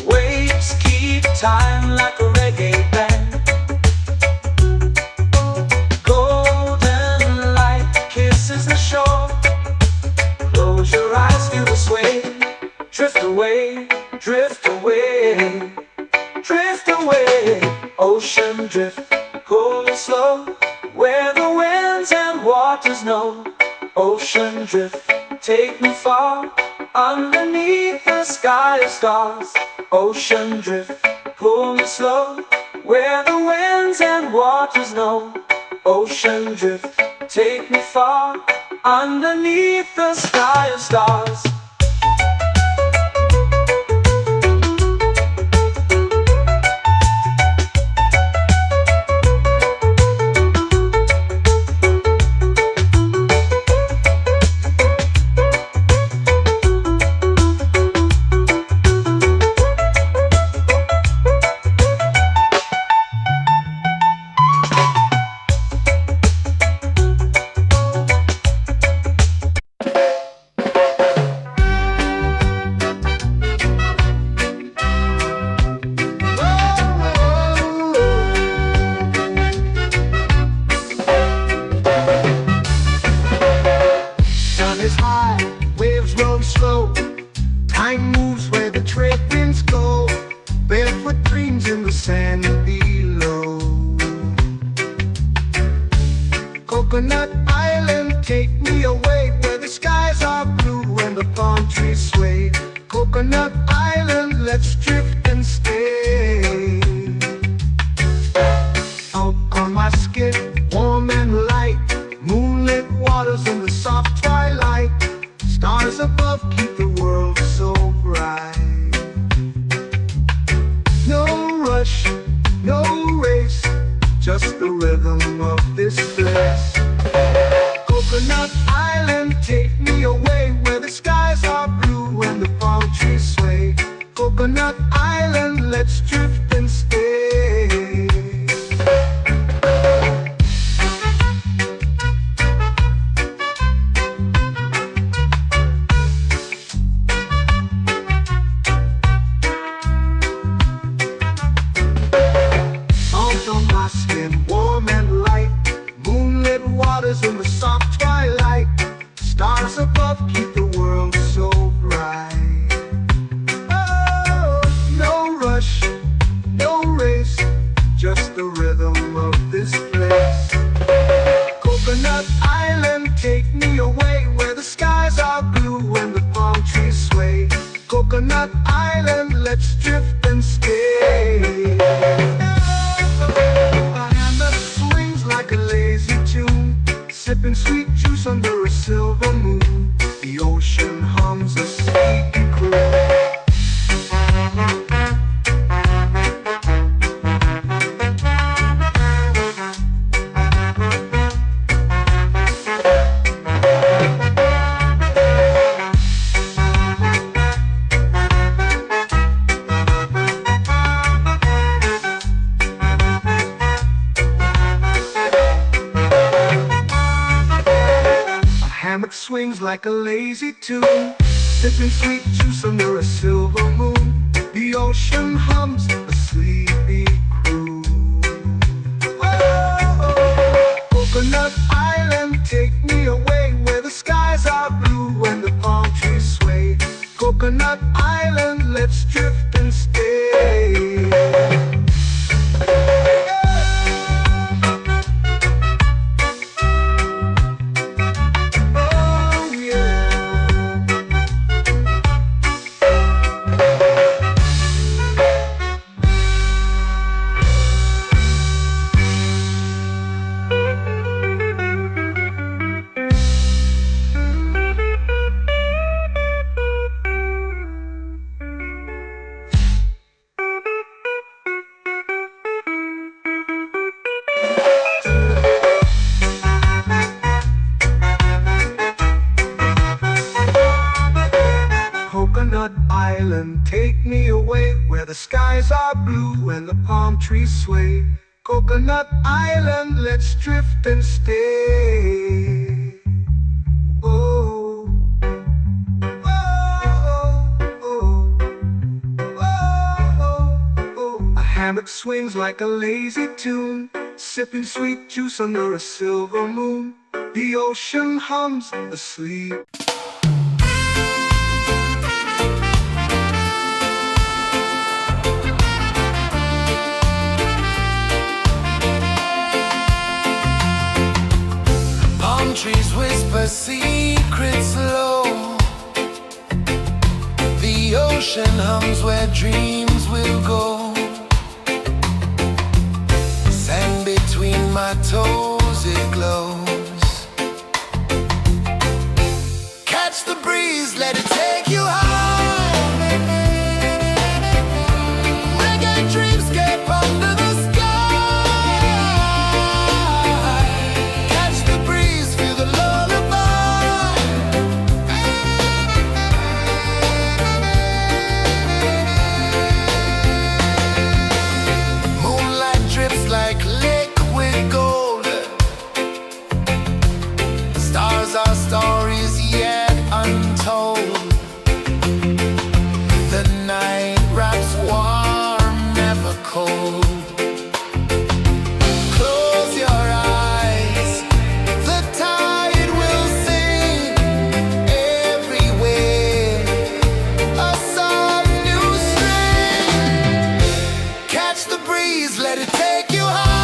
Speaker 1: Waves keep time like a reggae band. Golden light kisses the shore. Close your eyes, feel the sway. Drift away, drift away, drift away. Ocean drift, pull me slow, where the winds and waters know. Ocean drift, take me far, underneath the sky of stars. Ocean drift, pull me slow, where the winds and waters know. Ocean drift, take me far, underneath the sky of stars.
Speaker 2: Time moves where the trade winds go. Barefoot dreams in the sand below. Coconut Island, take me away, where the skies are blue and the palm trees sway. Coconut Island, let's drift and stay. Out on my skin, warm and light, moonlit waters in the soft twilight. Stars above keep the world so bright. No rush, no race, just the rhythm of this place. Coconut Island, take me away, where the skies are blue and the palm trees sway. Coconut Island, let's drift and stay. swings like a lazy tune, sipping sweet juice under a silver moon. The ocean hums a sleepy croon. Oh, Coconut Island, take me away where the skies are blue and the palm trees sway. Coconut Island, let's drift and stay. Coconut Island, take me away where the skies are blue and the palm trees sway. Coconut Island, let's drift and stay. Oh, oh, oh, oh, oh. A hammock swings like a lazy tune, sipping sweet juice under a silver moon. The ocean hums asleep.
Speaker 3: Trees whisper secrets low. The ocean hums where dreams will go. Sand between my toes, it glows. Catch the breeze, let it take you high. Reggae dreamscape under the sky. Our stories yet untold. The night wraps warm, never cold. Close your eyes, the tide will sing everywhere. A soft new string. Catch the breeze, let it take you high.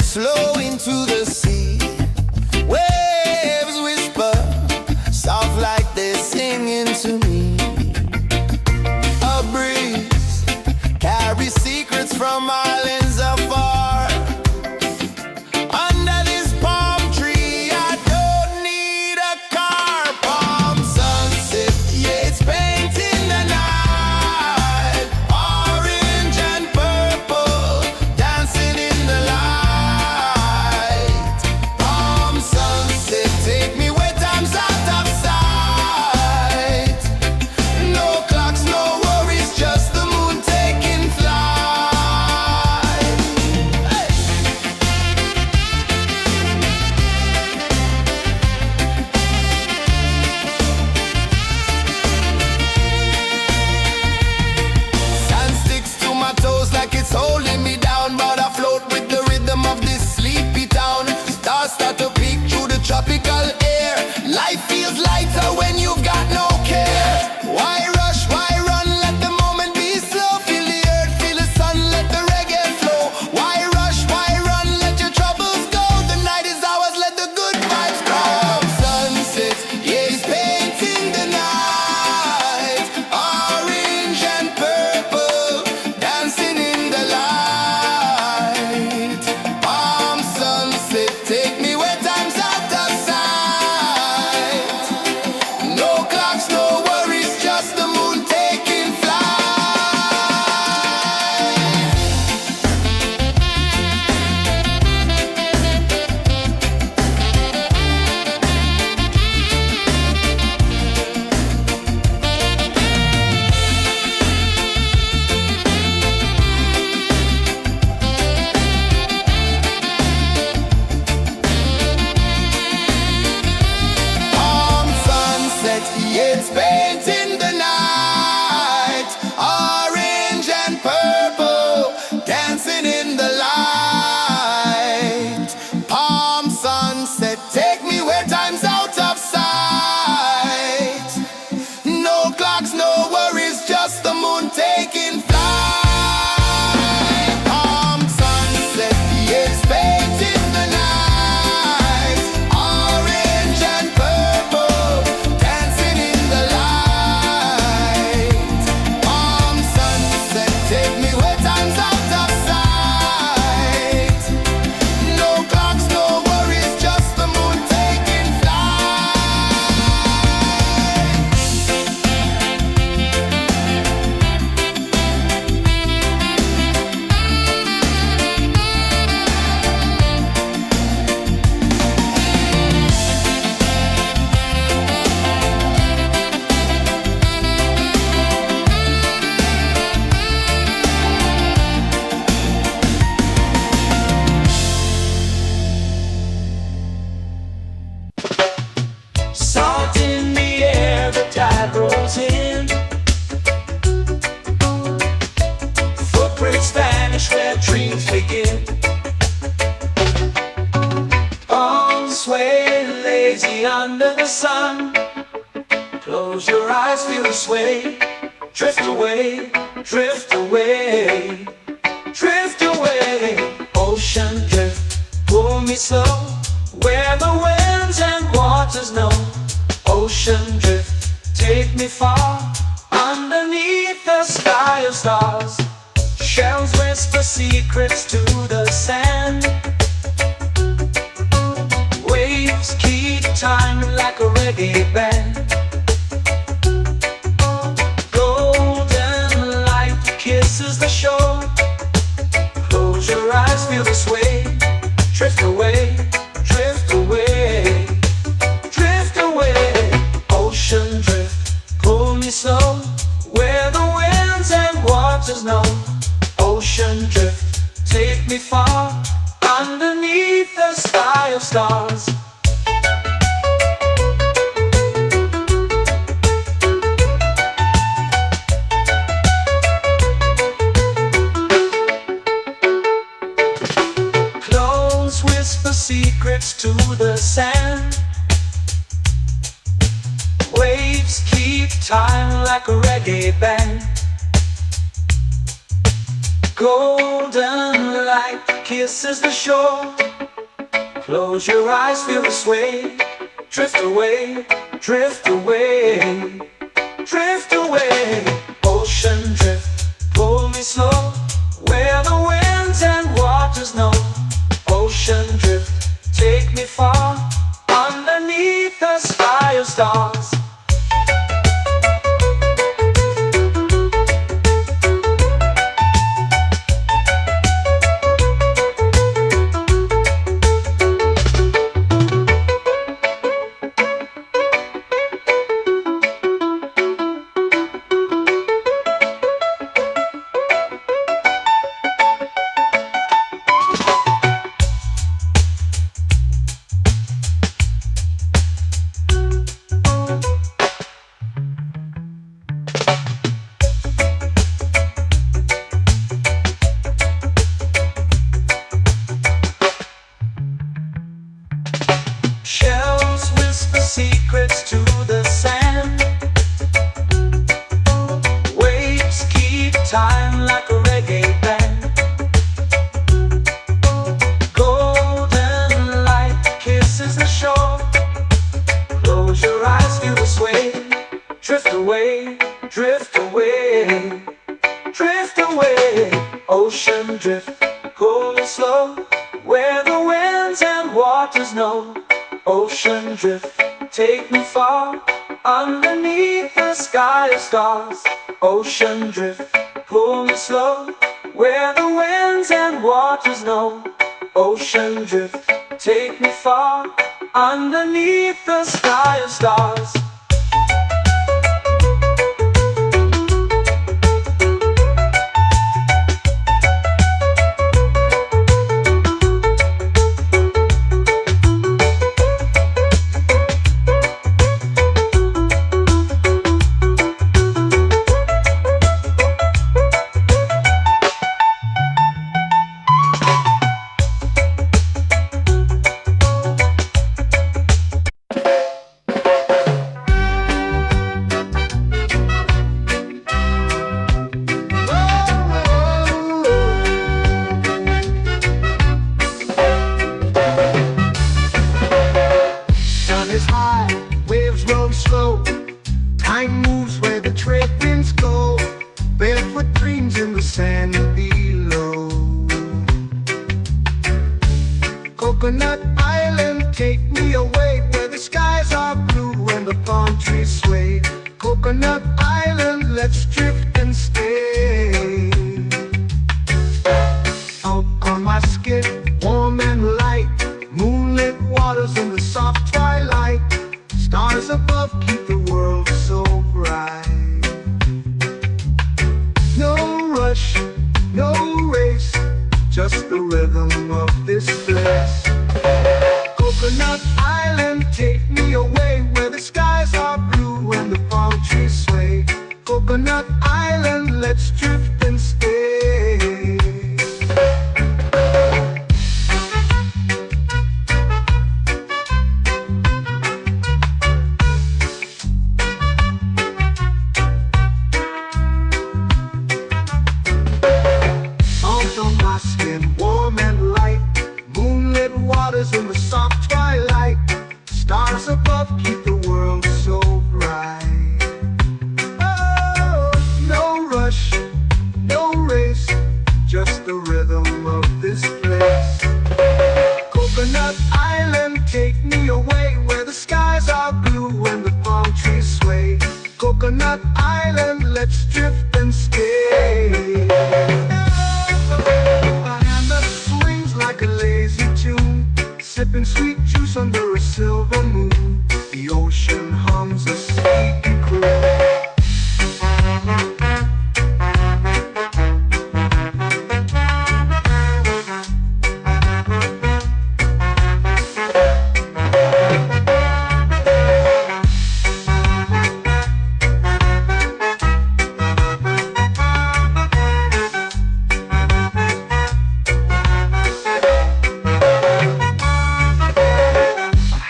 Speaker 3: flow into the sea. Waves whisper, soft like they're singing to me. A breeze carries secrets from islands afar. Under this palm tree, I don't need a car. Palm sunset, yeah, it's painting the night. Orange and purple, dancing in the light. Palm sunset, take me where time's out of sight. No clocks, no worries, just the moon taking flight. Hey! Sand sticks to my toes like it's holding me down, but I float with the rhythm of this sleepy town. Stars start to peek through the tropical air. Life feels lighter when you've got no care. Why rush, why run, let the moment be slow. Feel the earth, feel the sun, let the reggae flow. Why rush, why run, let your troubles go. The night is ours, let the good vibes grow. Sunset, yeah, it's painting the night. Orange and purple, dancing in the light. Palm sunset, take me where time's out of sight. No clocks, no worries, just the moon taking flight. Palm sunset, yeah, it's painting the night. Orange and purple, dancing in the light. Palm sunset, take me where time's out of sight. No clocks, no worries, just the moon taking flight. Palm sunset, yeah, it's painting the night. Orange and purple, dancing in the light. Palm sunset, take me where time's out of sight. No clocks, no worries, just the moon taking flight.
Speaker 1: Salt in the air, the tide rolls in. Footprints vanish where dreams begin. All sway lazy under the sun. Close your eyes, feel the sway. Drift away, drift away, drift away. Ocean drift, pull me slow, where the winds and waters know. Ocean drift, take me far, underneath the sky of stars. Shells whisper secrets to the sand. Waves keep time like a reggae band. Golden light kisses the shore. Close your eyes, feel the sway. Drift away, drift away, drift away. Ocean drift, pull me slow, where the winds and waters know. Ocean drift, take me far, underneath the sky of stars. Close whisper secrets to the sand. Waves keep time like a reggae band. Golden light light kisses the shore. Close your eyes, feel the sway. Drift away, drift away, drift away. Ocean drift, pull me slow, where the winds and waters know. Ocean drift, take me far, underneath the sky of stars. Shells whisper secrets to the sand. Waves keep time like a reggae band. Golden light kisses the shore. Close your eyes, feel the sway. Drift away, drift away, drift away. Ocean drift, pull me slow, where the winds and waters know. Ocean drift, take me far, underneath the sky of stars. Ocean drift, pull me slow, where the winds and waters know. Ocean drift, take me far, underneath the sky of stars.
Speaker 2: Slow. Time moves where the trade winds go. Barefoot dreams in the sand below. Coconut Island, take me away, where the skies are blue and the palm trees sway. Coconut Island, let's drift and stay. Out on my skin, warm and light, moonlit waters in the soft twilight. Stars above keep the world so bright. No rush, no race, just the rhythm of this place. Coconut Island, take me away, where the skies are blue and the palm trees sway. Coconut Island, let's drift and stay. In the soft twilight, stars above keep the world so bright. Oh, no rush, no race, just the rhythm of this place. Coconut Island, take me away, where the skies are blue and the palm trees sway. Coconut Island, let's drift and stay. A hand that swings like a lazy tune, sipping sweet juice under a silver moon. The ocean hums a sleepy croon.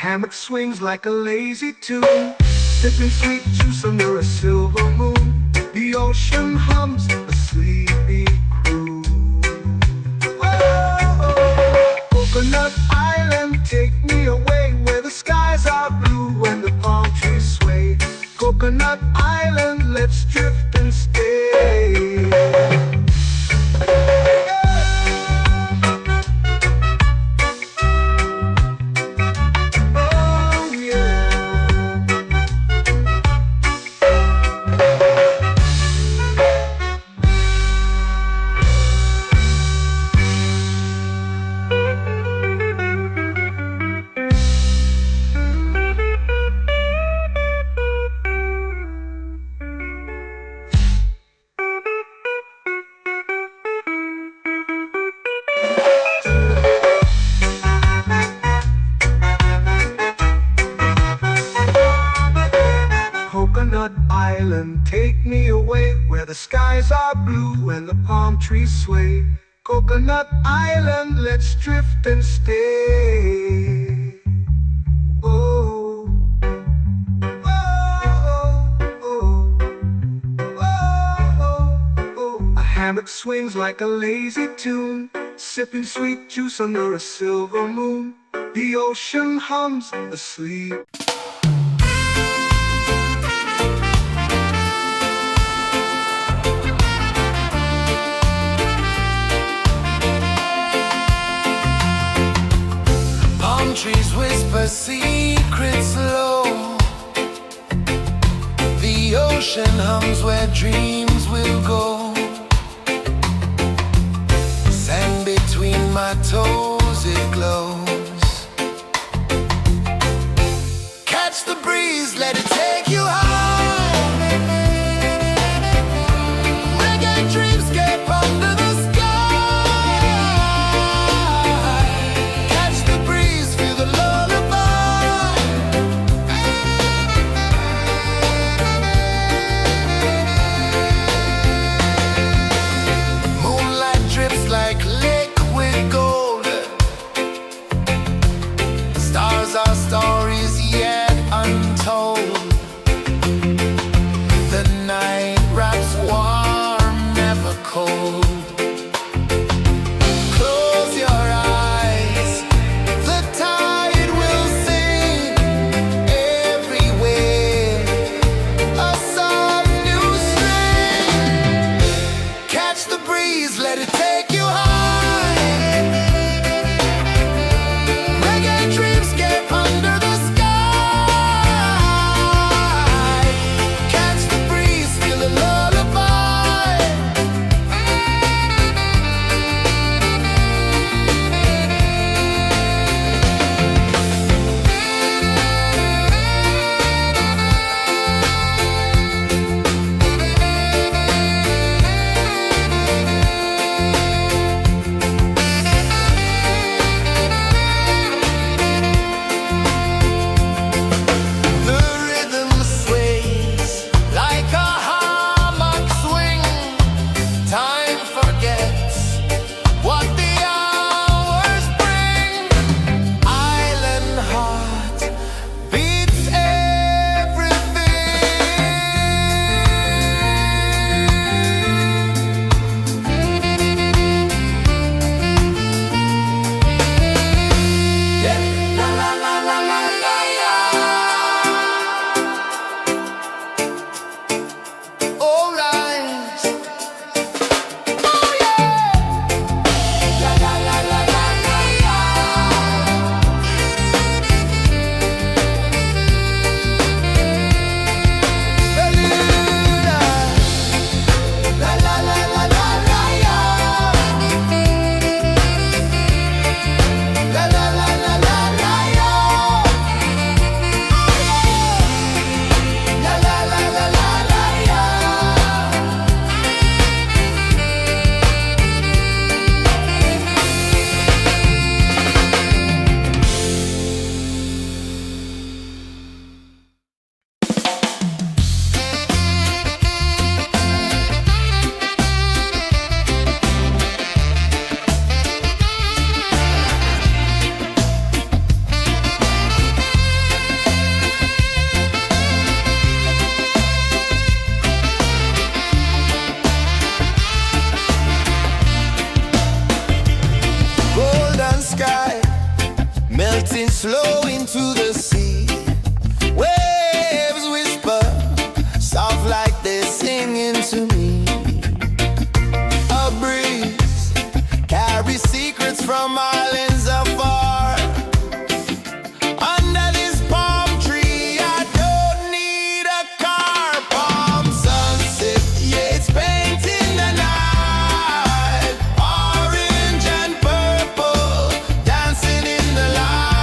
Speaker 2: Hammock swings like a lazy tune, sipping sweet juice under a silver moon. The ocean hums a sleepy croon. Whoa! the skies are blue and the palm trees sway. Coconut Island, let's drift and stay. Oh, oh, oh, oh, oh. A hammock swings like a lazy tune, sipping sweet juice under a silver moon. The ocean hums asleep.
Speaker 3: Palm trees whisper secrets low. The ocean hums where dreams will go. Sand between my toes, it glows. Catch the breeze, let it take you high. Reggae dreamscape under the sky. Catch the breeze, feel the lullaby. Moonlight drips like liquid gold. Stars are stories yet untold. The night wraps warm, never cold. Close your eyes, the tide will sing everywhere. A soft new string. Catch the breeze, let it take you high. Reggae dreamscape under the sky. Catch the breeze, feel the lullaby. The rhythm sways like a hammock swing. Time forgets what the hours bring. Island heart beats everything. Yeah. La la la la la la la. All right. Oh yeah. La la la la la la la. Bermuda. La la la la la la la. La la la la la la la. La la la la la la la. Golden sky melting slow into the sea. Waves whisper soft like they're singing to me. A breeze carries secrets from islands afar. Under this palm tree, I don't need a car. Palm sunset, yeah, it's painting the night. Orange and purple dancing in the light.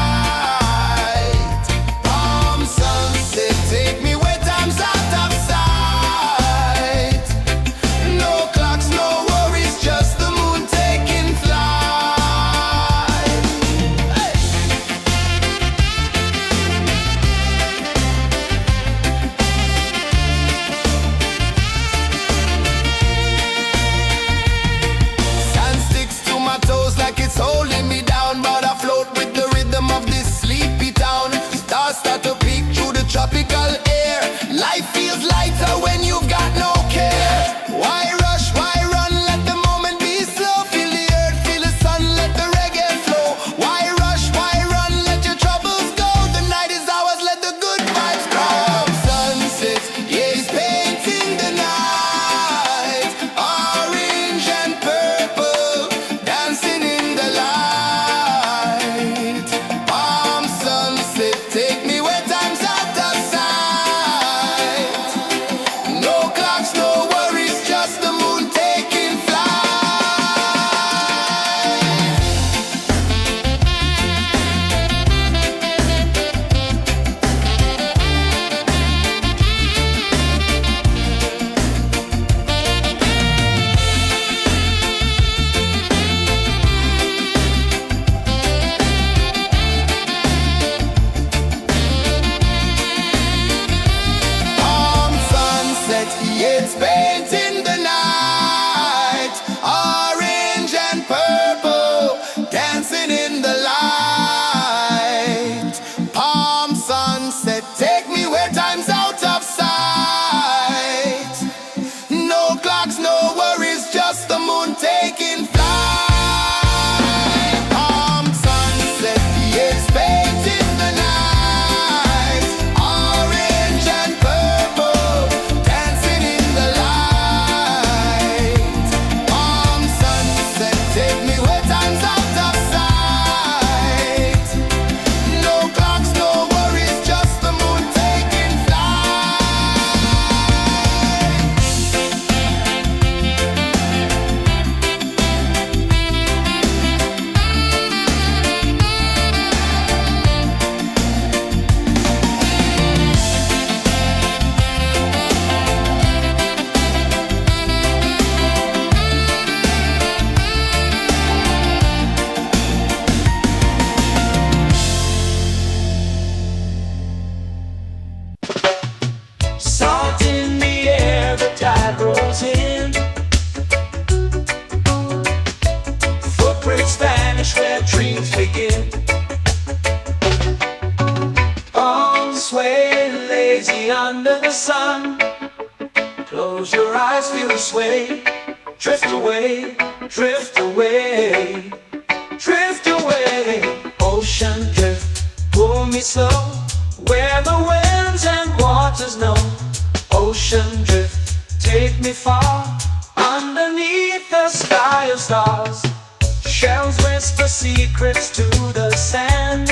Speaker 1: this way. Drift away, drift away, drift away. Ocean drift, pull me slow, where the winds and waters know. Ocean drift, take me far, underneath the sky of stars. Shells whisper secrets to the sand.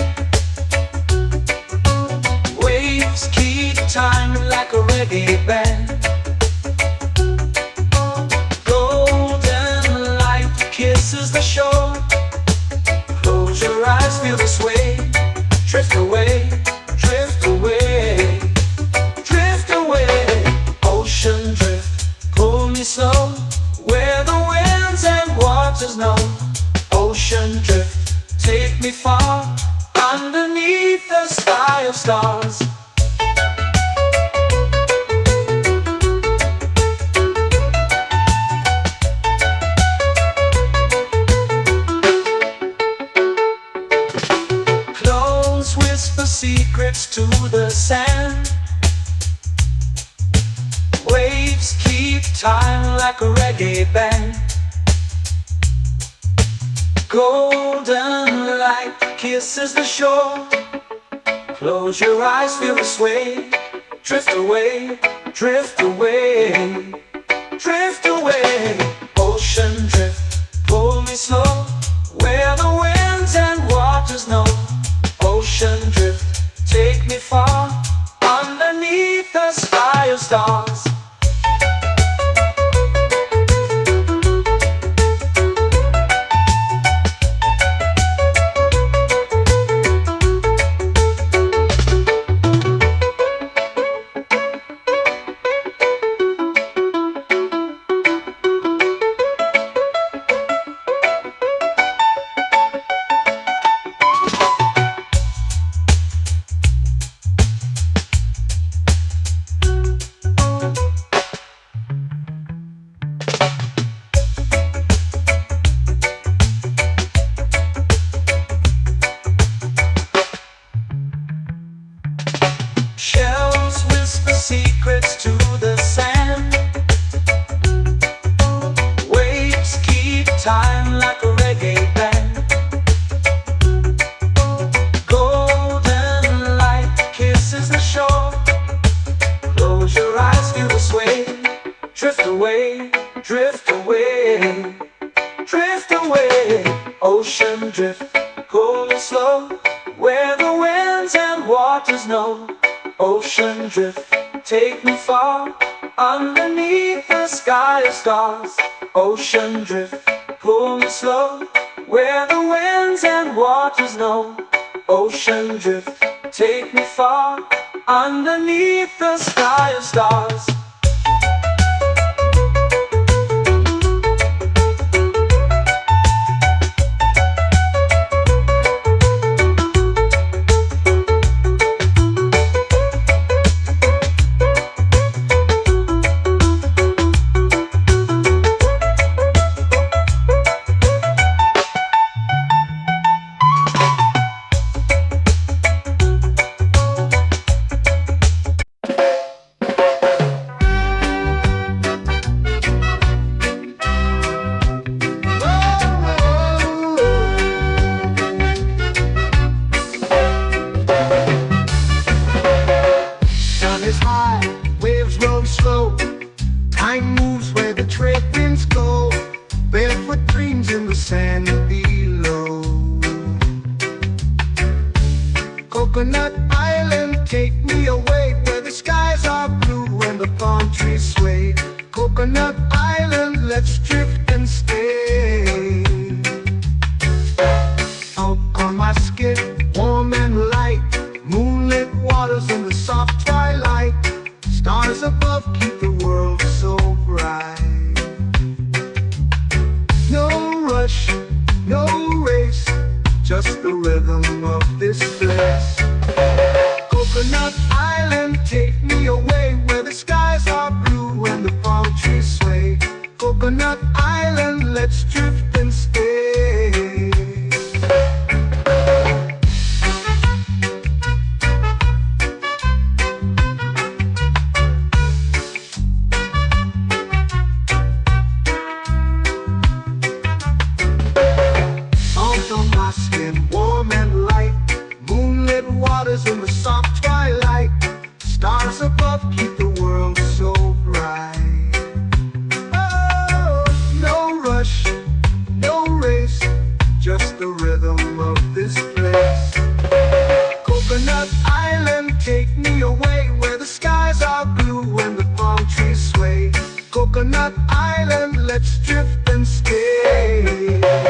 Speaker 1: Waves keep time like a reggae band. Golden light kisses the shore. Close your eyes, feel the sway. Drift away, drift away, drift away. Ocean drift, pull me slow, where the winds and waters know. Ocean drift, take me far, underneath the sky of stars. Close whisper secrets to the sand. Waves keep time like a reggae band. Golden light kisses the shore. Close your eyes, feel the sway. Drift away, drift away, drift away. Ocean drift, pull me slow, where the winds and waters know. Ocean drift, take me far, underneath the sky of stars. Shells whisper secrets to the sand. Waves keep time like a reggae band. Golden light kisses the shore. Close your eyes, feel the sway. Drift away, drift away, drift away. Ocean drift, pull me slow, where the winds and waters know. Ocean drift, take me far, underneath the sky of stars. Ocean drift, pull me slow, where the winds and waters know. Ocean drift, take me far, underneath the sky of stars.
Speaker 2: Time moves where the trade winds go. Barefoot dreams in the sand below. Coconut Island, take me away, where the skies are blue and the palm trees sway. Coconut Island, let's drift and stay. Out on my skin, warm and light, moonlit waters in the soft twilight. Stars above keep the world so bright. No rush, no race, just the rhythm of this place. Coconut Island, take me away, where the skies are blue and the palm trees sway. Coconut Island, let's drift and stay. let's drift and stay. A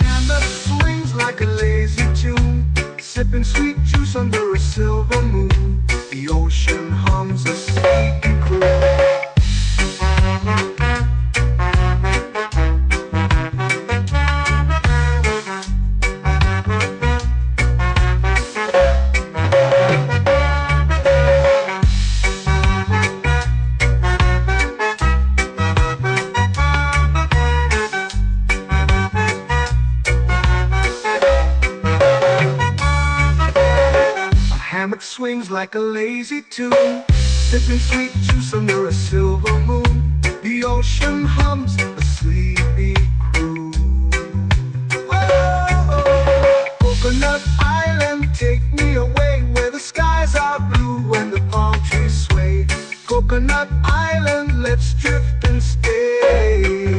Speaker 2: hand that swings like a lazy tune, sipping sweet juice under a silver moon. The ocean hums a sleepy croon. Hammock swings like a lazy tune, sipping sweet juice under a silver moon. The ocean hums a sleepy croon. Whoa, Coconut Island, take me away where the skies are blue and the palm trees sway. Coconut Island, let's drift and stay.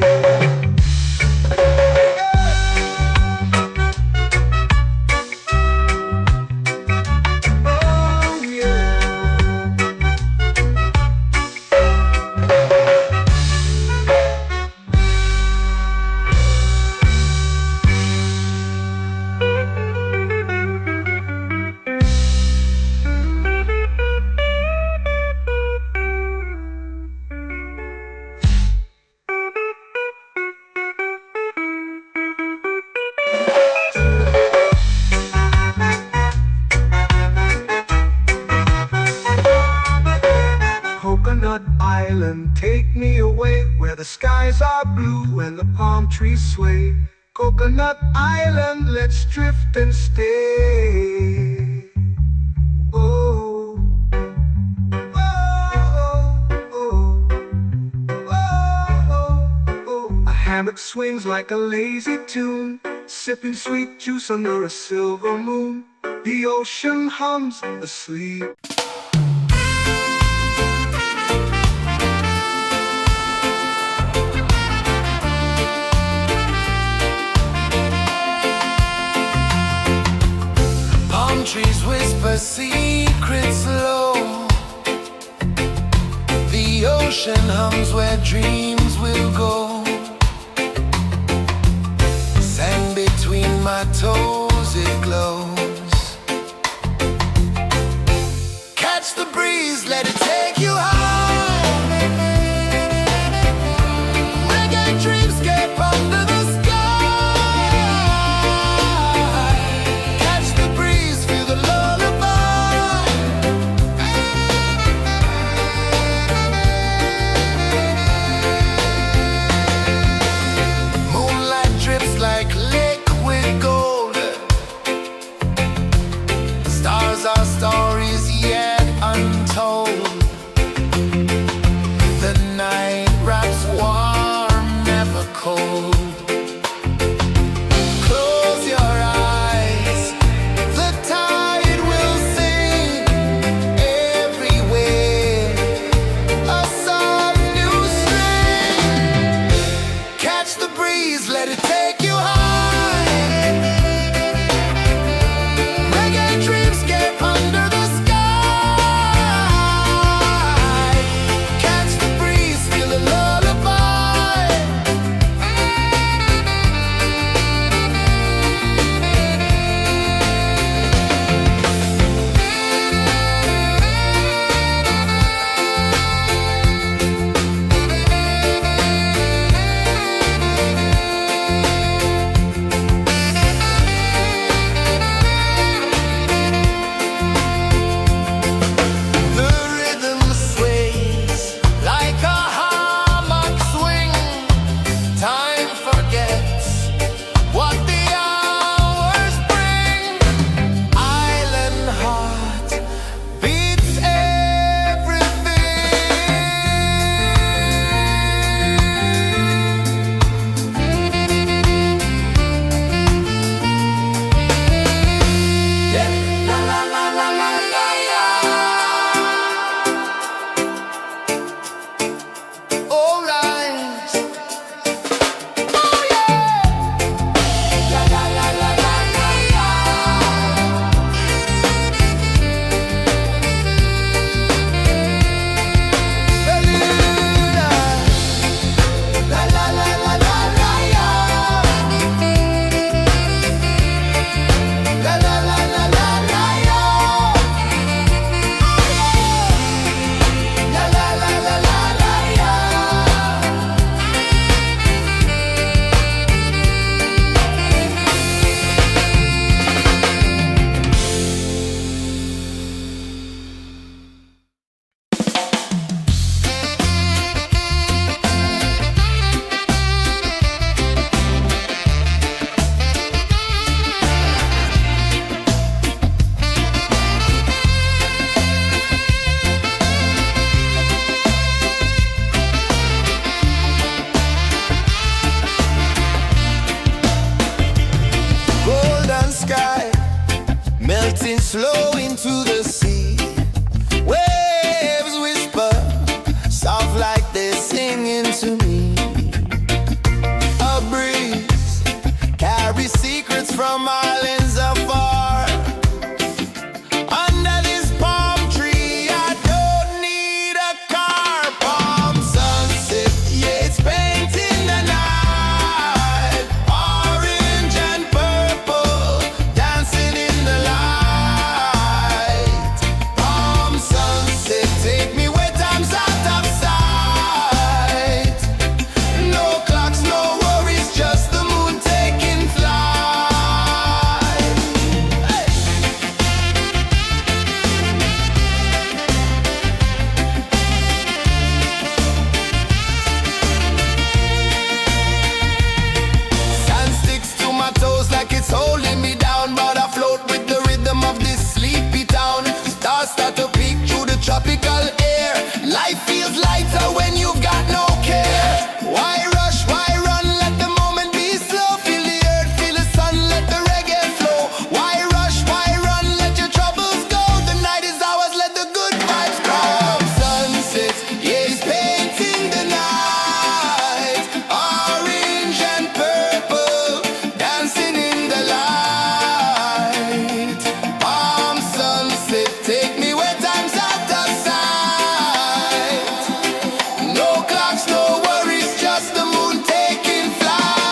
Speaker 2: Coconut Island, take me away where the skies are blue and the palm trees sway. Coconut Island, let's drift and stay. Oh, oh, oh, oh, oh. A hammock swings like a lazy tune, sipping sweet juice under a silver moon. The ocean hums asleep.
Speaker 3: Trees whisper secrets low. The ocean hums where dreams will go. Sand between my toes, it glows. Catch the breeze, let it take you high. Reggae dreamscape under the our stories yet untold. The night wraps warm, never cold. Close your eyes, the tide will sing everywhere. A soft new string. Catch the breeze, let it take you high. flow into the sea. Waves whisper, soft like they're singing to me. A breeze carries secrets from islands afar. Under this palm tree, I don't need a car. Palm sunset, yeah, it's painting the night. Orange and purple, dancing in the light. Palm sunset, take me where time's out of sight. No clocks, no worries, just the moon taking flight. Hey! Sand sticks to my toes like it's holding me down, but I float with the rhythm of this sleepy town. Stars start to peek through the tropical air. Life feels lighter when you've got no care. Why rush, why run, let the moment be slow. Feel the earth, feel the sun, let the reggae flow. Why rush, why run, let your troubles go. The night is ours, let the good vibes come. Sunset, yeah, it's painting the night. Orange and purple, dancing in the light. Palm sunset, take me where time's out of sight. No clocks, no worries, just the moon taking flight.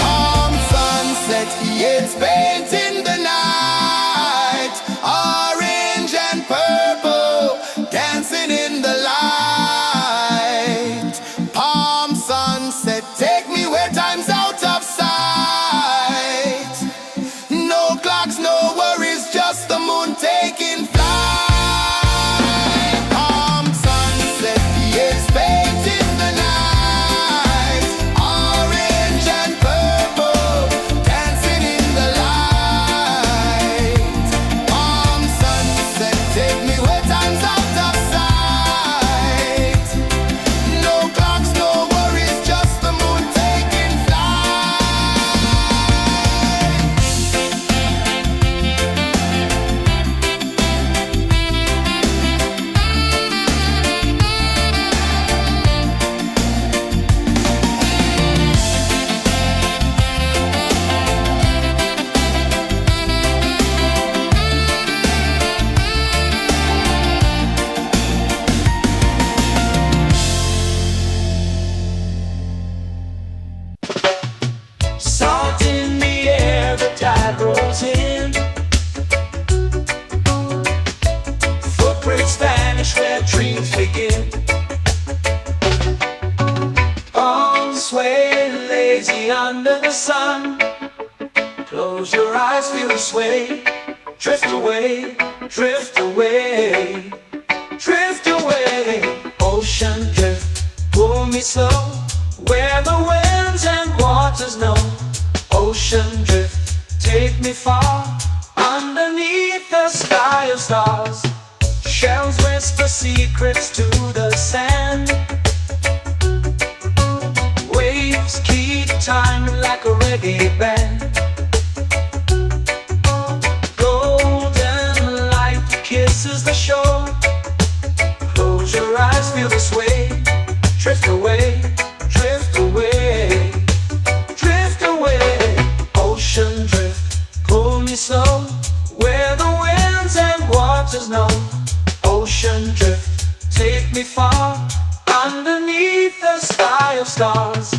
Speaker 3: Palm sunset, yeah, it's painting the night. Orange and purple, dancing in the light. Palm sunset, take me where time's out of sight. No clocks, no worries, just the moon taking flight. Palm sunset, yeah, it's painting the night. Orange and purple, dancing in the light. Palm sunset, take me where time's out of sight. No clocks, no worries, just the moon taking flight.
Speaker 1: Salt in the air, the tide rolls in. Footprints vanish where dreams begin. Arms sway lazy under the sun. Close your eyes, feel the sway. Drift away, drift away, drift away. Ocean drift, pull me slow, where the winds and waters know. Ocean drift, take me far, underneath the sky of stars. Shells whisper secrets to the sand. Waves keep time like a reggae band. Golden light kisses the shore. Close your eyes, feel the sway. Drift away, drift away, drift away. Ocean drift, pull me slow, where the winds and waters know. Ocean drift, take me far, underneath the sky of stars.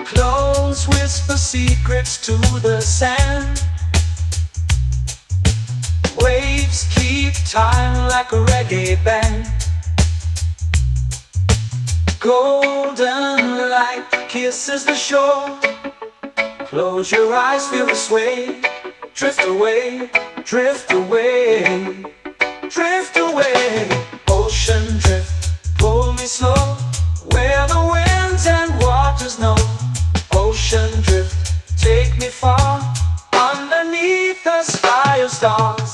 Speaker 1: Close whisper secrets to the sand. Waves keep time like a reggae band. Golden light kisses the shore. Close your eyes, feel the sway. Drift away, drift away, drift away. Ocean drift, pull me slow, where the winds and waters know. Ocean drift, take me far, underneath the sky of stars.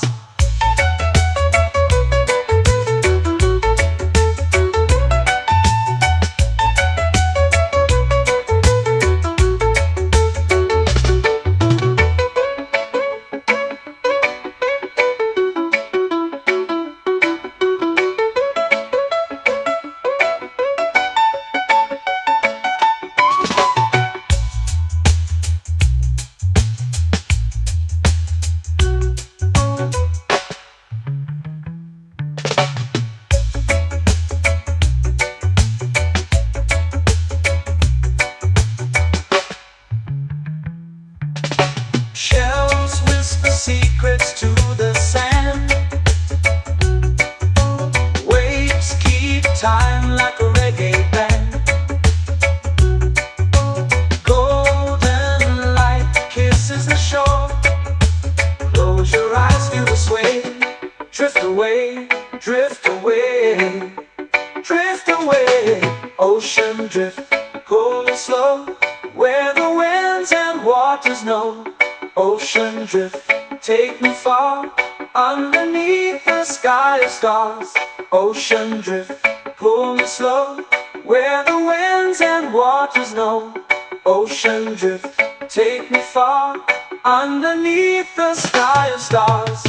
Speaker 1: Shells whisper secrets to the sand. Waves keep time like a reggae band. Golden light kisses the shore. Close your eyes, feel the sway. Drift away, drift away, drift away. Ocean drift, cool and slow, where the winds and waters know. Ocean drift, take me far, underneath the sky of stars. Ocean drift, pull me slow, where the winds and waters know. Ocean drift, take me far, underneath the sky of stars.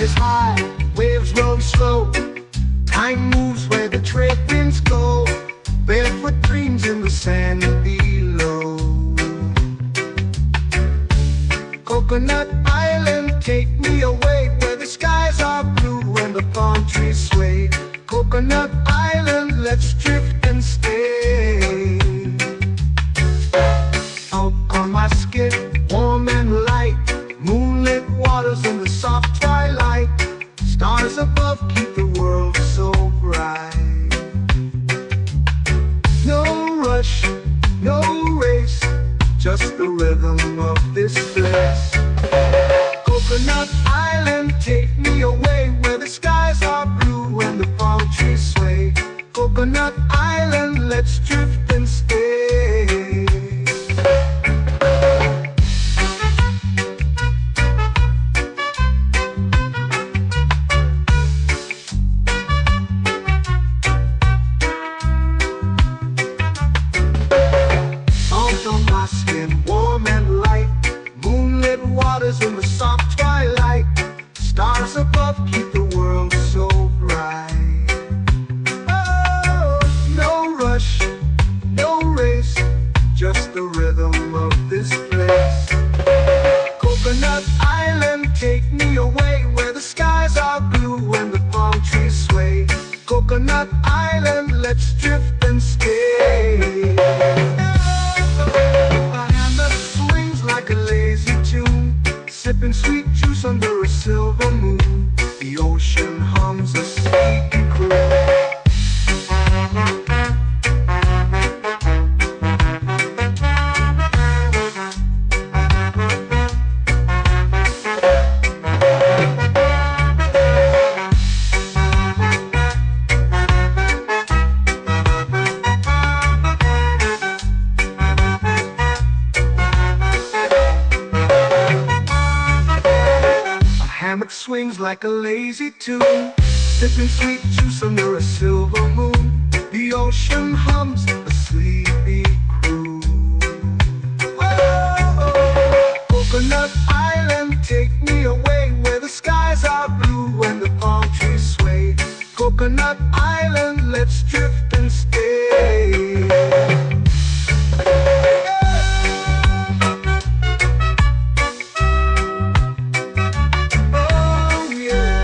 Speaker 2: Is high, waves roll slow. Time moves where the trade winds go. Barefoot dreams in the sand below. Coconut Island, take me away, where the skies are blue and the palm trees sway. Coconut Island, let's drift and stay. Out on my skin, warm and light, moonlit waters in the soft twilight. Stars above keep the world so bright. No rush, no race, just the rhythm of this place. Coconut Island, take me away, where the skies are blue and the palm trees sway. Coconut Island, let's drift and stay. Warm and light, moonlit waters in the soft twilight. Stars above keep the world so bright. Oh, no rush, no race, just the rhythm of this place. Coconut Island, take me away, where the skies are blue and the palm trees sway. Coconut Island, let's drift and stay. Sipping sweet juice under a silver moon. The ocean hums a sleepy croon. Swings like a lazy tune, sipping sweet juice under a silver moon. The ocean hums a sleepy croon. let's drift and stay. Oh yeah.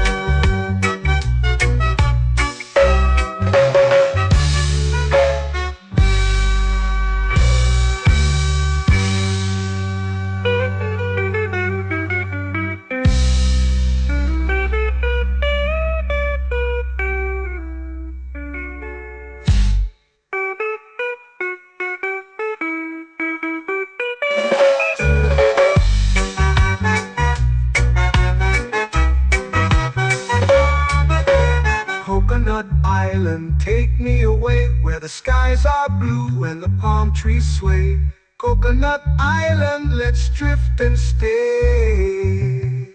Speaker 2: Coconut Island, take me away where the skies are blue and the palm trees sway. Coconut Island, let's drift and stay.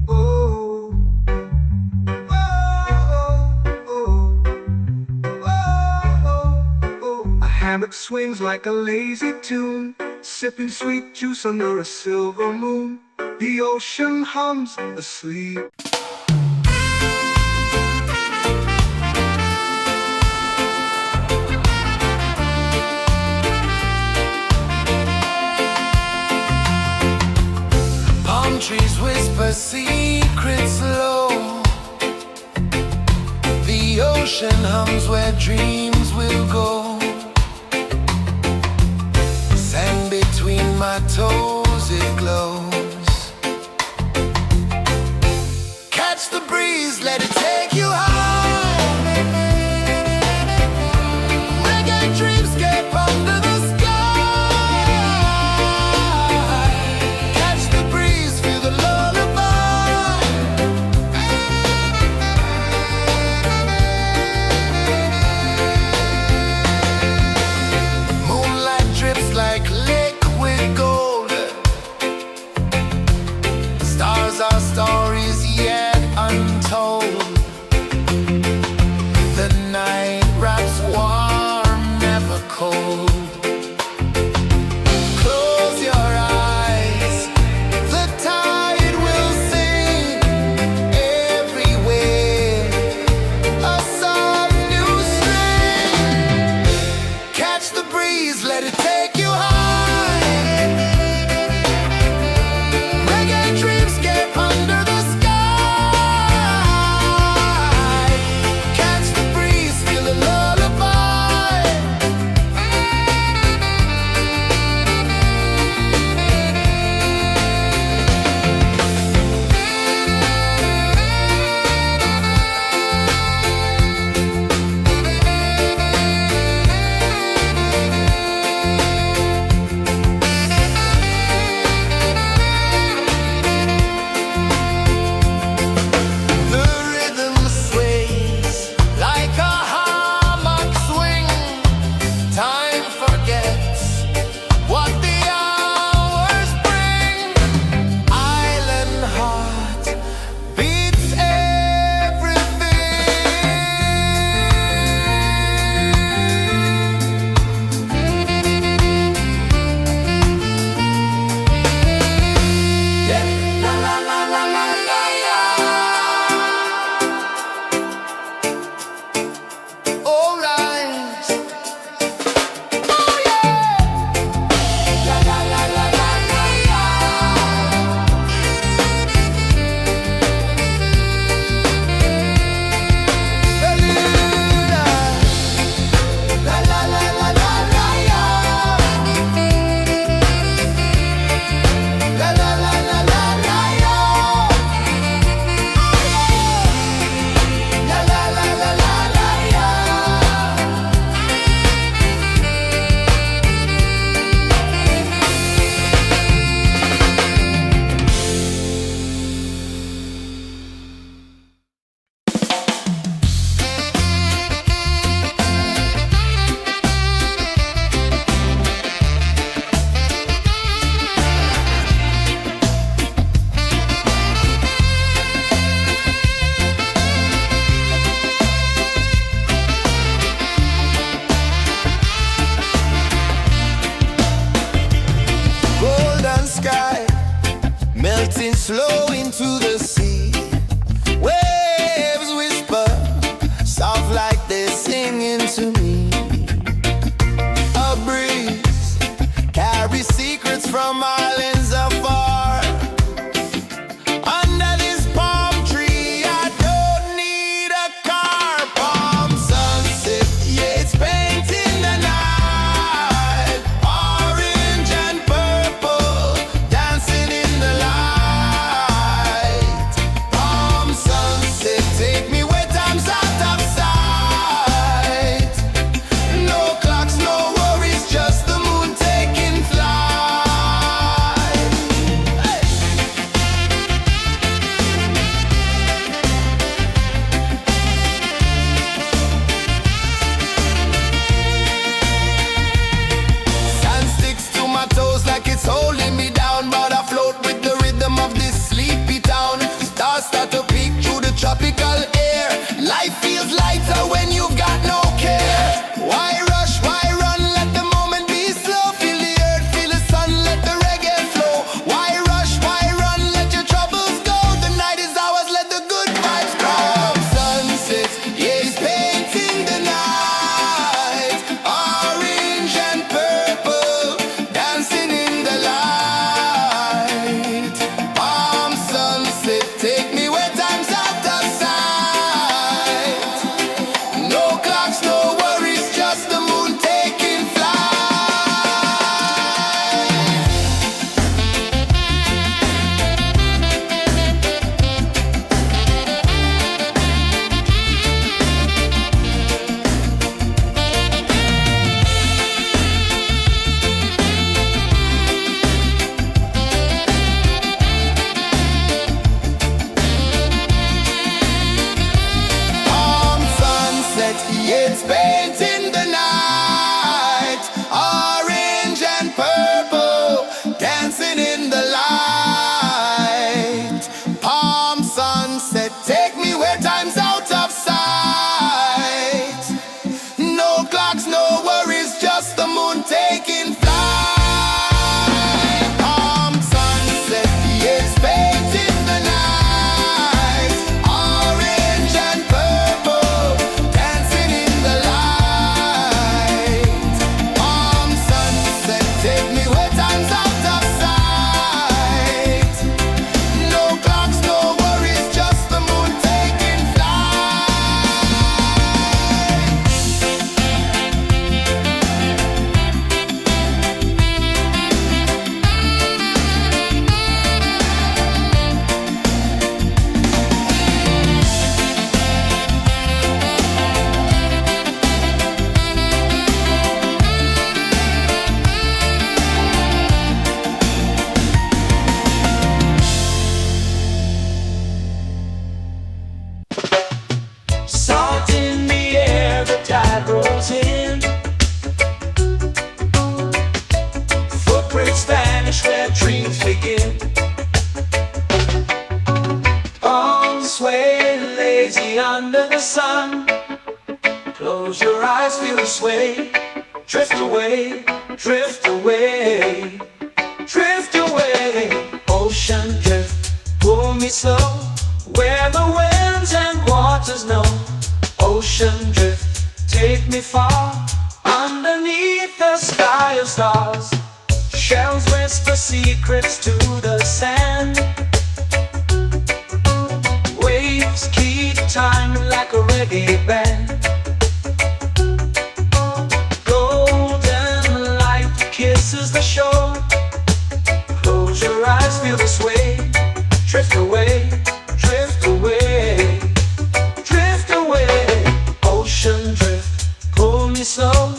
Speaker 2: Oh, oh, oh, oh, oh. A hammock swings like a lazy tune, sipping sweet juice under a silver moon. The ocean hums asleep.
Speaker 3: Trees whisper secrets low. The ocean hums where dreams will go. Sand between my toes, it glows. Catch the breeze, let it take you high. Reggae dreamscape under the sky. Our stories yet untold. The night wraps warm, never cold. Close your eyes, the tide will sing everywhere. A soft new string. Catch the breeze, let it take you high.
Speaker 2: melting slow into the sea. Waves whisper, soft like this.
Speaker 3: It's painting the night, orange and purple, dancing in the light. Palm sunset, take me where time's out of sight. No clocks, no worries, just the moon taking flight. Palm sunset, it's painting the night, orange and purple, dancing in the light. Palm sunset, take me where time's out of sight. No clocks, no worries, just the moon taking flight.
Speaker 1: Salt in the air, the tide rolls in. Footprints vanish where dreams begin. Arms sway lazy under the sun. Close your eyes, feel the sway. Drift away, drift away, drift away. Ocean drift, pull me slow, where the winds and waters know. Ocean drift, take me far, underneath the sky of stars. Shells whisper secrets to the sand. Waves keep time like a reggae band. Golden light kisses the shore. Close your eyes, feel the sway. Drift away, drift away, drift away. Ocean drift, pull me slow,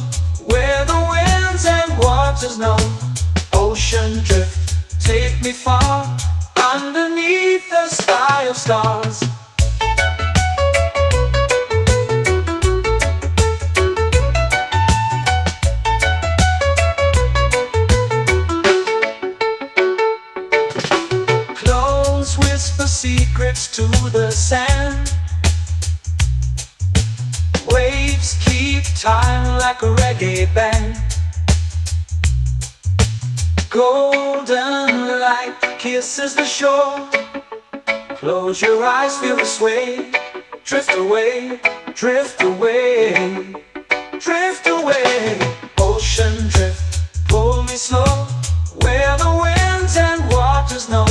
Speaker 1: where the winds and waters know. Ocean drift, take me far, underneath the sky of stars. Clothes whisper secrets to the sand. Waves keep time like a reggae band. Golden light kisses the shore. Close your eyes, feel the sway. Drift away, drift away, drift away. Ocean drift, pull me slow, where the winds and waters know.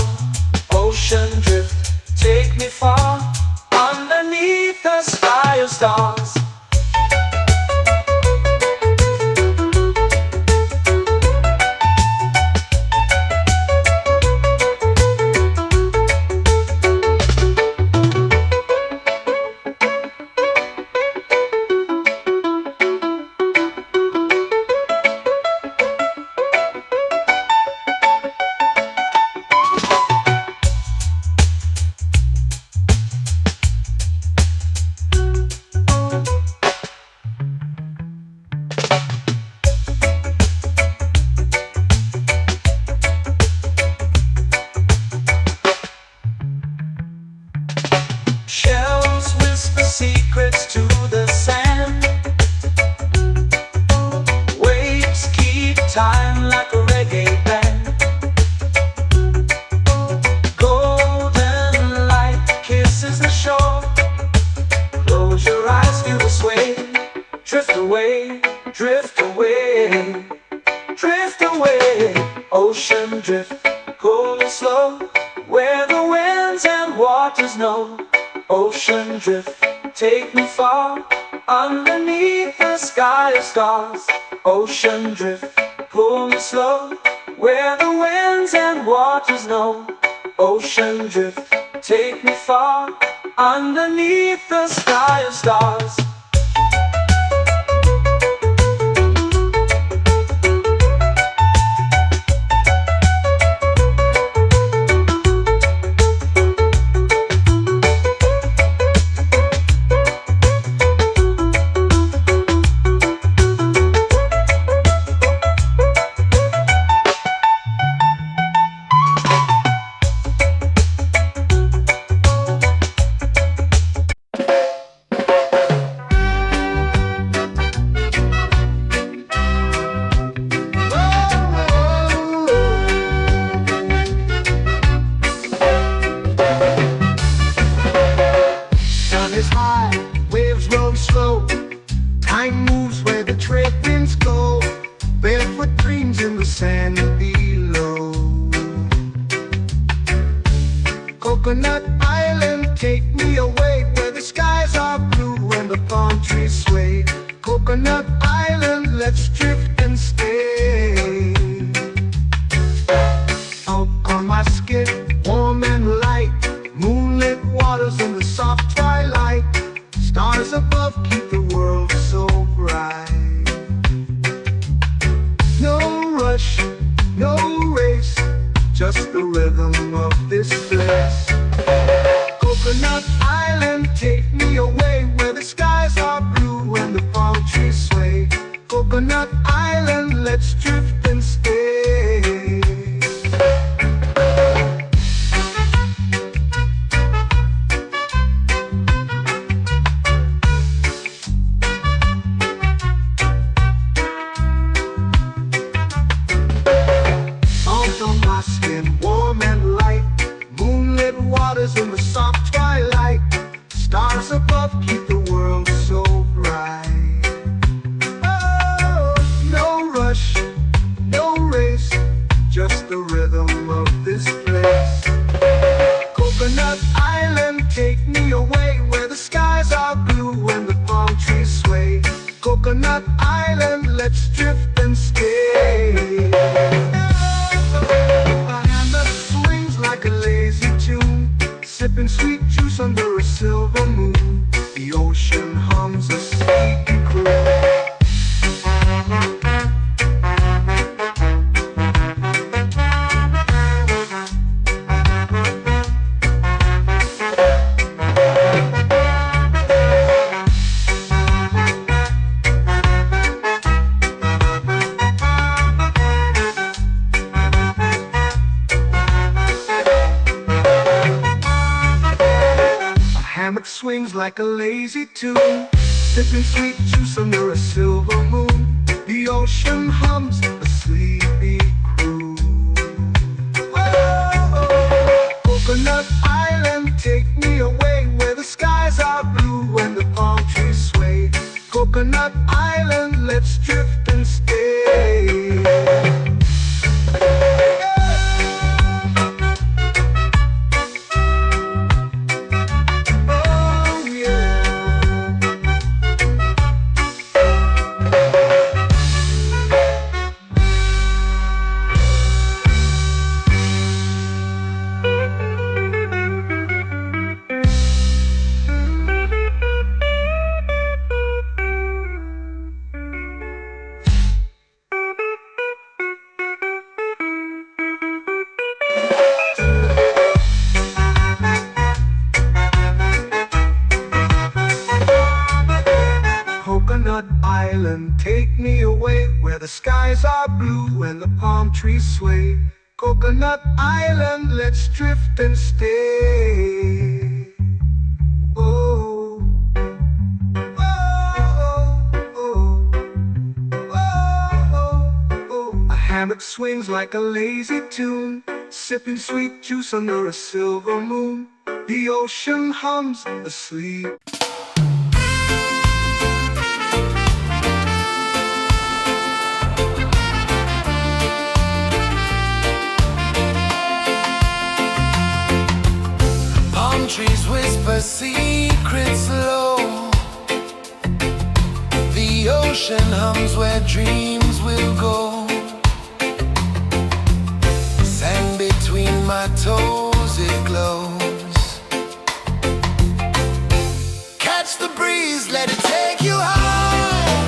Speaker 1: Ocean drift, take me far, underneath the sky of stars. Shells whisper secrets to the sand. Waves keep time like a reggae band. Golden light kisses the shore. Close your eyes, feel the sway. Drift away, drift away, drift away. Ocean drift, pull me slow, where the winds and waters know. Ocean drift, take me far, underneath the sky of stars. Ocean drift, pull me slow, where the winds and waters know. Ocean drift, take me far, underneath the sky of stars.
Speaker 2: moves where the trade winds go, barefoot dreams in the sand below. Coconut Island, take me away where the skies are blue and the palm trees sway. Coconut Island, let's drift and stay. Out on my skin, warm and light, moonlit waters in the soft twilight. Stars above keep the world so bright. No rush, no race, just the rhythm of this place. Coconut Island, take me away where the skies are blue and the palm trees sway. Coconut Island, let's drift and stay. Salt on my skin, warm and light, moonlit waters in the soft twilight. Stars above keep the world so bright. Oh, no rush, no race, just the rhythm of this place. Coconut Island, take me away where the skies are blue and the palm trees sway. Coconut Island, let's drift and stay. A hand that swings like a lazy tune, sipping sweet juice under a silver moon. The ocean hums a sleepy croon. Hammock swings like a lazy tune, sipping sweet juice under a silver moon. The ocean hums a sleepy croon. Oh, Coconut Island, take me away where the skies are blue and the palm trees sway. Coconut Island, let's drift and stay. Coconut Island, take me away where the skies are blue and the palm trees sway. Coconut Island, let's drift and stay. Oh, oh, oh, oh, oh. A hammock swings like a lazy tune, sipping sweet juice under a silver moon. The ocean hums asleep.
Speaker 3: Trees whisper secrets low. The ocean hums where dreams will go. Sand between my toes, it glows. Catch the breeze, let it take you high.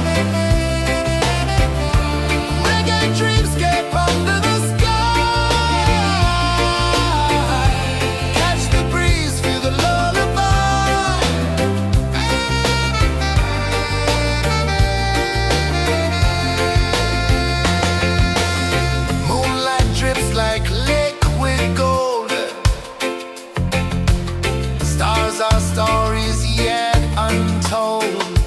Speaker 3: Reggae dreamscape under the sky. Our stories yet untold.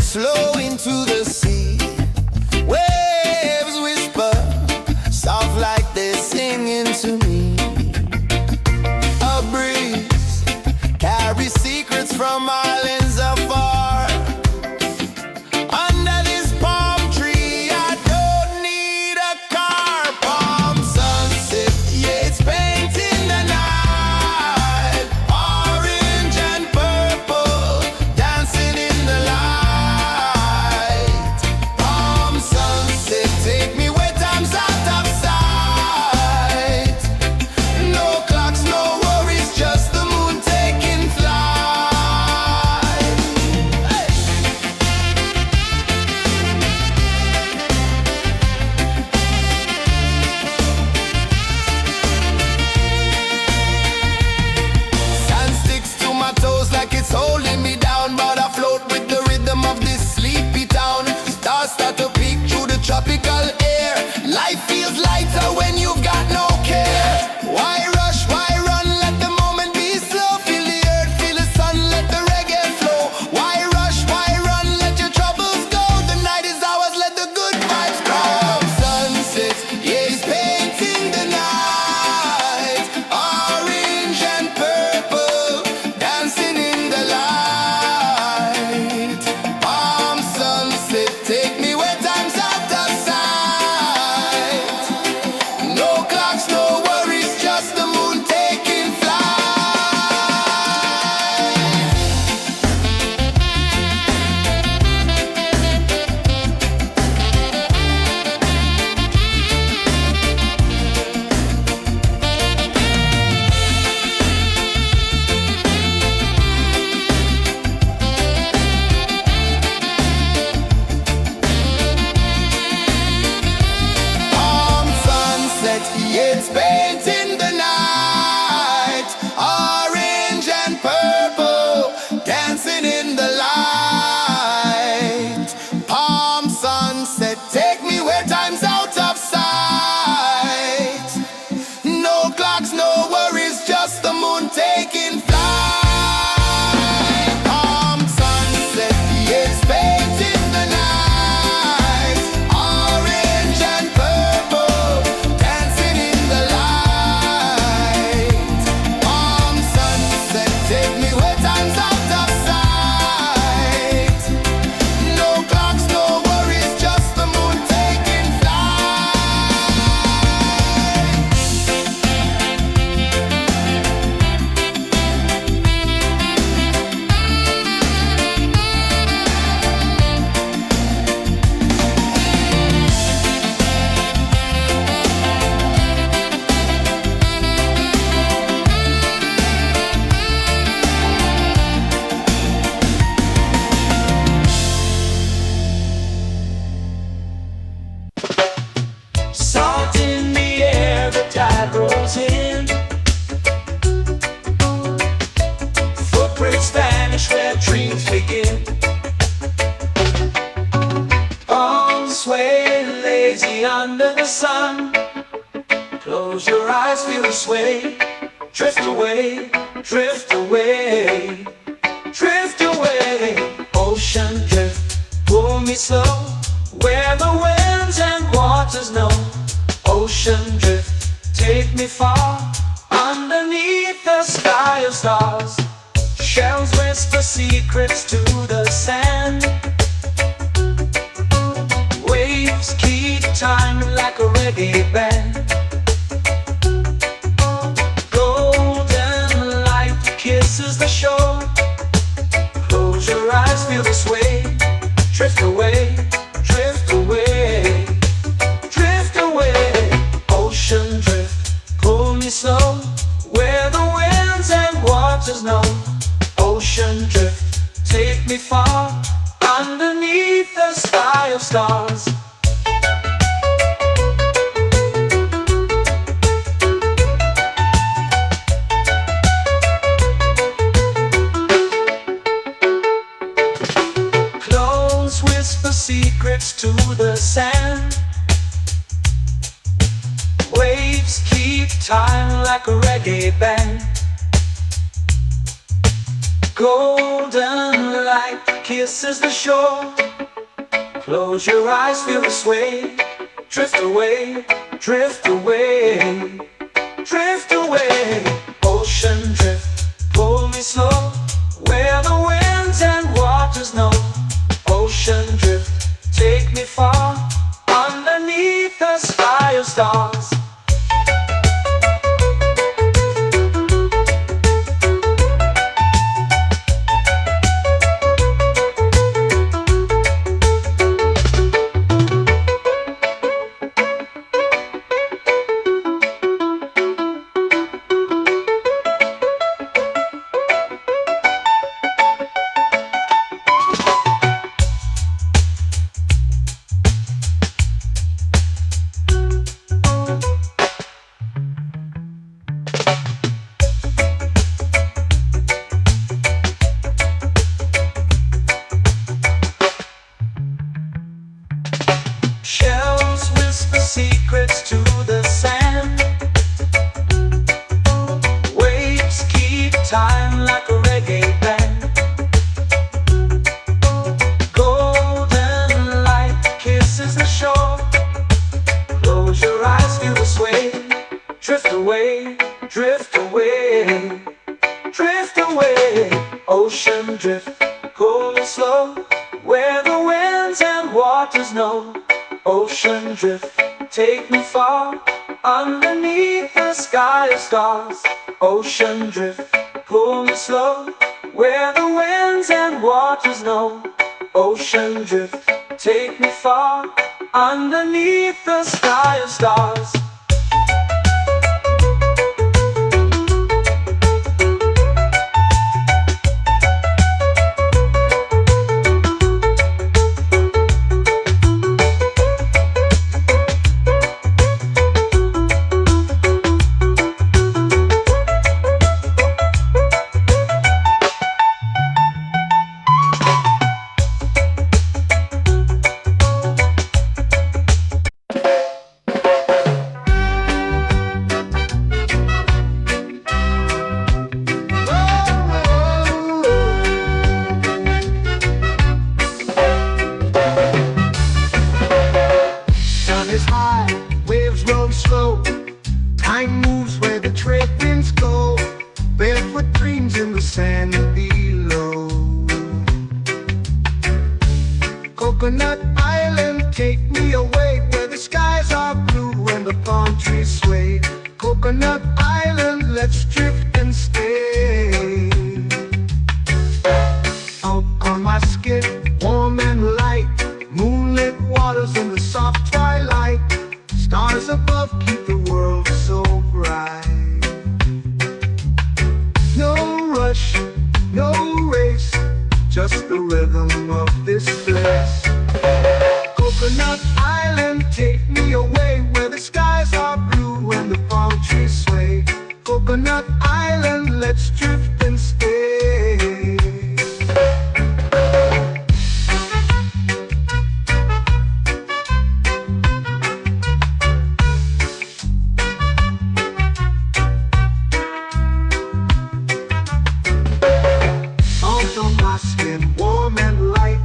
Speaker 3: slow into the sea. Waves whisper, soft like they're singing to me. A breeze carries secrets from islands afar. Under this palm tree, I don't need a car. Palm sunset, yeah, it's painting the night. Orange and purple, dancing in the light. Palm sunset, take me where time's out of sight. No clocks, no worries, just the moon taking flight. Hey! Sand sticks to my toes like it's holding me down, but I float with the rhythm of this sleepy town. Stars start to peek through the tropical air. Life feels lighter when you've got no care. Why rush, why run, let the moment be slow. Feel the earth, feel the sun, let the reggae flow. Why rush, why run, let your troubles go. The night is ours, let the good vibes grow. Sunset, yeah, it's painting the night. Orange and purple, dancing in the light. Palm sunset, take me where time's out of sight. No clocks, no worries, just the moon taking flight. Palm sunset, yeah, it's painting the night. Orange and purple, dancing in the light. Palm sunset, take me where time's out of sight. No clocks, no worries, just the moon taking flight. Palm sunset, yeah, it's painting the night. Orange and purple, dancing in the light. Palm sunset, take me where time's out of sight. No clocks, no worries, just the moon taking flight.
Speaker 1: Salt in the air, the tide rolls in. Footprints vanish where dreams begin. All swaying lazy under the sun. Close your eyes, feel the sway. Drift away, drift away, drift away. Ocean drift, pull me slow, where the winds and waters know. Ocean drift, take me far, underneath the sky of stars. Shells whisper secrets to the sand. Waves keep time like a reggae band. Golden light kisses the shore. Close your eyes, feel the sway. Drift away, drift away, drift away. Ocean drift, pull me slow, where the winds and waters know. Ocean drift, take me far, underneath the sky of stars. Close whisper secrets to the sand. Waves keep time like a reggae band. Golden light kisses the shore. Close your eyes, feel the sway. Drift away, drift away, drift away. Ocean drift, pull me slow, where the winds and waters know. Ocean drift, take me far, underneath the sky of stars. Shells whisper secrets to the sand. Waves keep time like a reggae band. Golden light kisses the shore. Close your eyes, feel the sway. Drift away, drift away, drift away. Ocean drift, cool and slow, where the winds and waters know. Ocean drift, take me far, underneath the sky of stars. Ocean drift, pull me slow, where the winds and waters know. Ocean drift, take me far, underneath the sky of stars.
Speaker 2: Is high, waves roll slow. Time moves where the trade winds go. Barefoot dreams in the sand below. Coconut Island, take me away, where the skies are blue and the palm trees sway. Coconut Island, let's drift and stay. Out on my skin, warm and light, moonlit waters in the soft twilight. Stars above keep the world so bright. No rush, no race, just the rhythm of this place. Coconut Island, take me away, where the skies are blue and the palm trees sway. Coconut Island, let's drift and stay. Warm and light,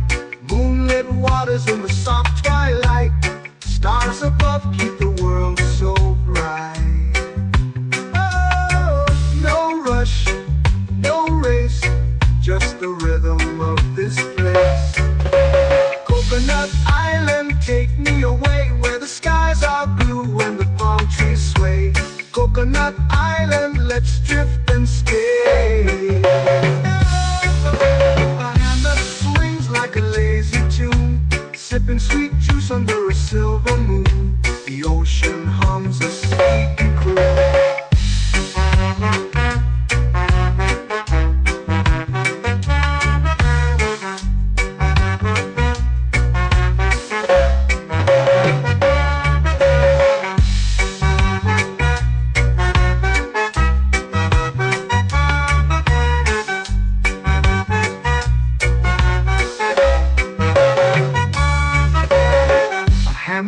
Speaker 2: moonlit waters in the soft twilight. Stars above keep the world so bright. Oh, no rush, no race, just the rhythm of this place. Coconut Island, take me away, where the skies are blue and the palm trees sway. Coconut Island, let's drift and stay. Sipping sweet juice under a silver moon. The ocean hums a sleepy croon.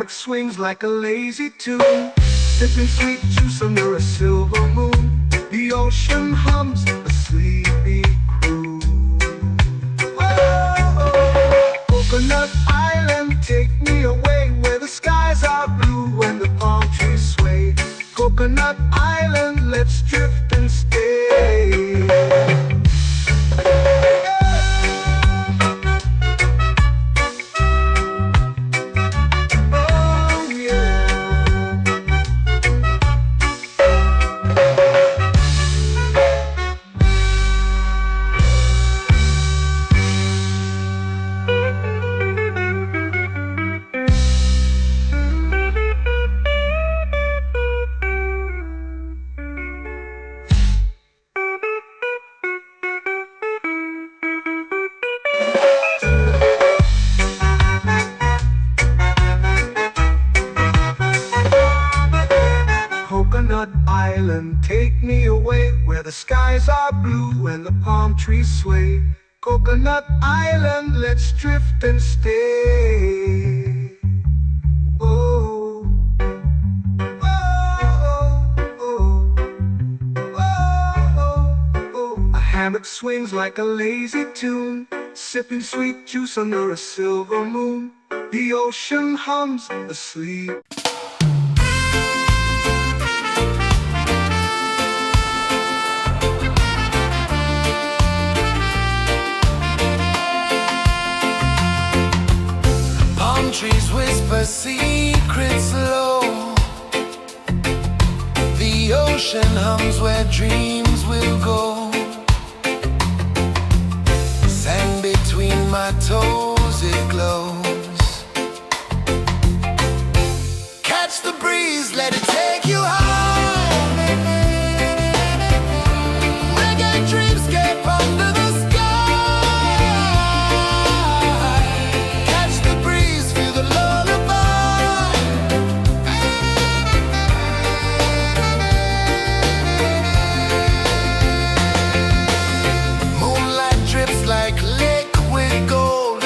Speaker 2: Swings like a lazy tune, sipping sweet juice under a silver moon. The ocean hums a sleepy croon. Coconut Island, let's drift and stay. Oh yeah. Coconut Island, take me away where the skies are blue and the palm trees sway. Coconut Island, let's drift and stay. Oh, oh, oh, oh, oh. A hammock swings like a lazy tune, sipping sweet juice under a silver moon. The ocean hums asleep.
Speaker 3: Palm trees whisper secrets low. The ocean hums where dreams will go. Sand between my toes, it glows. Catch the breeze, let it take you high. Reggae dreamscape under the sky. Catch the breeze, feel the lullaby. Moonlight drips like liquid gold.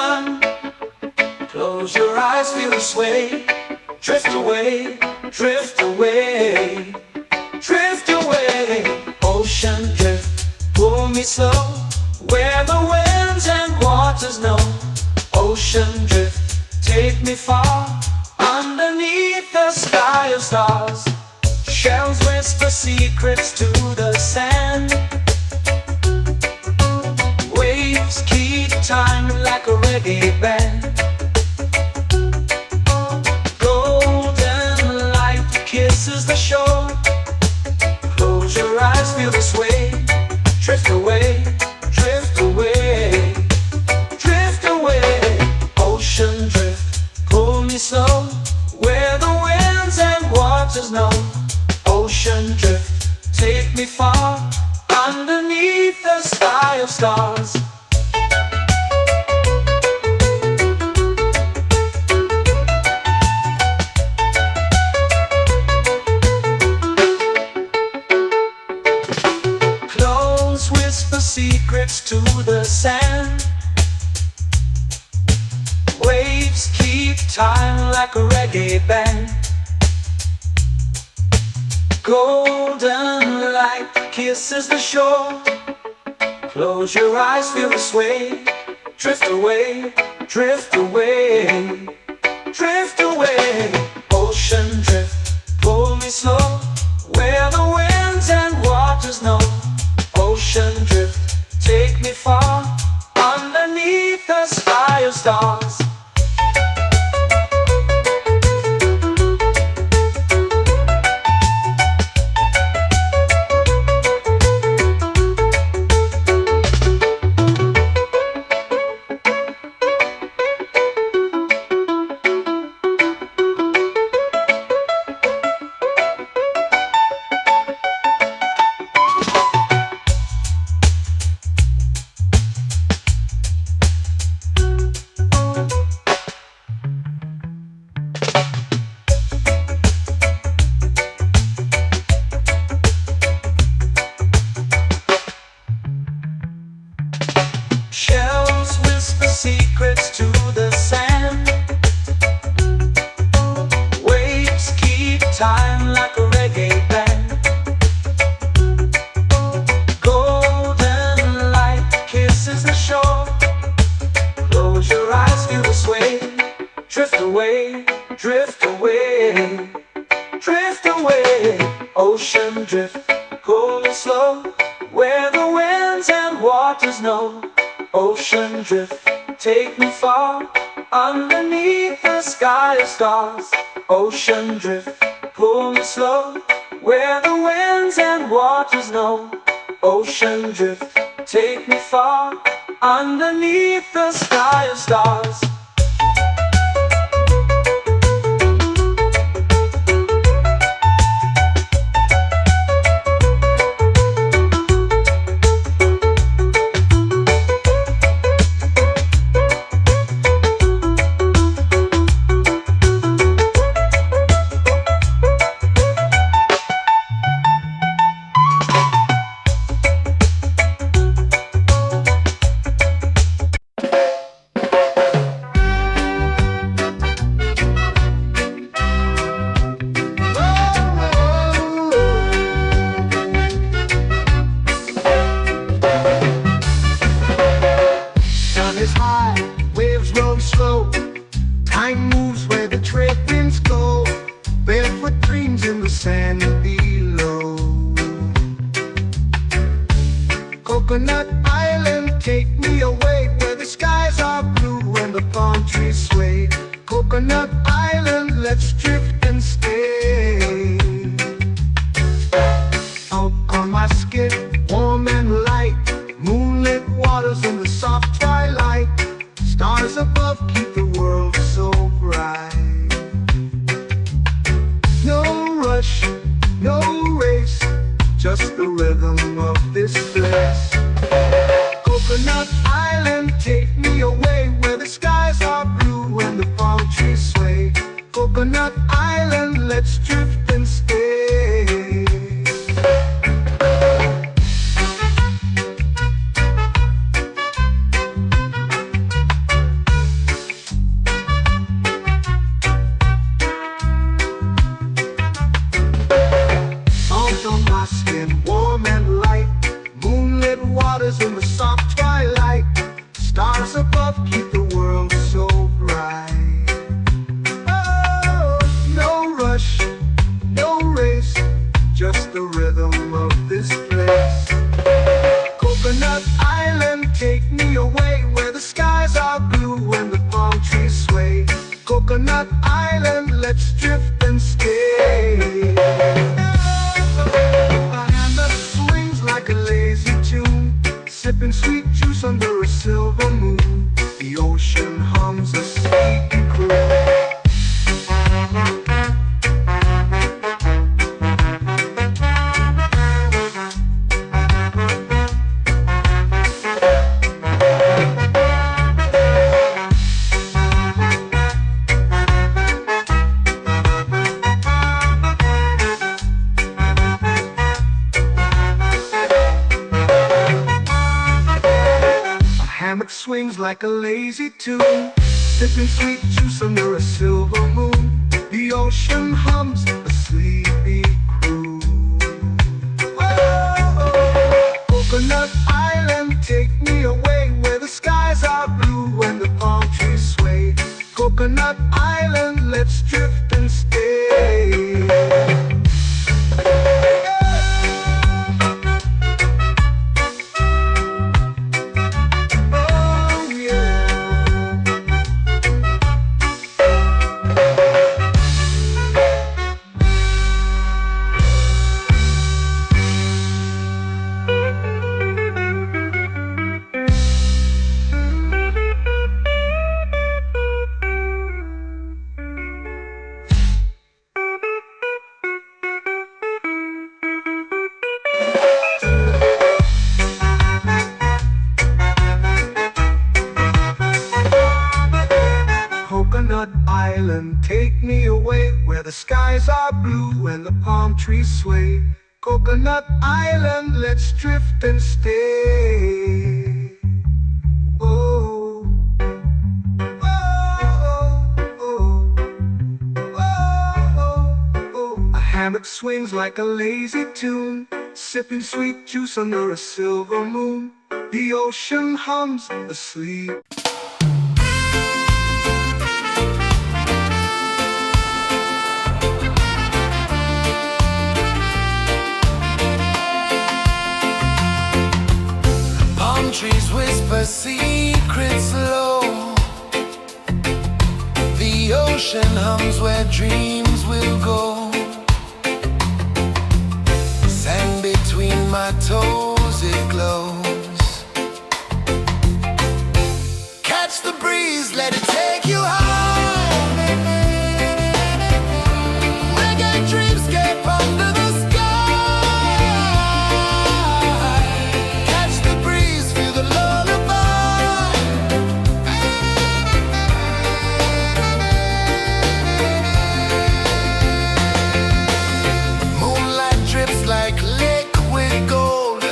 Speaker 1: sun. Close your eyes, feel the sway. Drift away, drift away, drift away. Ocean drift, pull me slow, where the winds and waters know. Ocean drift, take me far, underneath the sky of stars. Shells whisper secrets to the sand. Waves keep time like a reggae band. Golden light kisses the shore. Close your eyes, feel the sway. Drift away, drift away, drift away. Ocean drift, pull me slow, where the winds and waters know. Ocean drift, take me far, underneath the sky of stars. Close whisper secrets to the sand. Waves keep time like a reggae band. Golden light kisses the shore. Close your eyes, feel the sway. Drift away, drift away, drift away. Ocean drift, pull me slow, where the winds and waters know. Ocean drift, take me far, underneath the sky of stars. Shells whisper secrets to the sand. Waves keep time like a reggae band. Golden light kisses the shore. Close your eyes, feel the sway. Drift away, drift away, drift away. Ocean drift, pull me slow, where the winds and waters know. Ocean drift, take me far, underneath the sky of stars. Ocean drift, pull me slow, where the winds and waters know. Ocean drift, take me far, underneath the sky of stars.
Speaker 2: Sun is high, waves roll slow. Time moves where the trade winds go. Barefoot dreams in the sand below. Coconut Island, take me away, where the skies are blue and the palm trees sway. Coconut Island, let's drift and stay. Out on my skin, warm and light, moonlit waters in the soft twilight. Stars above keep the world so bright. No rush, no race, just the rhythm of this place. Coconut Island, take me away, where the skies are blue and the palm trees sway. Coconut Island, let's drift and stay. Coconut Island, let's drift and stay. A hand that swings like a lazy tune, sipping sweet juice under a silver moon. The ocean hums a sleepy croon. Hammock swings like a lazy tune, sipping sweet juice under a silver moon. The ocean hums a sleepy croon. Whoa. Coconut Island, take me away where the skies are blue and the palm trees sway. Coconut Island, let's drift and stay. Coconut Island, take me away where the skies are blue and the palm trees sway. Coconut Island, let's drift and stay. Oh, oh, oh, oh, oh. A hammock swings like a lazy tune, sipping sweet juice under a silver moon. The ocean hums asleep.
Speaker 3: Trees whisper secrets low. The ocean hums where dreams will go. Sand between my toes, it glows. Catch the breeze, let it take you high. Reggae dreamscape under the sky. Catch the breeze, feel the lullaby. Moonlight drips like liquid gold.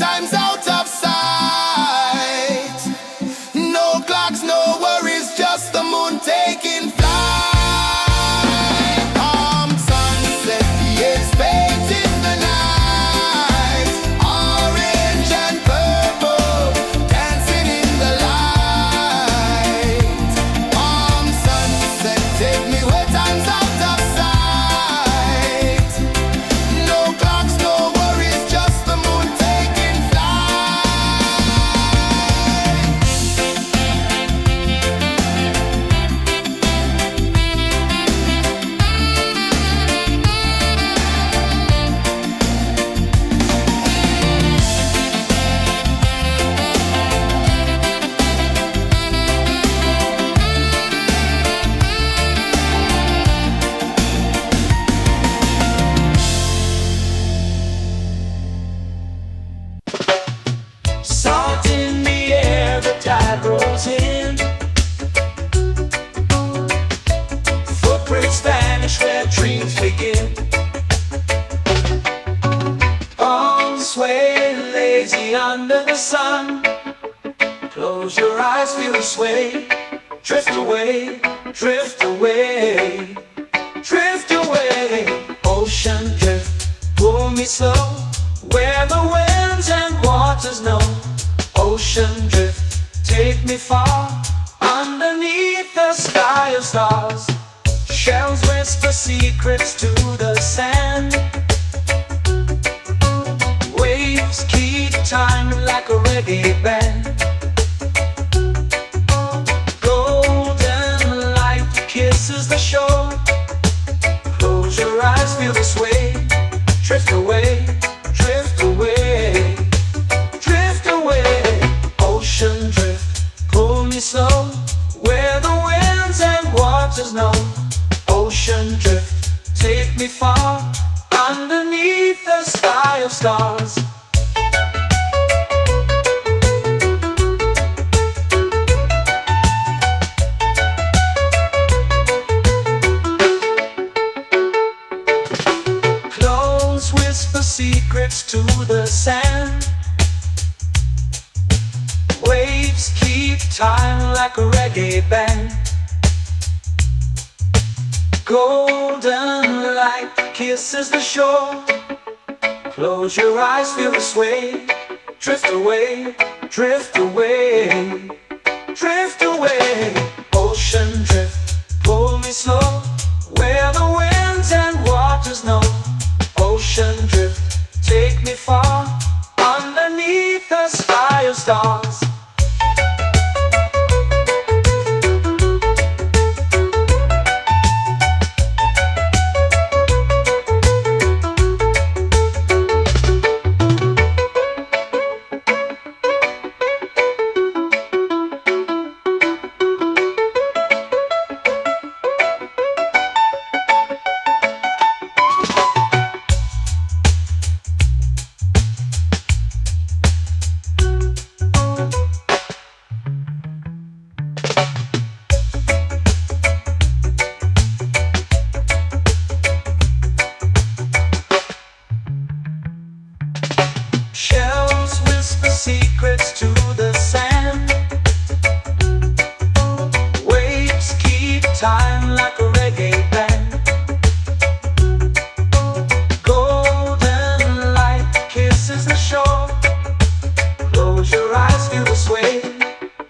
Speaker 3: time's out of sight. No clocks, no worries, just the moon taking flight. Palm sunset, yes, fades in the night. Orange and purple, dancing in the light. Palm sunset, take me where time's out of sight. No clocks, no worries, just the moon taking flight.
Speaker 1: Salt in the air, the tide rolls in. Footprints vanish where dreams begin. Arms sway lazy under the sun. Close your eyes, feel the sway. Drift away, drift away, drift away. Ocean drift, pull me slow, where the winds and waters know. Ocean drift, take me far, underneath the sky of stars. Shells whisper secrets to the sand. Waves keep time like a reggae band. Golden light kisses the shore. Close your eyes, feel the sway. Drift away, drift away, drift away. Ocean drift, pull me slow, where the winds and waters know. Ocean drift, take me far, underneath the sky of stars. Close whisper secrets to the sand. Waves keep time like a reggae band. Golden light kisses the shore. Close your eyes, feel the sway. Drift away, drift away, drift away. Ocean drift, pull me slow, where the winds and waters know. Ocean drift, take me far, underneath the sky of stars. Shells whisper secrets to the sand. Waves keep time like a reggae band. Golden light kisses the shore. Close your eyes, feel the sway.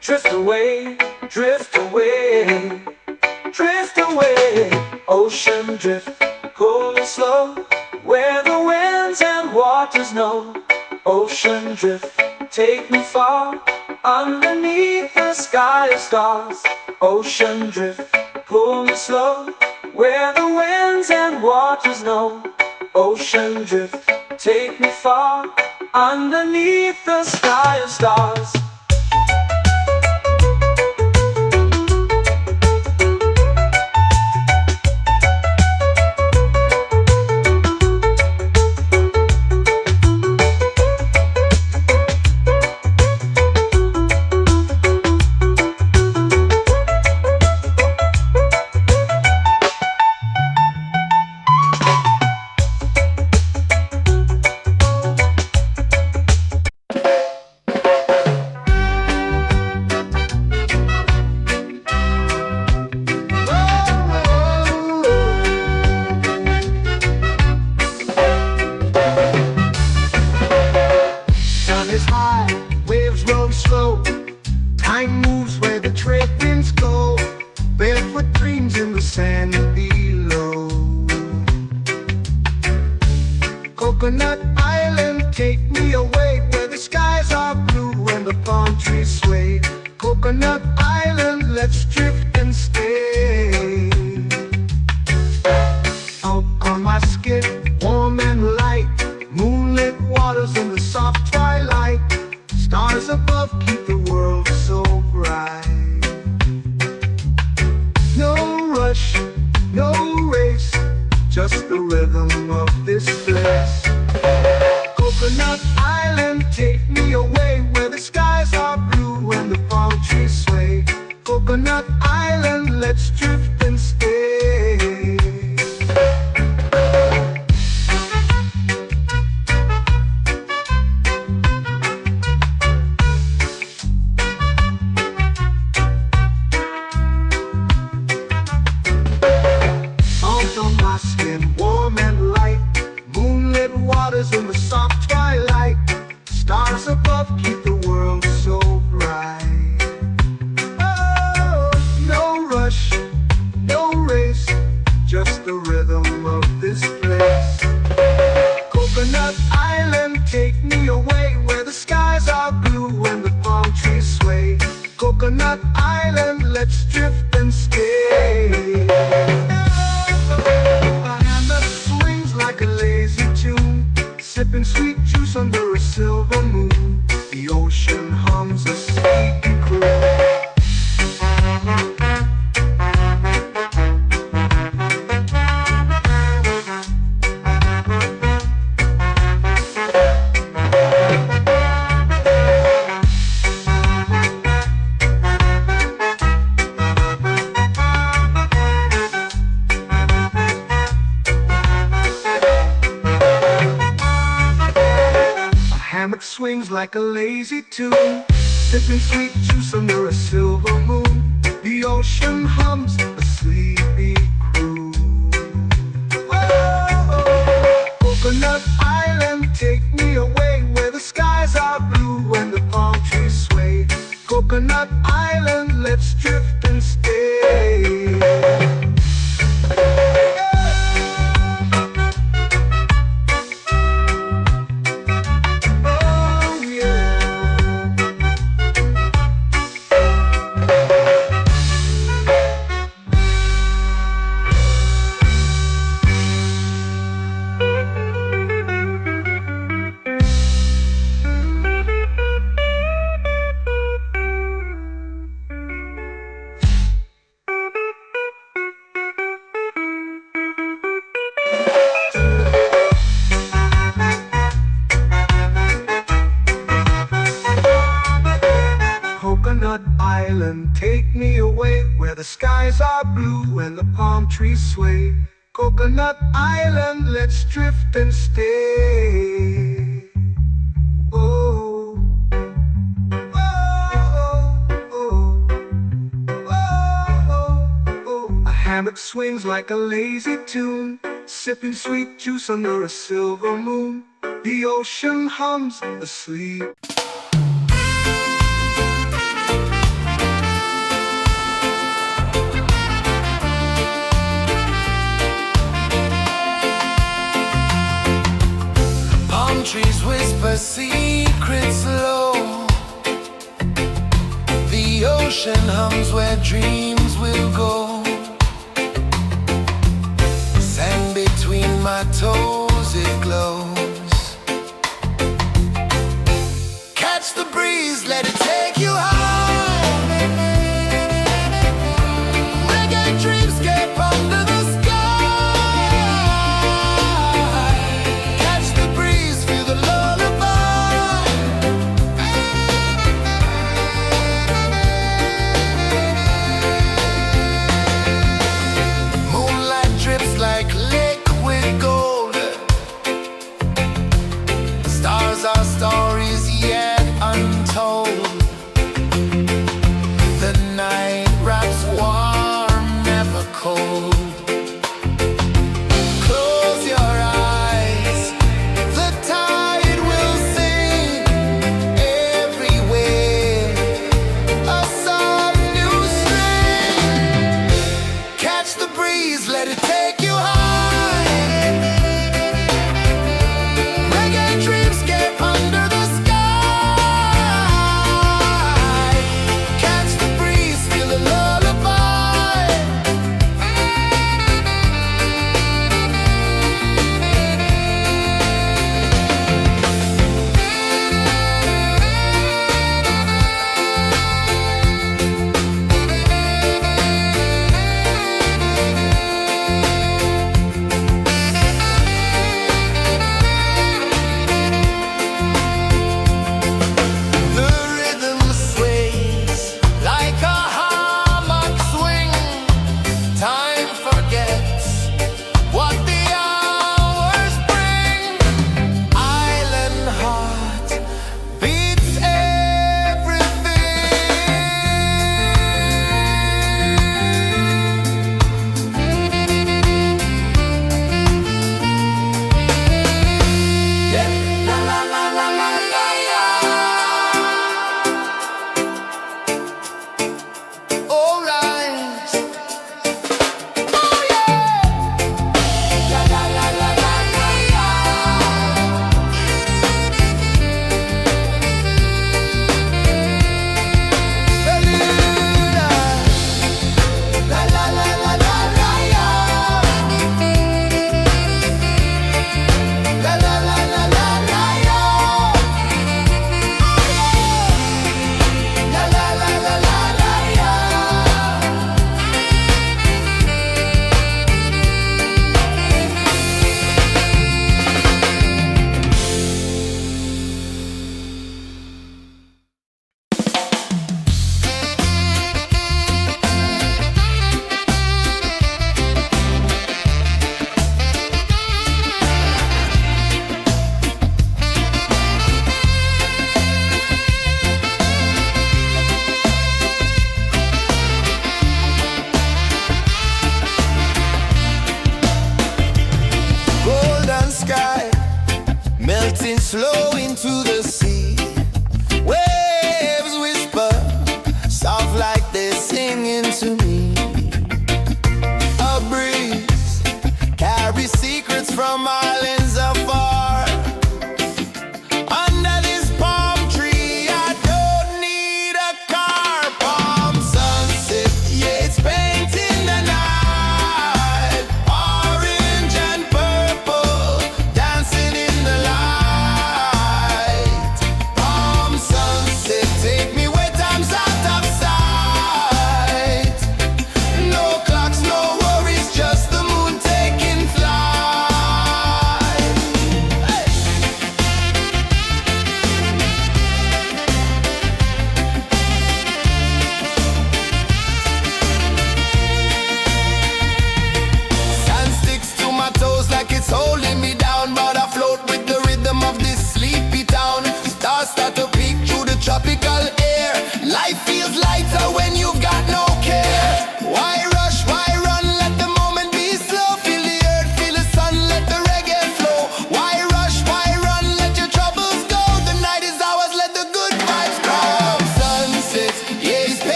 Speaker 1: Drift away, drift away, drift away. Ocean drift, pull me slow, where the winds and waters know. Ocean drift, take me far, underneath the sky of stars. Ocean drift, pull me slow, where the winds and waters know. Ocean drift, take me far, underneath the sky of stars.
Speaker 2: high, waves roll slow. Time moves where the trade winds go. Barefoot dreams in the sand below. Coconut Island, take me away where the skies are blue and the palm trees sway. Coconut Island, let's drift and stay. Out on my skin, warm and light, moonlit waters in the soft twilight. Stars above keep the world so bright. No rush, no race, just the rhythm of this place. Coconut Island, take me away where the skies are blue and the palm trees sway. Coconut Island, let's drift and stay. Out on my skin, warm and light, moonlit waters in the soft twilight. Stars above keep the world so bright. Oh, no rush, no race, just the rhythm of this place. Coconut Island, take me away where the skies are blue and the palm trees sway. Coconut Island, let's drift and stay. A hand that swings like a lazy tune, sipping sweet juice under a silver moon. The ocean hums a sleepy croon. Hammock swings like a lazy tune, sipping sweet juice under a silver moon. The ocean hums a sleepy croon. Whoa, Coconut Island, take me away where the skies are blue and the palm trees sway. Coconut Island, let's drift and stay. Coconut Island, take me away where the skies are blue and the palm trees sway. Coconut Island, let's drift and stay. Oh, oh, oh, oh, oh. A hammock swings like a lazy tune, sipping sweet juice under a silver moon. The ocean hums asleep.
Speaker 3: Trees whisper secrets low. The ocean hums where dreams will go. Sand between my toes, it glows. Catch the breeze, let it take you high. Reggae dreamscape under the sky. Our stories yet untold.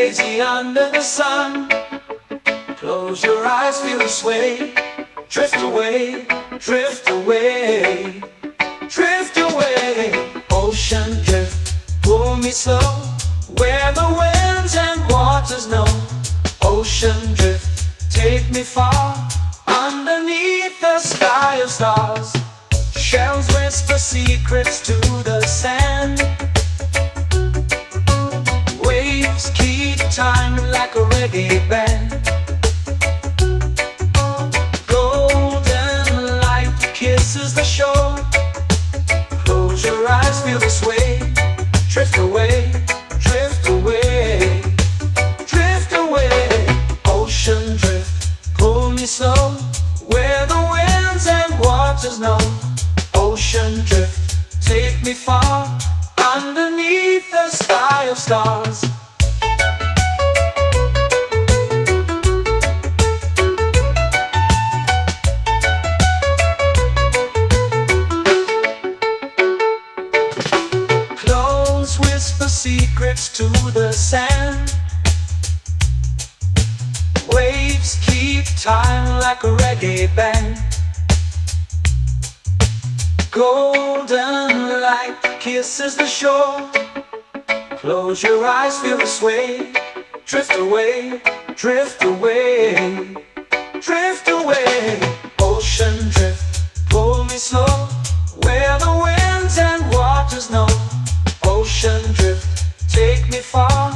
Speaker 1: lazy under the sun. Close your eyes, feel the sway. Drift away, drift away, drift away. Ocean drift, pull me slow, where the winds and waters know. Ocean drift, take me far, underneath the sky of stars. Shells whisper secrets to the sand. Waves keep time like a reggae band. Golden light kisses the shore. Close your eyes, feel the sway. Drift away, drift away, drift away. Ocean drift, pull me slow, where the winds and waters know. Ocean drift, take me far, underneath the sky of stars. Close whisper secrets to the sand. Waves keep time like a reggae band. Golden light kisses the shore. Close your eyes, feel the sway. Drift away, drift away, drift away. Ocean drift, pull me slow, where the winds and waters know. Ocean drift, take me far,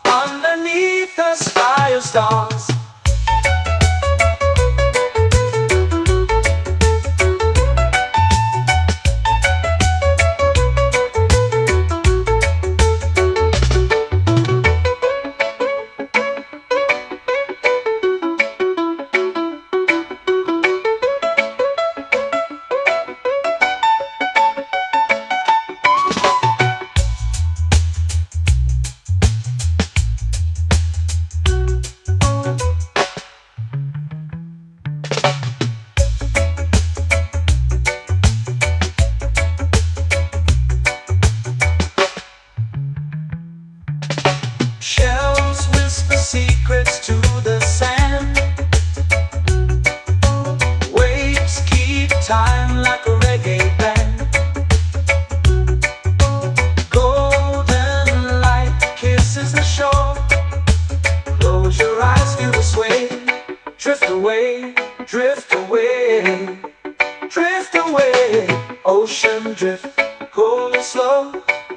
Speaker 1: underneath the sky of stars. Shells whisper secrets to the sand. Waves keep time like a reggae band. Golden light kisses the shore. Close your eyes, feel the sway. Drift away, drift away, drift away. Ocean drift, pull me slow,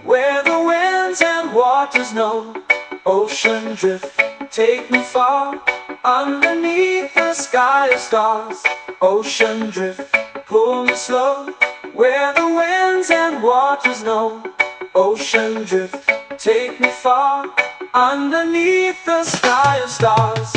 Speaker 1: where the winds and waters know. Ocean drift, take me far, underneath the sky of stars. Ocean drift, pull me slow, where the winds and waters know. Ocean drift, take me far, underneath the sky of stars.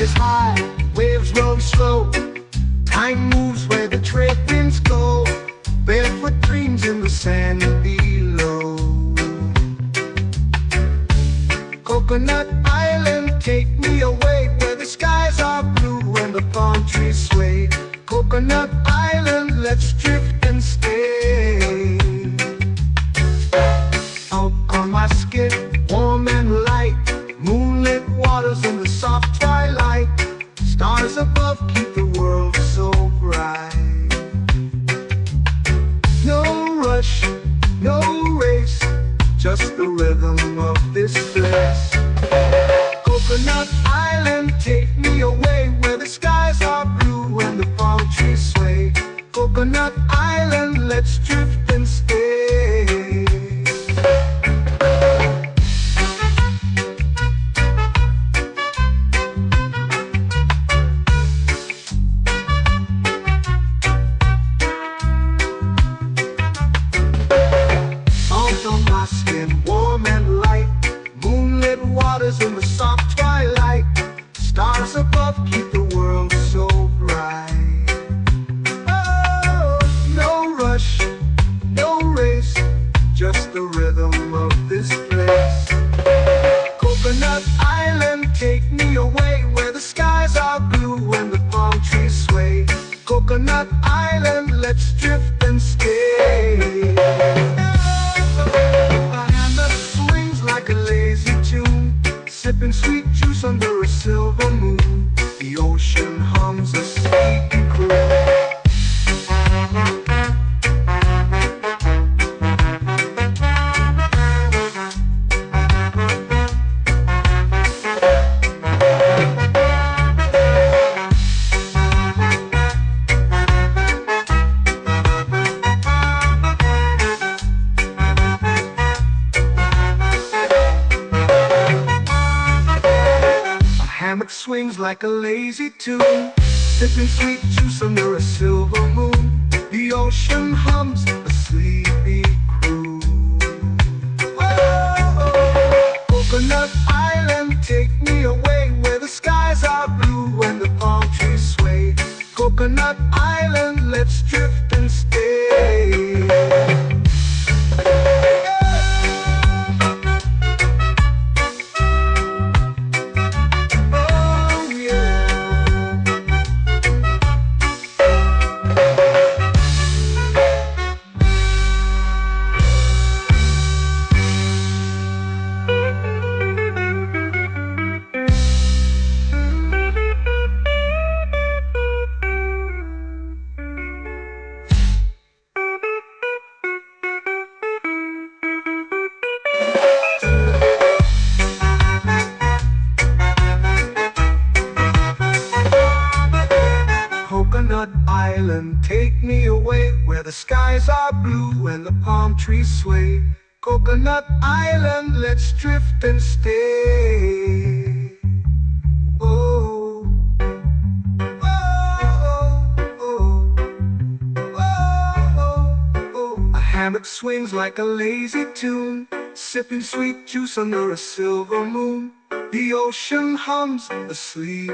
Speaker 2: Is high, waves roll slow. Time moves where the trade winds go. Barefoot dreams in the sand below. Coconut Island, take me away, where the skies are blue and the palm trees sway. Coconut Island, let's drift and stay. Out on my skin, warm and light, moonlit waters in the soft twilight. Stars above keep the world so bright. No rush, no race, just the rhythm of this place. Coconut Island, take me away, where the skies are blue and the palm trees sway. Coconut Island, let's drift and stay. stars above keep the world so bright. Oh, no rush, no race, just the rhythm of this place. Coconut Island, take me away where the skies are blue and the palm trees sway. Coconut Island, let's drift and stay. A hand that swings like a lazy tune, sipping sweet juice under a silver moon. The ocean hums a sleepy croon. Hammock swings like a lazy tune, sipping sweet juice under a silver moon. The ocean hums a sleepy croon. Whoa, Coconut Island, take me away where the skies are blue and the palm trees sway. Coconut Island, let's drift and stay. Coconut Island, take me away where the skies are blue and the palm trees sway. Coconut Island, let's drift and stay. Oh, oh, oh, oh, oh. A hammock swings like a lazy tune, sipping sweet juice under a silver moon. The ocean hums asleep.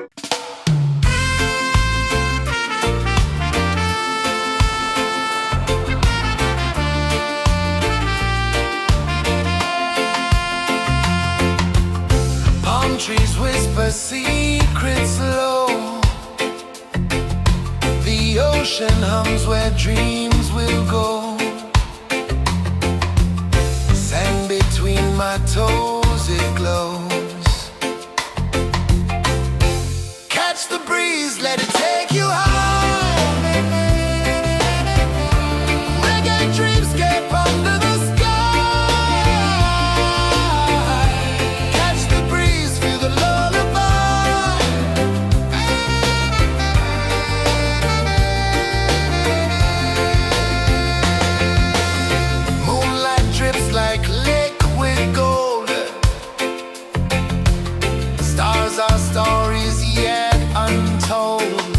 Speaker 3: Trees whisper secrets low. The ocean hums where dreams will go. Sand between my toes, it glows. Catch the breeze, let it take you high. Reggae dreamscape under the sky. Like liquid gold, stars are stories yet untold.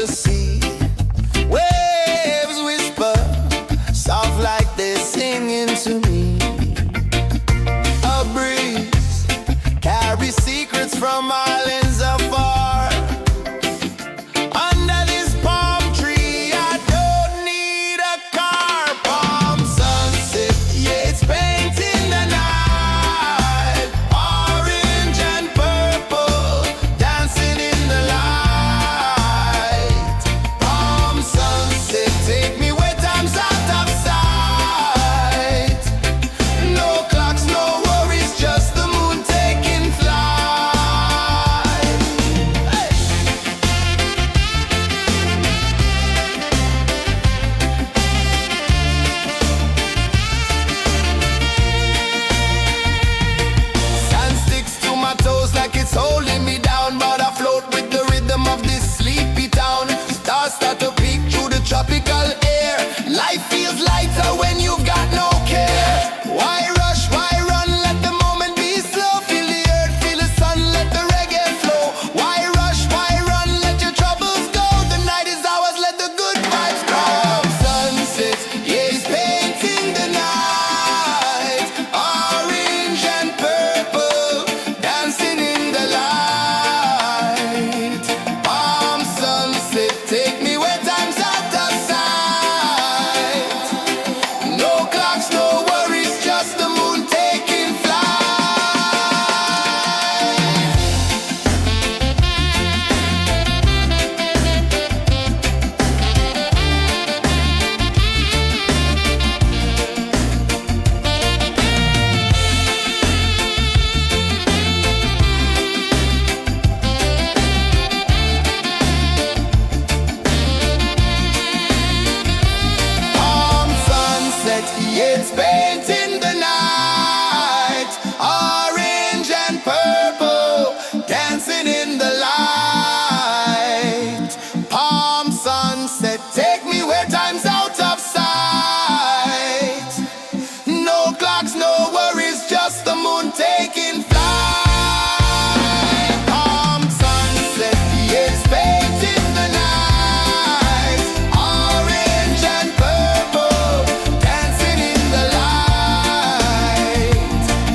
Speaker 3: the sea. Waves whisper, soft like they're singing to me. A breeze carries secrets from islands afar. Under this palm tree, I don't need a car. Palm sunset, yeah, it's painting the night. Orange and purple, dancing in the light. Palm sunset, take me where time's out of sight. No clocks, no worries, just the moon taking flight. Hey! Sand sticks to my toes like it's holding me down, but I float with the rhythm of this sleepy town. Stars start to peek through the tropical air. Life feels lighter when you've got no care. Why rush, why run, let the moment be slow. Feel the earth, feel the sun, let the reggae flow. Why rush, why run, let your troubles go. The night is ours, let the good vibes grow. Sunset, yeah, it's painting the night. Orange and purple, dancing in the light. Palm sunset, take me where time's out of sight. No clocks, no worries, just the moon taking flight. Palm sunset, yeah, it's painting the night. Orange and purple, dancing in the light. Palm sunset, take me where time's out of sight. No clocks, no worries, just the moon taking flight. Palm sunset, yeah, it's painting the night. Orange and purple, dancing in the light.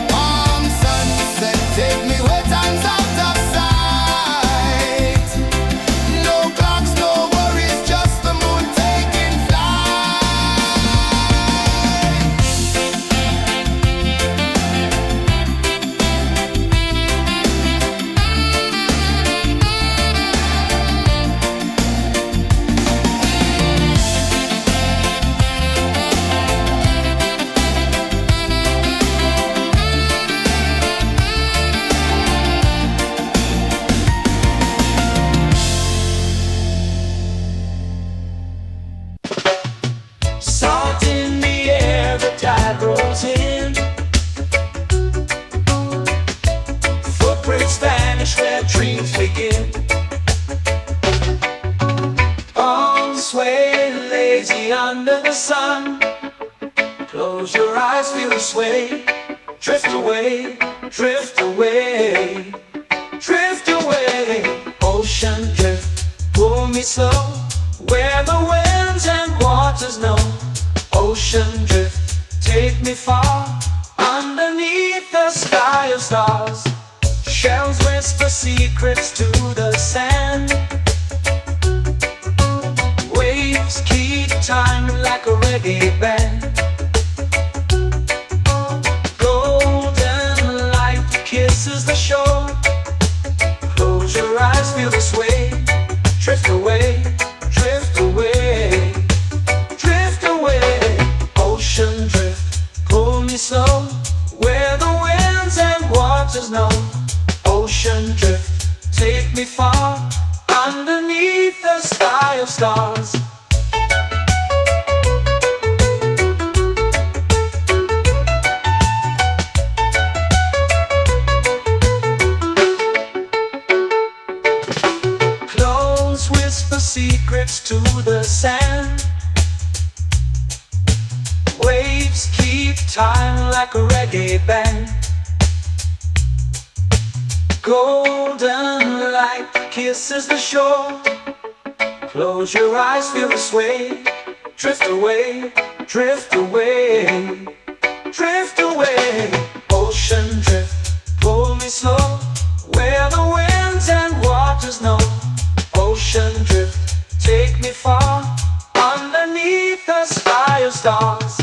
Speaker 3: Palm sunset, take me where time's out of sight. No clocks, no worries, just the moon taking flight.
Speaker 1: Salt in the air, the tide rolls in. Footprints vanish where dreams begin. Arms sway lazy under the sun. Close your eyes, feel the sway. Drift away, drift away, drift away. Ocean drift, pull me slow, where the winds and waters know. Ocean drift, take me far, underneath the sky of stars. Shells whisper secrets to the sand. Waves keep time like a reggae band. Golden light kisses the shore. Close your eyes, feel the sway. Drift away, drift away, drift away. Ocean drift, pull me slow, where the winds and waters know. Ocean drift, take me far, underneath the sky of stars. Close whisper secrets to the sand. Waves keep time like a reggae band. Golden light kisses the shore. Close your eyes, feel the sway. Drift away, drift away, drift away. Ocean drift, pull me slow, where the winds and waters know. Ocean drift, take me far, underneath the sky of stars.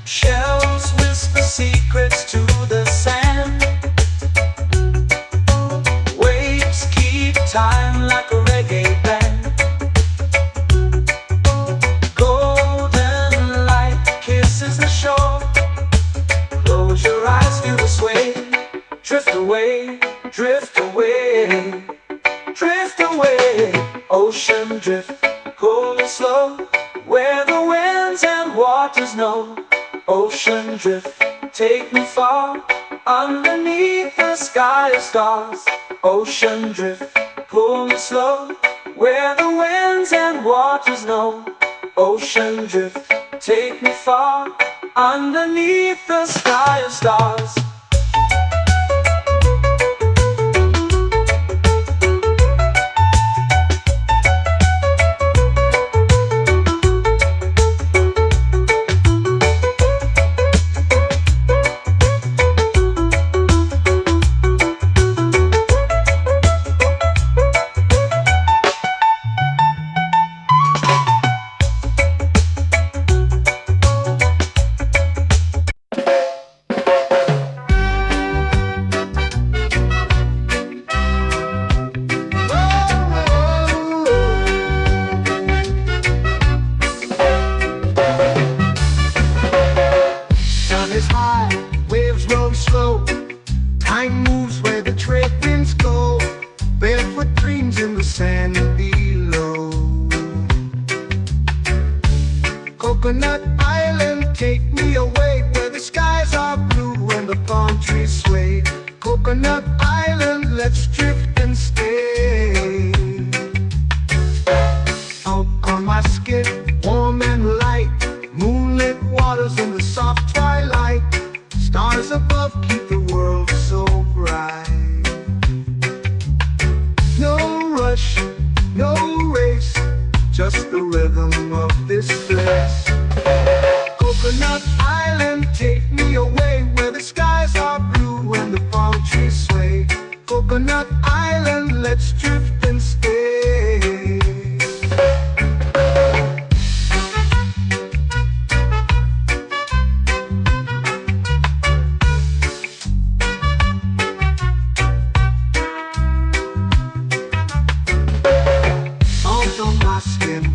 Speaker 1: Shells whisper secrets to the sand. Waves keep time like a reggae band. Golden light kisses the shore. Close your eyes, feel the sway. Drift away, drift away, drift away. Ocean drift, pull me slow, where the winds and waters know. Ocean drift, take me far, underneath the sky of stars. Ocean drift, pull me slow, where the winds and waters know. Ocean drift, take me far, underneath the sky of stars.
Speaker 2: Is high, waves roll slow. Time moves where the trade winds go. Barefoot dreams in the sand below. Coconut Island, take me away, where the skies are blue and the palm trees sway. Coconut Island, let's drift and stay. Out on my skin, warm and light, moonlit waters in the soft twilight. Stars above keep the world so bright. No rush, no race, just the rhythm of this place. Coconut Island, take me away, where the skies are blue and the palm trees sway. Coconut Island, let's drift and stay.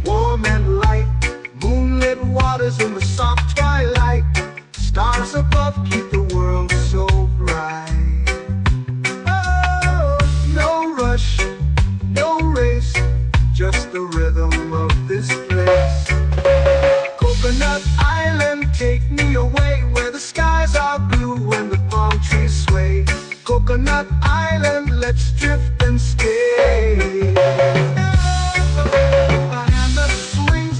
Speaker 2: Warm and light, moonlit waters in the soft twilight. Stars above keep the world so bright. Oh, no rush, no race, just the rhythm of this place. Coconut Island, take me away, where the skies are blue and the palm trees sway. Coconut Island, let's drift and stay.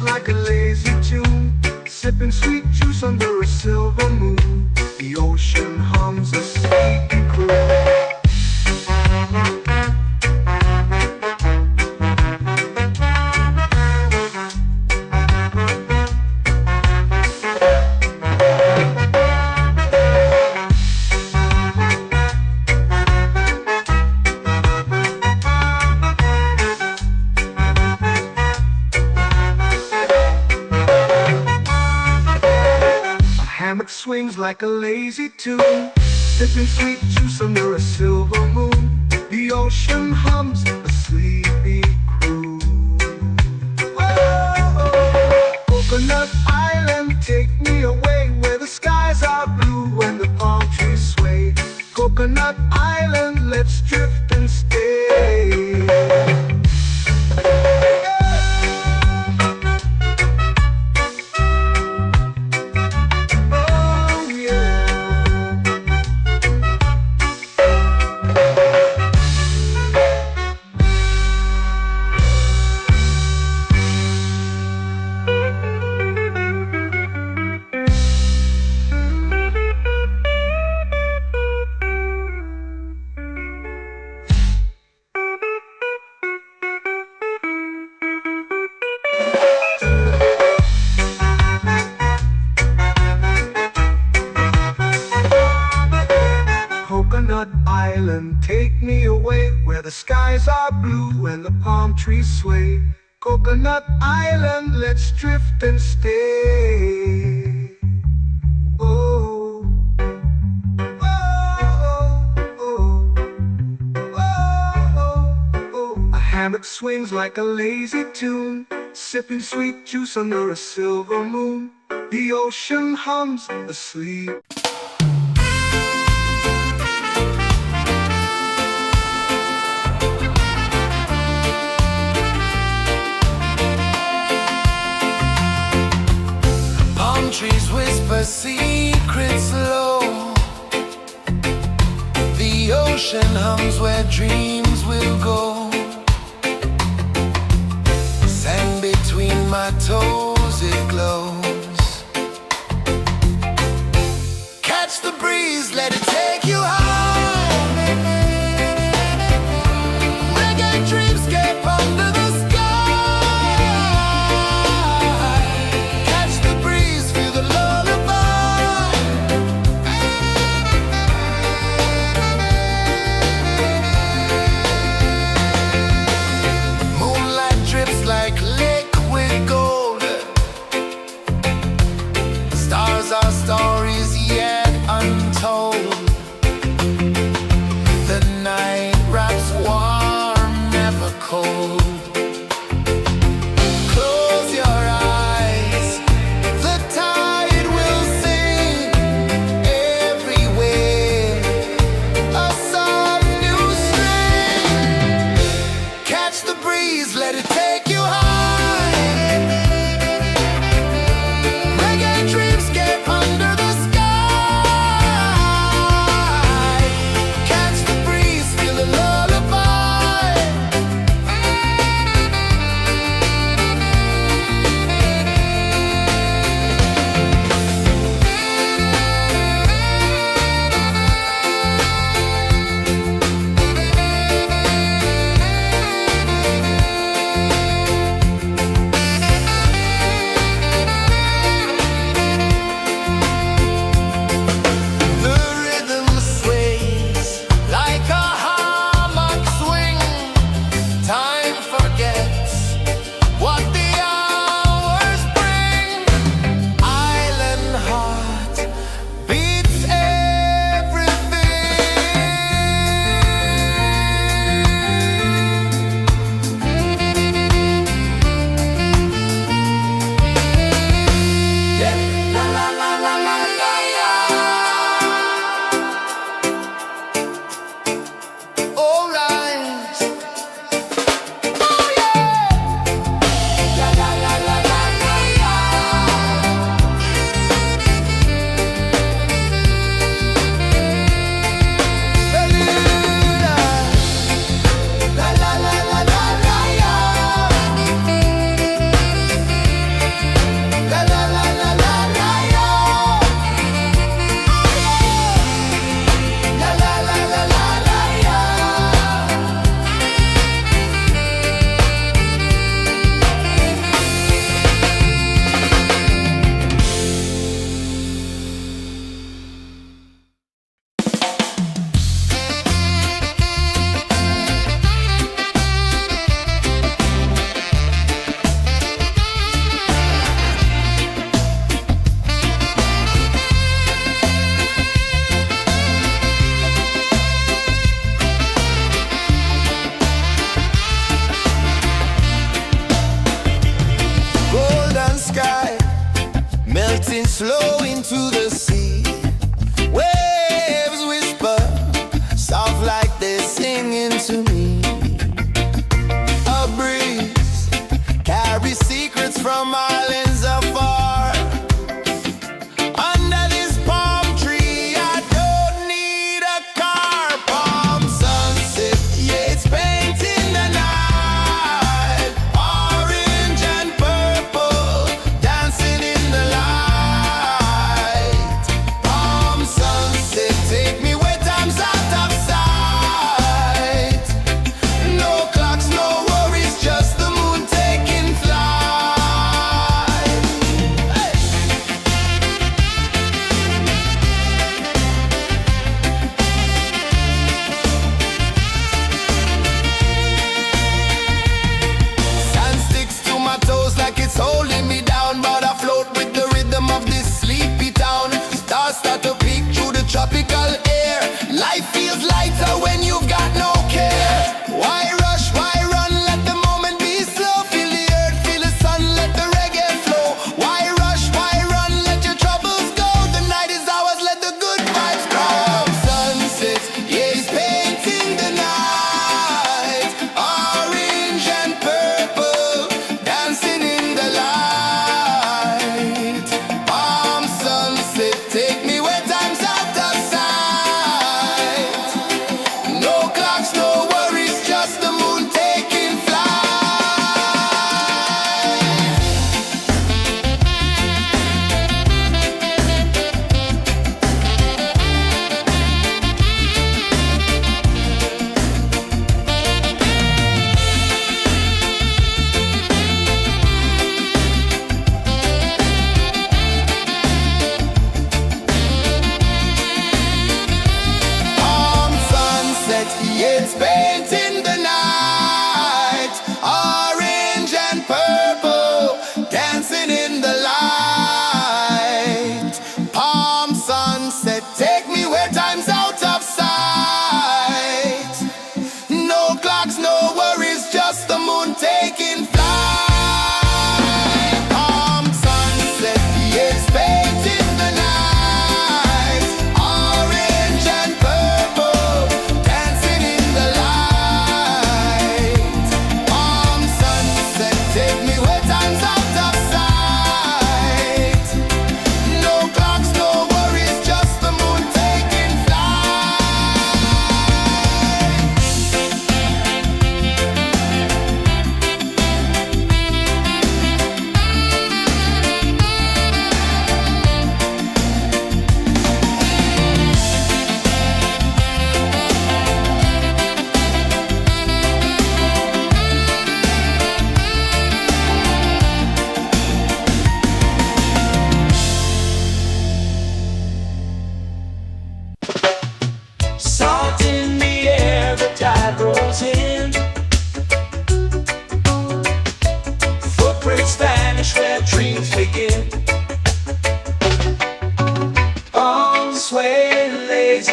Speaker 2: Like a lazy tune, sipping sweet juice under a silver moon. The ocean hums a sleepy croon. Swings like a lazy tune, sipping sweet juice under a silver moon. The ocean hums a sleepy croon. Whoa, Coconut Island, island, take me away where the skies are blue and the palm trees sway. Coconut Island, let's drift and stay. Oh, oh, oh, oh. A hammock swings like a lazy tune, sipping sweet juice under a silver moon. The ocean hums asleep.
Speaker 3: Trees whisper secrets low. The ocean hums where dreams will go. Sand between my toes, it glows. Catch the breeze, let it take you high. Reggae dreamscape under the sky. Our stories yet untold. The night wraps warm, never cold. Close your eyes, the tide will sing everywhere. A soft new string. Catch the breeze, let it take you high. Slow into the sea. Waves whisper, soft like they're singing to me. A breeze carries secrets from islands afar. Under this palm tree, I don't need a car. Palm sunset, yeah, it's painting the night. Orange and purple, dancing in the light.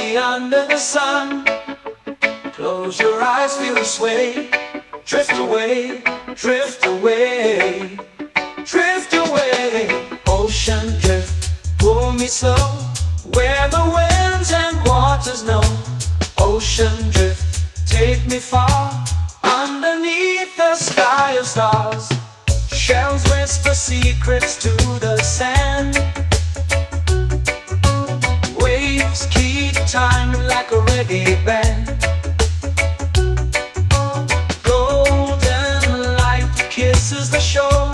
Speaker 1: way under the sun. Close your eyes, feel the sway. Drift away, drift away, drift away. Ocean drift, pull me slow, where the winds and waters know. Ocean drift, take me far, underneath the sky of stars. Shells whisper secrets to the sand. Waves keep time like a reggae band. Golden light kisses the shore.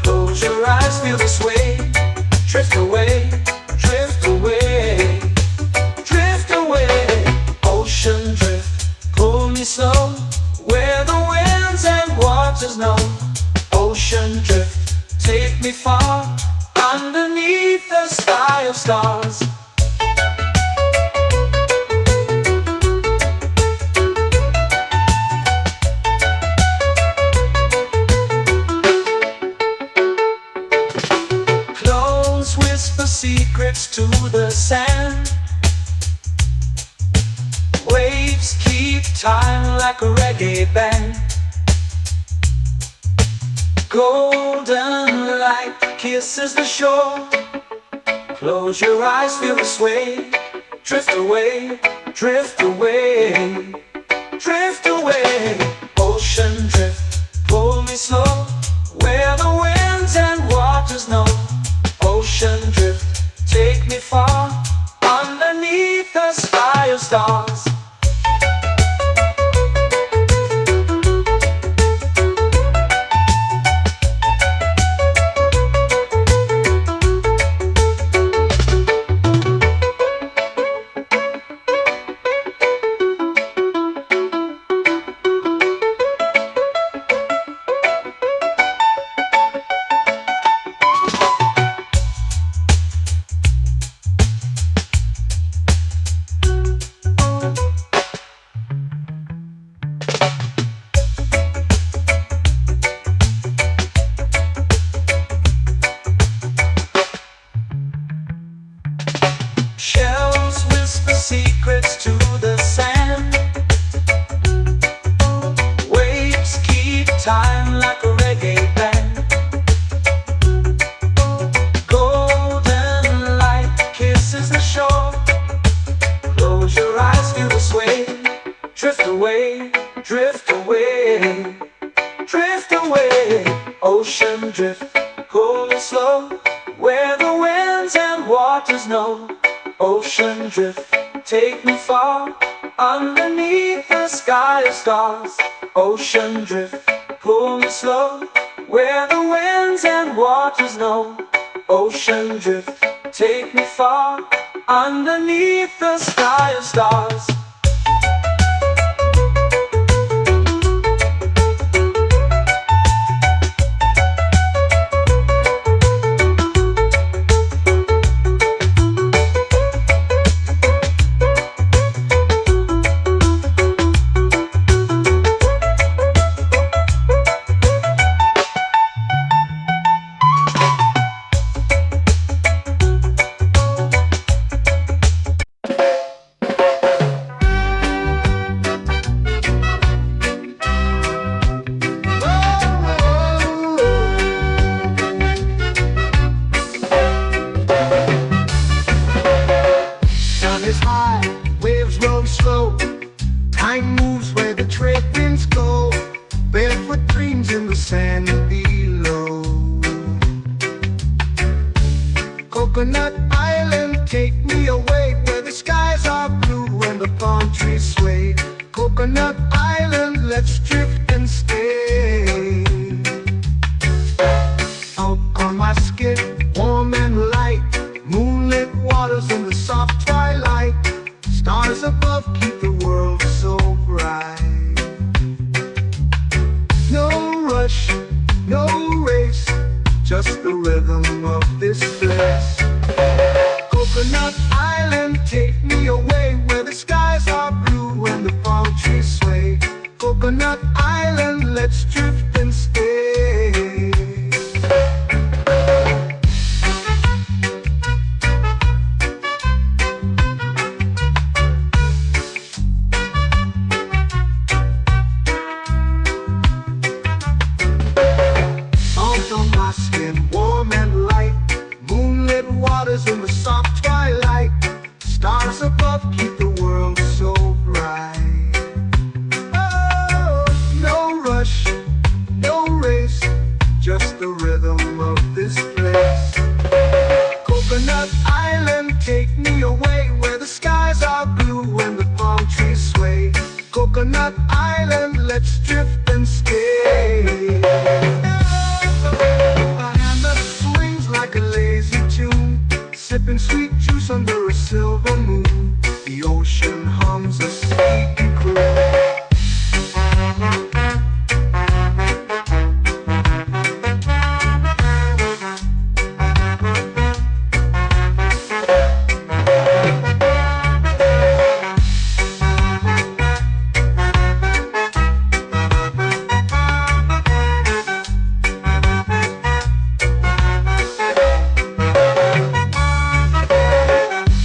Speaker 1: Close your eyes, feel the sway. Drift away, drift away, drift away. Ocean drift, pull me slow, where the winds and waters know. Ocean drift, take me far, underneath the sky of stars. Clones whisper secrets to the sand. Waves keep time like a reggae band. Golden light kisses the shore. Close your eyes, feel the sway. Drift away, drift away, drift away. Ocean drift, pull me slow, where the winds and waters know. Ocean drift, take me far, underneath the sky of stars. Shells whisper secrets to the sand. Waves keep time like a reggae band. Golden light kisses the shore. Close your eyes, feel the sway. Drift away, drift away, drift away. Ocean drift, pull me slow, where the winds and waters know. Ocean drift, take me far, underneath the sky of stars. Ocean drift, pull me slow, where the winds and waters know. Ocean drift, take me far, underneath the sky of stars.
Speaker 2: Time moves where the trade winds go. Barefoot dreams in the sand below. Coconut Island, take me away, where the skies are blue and the palm trees sway. Coconut Island, let's drift and stay. Out on my skin, warm and light, moonlit waters in the soft twilight. Stars above keep the world so bright. No rush, no race, just the rhythm of this place. Coconut Island, take me away, where the skies are blue and the palm trees sway. Coconut Island. sipping sweet juice under a silver moon. The ocean hums a sleepy croon.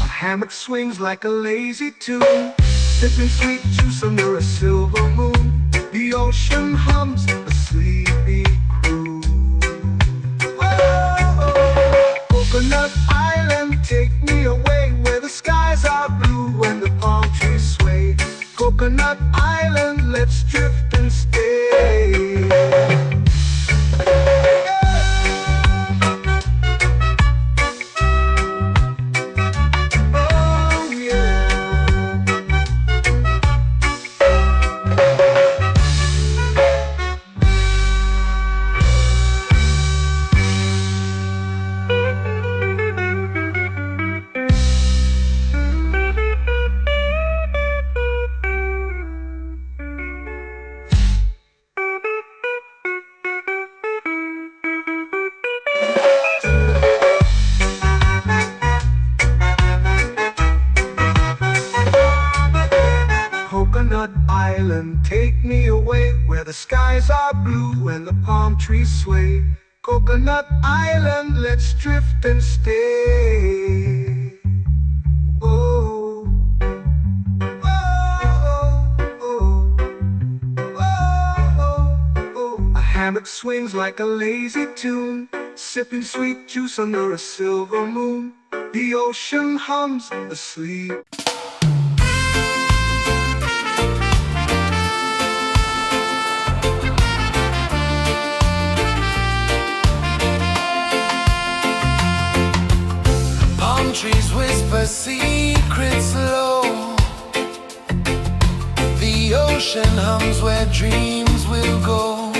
Speaker 2: Hammock swings like a lazy tune, sipping sweet juice under a silver moon. The ocean hums a sleepy croon. Whoa, Coconut Island, take me away where the skies are blue and the palm trees sway. Coconut Island, let's drift and stay. Coconut Island, take me away where the skies are blue and the palm trees sway. Coconut Island, let's drift and stay. Oh, oh, oh, oh, oh. A hammock swings like a lazy tune, sipping sweet juice under a silver moon. The ocean hums asleep.
Speaker 3: Trees whisper secrets low. The ocean hums where dreams will go.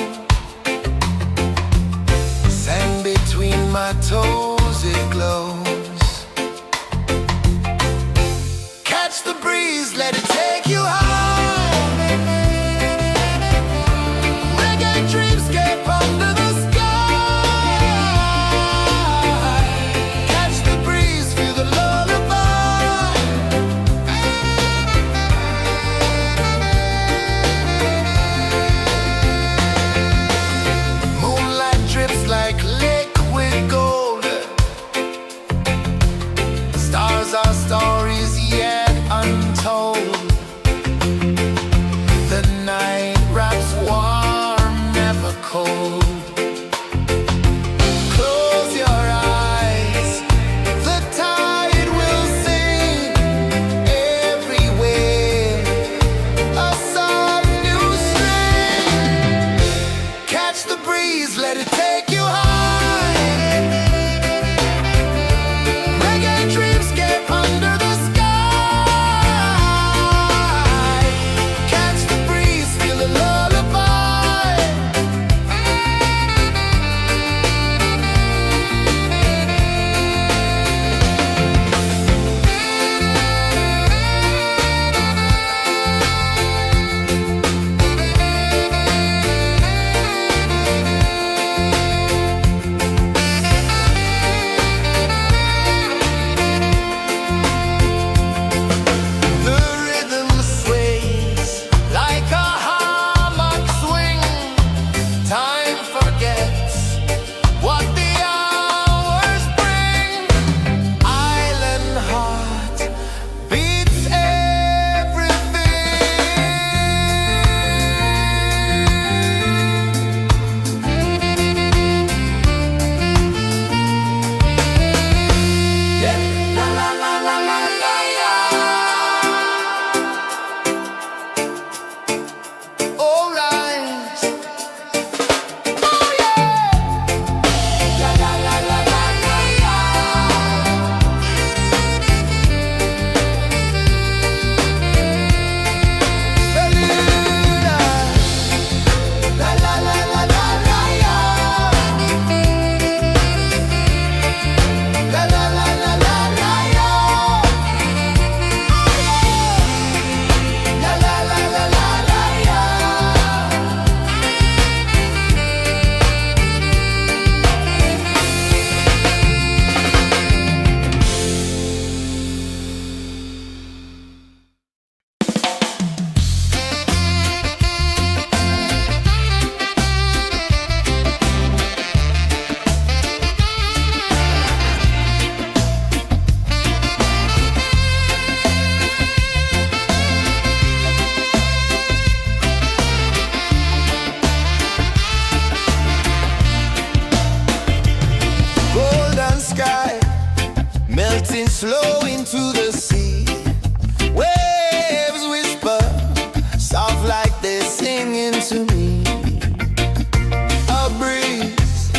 Speaker 3: Sand between my toes, it glows. Catch the breeze, let it take you high. Reggae dreamscape under the sky. melting slow into the sea. Waves whisper, soft like they're singing to me. A breeze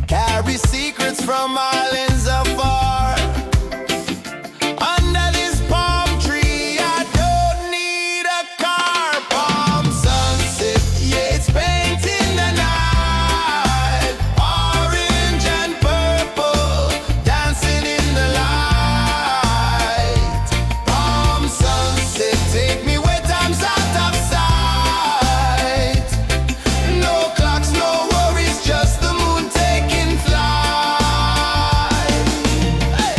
Speaker 3: carries secrets from islands afar. Under this palm tree, I don't need a car. Palm sunset, yeah, it's painting the night. Orange and purple, dancing in the light. Palm sunset, take me where time's out of sight. No clocks, no worries, just the moon taking flight. Hey!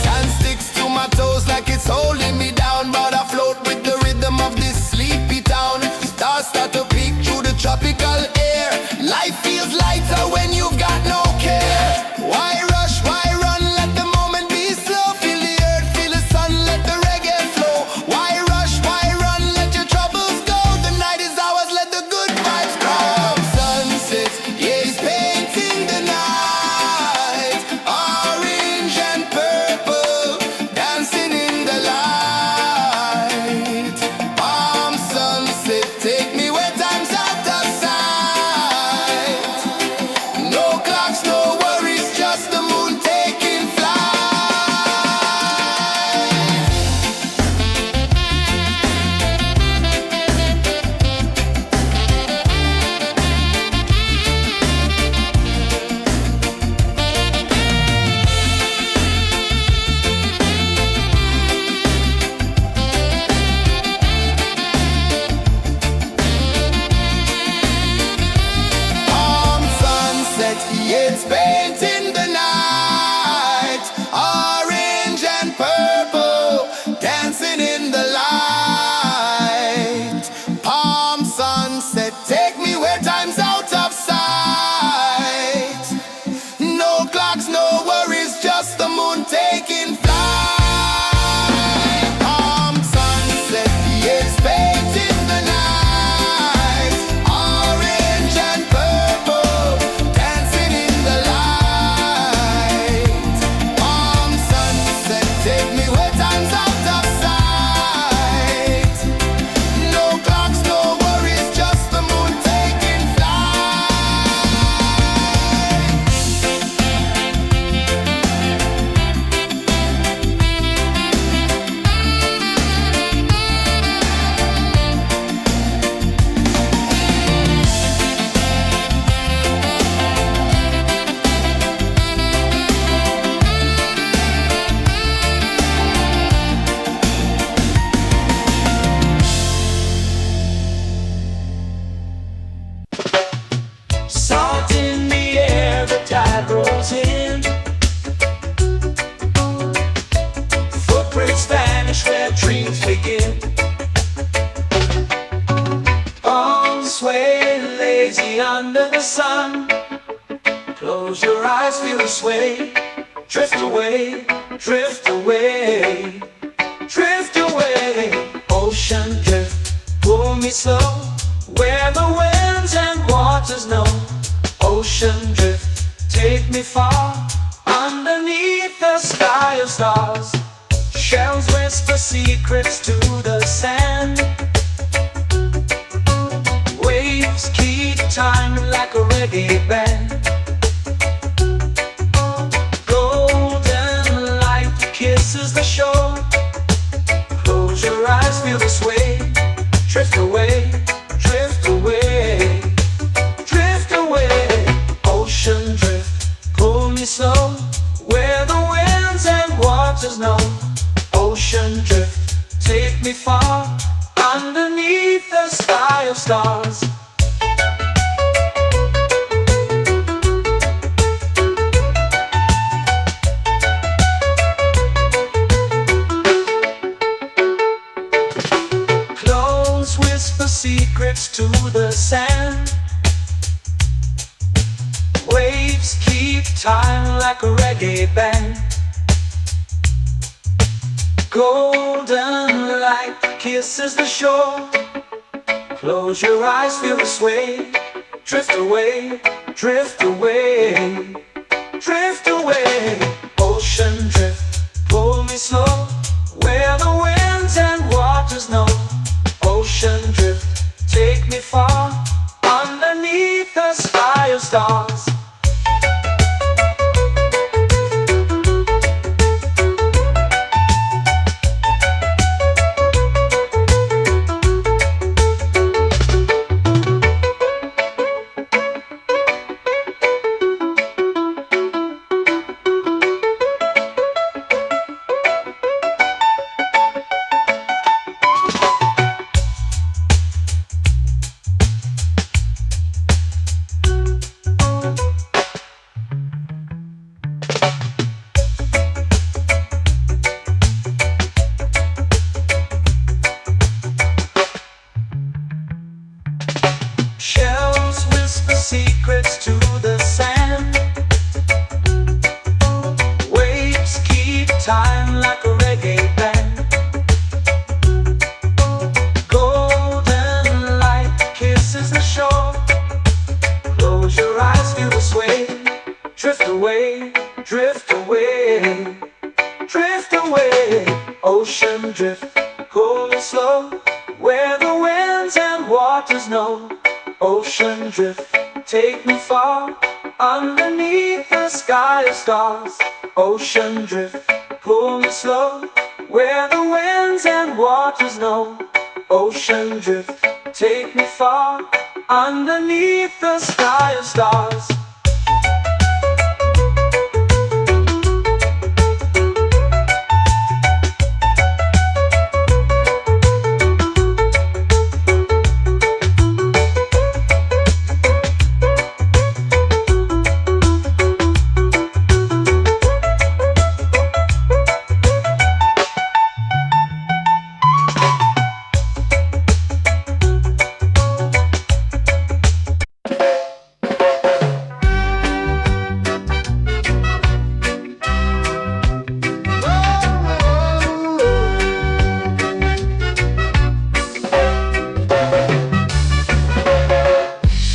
Speaker 3: Sand sticks to my toes like it's holding me down, but I float with the rhythm of this sleepy town. Stars start to peek through the tropical air. Life feels lighter when you've got no care. Why rush, why run, let the moment be slow. Feel the earth, feel the sun, let the reggae flow. Why rush, why run, let your troubles go. The night is ours, let the good vibes grow. Sunset, yeah, it's painting the night. Orange and purple, dancing in the light. Palm sunset, take me where time's out of sight. No clocks, no worries, just the moon taking flight. Palm sunset, yeah, it's painting the night. Orange and purple, dancing in the light. Palm sunset, take me where time's out of sight. No clocks, no worries, just the moon taking flight. Palm sunset, yeah, it's painting the night. Orange and purple, dancing in the light. Palm sunset, take me where time's out of sight. No clocks, no worries, just the moon taking flight.
Speaker 1: Salt in the air, the tide rolls in. Footprints vanish where dreams begin. All sway lazy under the sun. Close your eyes, feel the sway. Drift away, drift away, drift away. Ocean drift, pull me slow, where the winds and waters know. Ocean drift, take me far, underneath the sky of stars. Shells whisper secrets to the sand. Waves keep time like a reggae band. Golden light kisses the shore. Close your eyes, feel the sway. Drift away, drift away, drift away. Ocean drift, pull me slow, where the winds and waters know. Ocean drift, take me far, underneath the sky of stars. Close whisper secrets to the sand. Waves keep time like a reggae band. Golden light kisses the shore. Close your eyes, feel the sway. Drift away, drift away, drift away. Ocean drift, pull me slow, where the winds and waters know. Ocean drift, take me far, underneath the sky of stars. Shells whisper secrets to the sand. Waves keep time like a reggae band. Golden light kisses the shore. Close your eyes, feel the sway. Drift away, drift away, drift away. Ocean drift, pull me slow, where the winds and waters know. Ocean drift, take me far, underneath the sky of stars. Ocean drift, pull me slow, where the winds and waters know. Ocean drift, take me far, underneath the sky of stars.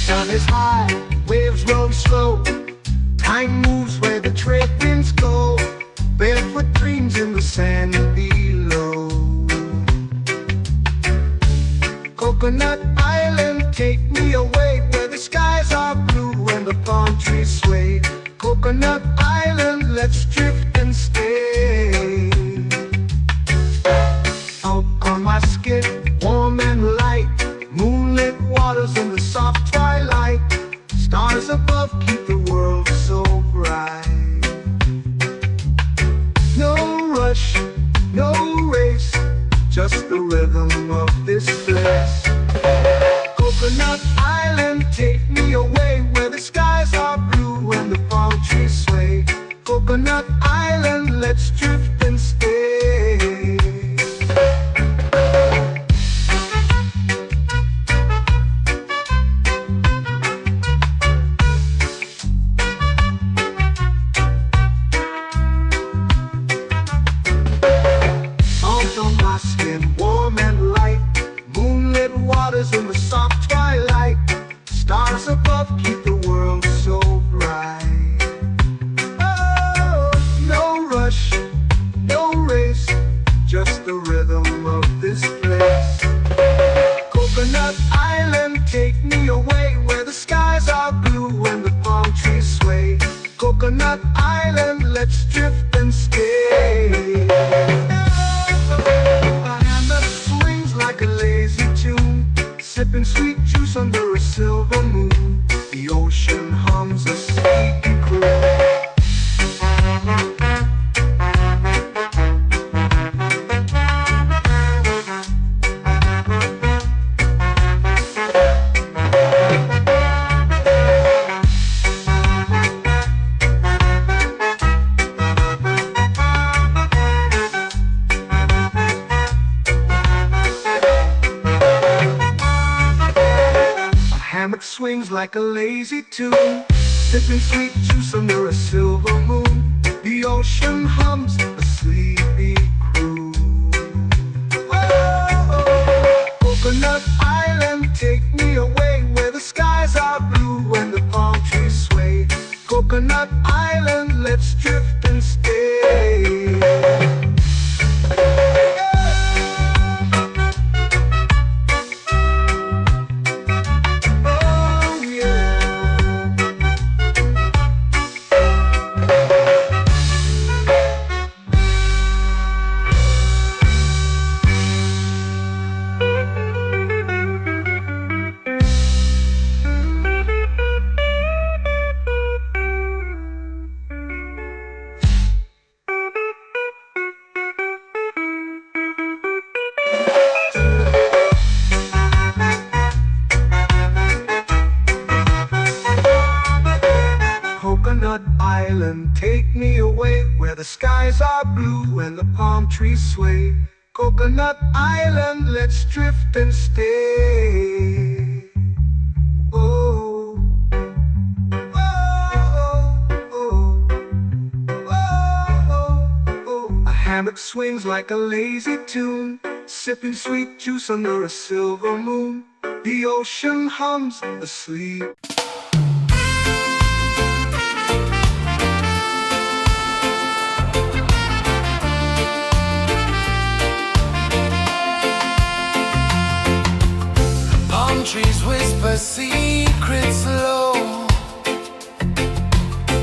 Speaker 2: Sun is high, waves roll slow. Time moves where the trade winds go. Barefoot dreams in the sand below. Coconut Island, take me away, where the skies are blue and the palm trees sway. Coconut Island, let's drift and stay. Out on my skin, warm and light, moonlit waters in the soft twilight. Stars above keep the world so bright. No rush, no race, just the rhythm of this place. Coconut Island, take me away, where the skies are blue and the palm trees sway. Coconut Island, let's drift and stay. Salt on my skin, warm and light, moonlit waters in the soft twilight. Stars above keep the world so bright. Oh, no rush, no race, just the rhythm of this place. Coconut Island, take me away, where the skies are blue and the palm trees sway. Coconut Island, let's drift and stay. A hand that swings like a lazy tune, sipping sweet juice under a silver moon. The ocean hums a sleepy croon. Hammock swings like a lazy tune, sipping sweet juice under a silver moon. The ocean hums a sleepy croon. island, take me away where the skies are blue and the palm trees sway. Coconut Island, let's drift and stay. Oh, oh, oh, oh, oh. A hammock swings like a lazy tune, sipping sweet juice under a silver moon. The ocean hums asleep.
Speaker 3: Palm trees whisper secrets low.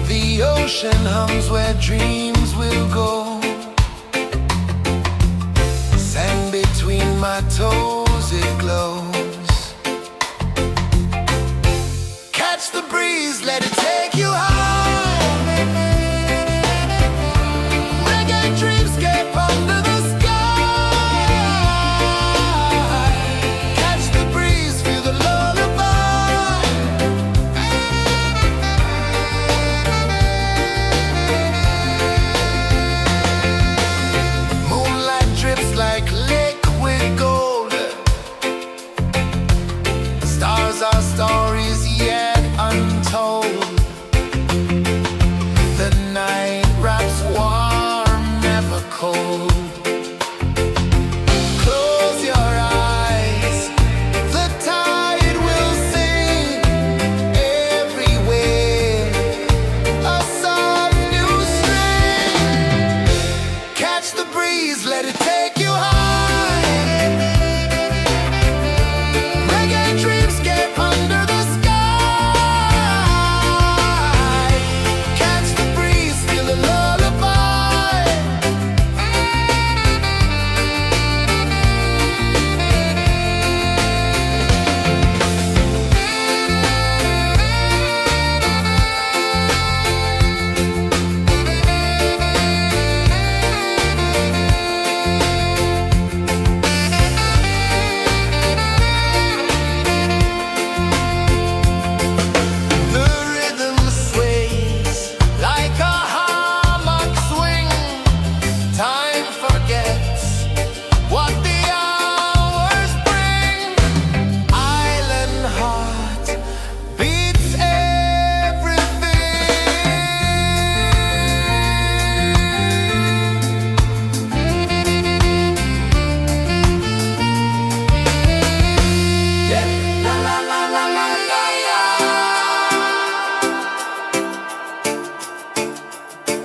Speaker 3: The ocean hums where dreams will go. Sand between my toes, it glows. Catch the breeze, let it take you high. Reggae dreamscape under the sky. Catch the breeze, feel the lullaby. Moonlight drips like liquid gold. Stars are stories yet untold. The night wraps warm, never cold. Close your eyes, the tide will sing everywhere. A soft new string. Catch the breeze, let it take you high. Reggae dreamscape under the sky. Catch the breeze, feel the lullaby. The rhythm sways like a hammock swing. Time forgets what the hours bring. Island heart beats everything. Yeah. La la la la la la la.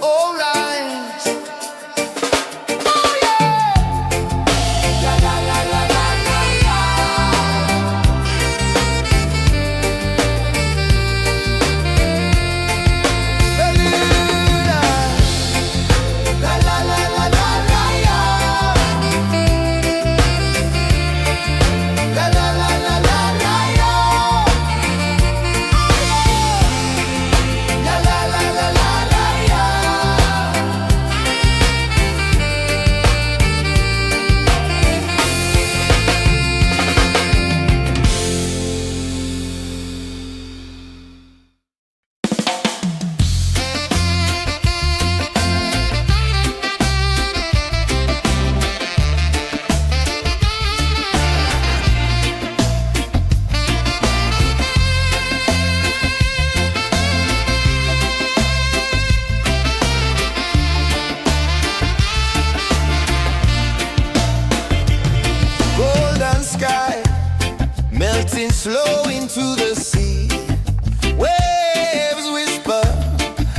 Speaker 3: All right. Oh yeah. La la la la la la la. Bermuda. La la la la la la la. La la la la la la la. La la la la la la la. Golden sky melting slow into the sea. Waves whisper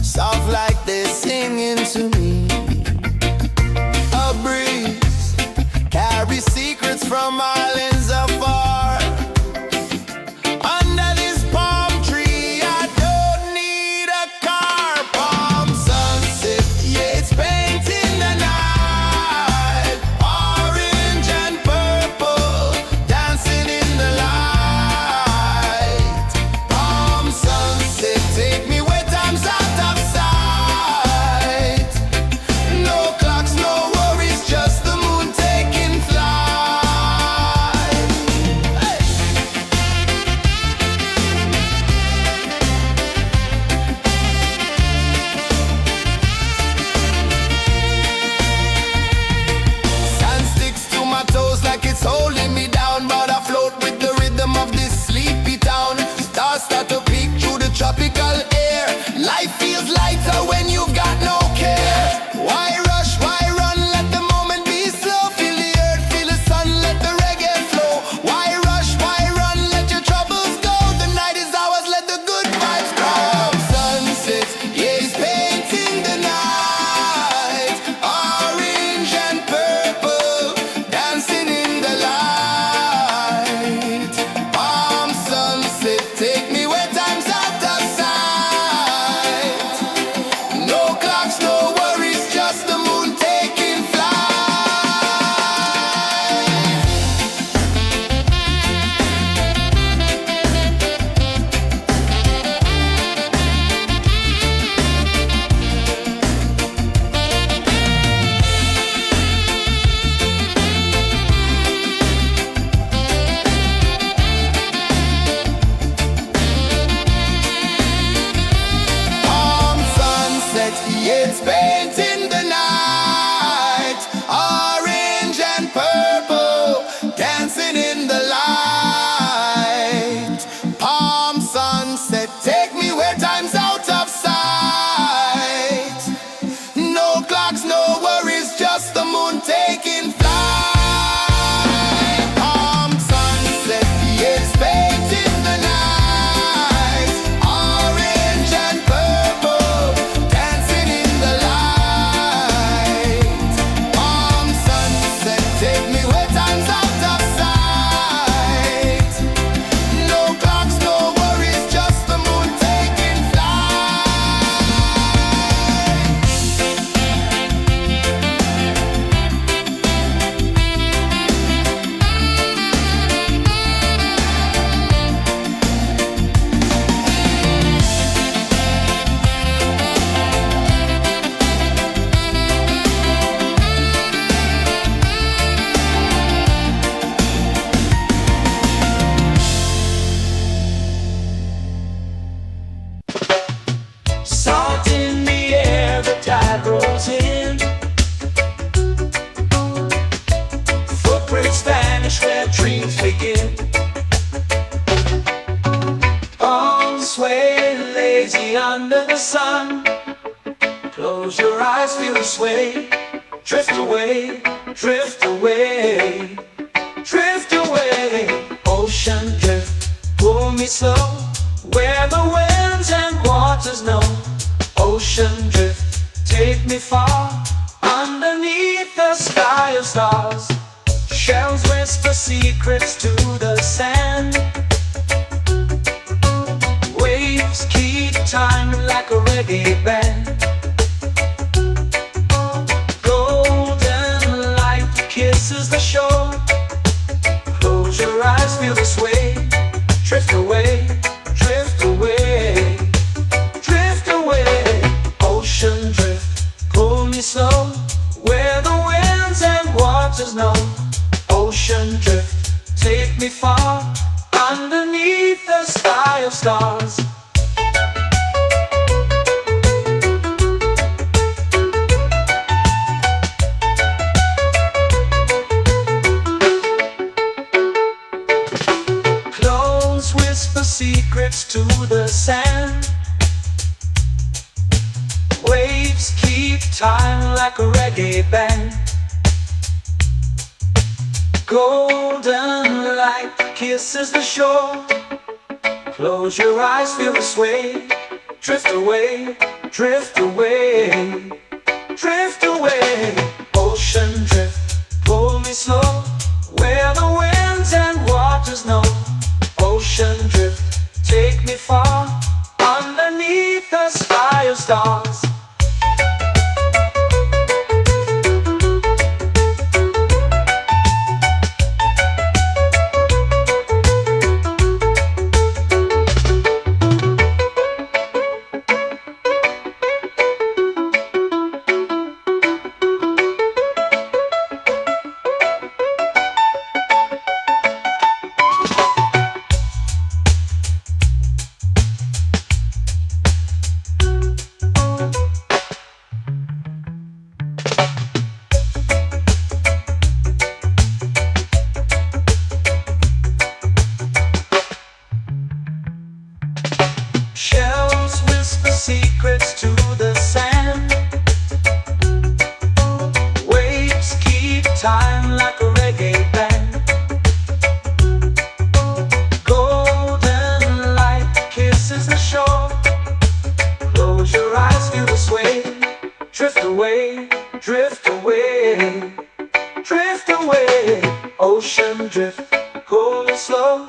Speaker 3: soft like they're singing to me. A breeze carries secrets from islands afar. Under this palm tree, I don't need a car. Palm sunset, yeah, it's painting the night. Orange and purple dancing in the light.
Speaker 1: me under the sun. Close your eyes, feel the sway. Drift away, drift away, drift away. Ocean drift, pull me slow, where the winds and waters know. Ocean drift, take me far, underneath the sky of stars. Shells whisper secrets to the sand. Waves keep time like a reggae band. Golden light kisses the shore. Close your eyes, feel the sway. Drift away, drift away, drift away. Ocean drift, pull me slow, where the winds and waters know. Ocean drift, take me far, underneath the sky of stars. Close whisper secrets to the sand. Waves keep time like a reggae band. Golden light kisses the shore. Close your eyes, feel the sway. Drift away, drift away, drift away. Ocean drift, pull me slow, where the winds and waters know. Ocean drift, take me far, underneath the sky of stars. Shells whisper secrets to the sand. Waves keep time like a reggae band. Golden light kisses the shore. Close your eyes, feel the sway. Drift away, drift away, drift away. Ocean drift, pull me slow,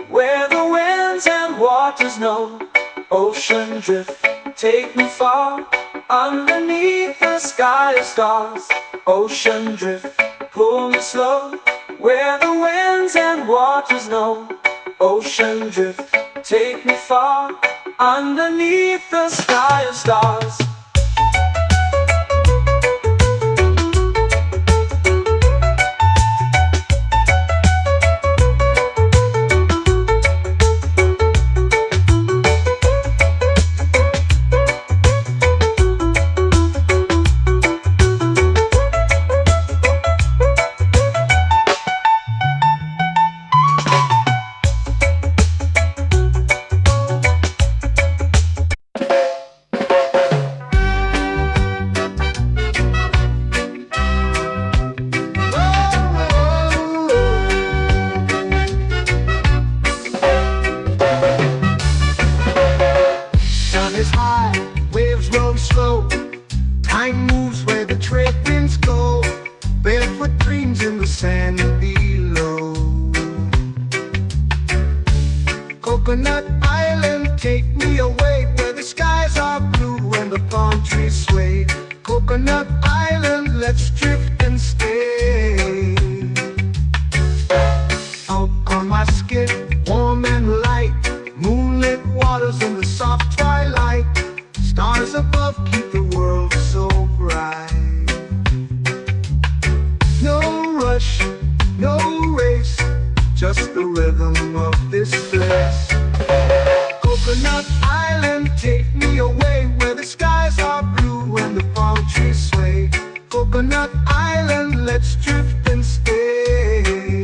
Speaker 1: where the winds and waters know. Ocean drift, take me far, underneath the sky of stars. Ocean drift, pull me slow, where the winds and waters know. Ocean drift, take me far, underneath the sky of stars.
Speaker 2: Time moves where the trade winds go. Barefoot dreams in the sand below. Coconut Island, take me away, where the skies are blue and the palm trees sway. Coconut Island, let's drift and stay. Out on my skin, warm and light, moonlit waters in the soft twilight. Stars above keep the world so bright. No rush, no race, just the rhythm of this place. Coconut Island, take me away, where the skies are blue and the palm trees sway. Coconut Island, let's drift and stay.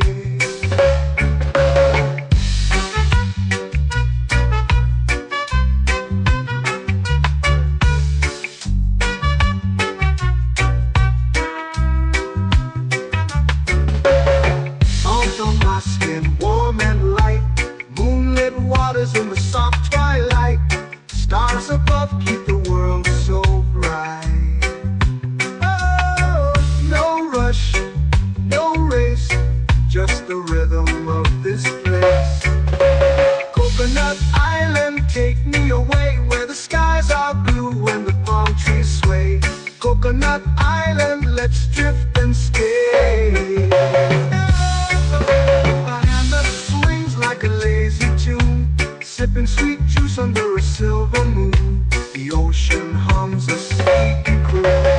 Speaker 2: sipping sweet juice under a silver moon. The ocean hums a sleepy croon.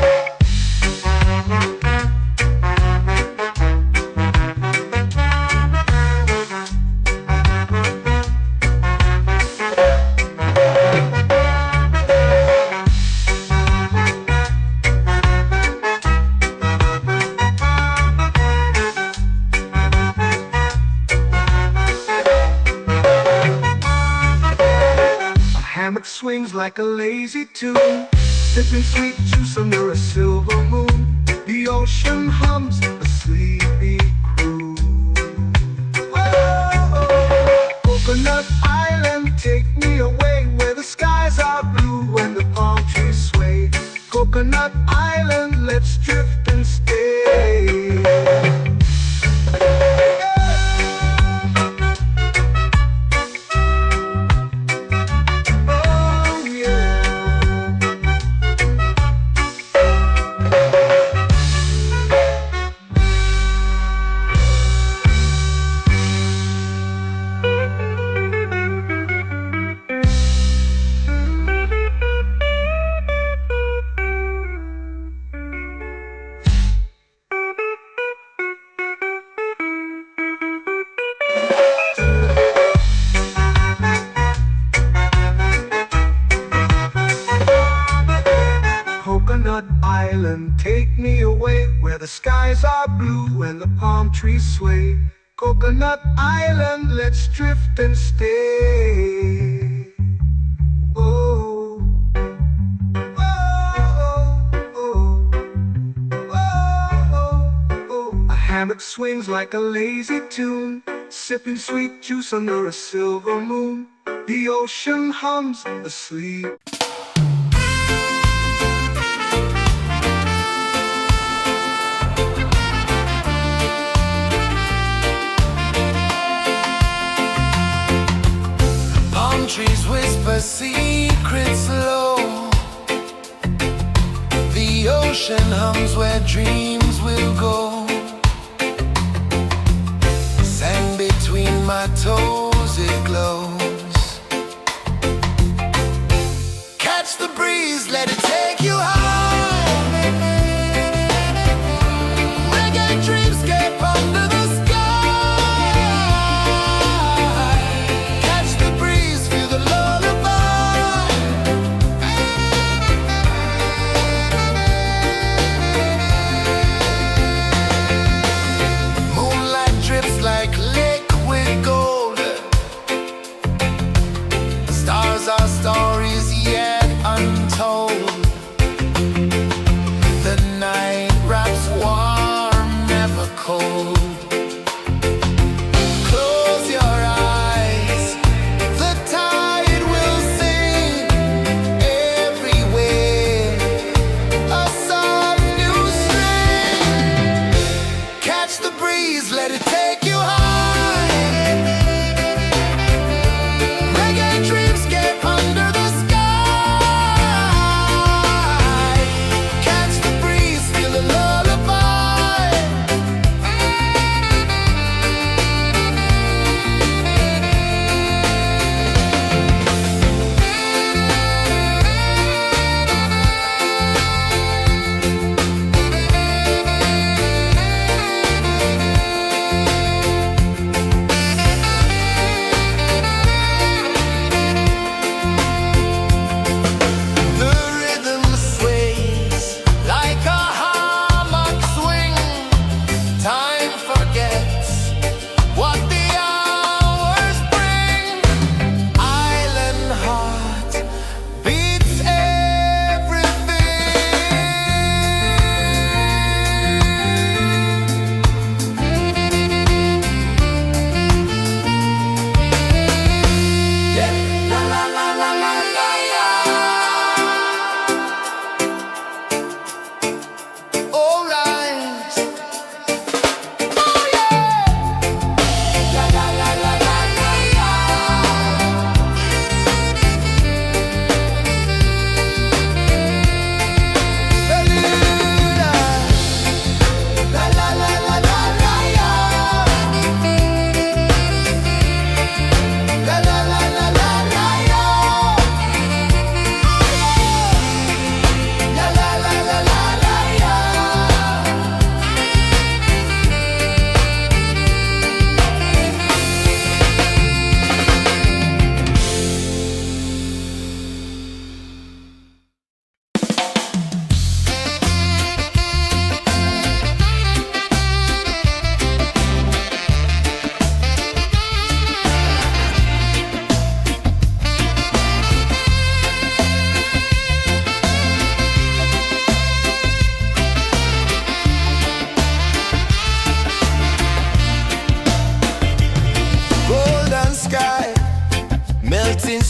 Speaker 2: Hammock swings like a lazy tune, sipping sweet juice under a silver moon. The ocean hums a sleepy croon. Whoa, Coconut Island, take me away where the skies are blue and the palm trees sway. Coconut Island, let's drift and stay. Coconut Island, take me away where the skies are blue and the palm trees sway. Coconut Island, let's drift and stay. Oh, oh, oh, oh, oh. A hammock swings like a lazy tune, sipping sweet juice under a silver moon. The ocean hums asleep.
Speaker 3: Trees whisper secrets low. The ocean hums where dreams will go. Sand between my toes, it glows. Catch the breeze, let it take you high. Reggae dreamscape under the sky.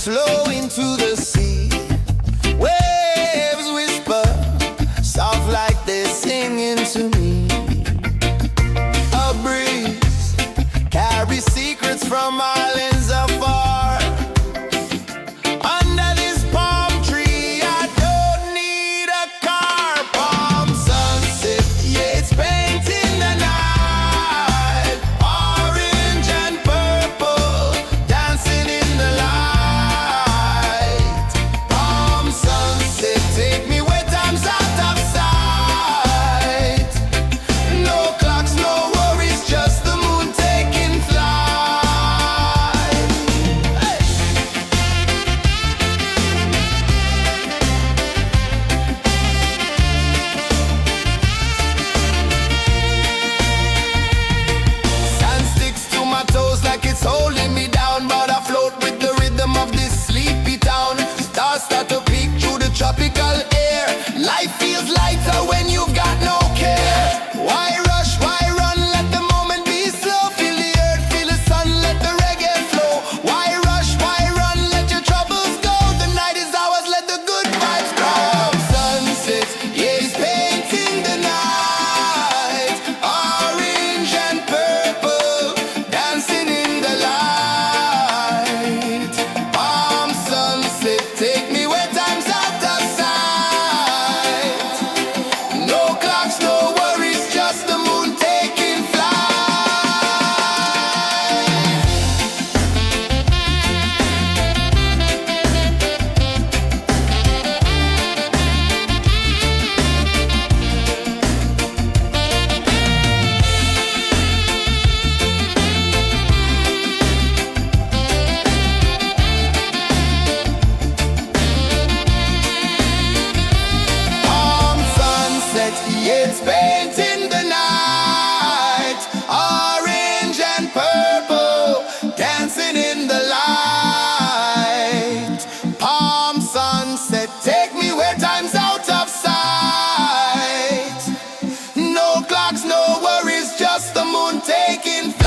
Speaker 3: flow into the sea. Waves whisper, soft like they're singing to me. A breeze carries secrets from islands afar. Under this palm tree, I don't need a car. Palm sunset, yeah, it's painting the night. Orange and purple, dancing in the light. Palm sunset, take me where time's out of sight. No clocks, no worries, just the moon taking flight. Hey! Sand sticks to my toes like it's holding me down, but I float with the rhythm of this sleepy town. Stars start to peek through the tropical air. Life feels lighter when you've got no care. Why rush, why run, let the moment be slow. Feel the earth, feel the sun, let the reggae flow. Why rush, why run, let your troubles go. The night is ours, let the good vibes come. Sunset, yeah, it's painting the night. Orange and purple, dancing in the light. Palm sunset, take me where time's out of sight. No clocks, no worries, just the moon taking flight. Palm sunset, yeah, it's painting the night. Orange and purple, dancing in the light. Palm sunset, take me where time's out of sight. No clocks, no worries, just the moon taking flight.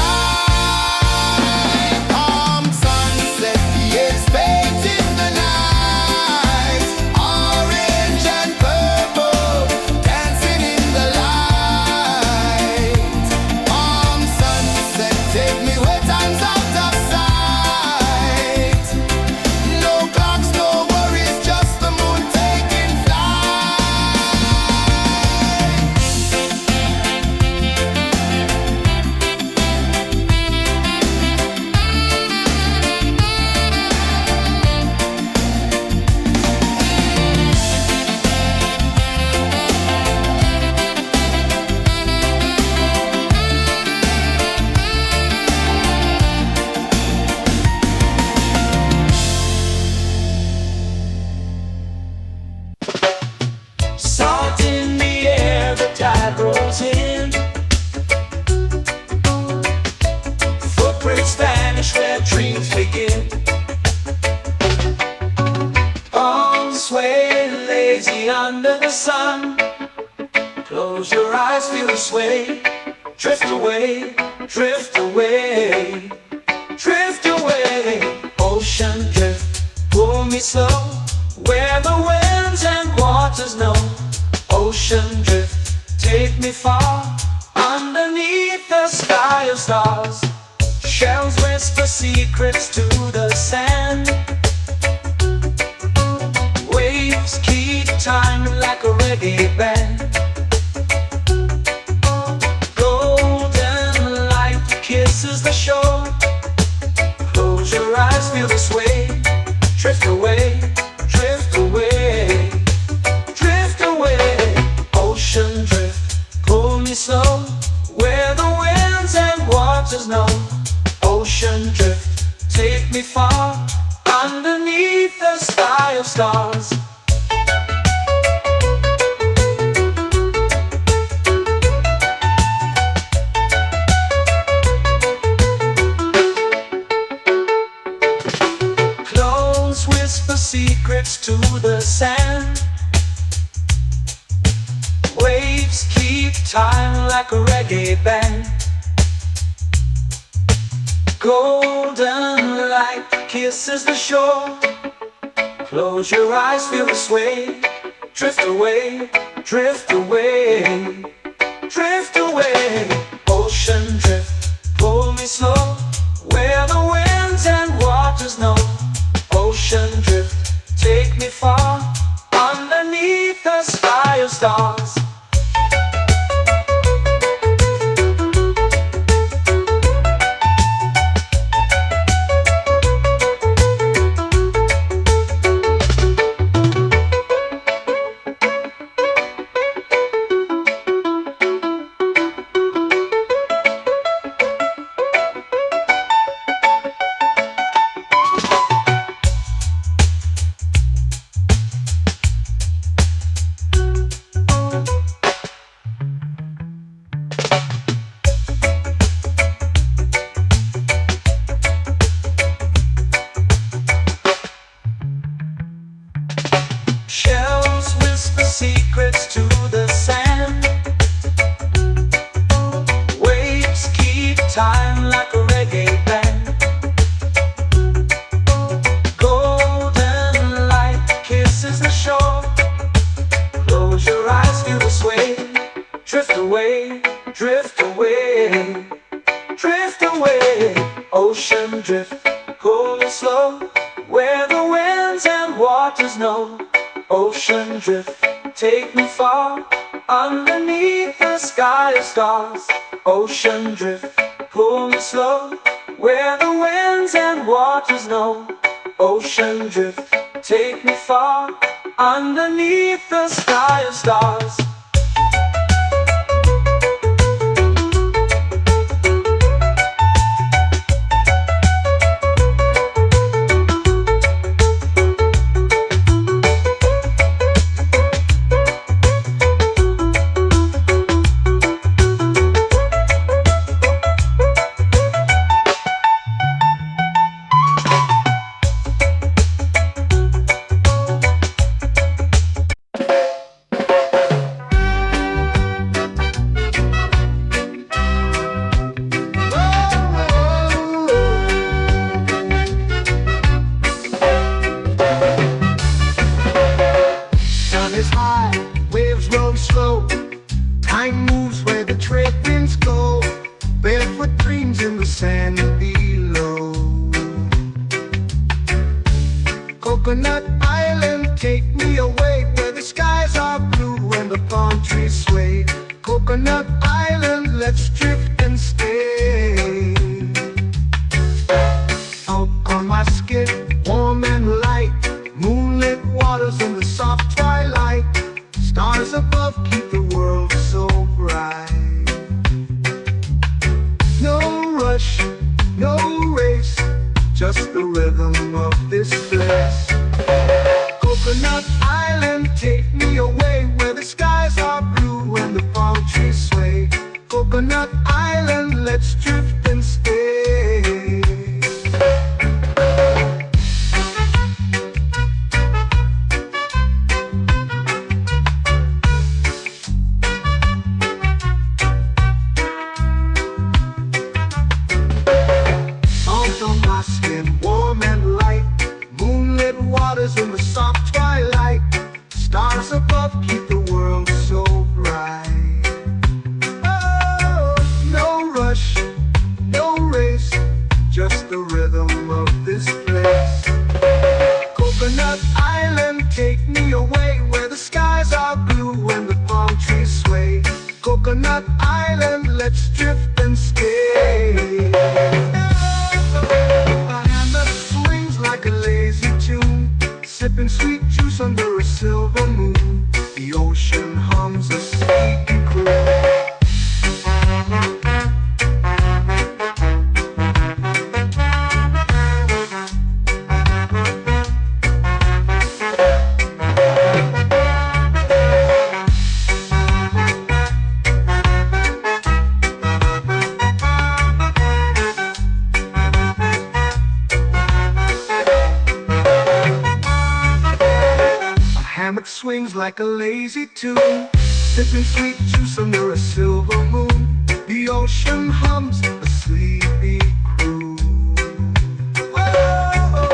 Speaker 3: Palm sunset, yeah, it's painting the night. Orange and purple, dancing in the light. Palm sunset, take me where time's out of sight. No clocks, no worries, just the moon taking flight.
Speaker 1: Salt in the air, the tide rolls in. Footprints vanish where dreams begin. Arms sway lazy under the sun. Close your eyes, feel the sway. Drift away, drift away, drift away. Ocean drift, pull me slow, where the winds and waters know. Ocean drift, take me far, underneath the sky of stars. Shells whisper secrets to the sand. Waves keep time like a reggae band. Golden light kisses the shore. Close your eyes, feel the sway. Drift away, drift away, drift away. Ocean drift, pull me slow, where the winds and waters know. Ocean drift, take me far, underneath the sky of stars. Close whisper secrets to the sand. Waves keep time like a reggae band. Golden light kisses the shore. Close your eyes, feel the sway. Drift away, drift away, drift away. Ocean drift, pull me slow, where the winds and waters know. Ocean drift, take me far, underneath the sky of stars. Shells whisper secrets to the sand. Waves keep time like a reggae band. Golden light kisses the shore. Close your eyes, feel the sway. Drift away, drift away, drift away. Ocean drift, cool and slow, where the winds and waters know. Ocean drift, take me far, underneath the sky of stars. Ocean drift, pull me slow, where the winds and waters know. Ocean drift, take me far, underneath the sky of stars.
Speaker 2: Is high, waves roll slow. Time moves where the trade winds go. Barefoot dreams in the sand below. Coconut Island, take me away, where the skies are blue and the palm trees sway. Coconut Island, let's drift and stay. Out on my skin, warm and light, moonlit waters in the soft twilight. Stars above keep the world so bright. No rush, no race, just the rhythm of this place. Coconut Island, take me away, where the skies are blue and the palm trees sway. Coconut Island, let's drift and stay. In the soft twilight, stars above keep the world so bright. Oh, no rush, no race, just the rhythm of this place. Coconut Island, take me away, where the skies are blue and the palm trees sway. Coconut Island, let's drift and stay. My hand that swings like a lazy tune, sipping sweet juice under a silver moon. The ocean hums a sleepy croon. Swings like a lazy tune, sipping sweet juice under a silver moon. The ocean hums a sleepy croon. Whoa.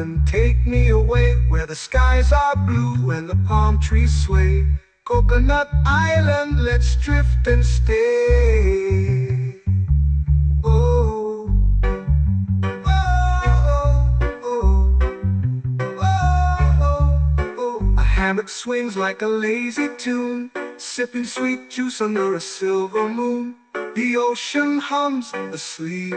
Speaker 2: Island, take me away where the skies are blue and the palm trees sway. Coconut Island, let's drift and stay. Oh, oh, oh, oh, oh. A hammock swings like a lazy tune, sipping sweet juice under a silver moon. The ocean hums asleep.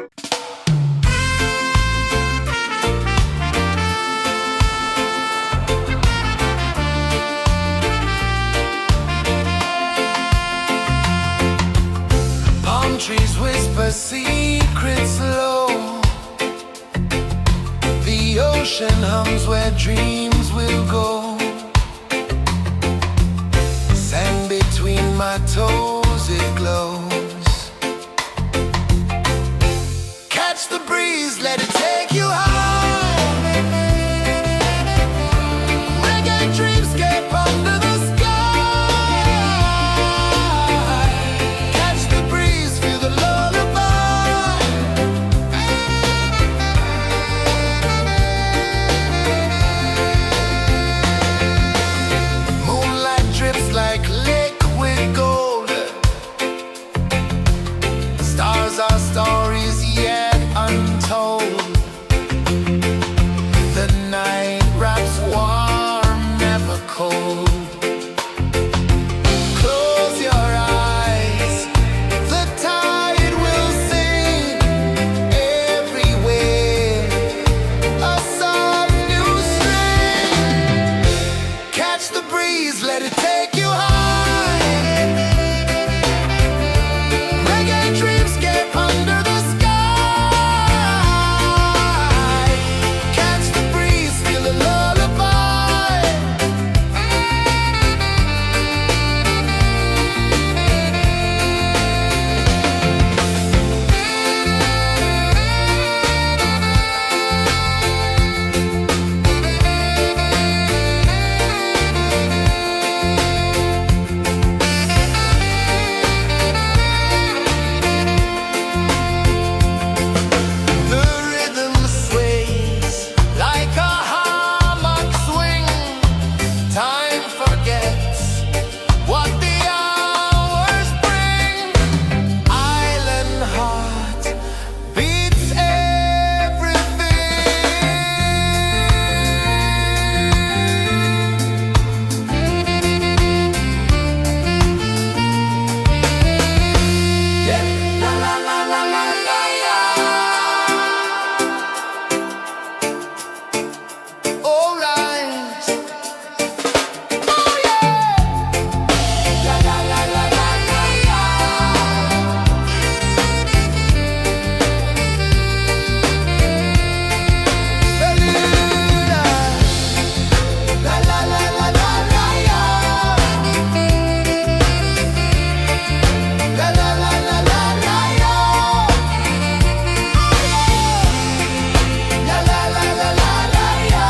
Speaker 3: Palm trees whisper secrets low. The ocean hums where dreams will go. Sand between my toes, it glows. Catch the breeze, let it take you high. Reggae dreamscape under the sky. Catch the breeze, feel the lullaby. Moonlight drips like liquid gold. Stars are stories yet untold. The night wraps warm, never cold. Close your eyes, the tide will sing everywhere. A soft new string. Catch the breeze, let it take you high. Reggae dreamscape under the sky. Catch the breeze, feel the lullaby. The rhythm sways like a hammock swing. Time forgets what the hours bring. Island heart beats everything. Yeah. La la la la la la la. All right. Oh yeah. La la la la la la la. Beluga. La la la la la la la. La la la la la la la. La la la la la la la.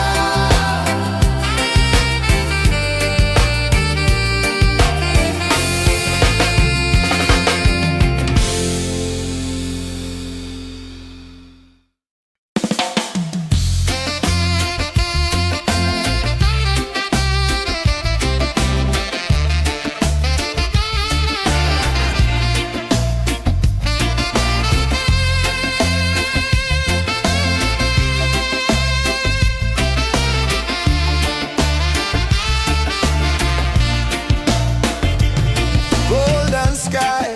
Speaker 3: Golden sky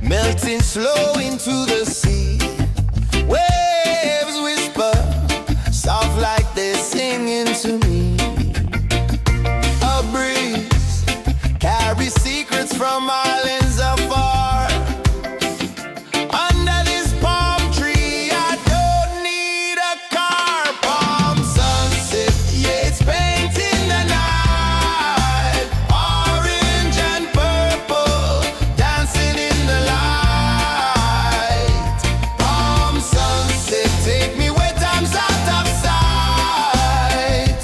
Speaker 3: melting slow into the sea. Waves whisper soft like they're singing to me. A breeze carries secrets from islands afar. Under this palm tree, I don't need a car. Palm sunset, yeah, it's painting the night. Orange and purple, dancing in the light. Palm sunset, take me where time's out of sight.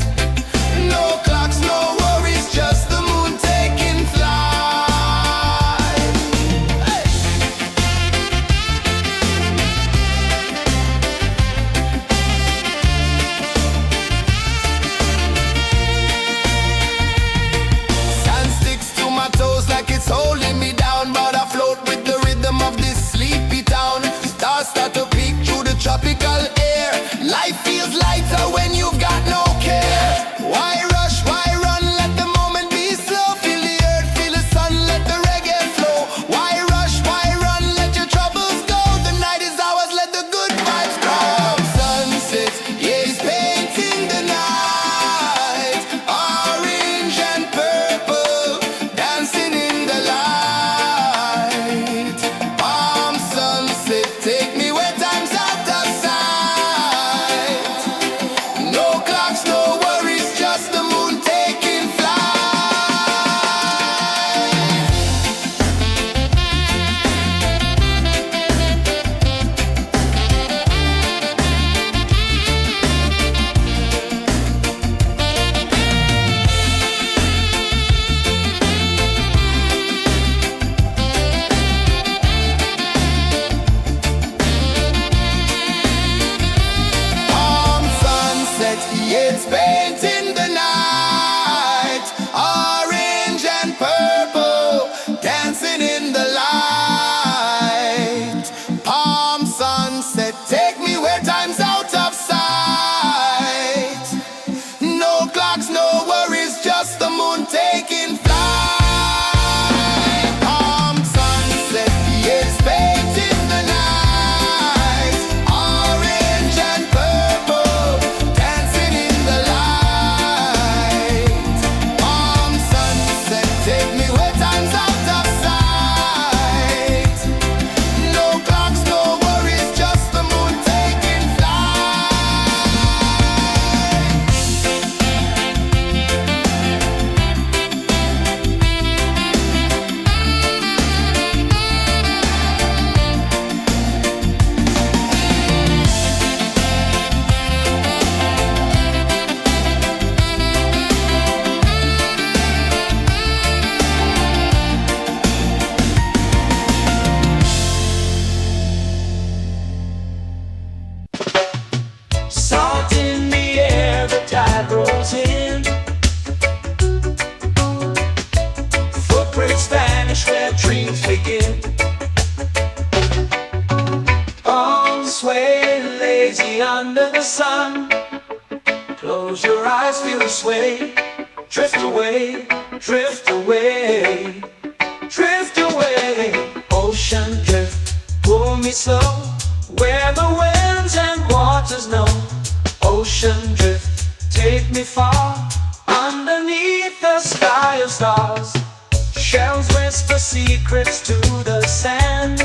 Speaker 3: No clocks, no worries, just the moon taking flight.
Speaker 1: waves begin. Arms sway lazy under the sun. Close your eyes, feel the sway. Drift away, drift away, drift away. Ocean drift, pull me slow, where the winds and waters know. Ocean drift, take me far, underneath the sky of stars. Shells whisper secrets to the sand.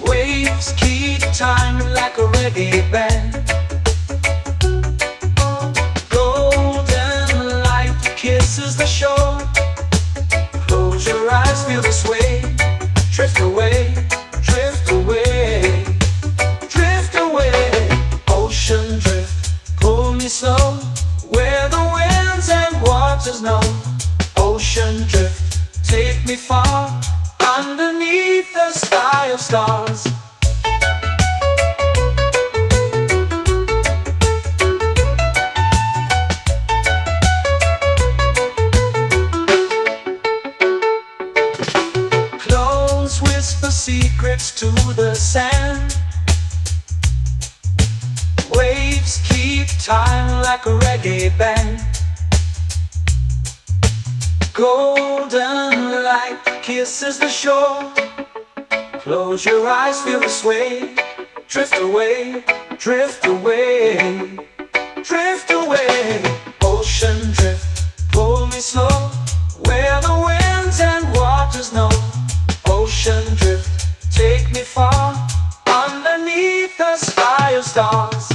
Speaker 1: Waves keep time like a reggae band. Golden light kisses the shore. Close your eyes, feel the sway. Drift away, drift away, drift away. Ocean drift, pull me slow, where the winds and waters know. Ocean drift, take me far, underneath the sky of stars. Clones whisper secrets to the sand. Waves keep time like a reggae band. Golden light kisses the shore. Close your eyes, feel the sway. Drift away, drift away, drift away. Ocean drift, pull me slow, where the winds and waters know. Ocean drift, take me far, underneath the sky of stars.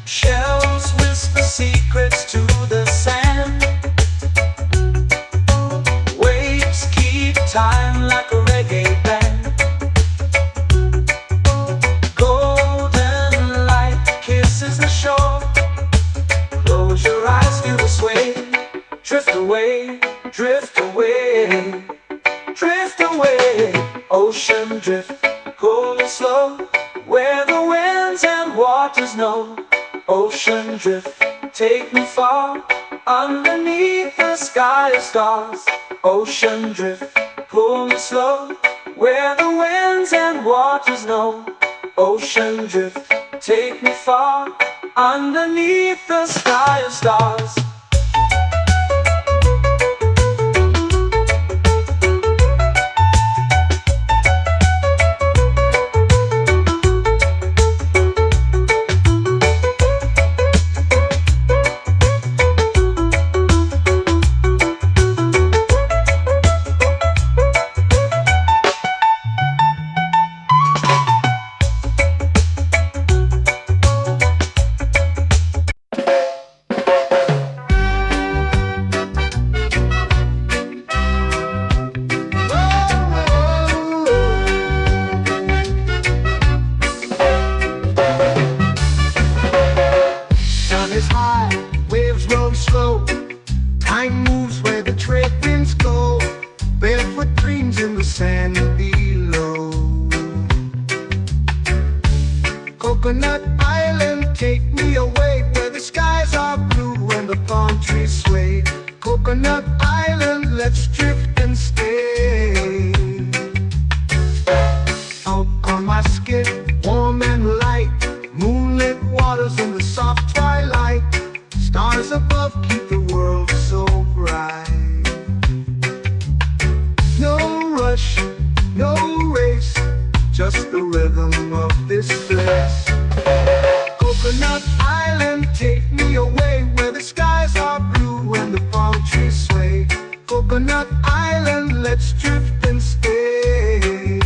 Speaker 1: Shells whisper secrets to the sand. Waves keep time like a reggae band. Golden light kisses the shore. Close your eyes, feel the sway. Drift away, drift away, drift away. Ocean drift, pull me slow, where the winds and waters know. Ocean drift, take me far, underneath the sky of stars. Ocean drift, pull me slow, where the winds and waters know. Ocean drift, take me far, underneath the sky of stars.
Speaker 2: Is high, waves roll slow. Time moves where the trade winds go. Barefoot dreams in the sand below. Coconut Island, take me away, where the skies are blue and the palm trees sway. Coconut Island, let's drift and stay. Out on my skin, warm and light, moonlit waters in the soft twilight. Stars above keep the world so bright. No rush, no race, just the rhythm of this place. Coconut Island, take me away, where the skies are blue and the palm trees sway. Coconut Island, let's drift and stay.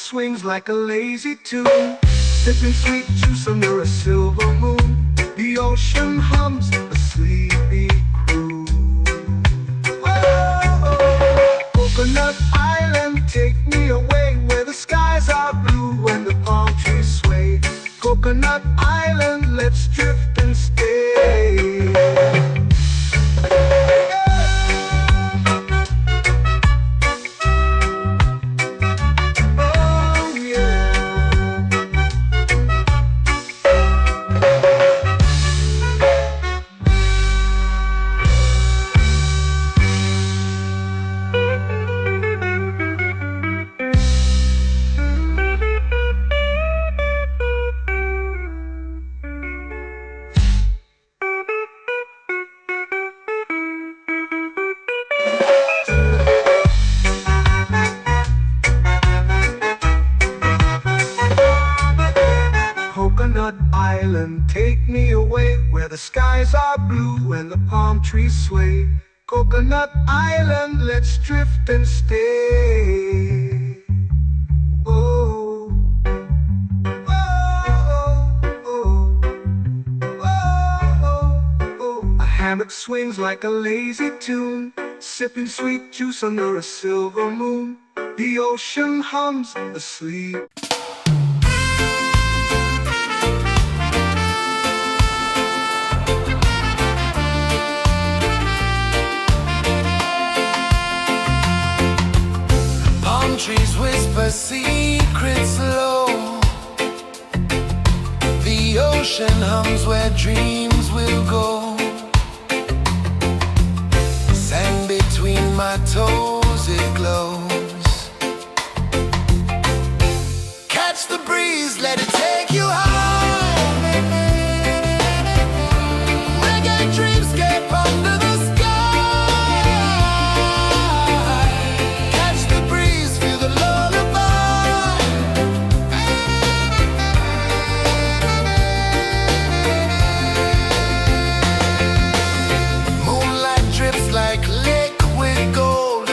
Speaker 2: swings like a lazy tune, sipping sweet juice under a silver moon. The ocean hums a sleepy crew. Oh, Coconut Island, take me away where the skies are blue and the palm trees sway. Coconut Island, let's drift and stay. Oh yeah. Coconut Island, take me away where the skies are blue and the palm trees sway. Coconut Island, let's drift and stay. Oh, oh, oh, oh, oh. A hammock swings like a lazy tune, sipping sweet juice under a silver moon. The ocean hums asleep.
Speaker 3: Trees whisper secrets low. The ocean hums where dreams will go. Sand between my toes, it glows. Catch the breeze, let it take you high. Reggae dreamscape under the sky. Like liquid gold,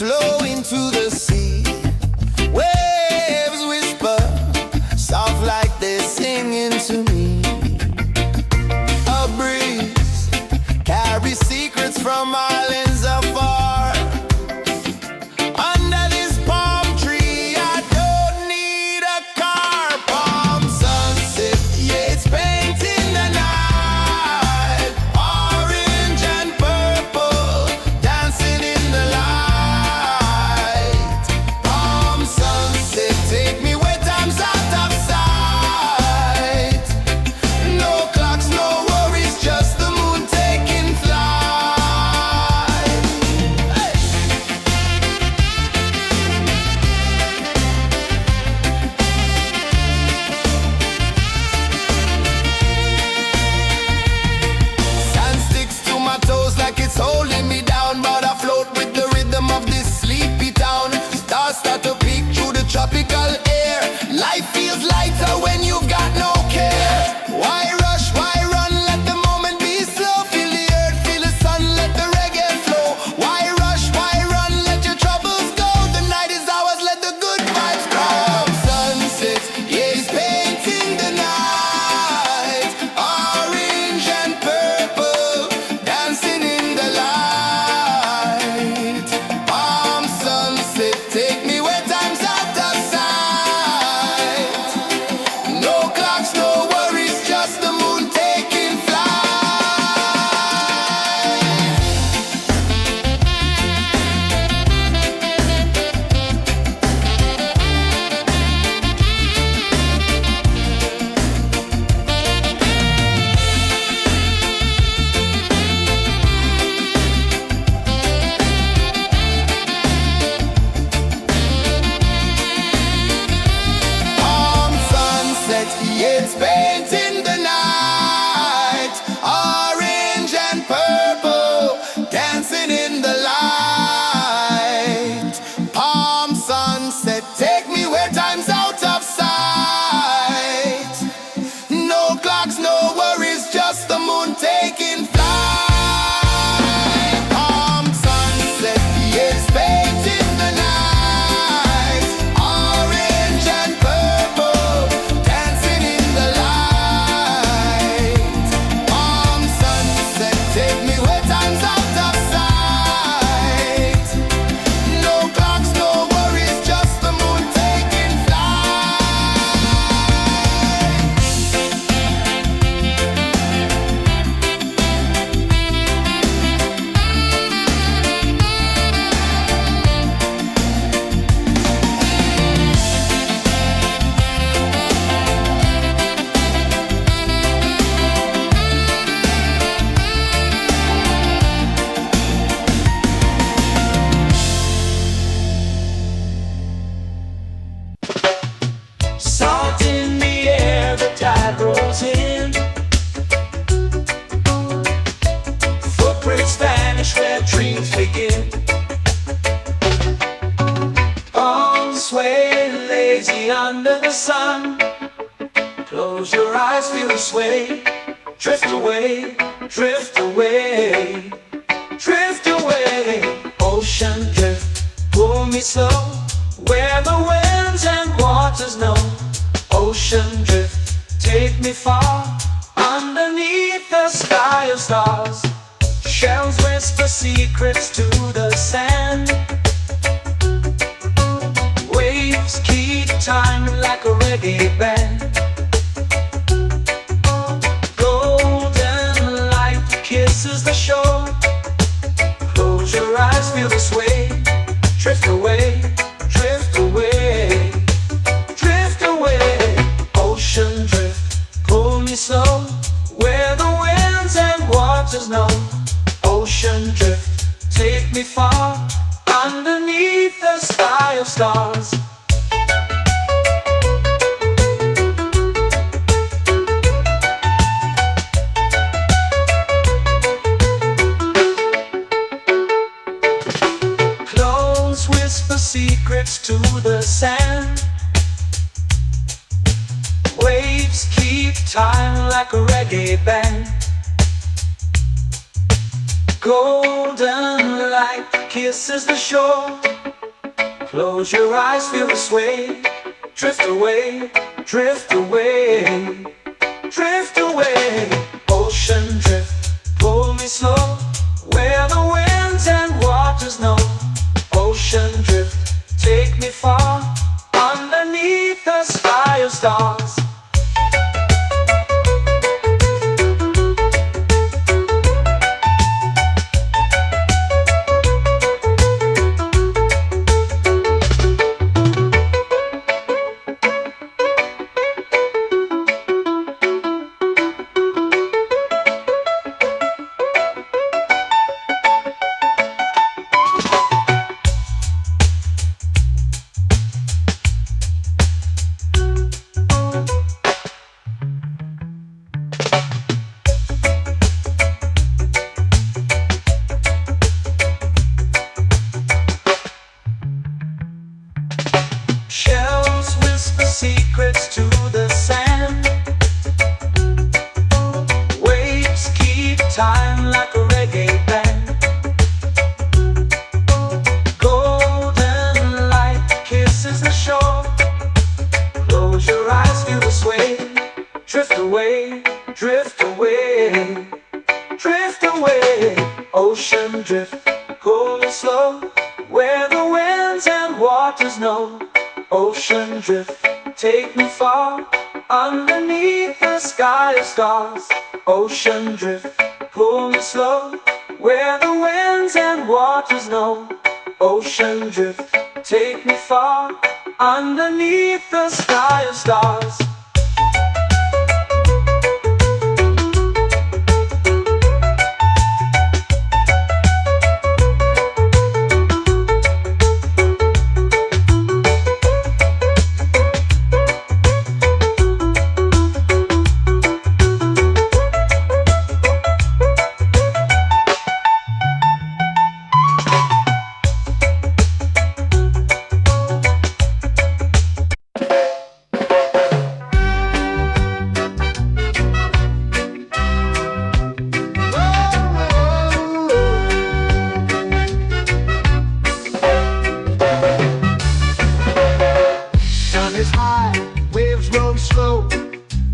Speaker 3: flow into the sea. Waves whisper, soft like they're singing to me. A breeze carries secrets from islands afar. Under this palm tree, I don't need a car. Palm sunset, yeah, it's painting the night. Orange and purple, dancing in the light. Palm sunset, take me where time's out of sight. No clocks, no worries, just the moon taking flight. Hey! Sand sticks to my toes like it's holding me down, but I float with the rhythm of this sleepy town. Stars start to peek through the tropical air. Life feels lighter when you've got no care. Why rush, why run, let the moment be slow. Feel the earth, feel the sun, let the reggae flow. Why rush, why run, let your troubles go. The night is ours, let the good vibes come. Sunset, yeah, it's painting the night. Orange and purple, dancing in the light. Palm sunset, take me where time's out of sight. No clocks, no worries, just the moon taking flight. Palm sunset, yeah, it's painting the night. Orange and purple, dancing in the light. Palm sunset, take me where time's out of sight. No clocks, no worries, just the moon taking flight. Palm sunset, yeah, it's painting the night. Orange and purple, dancing in the light. Palm sunset, take me where time's out of sight. No clocks, no worries, just the moon taking flight.
Speaker 1: Salt in the air, the tide rolls in. Footprints vanish where dreams begin. Palms sway lazy under the sun. Close your eyes, feel the sway. Drift away, drift away, drift away. Ocean drift, pull me slow, where the winds and waters know. Ocean drift, take me far, underneath the sky of stars. Shells whisper secrets to the sand. Waves keep time like a reggae band. Golden light kisses the shore. Close your eyes, feel the sway. Drift away, drift away, drift away. Ocean drift, pull me slow, where the winds and waters know. Ocean drift, take me far, underneath the sky of stars. Clones whisper secrets to the sand. Waves keep time like a reggae band. Golden light light kisses the shore. Close your eyes, feel the sway. Drift away, drift away, drift away. Ocean drift, pull me slow, where the winds and waters know. Ocean drift, take me far, underneath the sky of stars. Shells whisper secrets to the sand. Waves keep time like a reggae band. Golden light kisses the shore. Close your eyes, feel the sway. Drift away, drift away, drift away. Ocean drift, cool and slow, where the winds and waters know. Ocean drift, take me far, underneath the sky of stars. Ocean drift, pull me slow, where the winds and waters know. Ocean drift, take me far, underneath the sky of stars.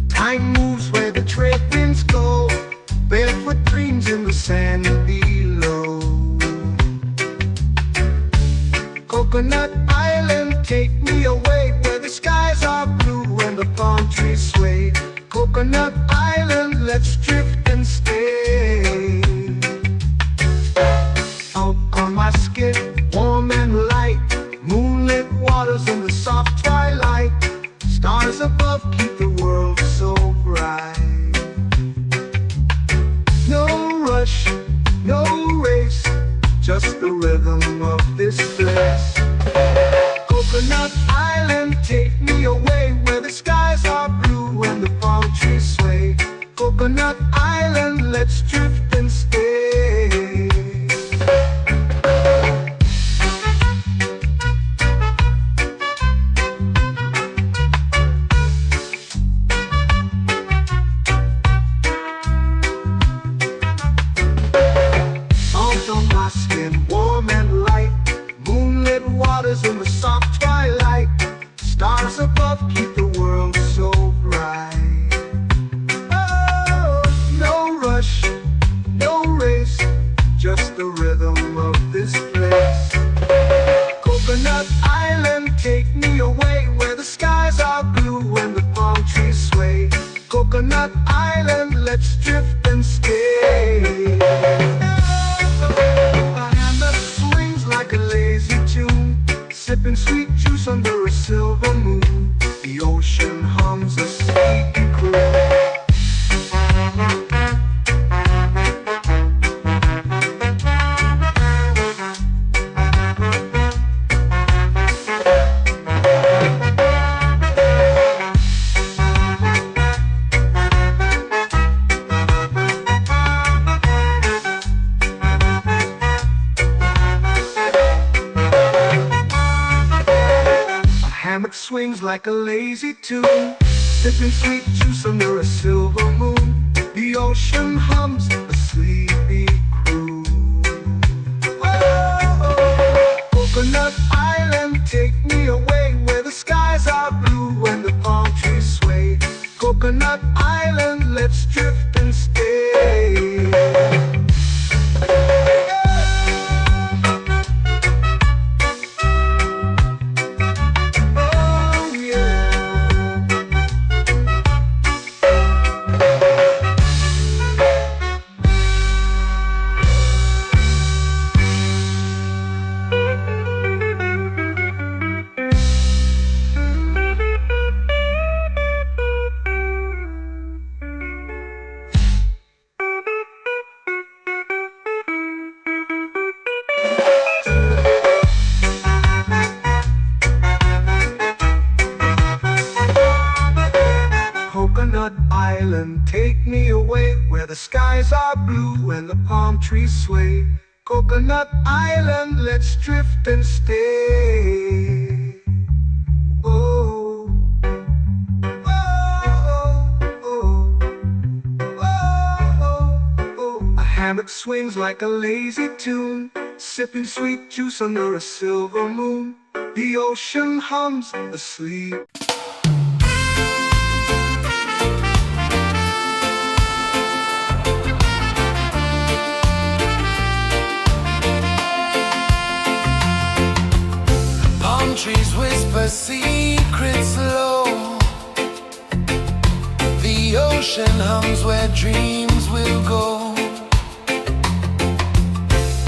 Speaker 2: Time moves where the trade winds go. Barefoot dreams in the sand below. Coconut Island, take me away, where the skies are blue and the palm trees sway. Coconut Island, let's drift and stay. Out on my skin, warm and light, moonlit waters in the soft twilight. Stars above keep the world so bright. No rush, no race, just the rhythm of this place. Coconut Island, take me away, where the skies are blue and the palm trees sway. Coconut Island, let's drift and stay. Warm and light, moonlit waters in the soft twilight. Stars above keep the world so bright. Oh, no rush, no race, just the rhythm of this place. Coconut Island, take me away, where the skies are blue and the palm trees sway. Coconut Island, let's drift and stay. Like a lazy tune, sipping sweet juice under a silver moon. The ocean hums a sleepy croon. Swings like a lazy tune, sipping sweet juice under a silver moon. The ocean hums a sleepy croon. Whoa! where the skies are blue and the palm trees sway. Coconut Island, let's drift and stay. Oh, oh, oh, oh, oh. A hammock swings like a lazy tune, sipping sweet juice under a silver moon. The ocean hums asleep.
Speaker 3: Palm trees whisper secrets low. The ocean hums where dreams will go.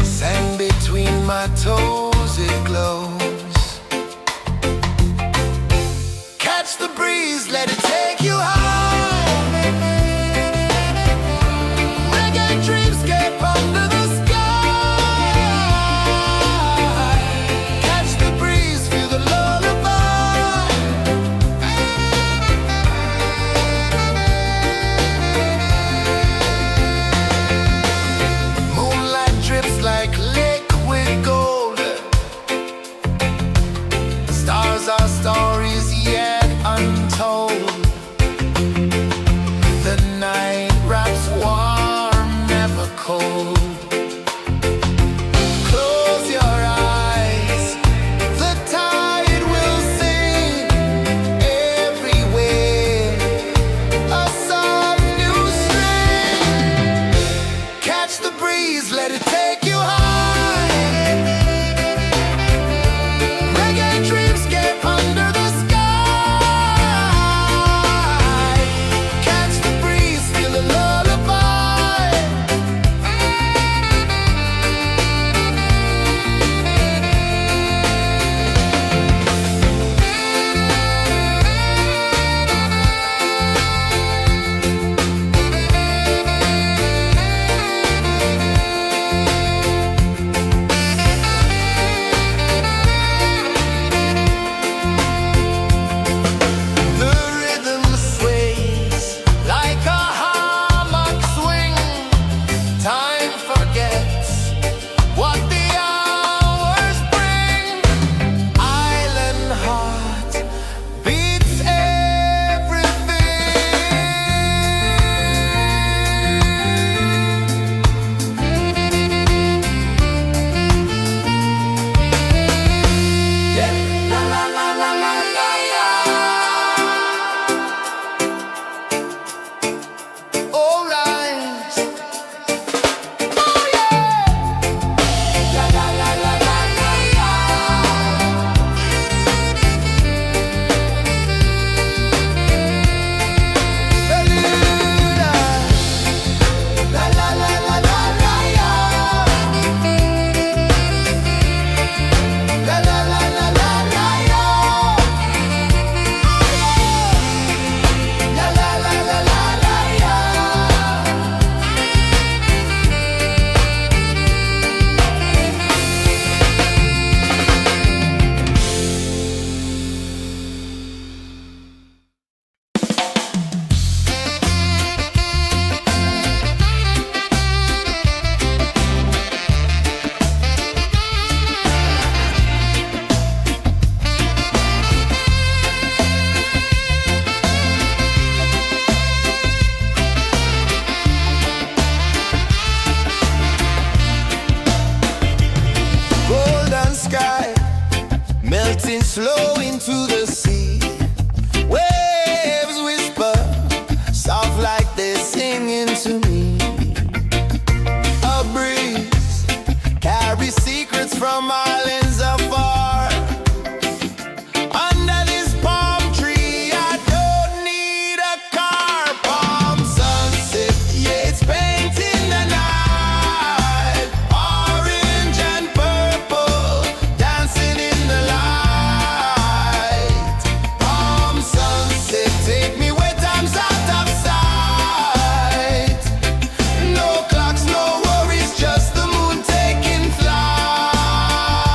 Speaker 3: Sand between my toes, it glows. Catch the breeze, let it take you high. Reggae dreamscape under the sky. Catch the breeze, feel the lullaby. Moonlight drips like liquid gold. Stars are stories yet untold. The night wraps warm, never cold. Close your eyes, the tide will sing everywhere. A soft new string. Catch the breeze, let it take you high. Reggae dreamscape under the sky. Catch the breeze, feel the lullaby. The rhythm sways like a hammock swing. Time forgets what the hours bring. Island heart beats everything. Yeah. La la la la la la la. All right. Oh yeah. La la la la la la la. La la la la la la la. La la la la la la la. La la la la la la la. Golden sky melting slow into the sea. Waves whisper soft like they're singing to me. A breeze carries secrets from islands afar. Under this palm tree, I don't need a car. Palm sunset, yeah, it's painting the night. Orange and purple, dancing in the light. Palm sunset, take me where time's out of sight. No clocks, no worries, just the moon taking flight.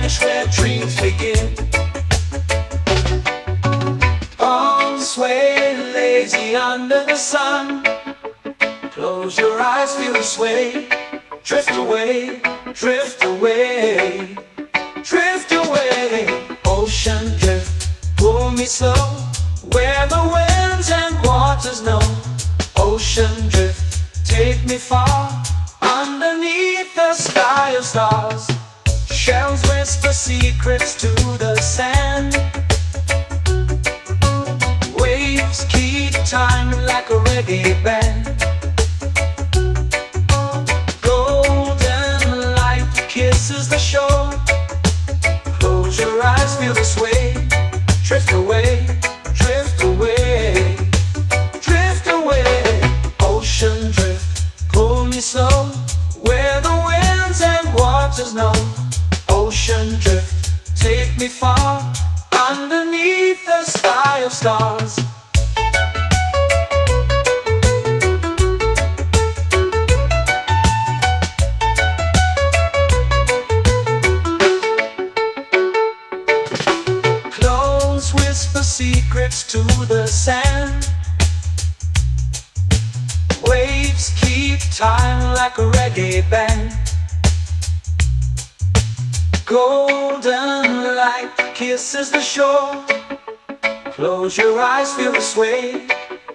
Speaker 1: vanish where dreams begin. Palms sway lazy under the sun. Close your eyes, feel the sway. Drift away, drift away, drift away. Ocean drift, pull me slow, where the winds and waters know. Ocean drift, take me far, underneath the sky of stars. Shells whisper secrets to the sand. Waves keep time like a reggae band. Golden light kisses the shore. Close your eyes, feel the sway. Drift away, drift away, drift away. Ocean drift, pull me slow, where the winds and waters know. Ocean drift, take me far, underneath the sky of stars. Close whisper secrets to the sand. Waves keep time like a reggae band. Golden light kisses the shore. Close your eyes, feel the sway.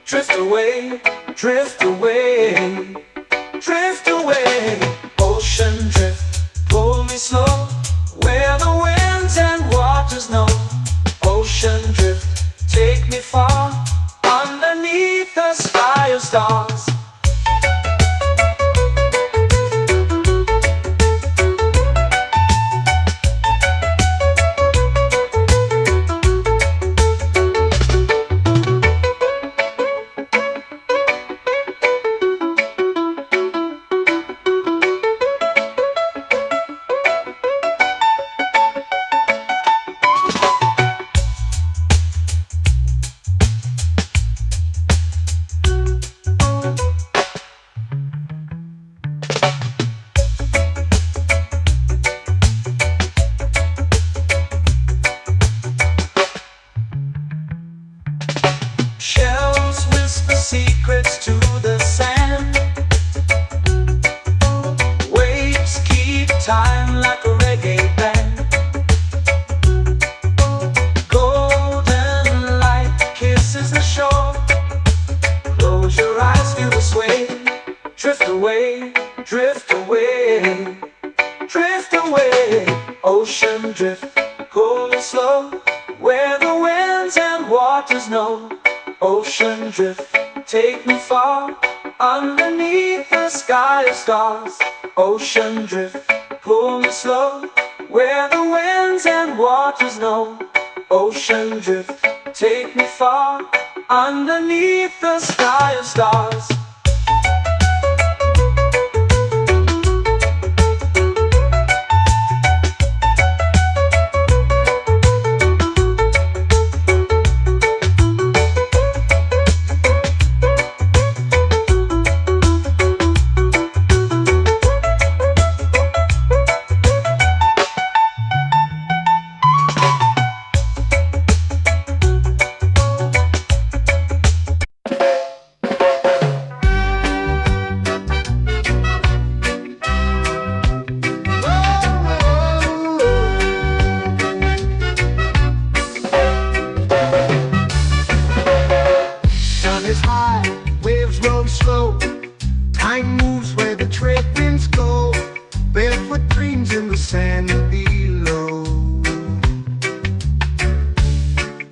Speaker 1: Drift away, drift away, drift away. Ocean drift, pull me slow, where the winds and waters know. Ocean drift, take me far, underneath the sky of stars. Shells whisper secrets to the sand. Waves keep time like a reggae band. Golden light kisses the shore. Close your eyes, feel the sway. Drift away, drift away, drift away. Ocean drift, pull me slow, where the winds and waters know. Ocean drift, take me far, underneath the sky of stars. Ocean drift, pull me slow, where the winds and waters know. Ocean drift, take me far, underneath the sky of stars.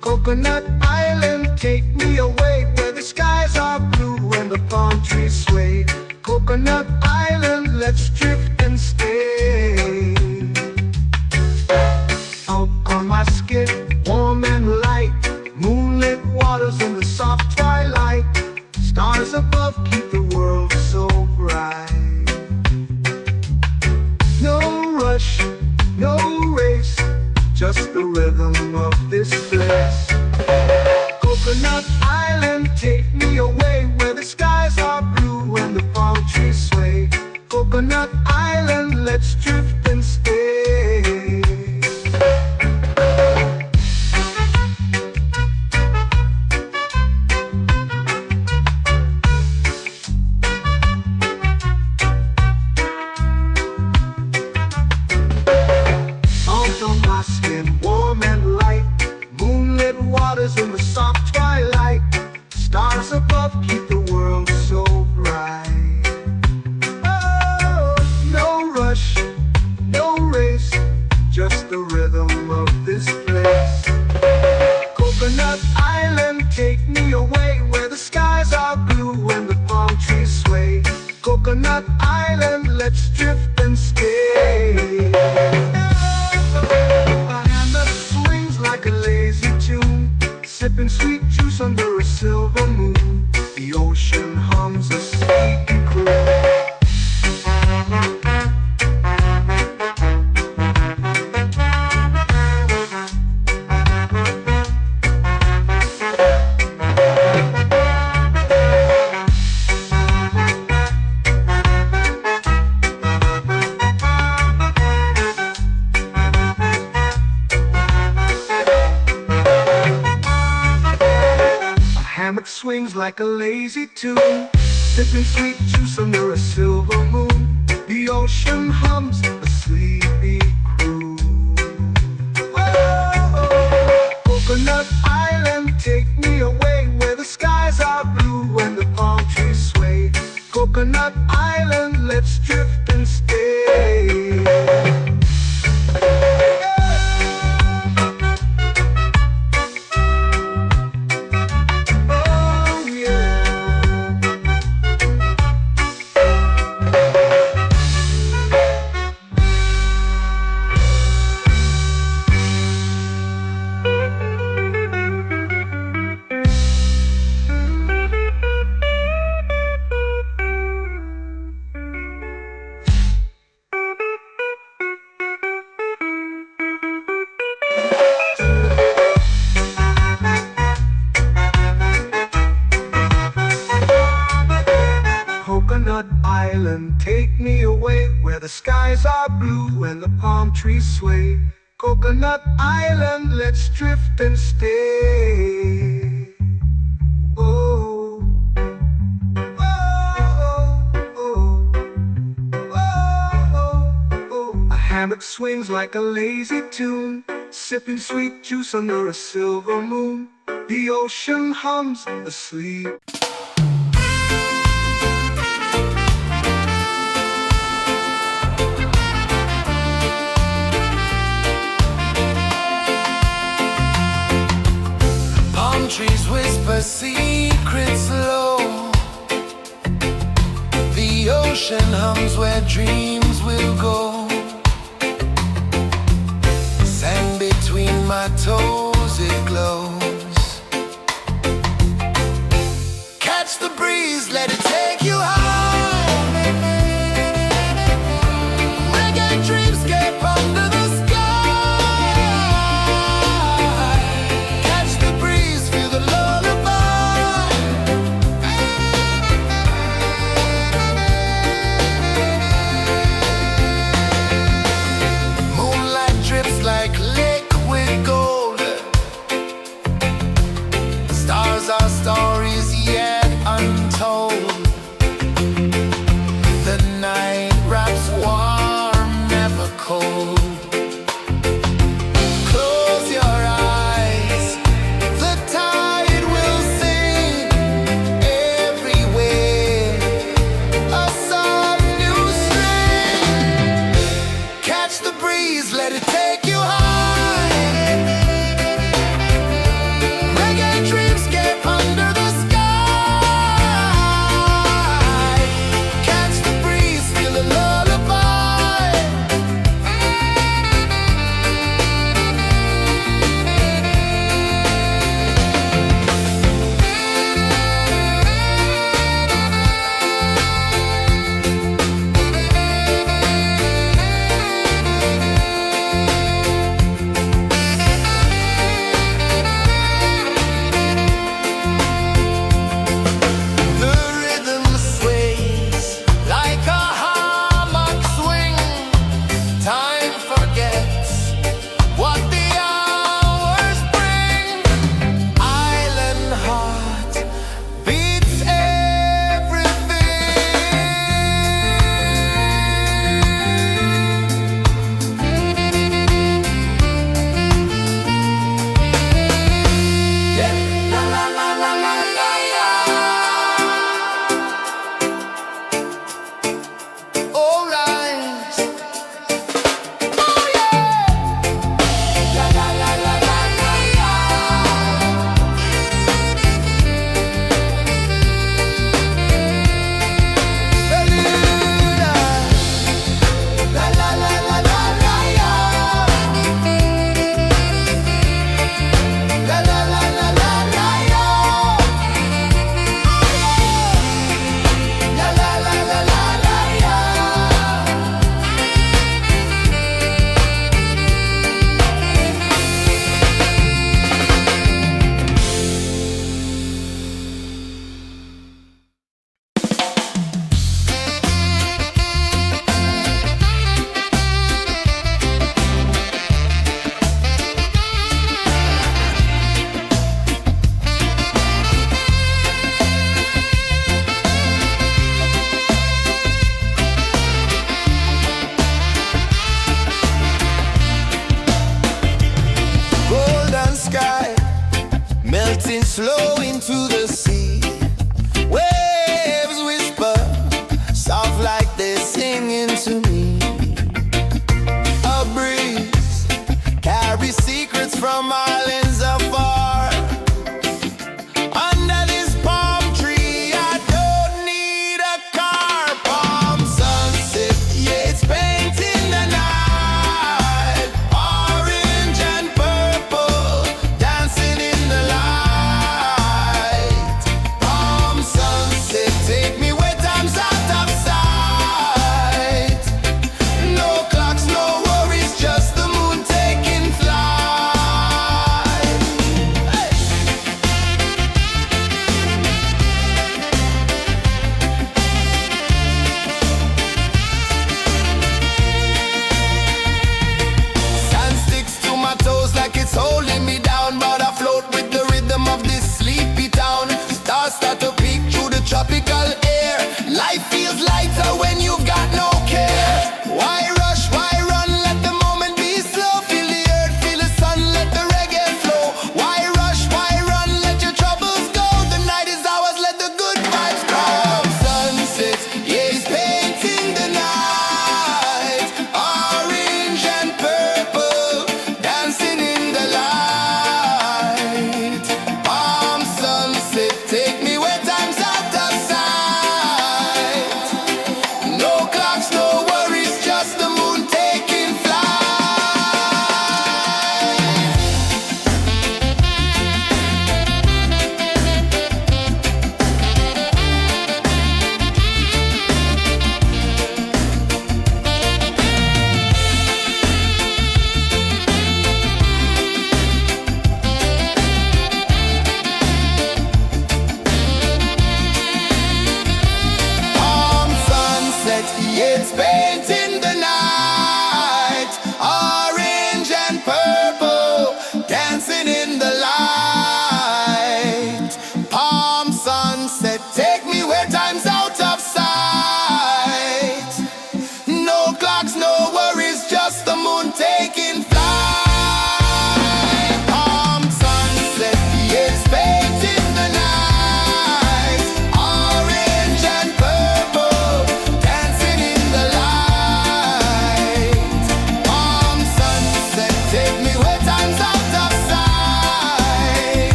Speaker 2: Coconut Island, take me away where the skies are blue and the palm trees sway. Coconut Island, let's drift and stay. Out on my skin, warm and light, moonlit waters in the soft twilight. Stars above keep the world so bright. No rush, no race, just the rhythm of this place. Coconut Island, take me away where the skies are blue and the palm trees sway. Coconut Island, let's drift and stay. swings like a lazy tune, sipping sweet juice under a silver moon. The ocean hums a sleepy croon. Whoa, Coconut Island, take me away where the skies are blue and the palm trees sway. Coconut Island, let's drift and stay. Oh yeah. Coconut Island, take me away where the skies are blue and the palm trees sway. Coconut Island, let's drift and stay. Oh, oh, oh, oh, oh. A hammock swings like a lazy tune, sipping sweet juice under a silver moon. The ocean hums asleep.
Speaker 3: Palm trees whisper secrets low. The ocean hums where dreams will go. Sand between my toes, it glows. Catch the breeze, let it take you high. Reggae dreamscape under the sky. Catch the breeze, feel the lullaby. Moonlight drips like liquid gold. Stars are stories yet untold. The night wraps warm, never cold. Close your eyes, the tide will sing everywhere. A soft new string. Catch the breeze, let it take you high. Reggae dreamscape under the sky. Catch the breeze, feel a lullaby.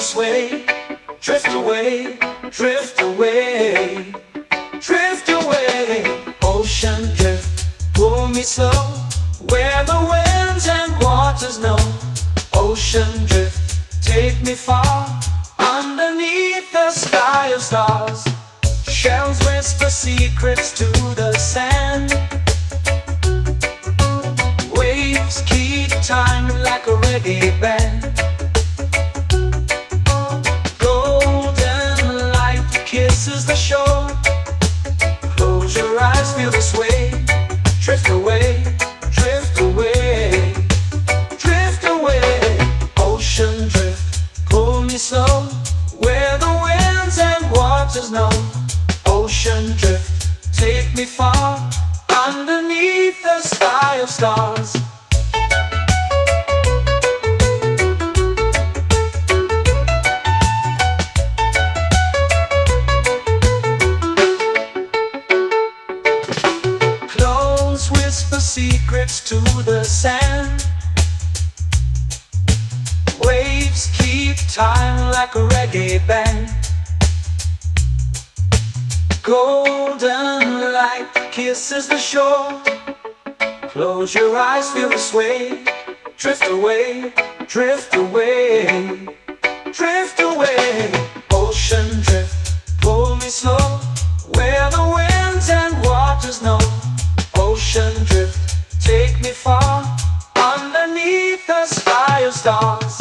Speaker 1: sway. Drift away, drift away, drift away. Ocean drift, pull me slow, where the winds and waters know. Ocean drift, take me far, underneath the sky of stars. Shells whisper secrets to the sand. Waves keep time like a reggae band. Golden light kisses the shore. Close your eyes, feel the sway. Drift away, drift away, drift away. Ocean drift, pull me slow, where the winds and waters know. Ocean drift, take me far, underneath the sky of stars. Close whisper secrets to the sand. Waves keep time like a reggae band. Golden light kisses the shore. Close your eyes, feel the sway. Drift away, drift away, drift away. Ocean drift, pull me slow, where the winds and waters know. Ocean drift, take me far, underneath the sky of stars.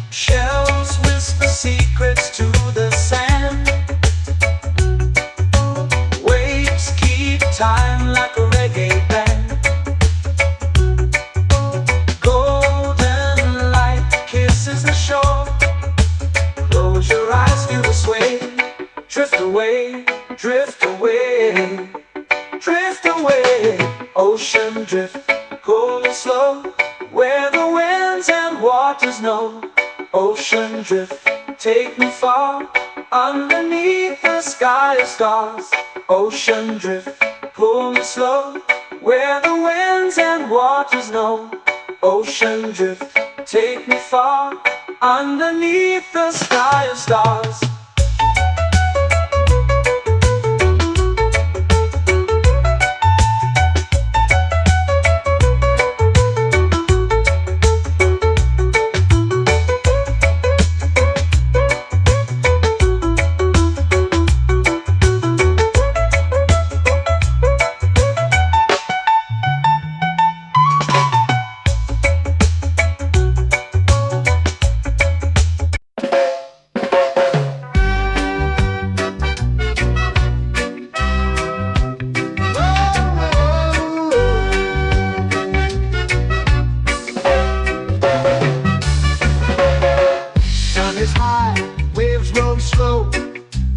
Speaker 1: Shells whisper secrets to the sand. Waves keep time like a reggae band. Golden light kisses the shore. Close your eyes, feel the sway. Drift away, drift away, drift away. Ocean drift, pull me slow, where the winds and waters know. Ocean drift, take me far, underneath the sky of stars. Ocean drift, pull me slow, where the winds and waters know. Ocean drift, take me far, underneath the sky of stars.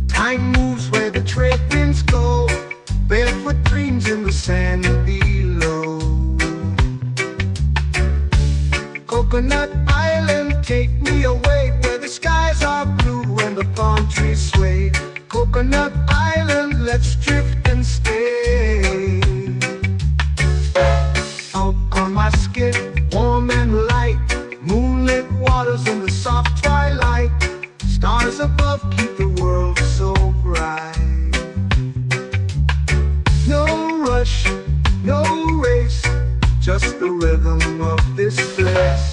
Speaker 2: Time moves where the trade winds go. Barefoot dreams in the sand below. Coconut Island, take me away, where the skies are blue and the palm trees sway. Coconut Island, let's drift and stay. Out on my skin, warm and light, moonlit waters in the soft twilight. Stars above keep the world so bright. No rush, no race, just the rhythm of this place.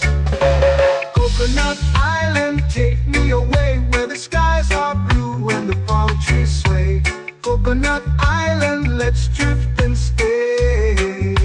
Speaker 2: Coconut Island, take me away, where the skies are blue and the palm trees sway. Coconut Island, let's drift and stay.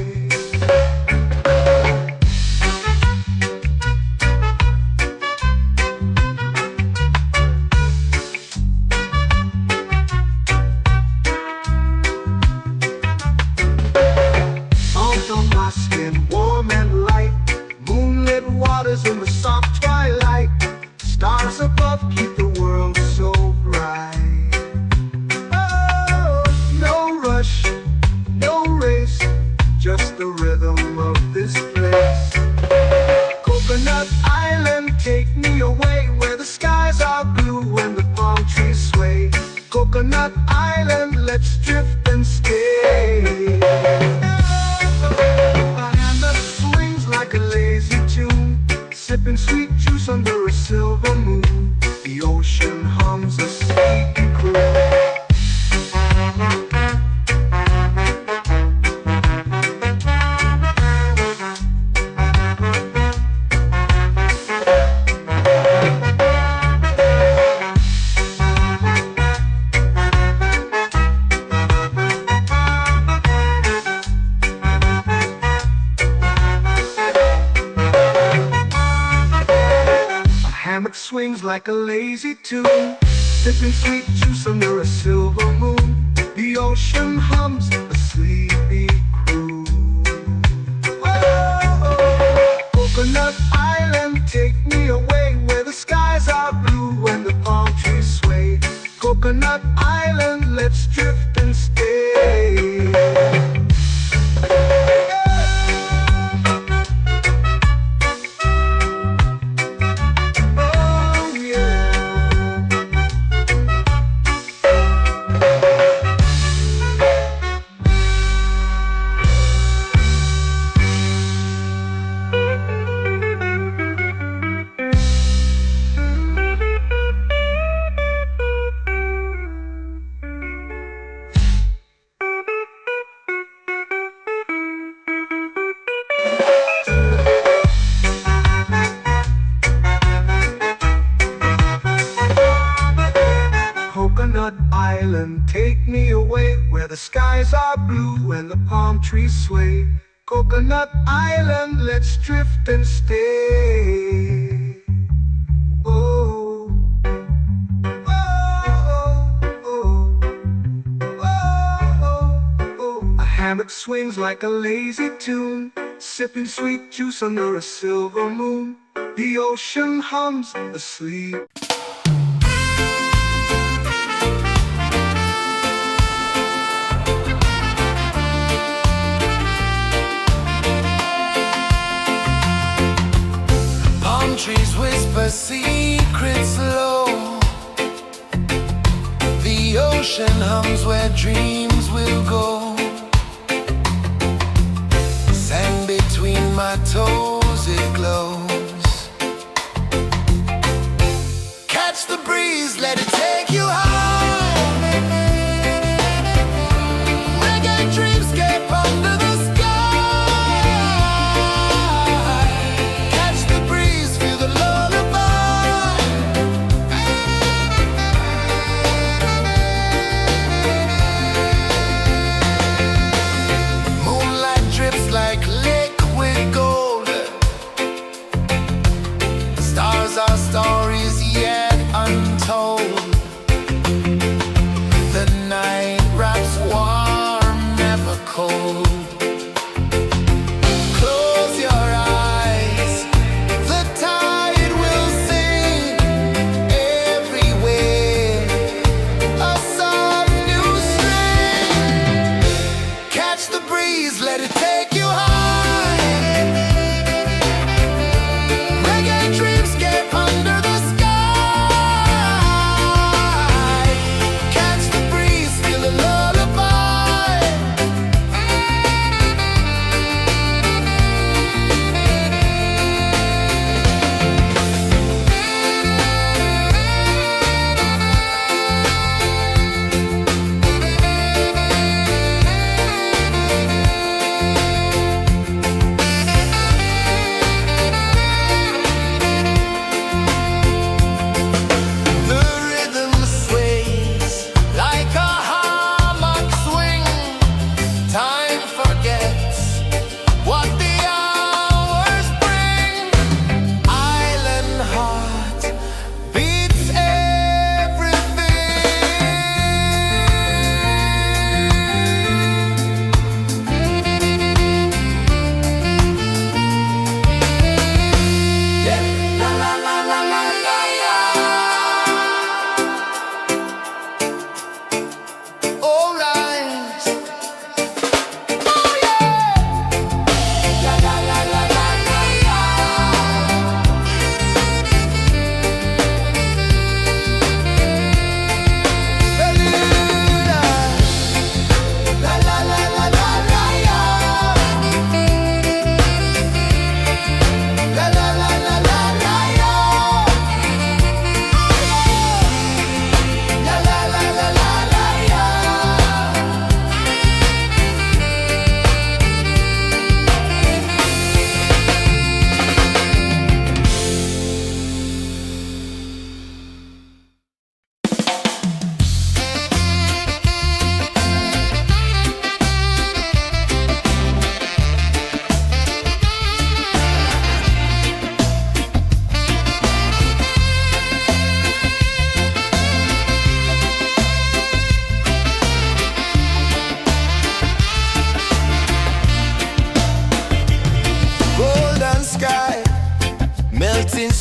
Speaker 2: swings like a lazy tune, sipping sweet juice under a silver moon. The ocean hums a sleepy croon. Whoa, Coconut Island, take me away where the skies are blue and the palm trees sway. Coconut Island, let's drift and stay. Coconut Island, take me away where the skies are blue and the palm trees sway. Coconut Island, let's drift and stay. Oh, oh, oh, oh, oh. A hammock swings like a lazy tune, sipping sweet juice under a silver moon. The ocean hums asleep.
Speaker 3: Trees whisper secrets low. The ocean hums where dreams will go. Sand between my toes, it glows. Catch the breeze, let it take you high. Reggae dreamscape under the sky. Our stories yet untold. The night wraps warm, never cold. Close your eyes, the tide will sing everywhere. A soft new string. Catch the breeze, let it take you high.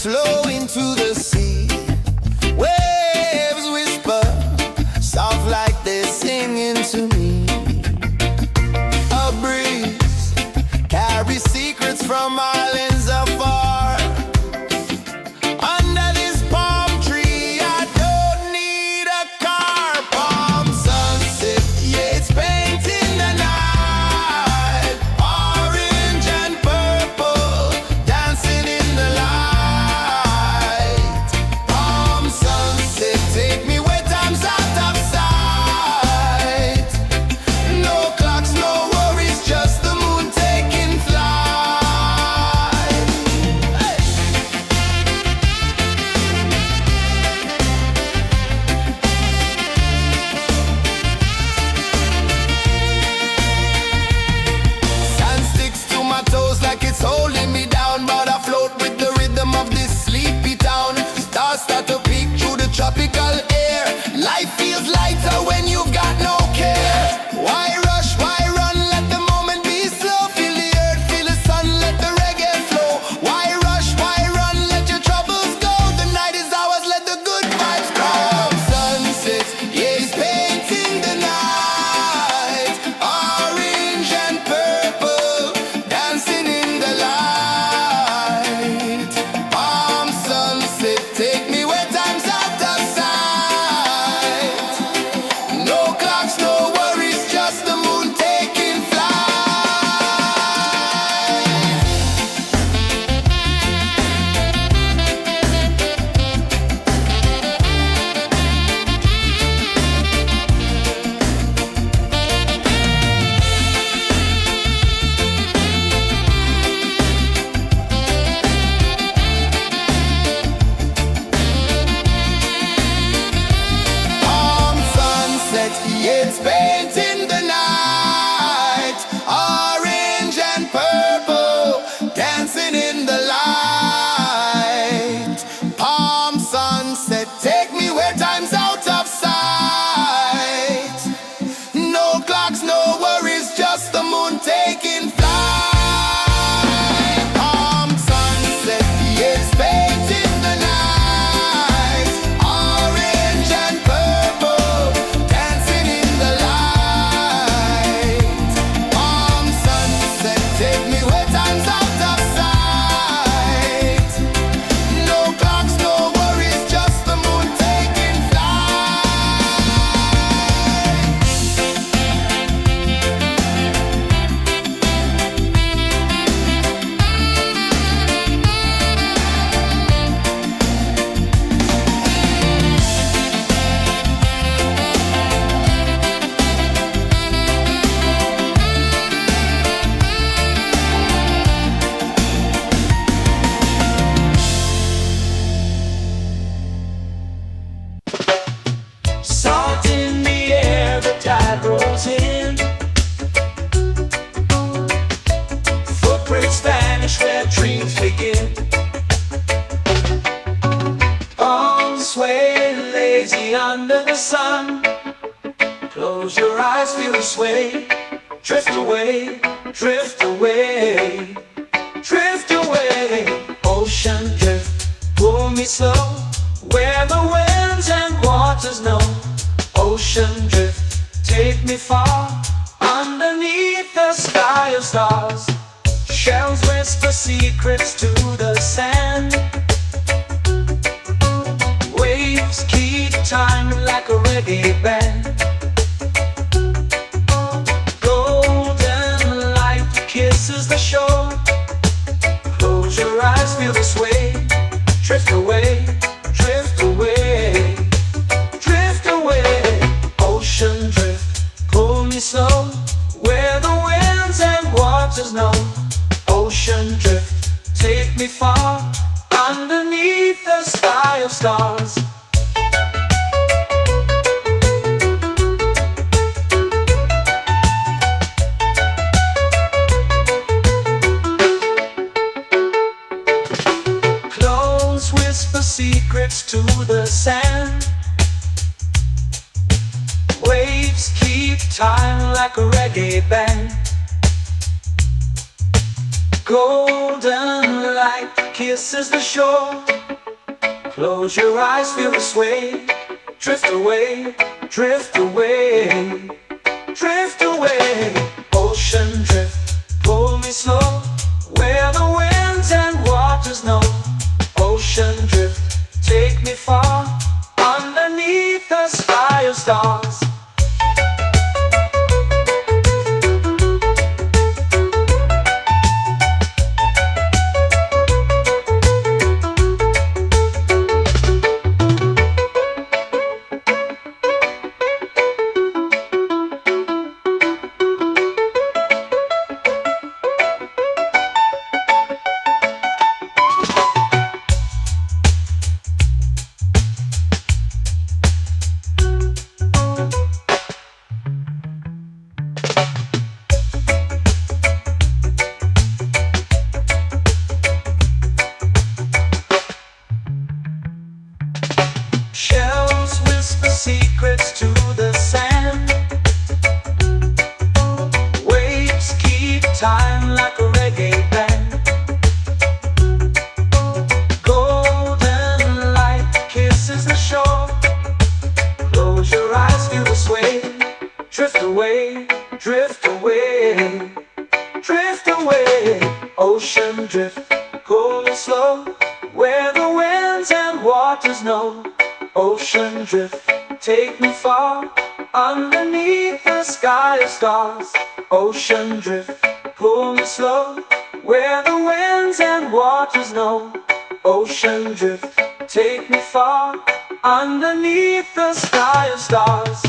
Speaker 3: flow into the sea. Waves whisper, soft like they're singing to me. A breeze carries secrets from islands afar. Under this palm tree, I don't need a car. Palm sunset, yeah, it's painting the night. Orange and purple, dancing in the light. Palm sunset, take me where time's out of sight. No clocks, no worries, just the moon taking flight. Hey! Sand sticks to my toes like it's holding me down, but I float with the rhythm of this sleepy town. Stars start to peek through the tropical air. Life feels lighter when you've got no care. Why rush, why run, let the moment be slow. Feel the earth, feel the sun, let the reggae flow. Why rush, why run, let your troubles go. The night is ours, let the good vibes come. Sunset, yeah, it's painting the night. Orange and purple, dancing in the light. Palm sunset, take me where time's out of sight. No clocks, no worries, just the moon taking flight. Palm sunset, yeah, it's painting the night. Orange and purple, dancing in the light. Palm sunset, take me where time's out of sight. No clocks, no worries, just the moon taking flight. Palm sunset, yeah, it's painting the night. Orange and purple, dancing in the light. Palm sunset, take me where time's out of sight. No clocks, no worries, just the moon taking flight.
Speaker 1: Salt in the air, the tide rolls in. Footprints vanish where dreams begin. Arms sway lazy under the sun. Close your eyes, feel the sway. Drift away, drift away, drift away. Ocean drift, pull me slow, where the winds and waters know. Ocean drift, take me far, underneath the sky of stars. Shells whisper secrets to the sand. Waves keep time like a reggae band. Golden light kisses the shore. Close your eyes, feel the sway. Drift away, drift away, drift away. Ocean drift, pull me slow, where the winds and waters know. Ocean drift, take me far, underneath the sky of stars. Close whisper secrets to the sand. Waves keep time like a reggae band. Golden light kisses the shore. Close your eyes, feel the sway. Drift away, drift away, drift away. Ocean drift, pull me slow, where the winds and waters know. Ocean drift, take me far, underneath the sky of stars. Shells whisper secrets to the sand. Waves keep time like a reggae band. Golden light kisses the shore. Close your eyes, feel the sway. Drift away, drift away, drift away. Ocean drift, cool and slow, where the winds and waters know. Ocean drift, take me far, underneath the sky of stars. Ocean drift, pull me slow, where the winds and waters know. Ocean drift, take me far, underneath the sky of stars.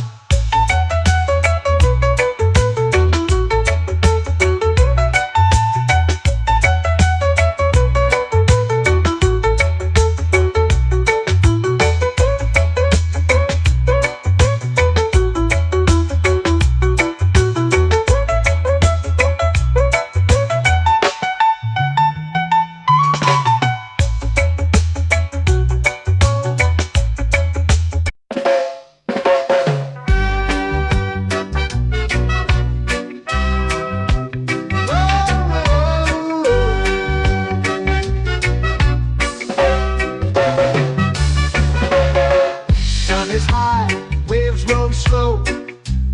Speaker 2: Is high, waves roll slow.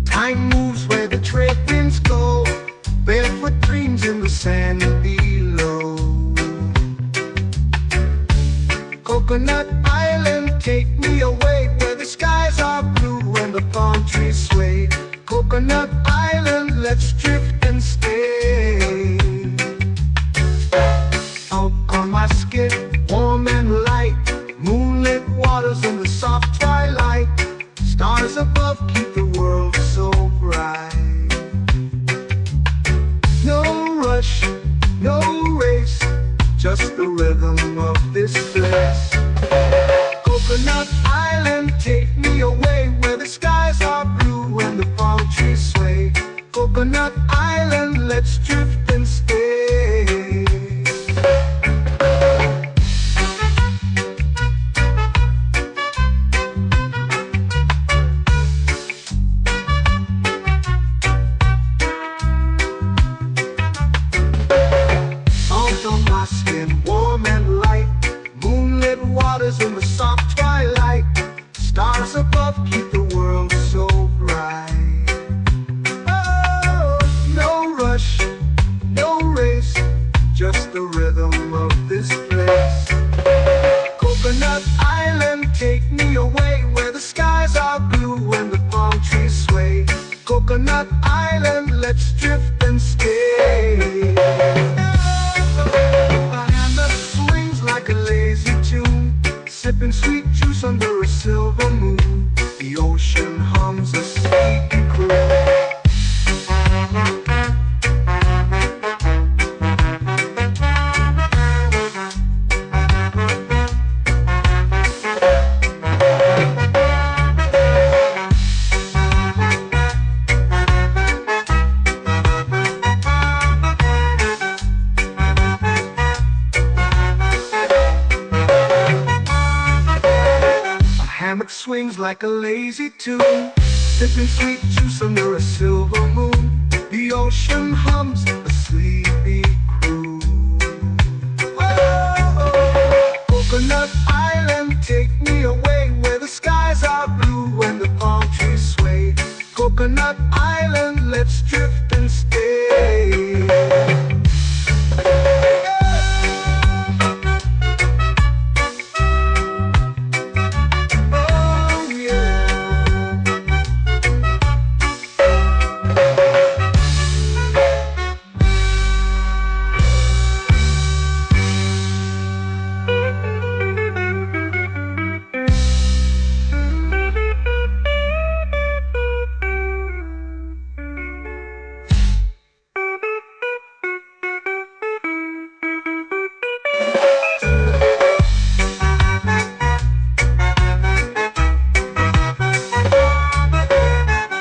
Speaker 2: Time moves where the trade winds go. Barefoot dreams in the sand below. Coconut Island, take me away, where the skies are blue and the palm trees sway. Coconut Island, let's drift and stay. Out on my skin, warm and light, moonlit waters in the soft twilight. Stars above keep the world so bright. No rush, no race, just the rhythm of this place. Coconut Island, take me away, where the skies are blue and the palm trees sway. Coconut Island, let's drift and stay. Warm and light, moonlit waters in the soft twilight. Stars above keep the world so bright. Oh, no rush, no race, just the rhythm of this place. Coconut Island, take me away, where the skies are blue and the palm trees sway. Coconut Island, let's drift and stay. Like a lazy tune, sipping sweet juice under a silver moon. The ocean hums a sleepy croon. Swings like a lazy tune, sipping sweet juice under a silver moon. The ocean hums a sleepy croon. let's drift and stay. Oh yeah.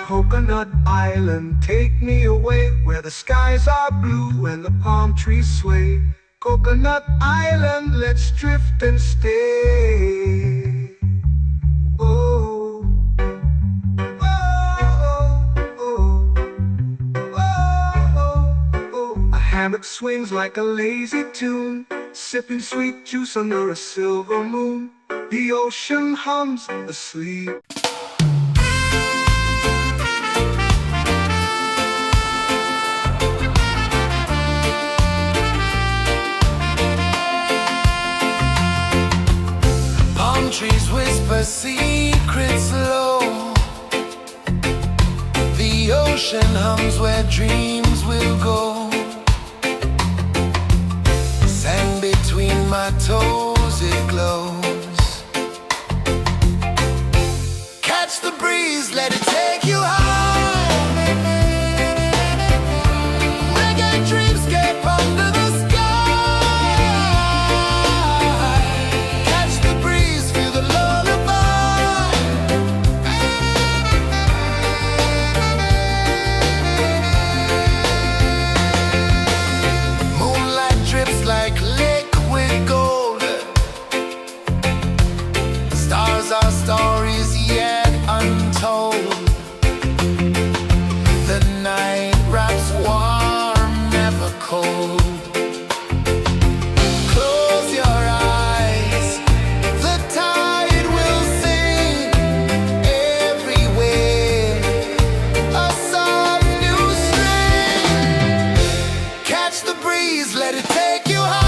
Speaker 2: Coconut Island, take me away where the skies are blue and the palm trees sway. Coconut Island, let's drift and stay. Oh, oh, oh, oh, oh. A hammock swings like a lazy tune, sipping sweet juice under a silver moon. The ocean hums asleep.
Speaker 3: Trees whisper secrets low. The ocean hums where dreams will go. Sand between my toes, it glows. Catch the breeze, let it take you high. Reggae dreamscape under the stories yet untold. The night wraps warm, never cold. Close your eyes, the tide will sing everywhere. A soft new string. Catch the breeze, let it take you high.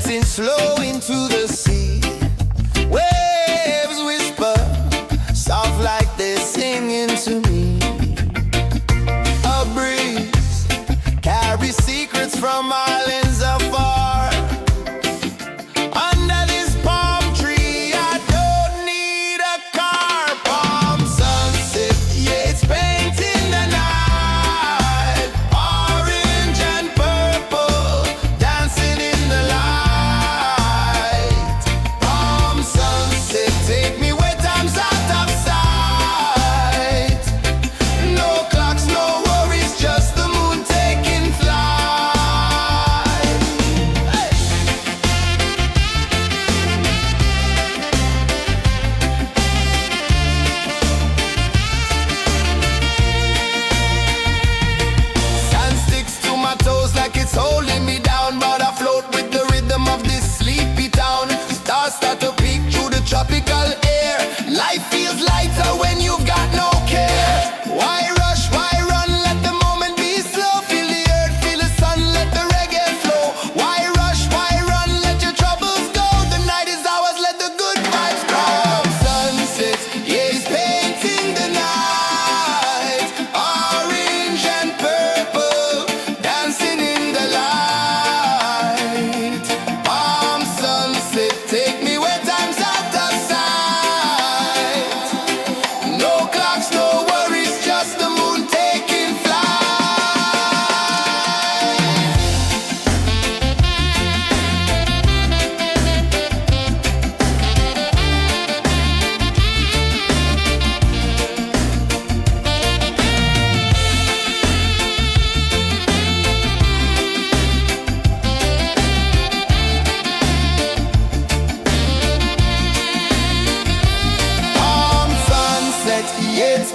Speaker 3: melting slow into the sea. Waves whisper, soft like they sing.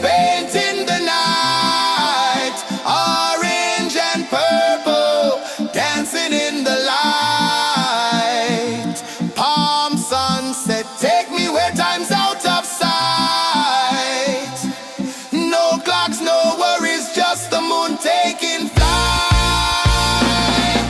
Speaker 3: painting the night, orange and purple, dancing in the light. Palm sunset, take me where time's out of sight. No clocks, no worries, just the moon taking flight.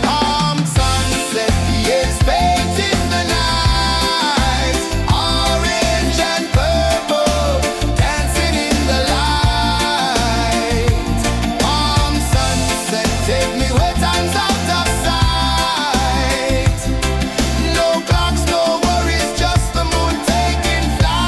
Speaker 3: Palm sunset, yes, painting the night, orange and purple, dancing in the light. Palm sunset, take me where time's out of sight. No clocks, no worries, just the moon taking flight.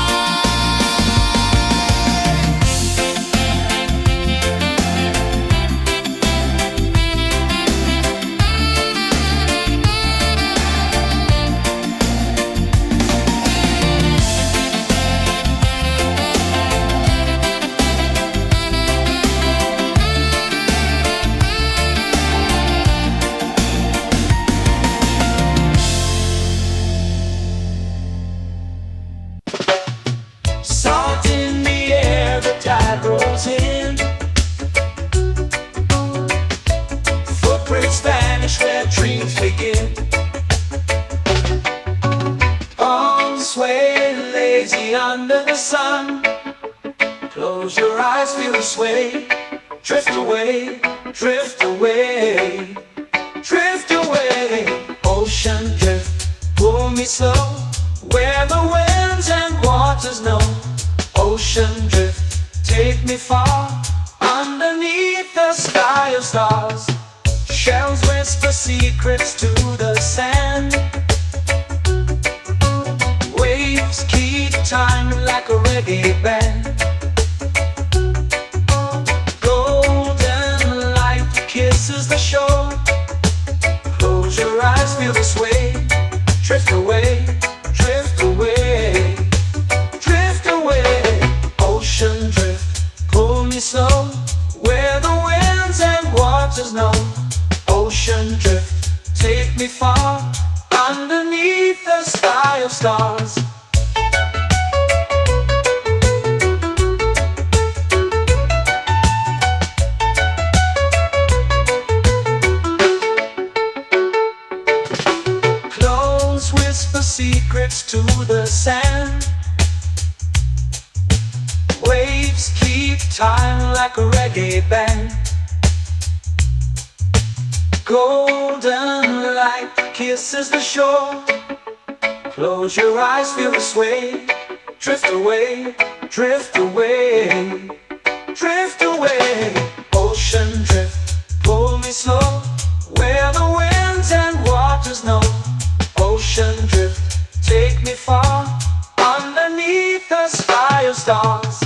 Speaker 1: Salt in the air, the tide rolls in. Footprints vanish where dreams begin. Arms swaying lazy under the sun. Close your eyes, feel the sway. Drift away, drift away, drift away. Ocean drift, pull me slow, where the winds and waters know. Ocean drift, take me far, underneath the sky of stars. Shells whisper secrets to the sand. Waves keep time like a reggae band. Golden light kisses the shore. Close your eyes, feel the sway. Drift away, drift away, drift away. Ocean drift, pull me slow, where the winds and waters know. Ocean drift, take me far, underneath the sky of stars. Clothes whisper secrets to the sand. Waves keep time like a reggae band. Golden light kisses the shore. Close your eyes, feel the sway. Drift away, drift away, drift away. Ocean drift, pull me slow, where the winds and waters know. Ocean drift, take me far, underneath the sky of stars.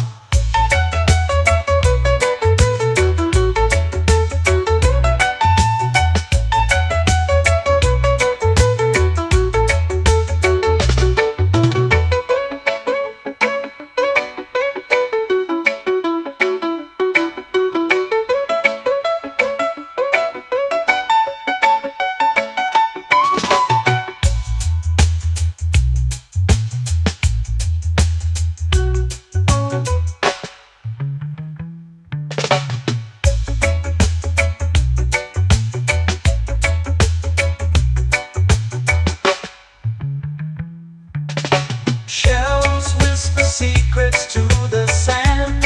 Speaker 1: Shells whisper secrets to the sand.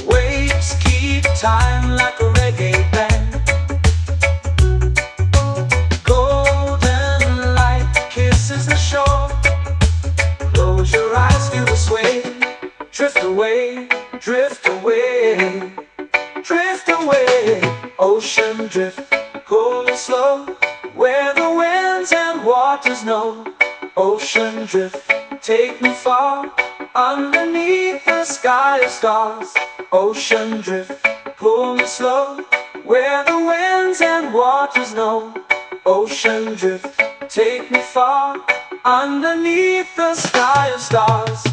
Speaker 1: Waves keep time like a reggae band. Golden light kisses the shore. Close your eyes, feel the sway. Drift away, drift away, drift away. Ocean drift, cool and slow, where the winds and waters know. Ocean drift, take me far, underneath the sky of stars. Ocean drift, pull me slow, where the winds and waters know. Ocean drift, take me far, underneath the sky of stars.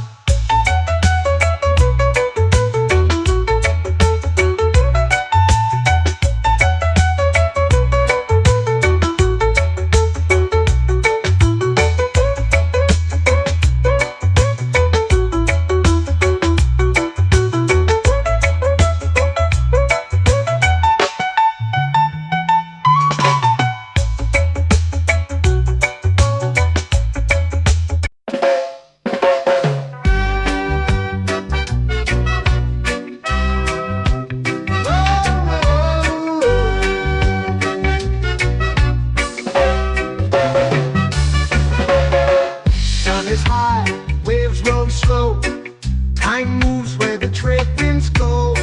Speaker 2: trade winds go,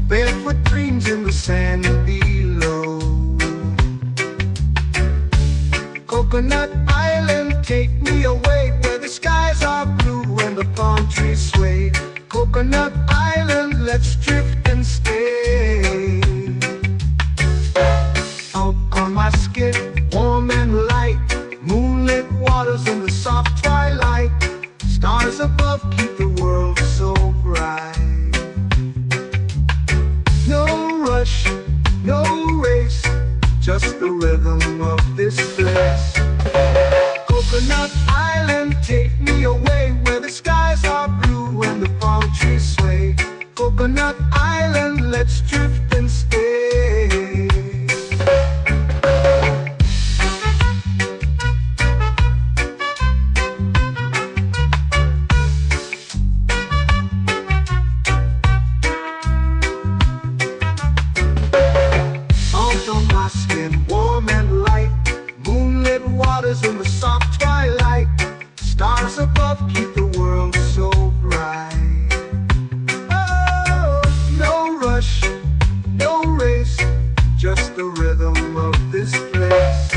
Speaker 2: barefoot dreams in the sand below. Coconut Island, take me away where the skies are blue and the palm trees sway. Coconut Island, let's drift and stay. Out on my skin, warm and light, moonlit waters in the soft twilight. Stars above keep the world so bright. No rush, no race, just the rhythm of this place. Coconut Island, take me away where the skies are blue and the palm trees sway. Coconut Island, let's drift and stay. Out on my skin, warm and light, moonlit waters in the soft twilight. Stars above keep the world so bright. Oh, no rush, no race, just the rhythm of this place.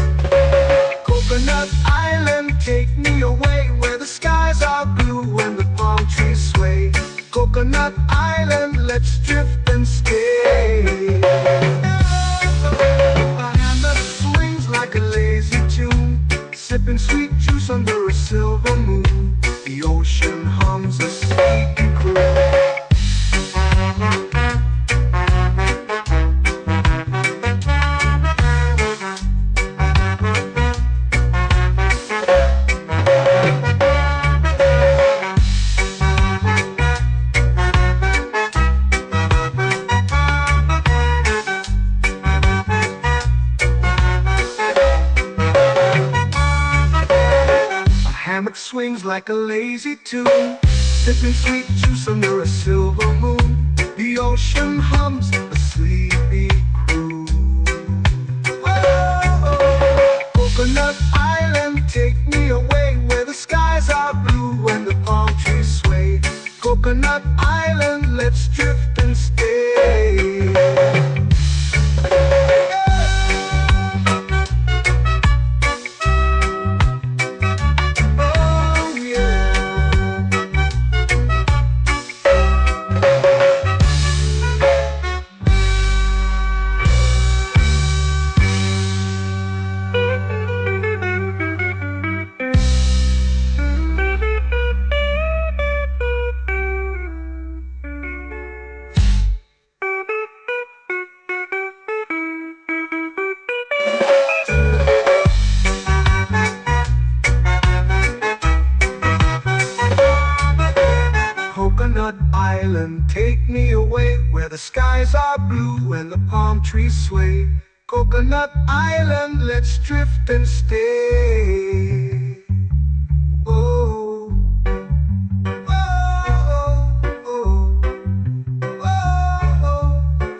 Speaker 2: Coconut Island, take me away where the skies are blue and the palm trees sway. Coconut Island, let's drift and stay. A hand that swings like a lazy tune, sipping sweet juice under a silver moon. The ocean hums a sleepy croon. Hammock swings like a lazy tune, sipping sweet juice under a silver moon. The ocean hums a sleepy croon. Whoa, Coconut Island, take me away where the skies are blue and the palm trees sway. Coconut Island, let's drift and stay. Coconut Island, take me away where the skies are blue and the palm trees sway. Coconut Island, let's drift and stay. Oh, oh, oh, oh,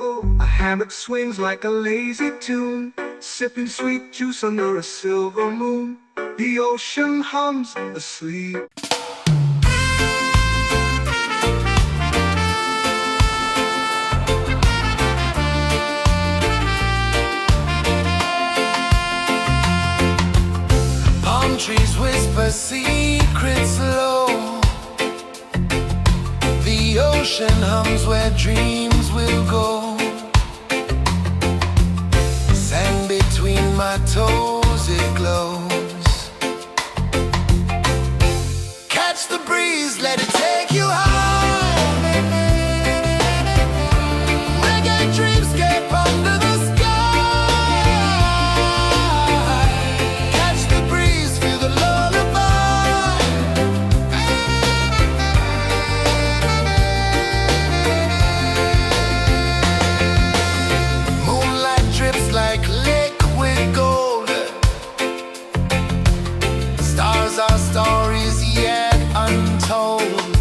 Speaker 2: oh. A hammock swings like a lazy tune, sipping sweet juice under a silver moon. The ocean hums asleep.
Speaker 3: Trees whisper secrets low. The ocean hums where dreams will go. Sand between my toes, it glows. Catch the breeze, let it take you high. Reggae dreamscape under the sky. Our stories yet untold.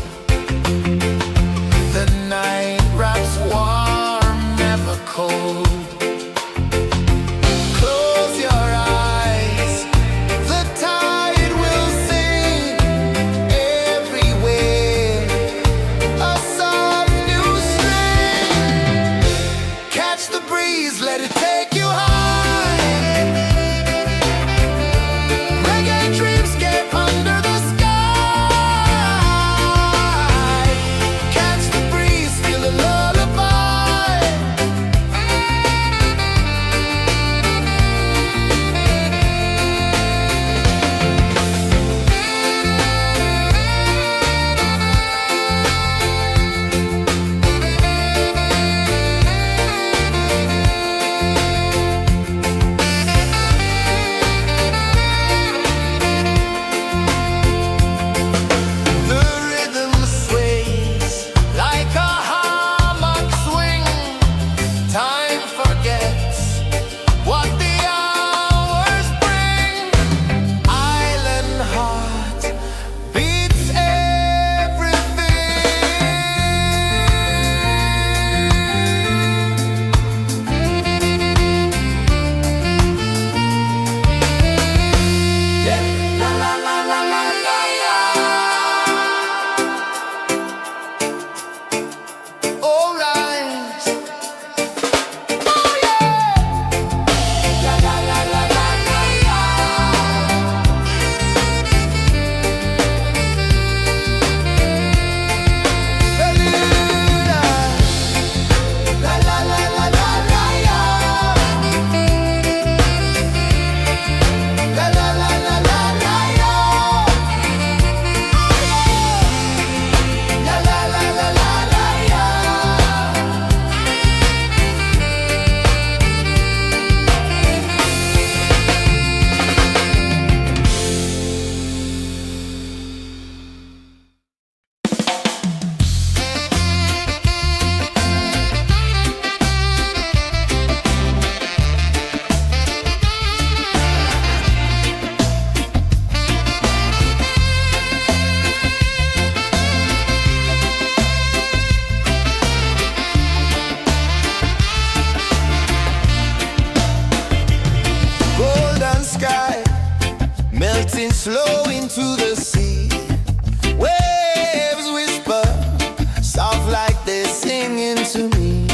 Speaker 3: to me.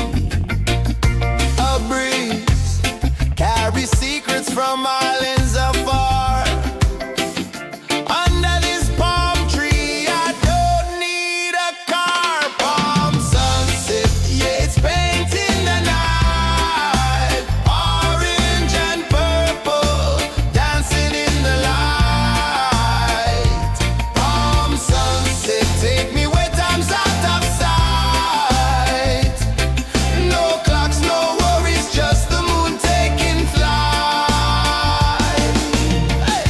Speaker 3: A breeze carries secrets from islands afar. Under this palm tree, I don't need a car. Palm sunset, yeah, it's painting the night. Orange and purple, dancing in the light. Palm sunset, take me where time's out of sight. No clocks, no worries, just the moon taking flight. Hey.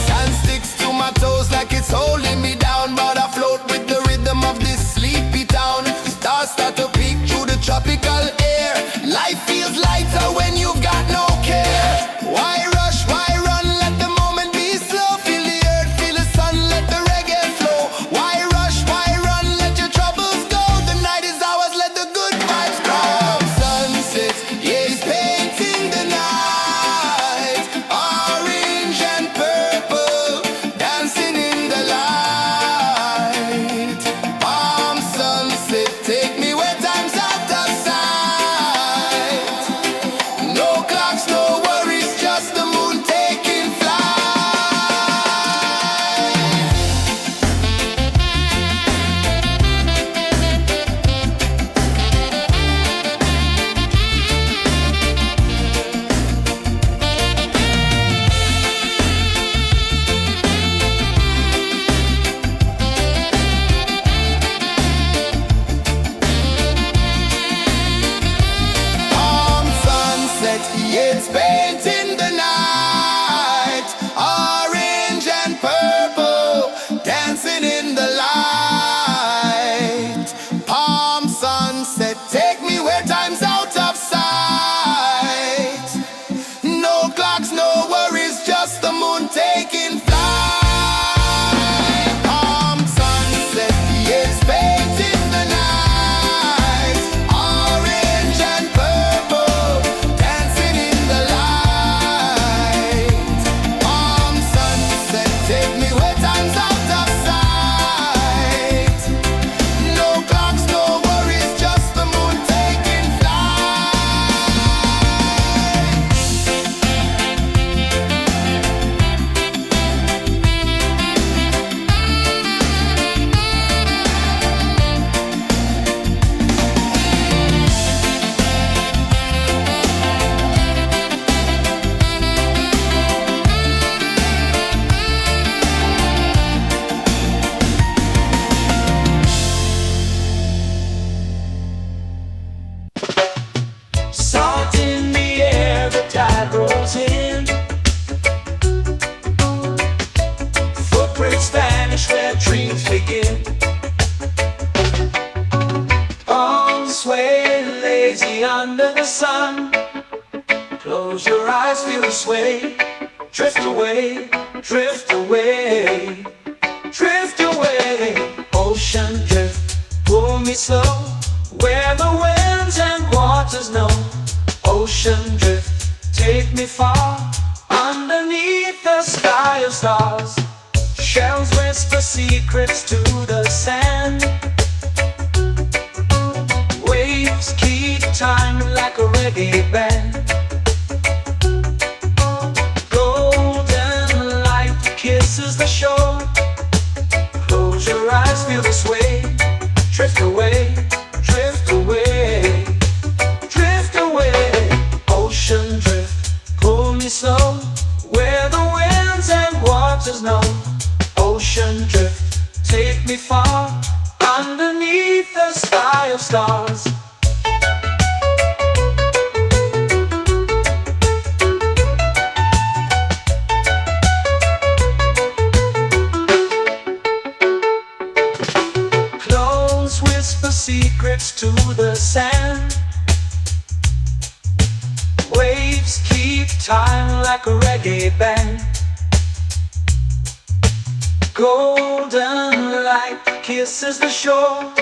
Speaker 3: Sand sticks to my toes like it's holding me down, but I float with the rhythm of this sleepy town. Stars start to peek through the tropical air. Life feels lighter when you've got no care. Why rush, why run, let the moment be slow. Feel the earth, feel the sun, let the reggae flow. Why rush, why run, let your troubles go. The night is ours, let the good vibes grow. Sunset, yeah, it's painting the night. Orange and purple, dancing in the light. Palm sunset, take me where time's out of sight. No clocks, no worries, just the moon taking flight. Palm sunset, yeah, it's painting the night. Orange and purple, dancing in the light. Palm sunset, take me where time's out of sight. No clocks, no worries, just the moon taking flight. Palm sunset, yeah, it's painting the night. Orange and purple, dancing in the light. Palm sunset, take me where time's out of sight. No clocks, no worries, just the moon taking flight.
Speaker 1: Salt in the air, the tide rolls in. Footprints vanish where dreams begin. Arms sway lazy under the sun. Close your eyes, feel the sway. Drift away, drift away, drift away. Ocean drift, pull me slow, where the winds and waters know. Ocean drift, take me far, underneath the sky of stars. Shells whisper secrets to the sand. Waves keep time like a reggae band. Golden light kisses the shore. Close your eyes, feel the sway. Drift away, drift away, drift away. Ocean drift, pull me slow, where the winds and waters know. Ocean drift, take me far, underneath the sky of stars. Clones whisper secrets to the sand. Waves keep time like a reggae band. Golden light kisses the shore.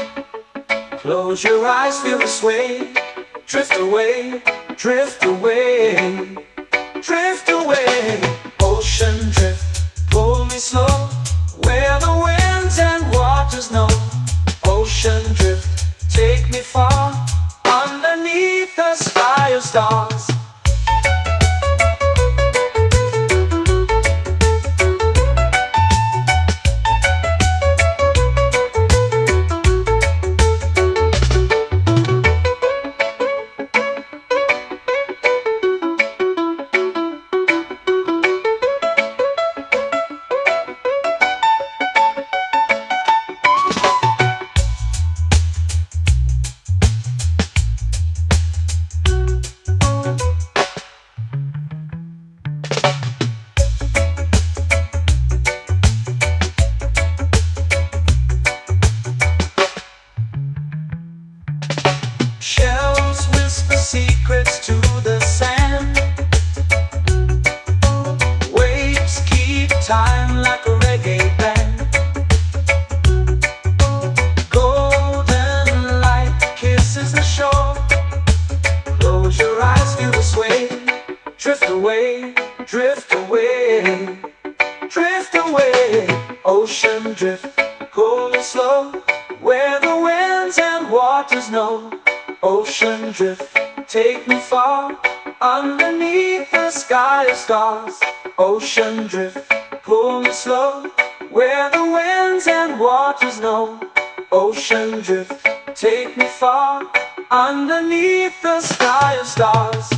Speaker 1: Close your eyes, feel the sway. Drift away, drift away, away. Ocean drift, pull me slow, where the winds and waters know. Ocean drift, take me far, underneath the sky of stars. Shells whisper secrets to the sand. Waves keep time like a reggae band. Golden light kisses the shore. Close your eyes, feel the sway. Drift away, drift away, drift away. Ocean drift, cool and slow, where the winds and waters know. Ocean drift, take me far, underneath the sky of stars. Ocean drift, pull me slow, where the winds and waters know. Ocean drift, take me far, underneath the sky of stars.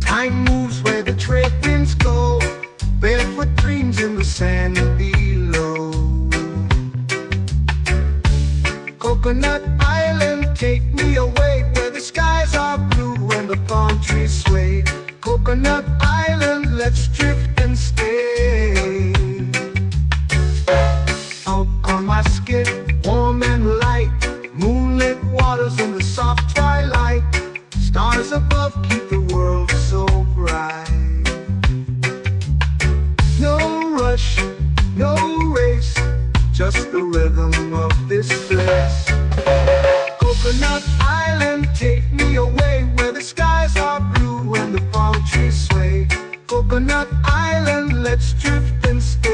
Speaker 2: Time moves where the trade winds go. Barefoot dreams in the sand below. Coconut Island, take me away, where the skies are blue and the palm trees sway. Coconut Island, let's drift and stay. Out on my skin, warm and light, moonlit waters in the soft twilight. Stars above keep the world so bright. No rush, no race, just the rhythm of this place. Coconut Island, take me away, where the skies are blue and the palm trees sway. Coconut Island, let's drift and stay.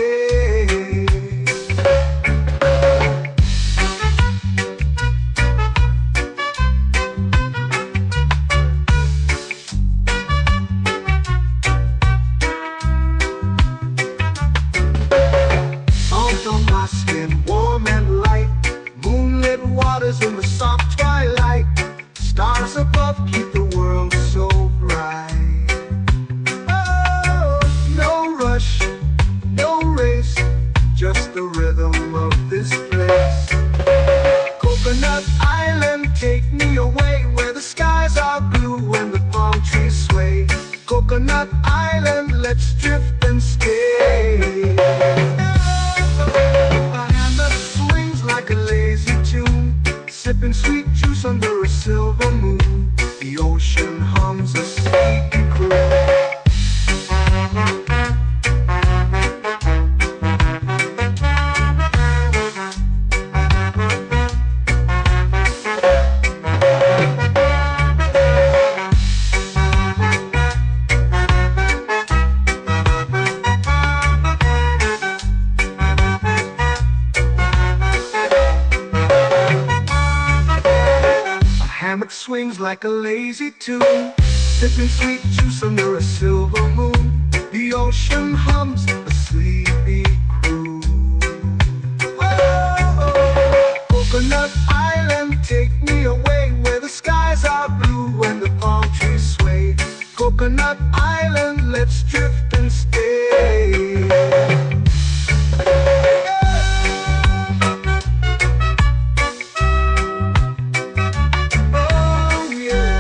Speaker 2: Warm and light, moonlit waters in the soft twilight. Stars above keep the world so bright. Oh, no rush, no race, just the rhythm of this place. Coconut Island, take me away, where the skies are blue and the palm trees sway. Coconut Island, let's drift and stay. Sipping sweet juice under a silver moon. The ocean hums a sleepy croon. Hammock swings like a lazy tune, sipping sweet juice under a silver moon. The ocean hums a sleepy croon. Oh, Coconut Island, take me away, where the skies are blue and the palm trees sway. Coconut Island, let's drift and stay. Oh yeah.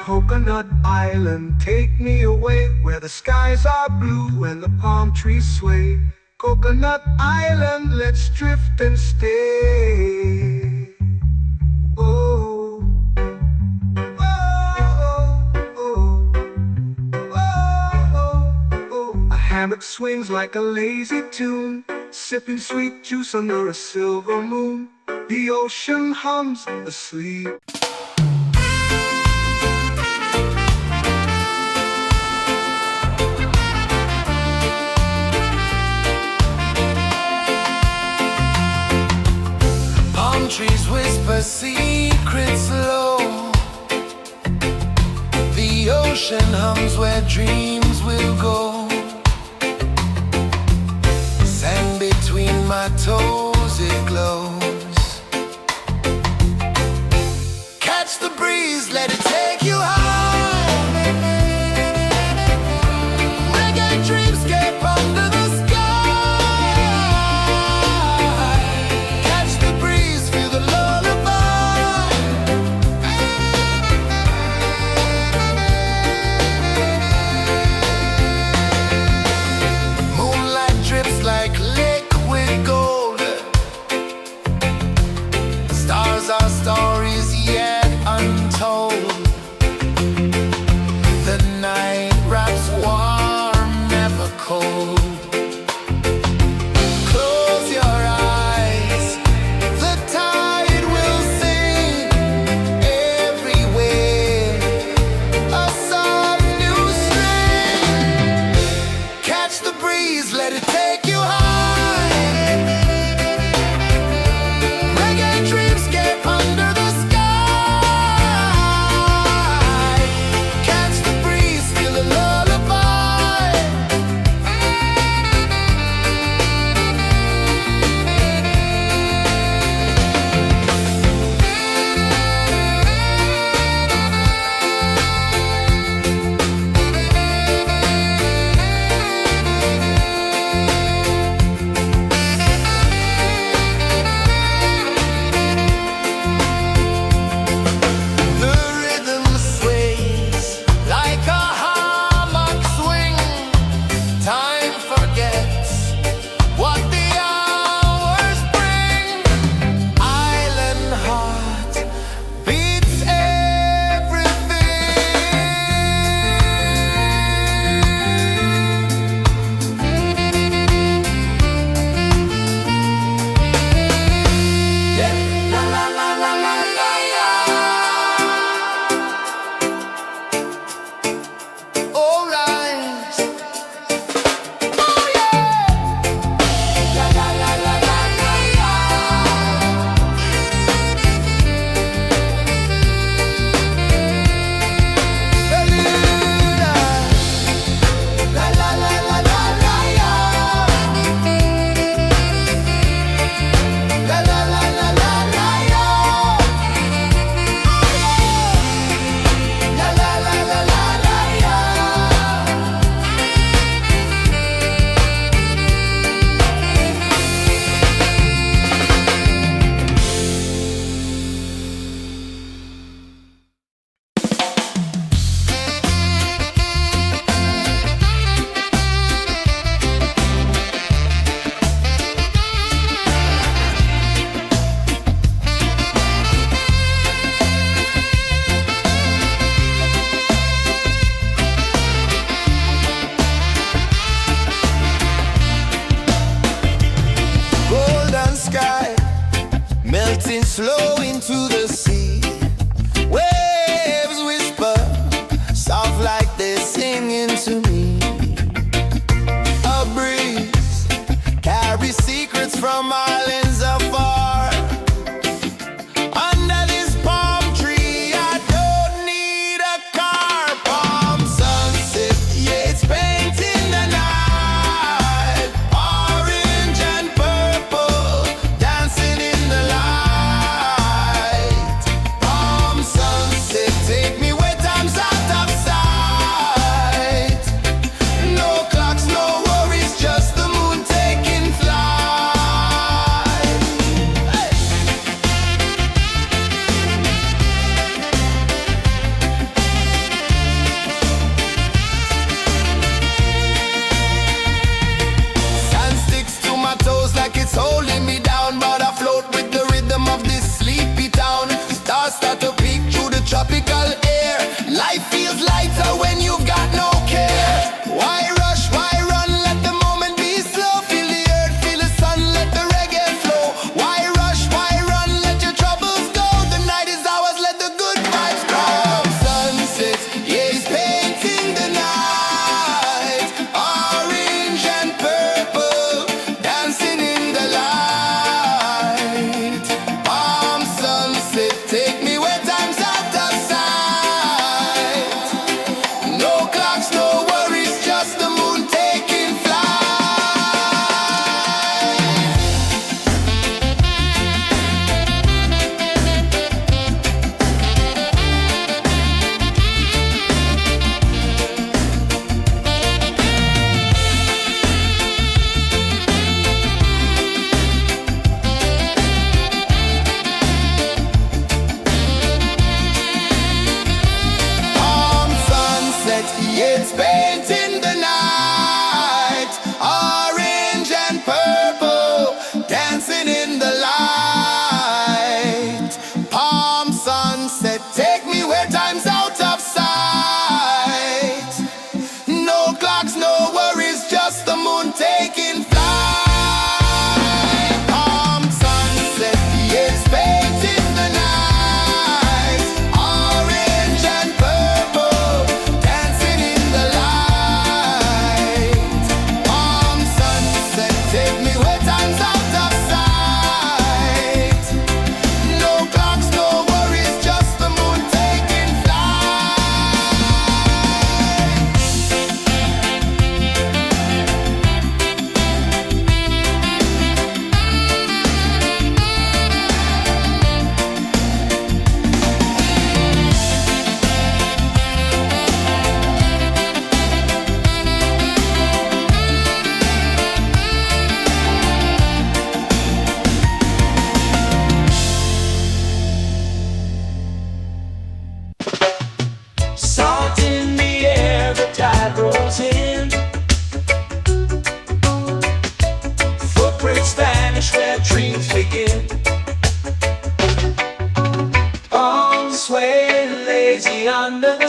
Speaker 2: Coconut Island, take me away where the skies are blue and the palm trees sway. Coconut Island, let's drift and stay. Oh, oh, oh, oh, oh, oh. A hammock swings like a lazy tune, sipping sweet juice under a silver moon. The ocean hums asleep.
Speaker 3: Trees whisper secrets low. The ocean hums where dreams will go. Sand between my toes, it glows. Catch the breeze, let it take you high. Reggae dreamscape under the sky.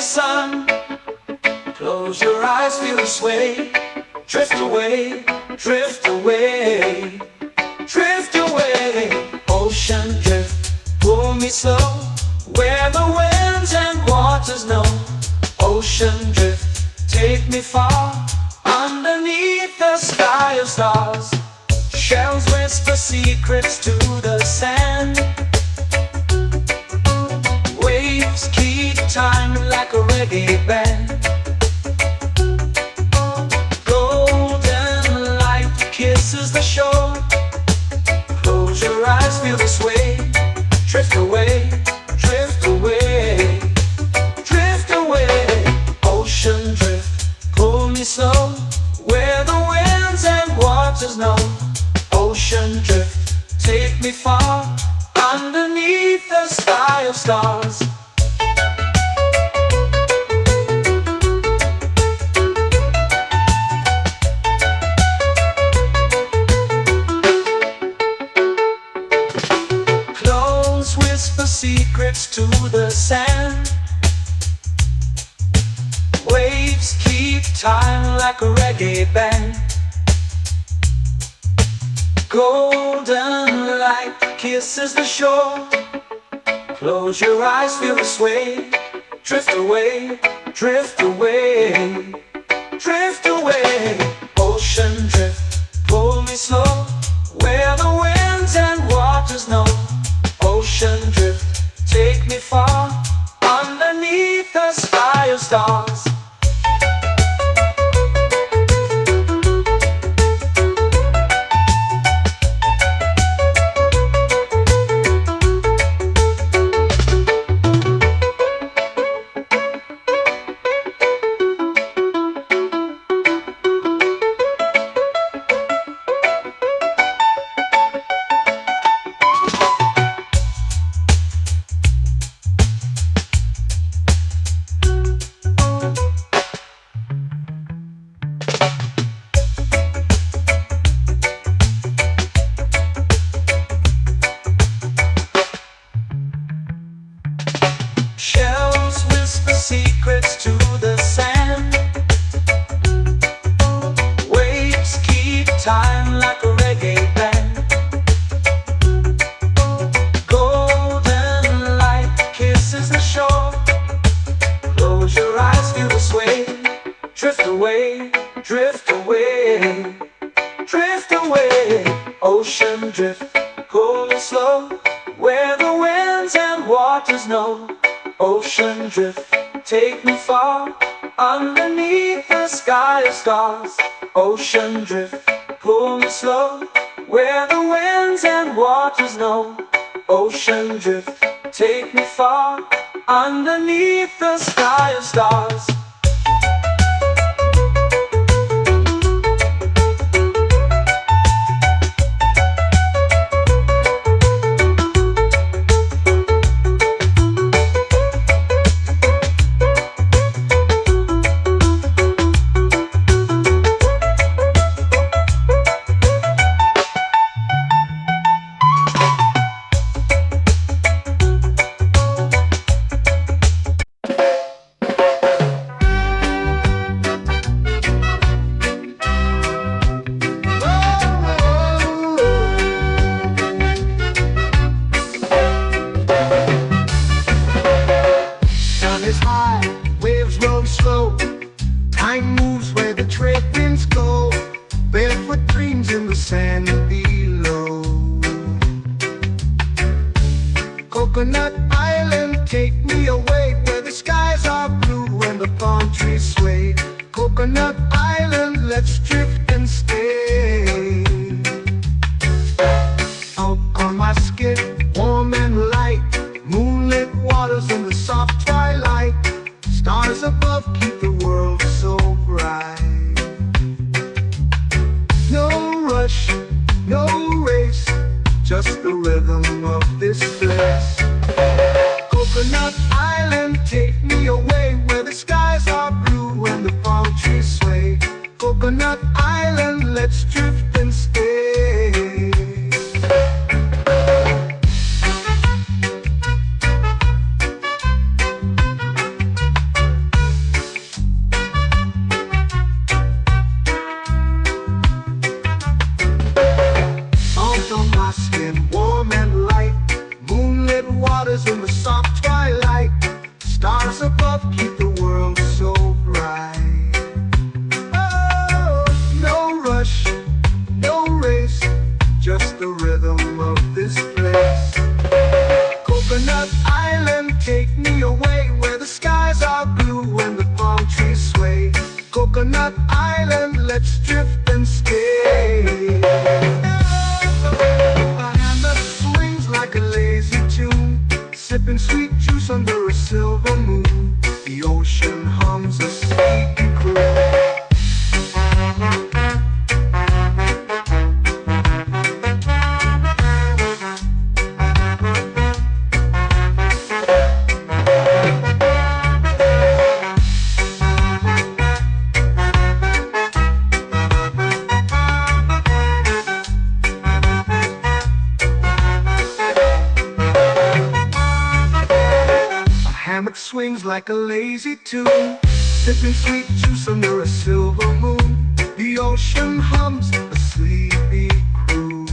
Speaker 1: sun. Close your eyes, feel the sway. Drift away, drift away, drift away. Ocean drift, pull me slow, where the winds and waters know. Ocean drift, take me far, underneath the sky of stars. Shells whisper secrets to the sand. Waves keep time like a reggae band. Golden light kisses the shore. Close your eyes, feel the sway. Drift away, drift away, drift away. Ocean drift, pull me slow, where the winds and waters know. Ocean drift, take me far, underneath the sky of stars. Close whisper secrets to the sand. Waves keep time like a reggae band. Golden light kisses the shore. Close your eyes, feel the sway. Drift away, drift away, drift away. Ocean drift, pull me slow, where the winds and waters know. Ocean drift, take me far, underneath the sky of stars. Shells whisper secrets to the sand. Waves keep time like a reggae band. Golden light kisses the shore. Close your eyes, feel the sway. Drift away, drift away, drift away. Ocean drift, pull me slow, where the winds and waters know. Ocean drift, take me far, underneath the sky of stars. Ocean drift, pull me slow, where the winds and waters know. Ocean drift, take me far, underneath the sky of stars.
Speaker 2: Time moves where the trade winds go. Barefoot dreams in the sand below. Coconut Island, take me away, where the skies are blue and the palm trees sway. Coconut Island, let's drift and stay. Out on my skin, warm and light, moonlit waters in the soft twilight. Stars above keep the world so bright. No rush, no race, just the rhythm of this place. Coconut Island, take me away, where the skies are blue and the palm trees sway. Coconut Island, let's drift and stay. Coconut Island, let's drift and stay. A hand that swings like a lazy tune, sipping sweet juice under a silver moon. The ocean hums a sleepy croon. Hammock swings like a lazy tune, sipping sweet juice under a silver moon. The ocean hums a sleepy croon.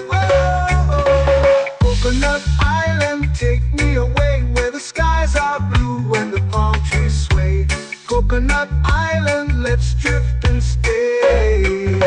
Speaker 2: Whoa. Coconut Island, take me away where the skies are blue and the palm trees sway. Coconut Island, let's drift and stay.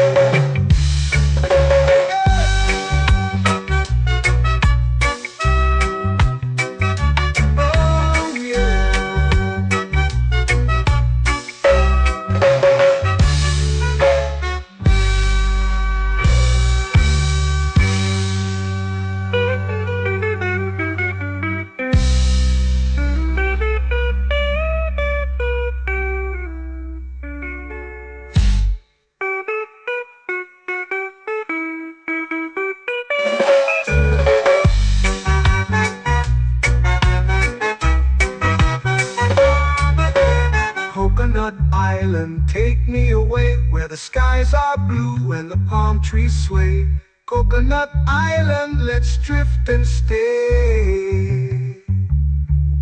Speaker 2: Coconut Island, take me away where the skies are blue and the palm trees sway. Coconut Island, let's drift and stay.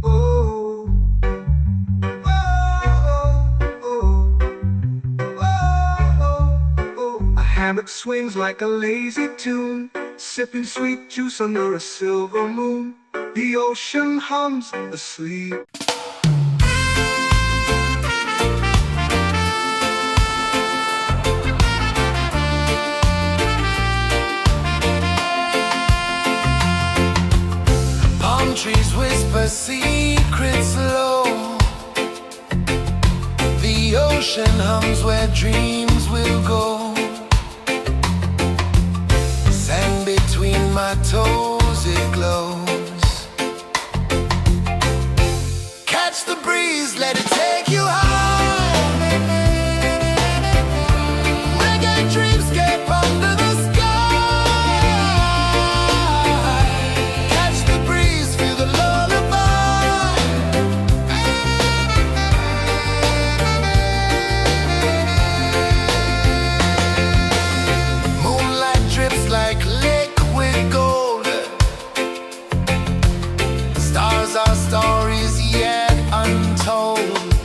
Speaker 2: Oh, oh, oh, oh, oh. A hammock swings like a lazy tune, sipping sweet juice under a silver moon. The ocean hums asleep.
Speaker 3: Trees whisper secrets low. The ocean hums where dreams will go. Sand between my toes, it glows. Catch the breeze, let it take you high. Reggae dreamscape under the sky. Like liquid gold, stars are stories yet untold.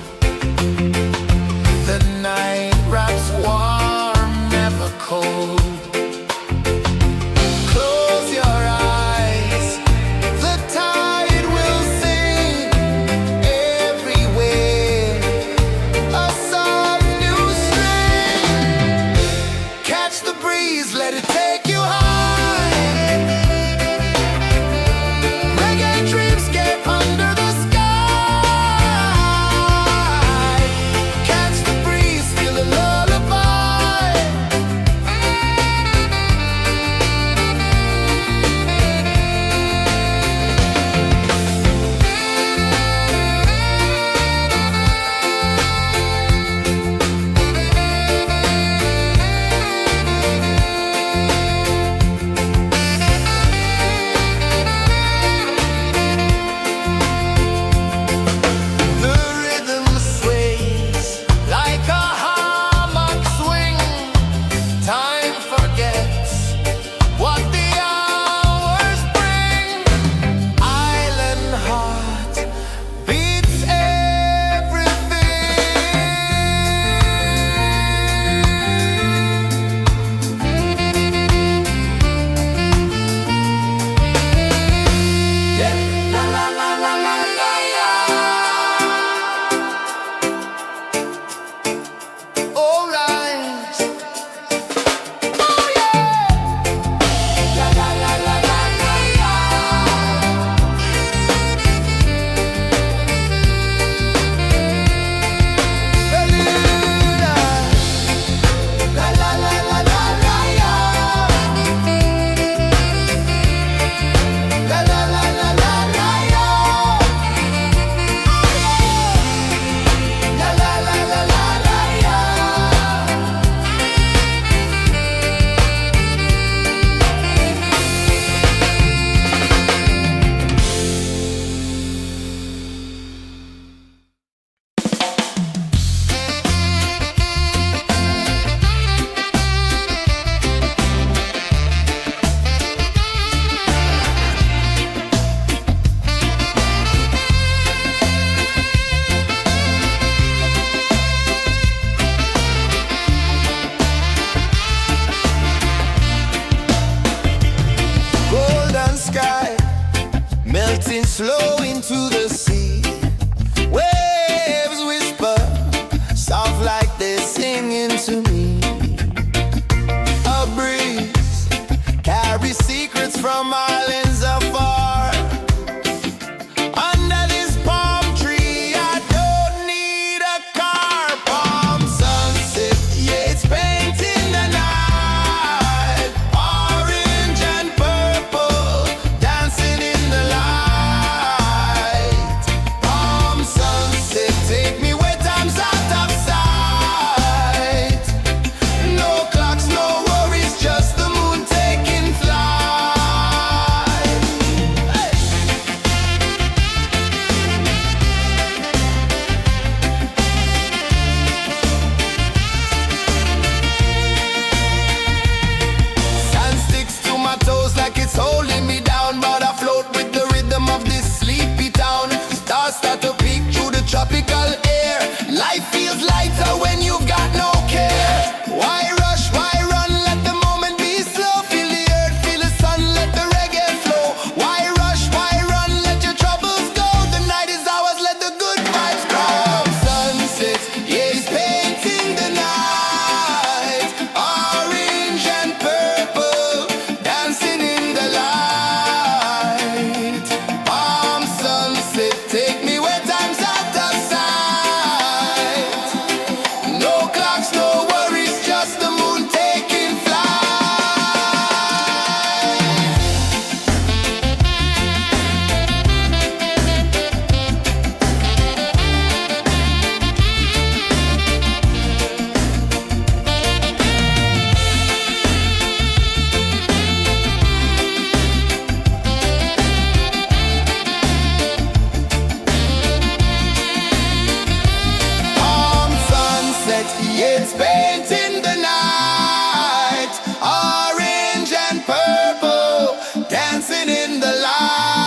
Speaker 3: It's painting the night, orange and purple, dancing in the light.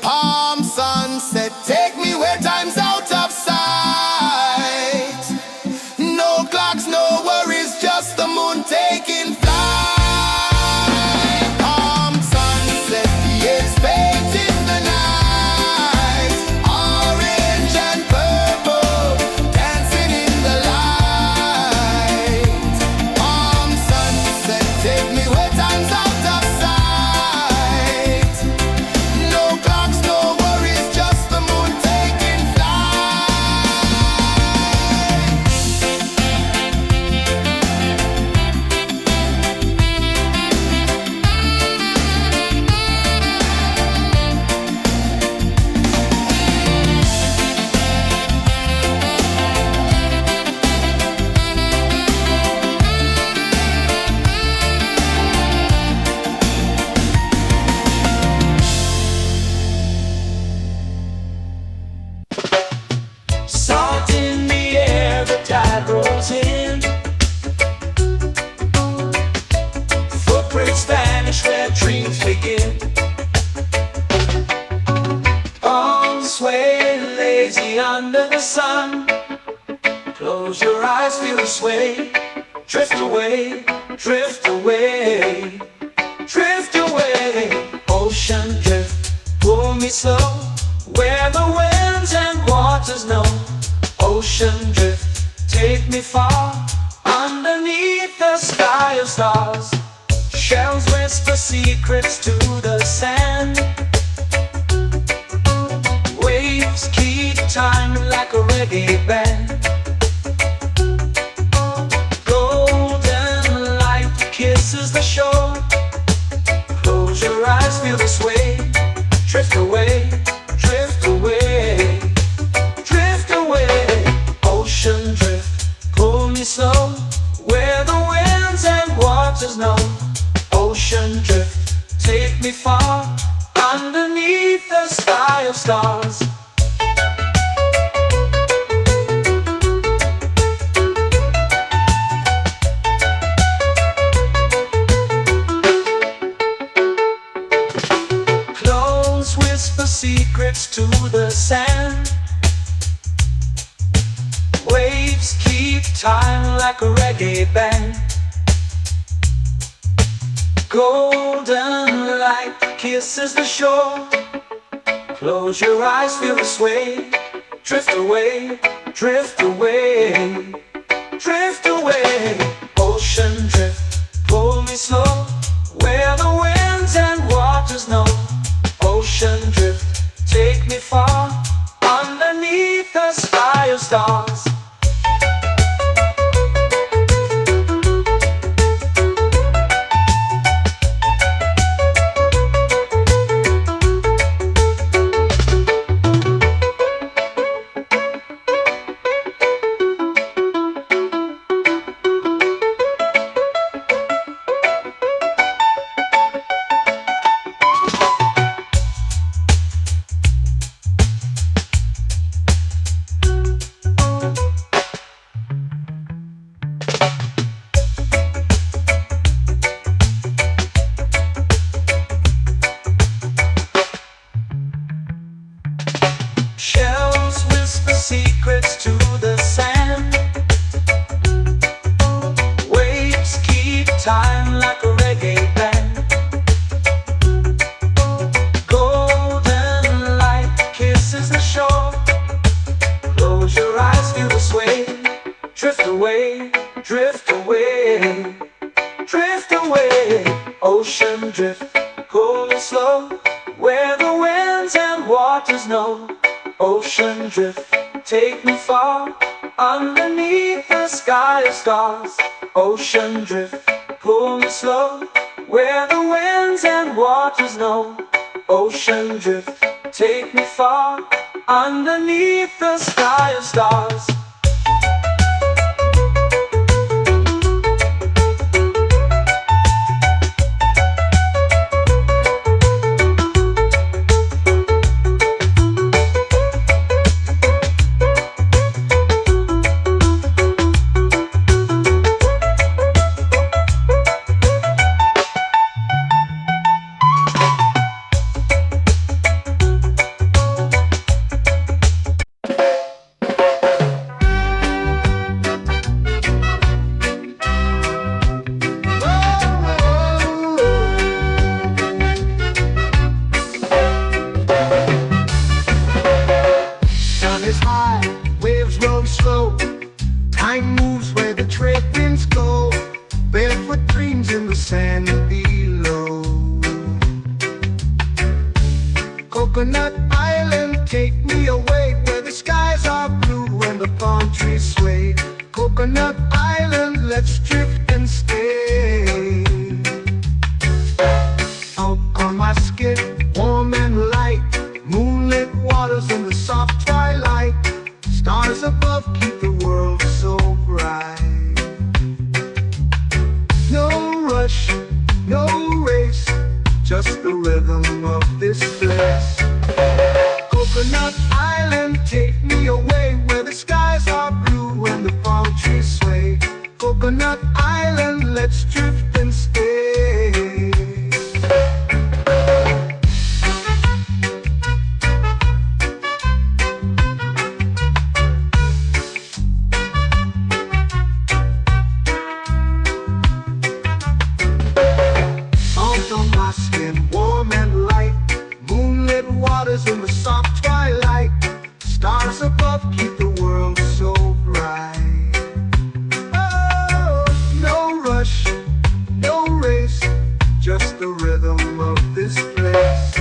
Speaker 3: Palm sunset, take me where time's out of sight. No clocks, no worries, just the moon taking flight. Palm sunset, it's painting the night, orange and purple, dancing in the light. Palm sunset, take me where time's out of sight. No clocks, no worries, just the moon taking flight.
Speaker 1: Salt in the air, the tide rolls in. Footprints vanish where dreams begin. Arms sway lazy under the sun. Close your eyes, feel the sway. Drift away, drift away, drift away. Ocean drift, pull me slow, where the winds and waters know. Ocean drift, take me far, underneath the sky of stars. Shells whisper secrets to the sand. Waves keep time like a reggae band. Golden light kisses the shore. Close your eyes, feel the sway. Drift away, drift away, drift away. Ocean drift, pull me slow, where the winds and waters know. Ocean drift, take me far, underneath the sky of stars. Close whisper secrets to the sand. Waves keep time like a reggae band. Golden light kisses the shore. Close your eyes, feel the sway. Drift away, drift away, drift away. Ocean drift, pull me slow, where the winds and waters know. Ocean drift, take me far, underneath the sky of stars. Shells whisper secrets to the sand. Waves keep time like a reggae band. Golden light kisses the shore. Close your eyes, feel the sway. Drift away, drift away, drift away. Ocean drift, pull me slow, where the winds and waters know. Ocean drift, take me far, underneath the sky of stars. Ocean drift, pull me slow, where the winds and waters know. Ocean drift, take me far, underneath the sky of stars.
Speaker 2: Coconut Island, let's drift and stay. Out on my skin, warm and light, moonlit waters in the soft twilight. Stars above keep the world so bright. No rush, no race, just the rhythm of this place. Coconut Island, take me away where the skies are blue and the palm trees sway. Coconut Island, let's drift and stay. Salt on my skin, warm and light, moonlit waters in the soft twilight. Stars above keep the world so bright. Oh, no rush, no race, just the rhythm of this place.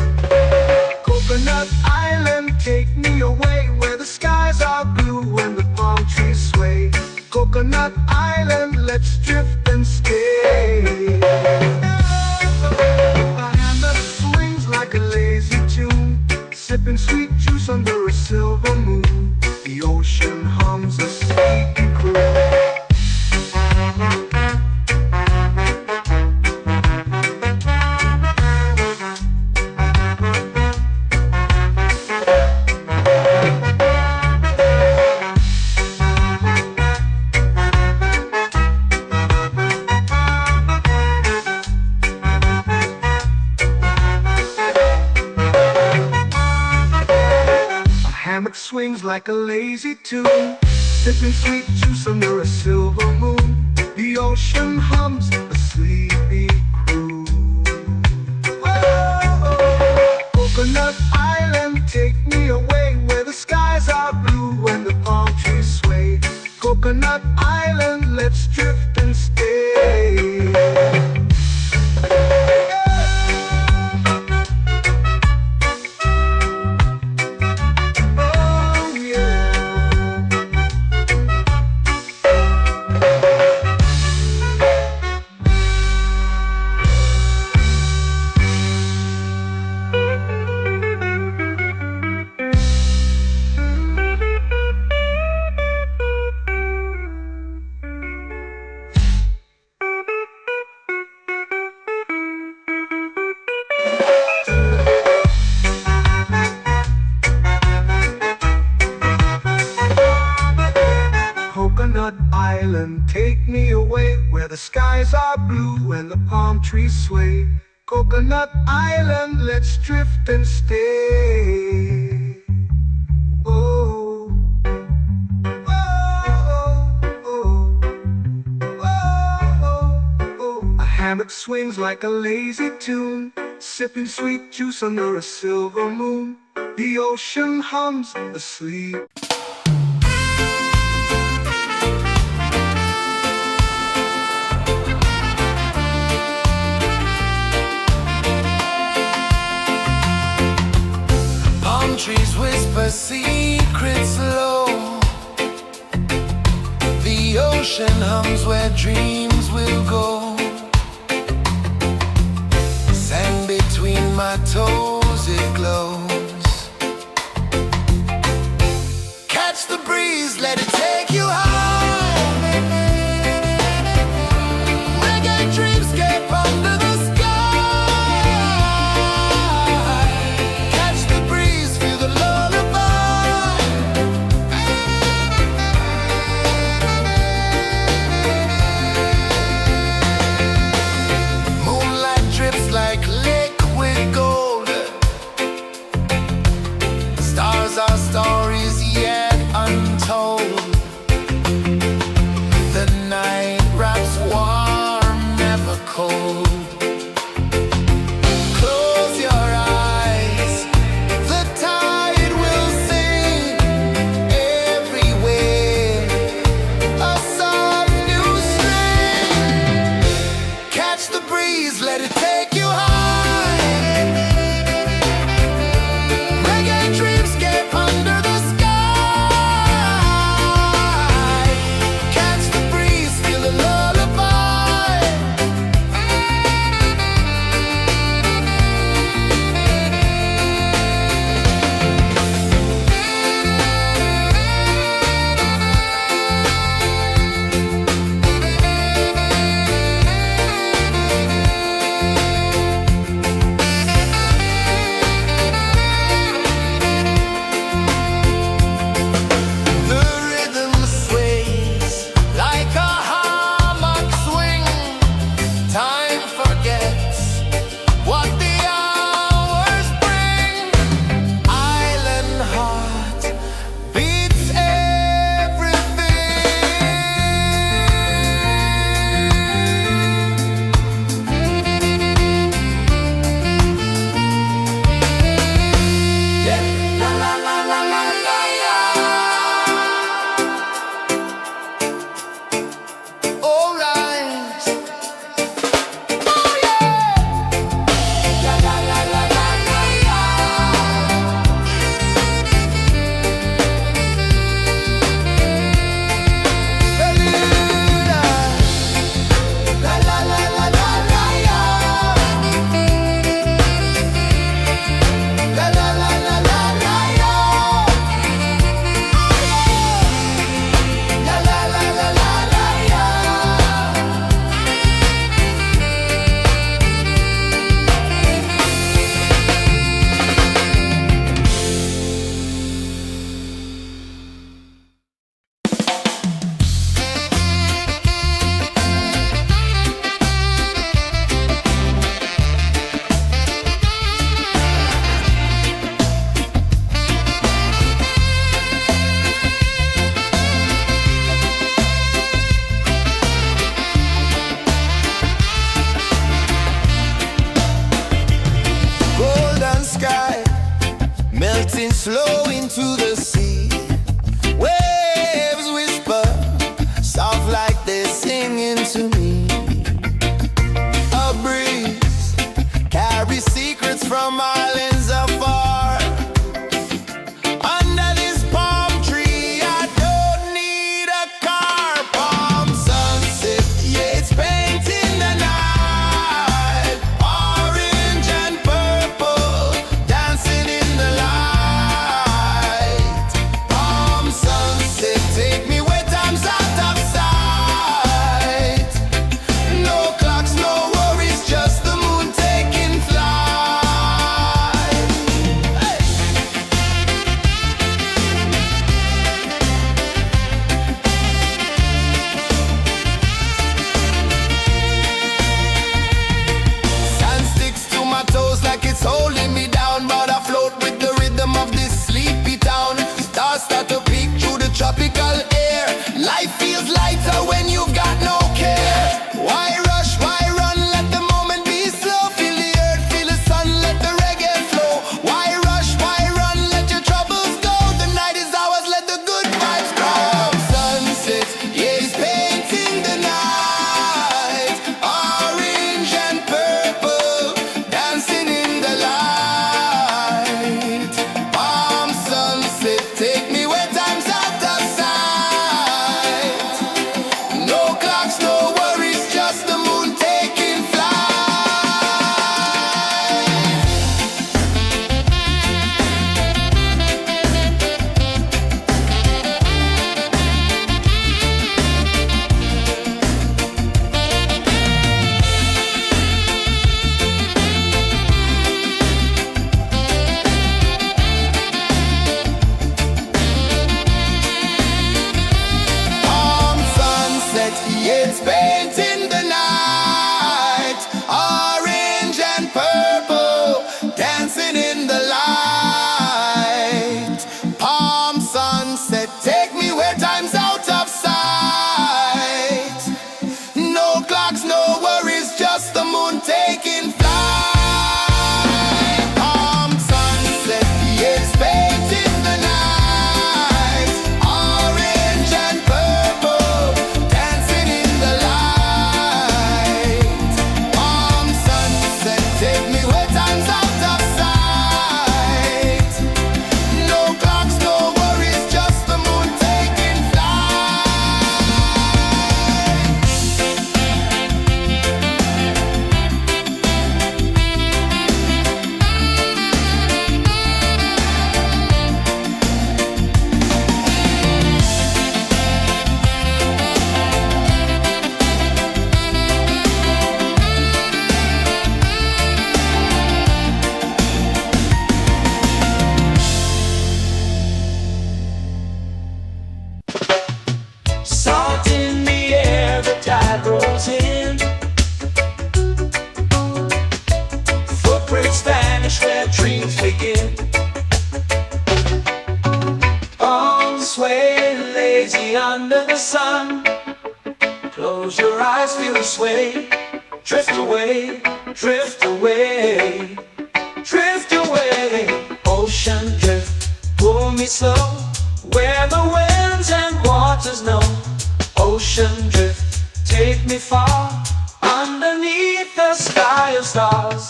Speaker 2: Coconut Island, take me away where the skies are blue and the palm trees sway. Coconut Island, let's drift and stay. A hand that swings like a lazy tune, sipping sweet juice under a silver moon. The ocean hums a sleepy croon. Hammock swings like a lazy tune, sipping sweet juice under a silver moon. The ocean hums a sleepy croon. Whoa, Coconut Island, take me away where the skies are blue and the palm trees sway. Coconut Island, let's drift and stay. Coconut Island, take me away where the skies are blue and the palm trees sway. Coconut Island, let's drift and stay. Oh, oh, oh, oh, oh. A hammock swings like a lazy tune, sipping sweet juice under a silver moon. The ocean hums asleep.
Speaker 3: Trees whisper secrets low. The ocean hums where dreams will go. Sand between my toes, it glows. Catch the breeze, let it take you high. Reggae dreamscape under the sky. Catch the breeze, feel the lullaby. Moonlight drips like liquid gold. Stars are stories yet untold.
Speaker 1: Salt in the air, the tide rolls in. Footprints vanish where dreams begin. On sway, lazy under the sun. Close your eyes, feel the sway. Drift away, drift away, drift away. Ocean drift, pull me slow, where the winds and waters know. Ocean drift, take me far, underneath the sky of stars.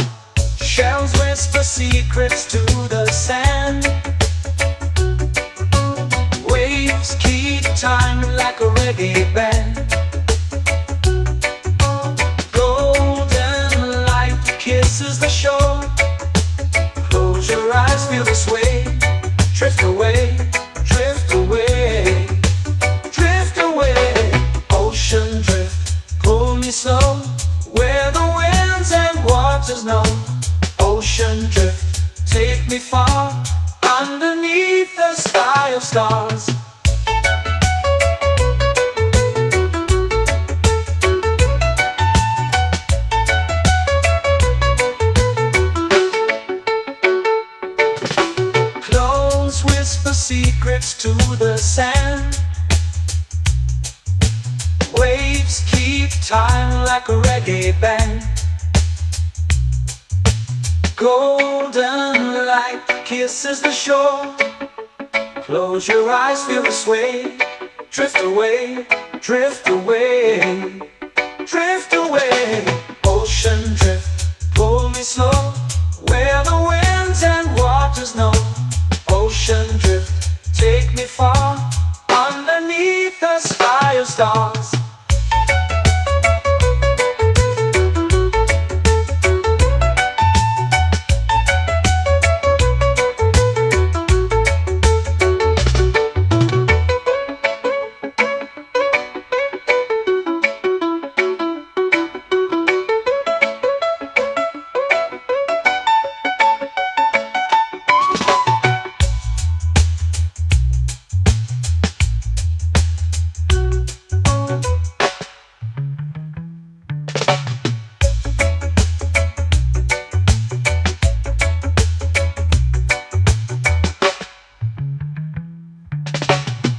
Speaker 1: Shells whisper secrets to the sand. Waves keep time like a reggae band. Golden light kisses the shore. Close your eyes, feel the sway. Drift away, drift away, drift away. Ocean drift, pull me slow, where the winds and waters know. Ocean drift, take me far, underneath the sky of stars. Close whisper secrets to the sand. Waves keep time like a reggae band. Golden light kisses the shore. Close your eyes, feel the sway. Drift away, drift away, drift away. Ocean drift, pull me slow, where the winds and waters know. Ocean drift, take me far, underneath the sky of stars.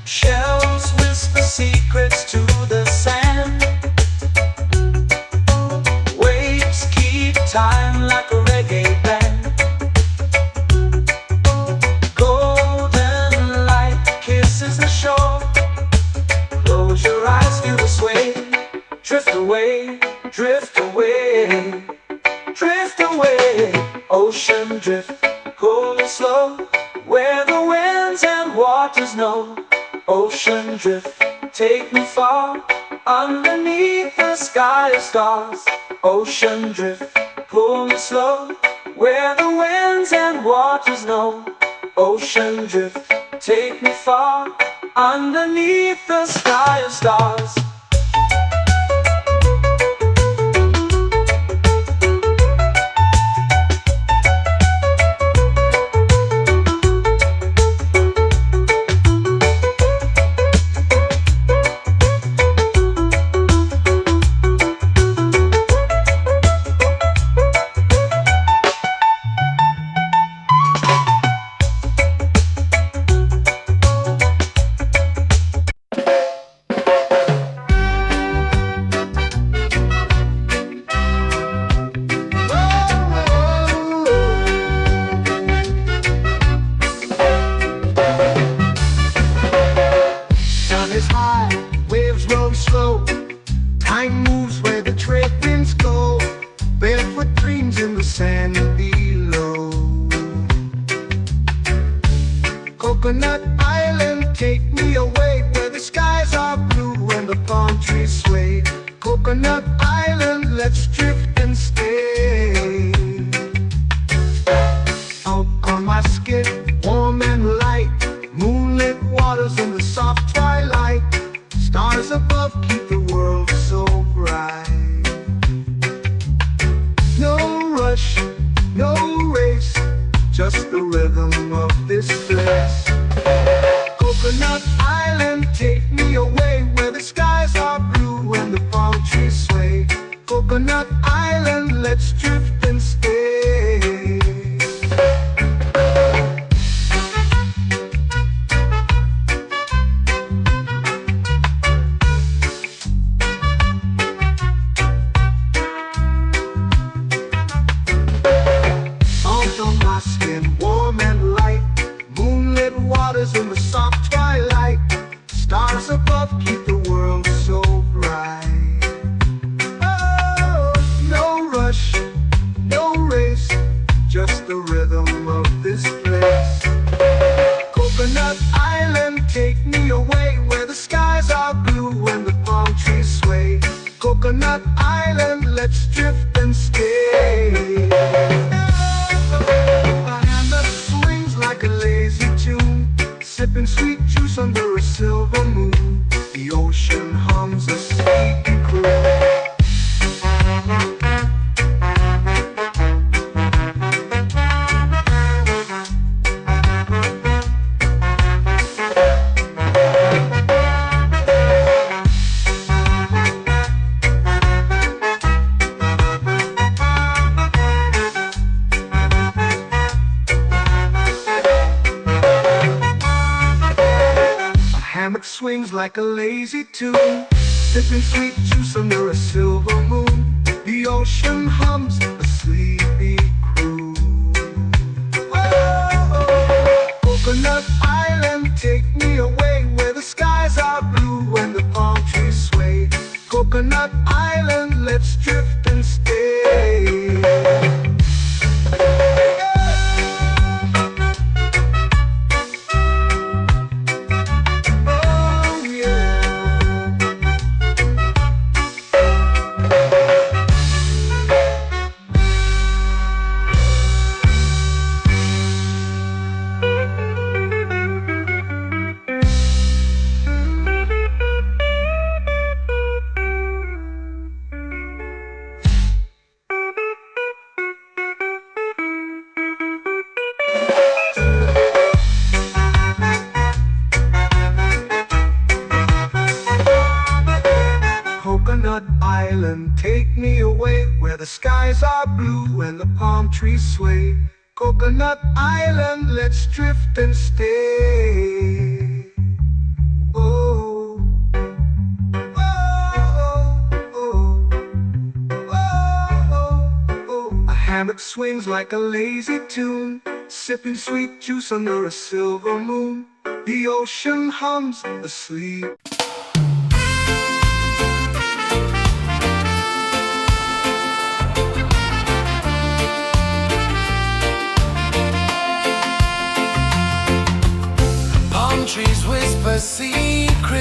Speaker 1: Shells whisper secrets to the sand. Waves keep time like a reggae band. Golden light kisses the shore. Close your eyes, feel the sway. Drift away, drift away, drift away. Ocean drift, pull me slow, where the winds and waters know. Ocean drift, take me far, underneath the sky of stars. Ocean drift, pull me slow, where the winds and waters know. Ocean drift, take me far, underneath the sky of stars.
Speaker 2: Time moves where the trade winds go. Barefoot dreams in the sand below. Coconut Island, take me away, where the skies are blue and the palm trees sway. Coconut Island, let's drift and stay. Out on my skin, warm and light, moonlit waters in the soft twilight. Stars above keep the world so bright. No rush, no race, just the rhythm of this place. away where the skies are blue and the palm trees sway. Coconut Island, let's drift and stay. A hand that swings like a lazy tune, sipping sweet juice under a silver moon. The ocean hums a sleepy croon. Hammock swings like a lazy tune, sipping sweet juice under a silver moon. The ocean hums a sleepy croon. Whoa, Coconut Island, take me away where the skies are blue and the palm trees sway. Coconut Island, let's drift and stay. Coconut Island, take me away where the skies are blue and the palm trees sway. Coconut Island, let's drift and stay. Oh, oh, oh, oh, oh. A hammock swings like a lazy tune, sipping sweet juice under a silver moon. The ocean hums asleep.
Speaker 3: Trees whisper secrets.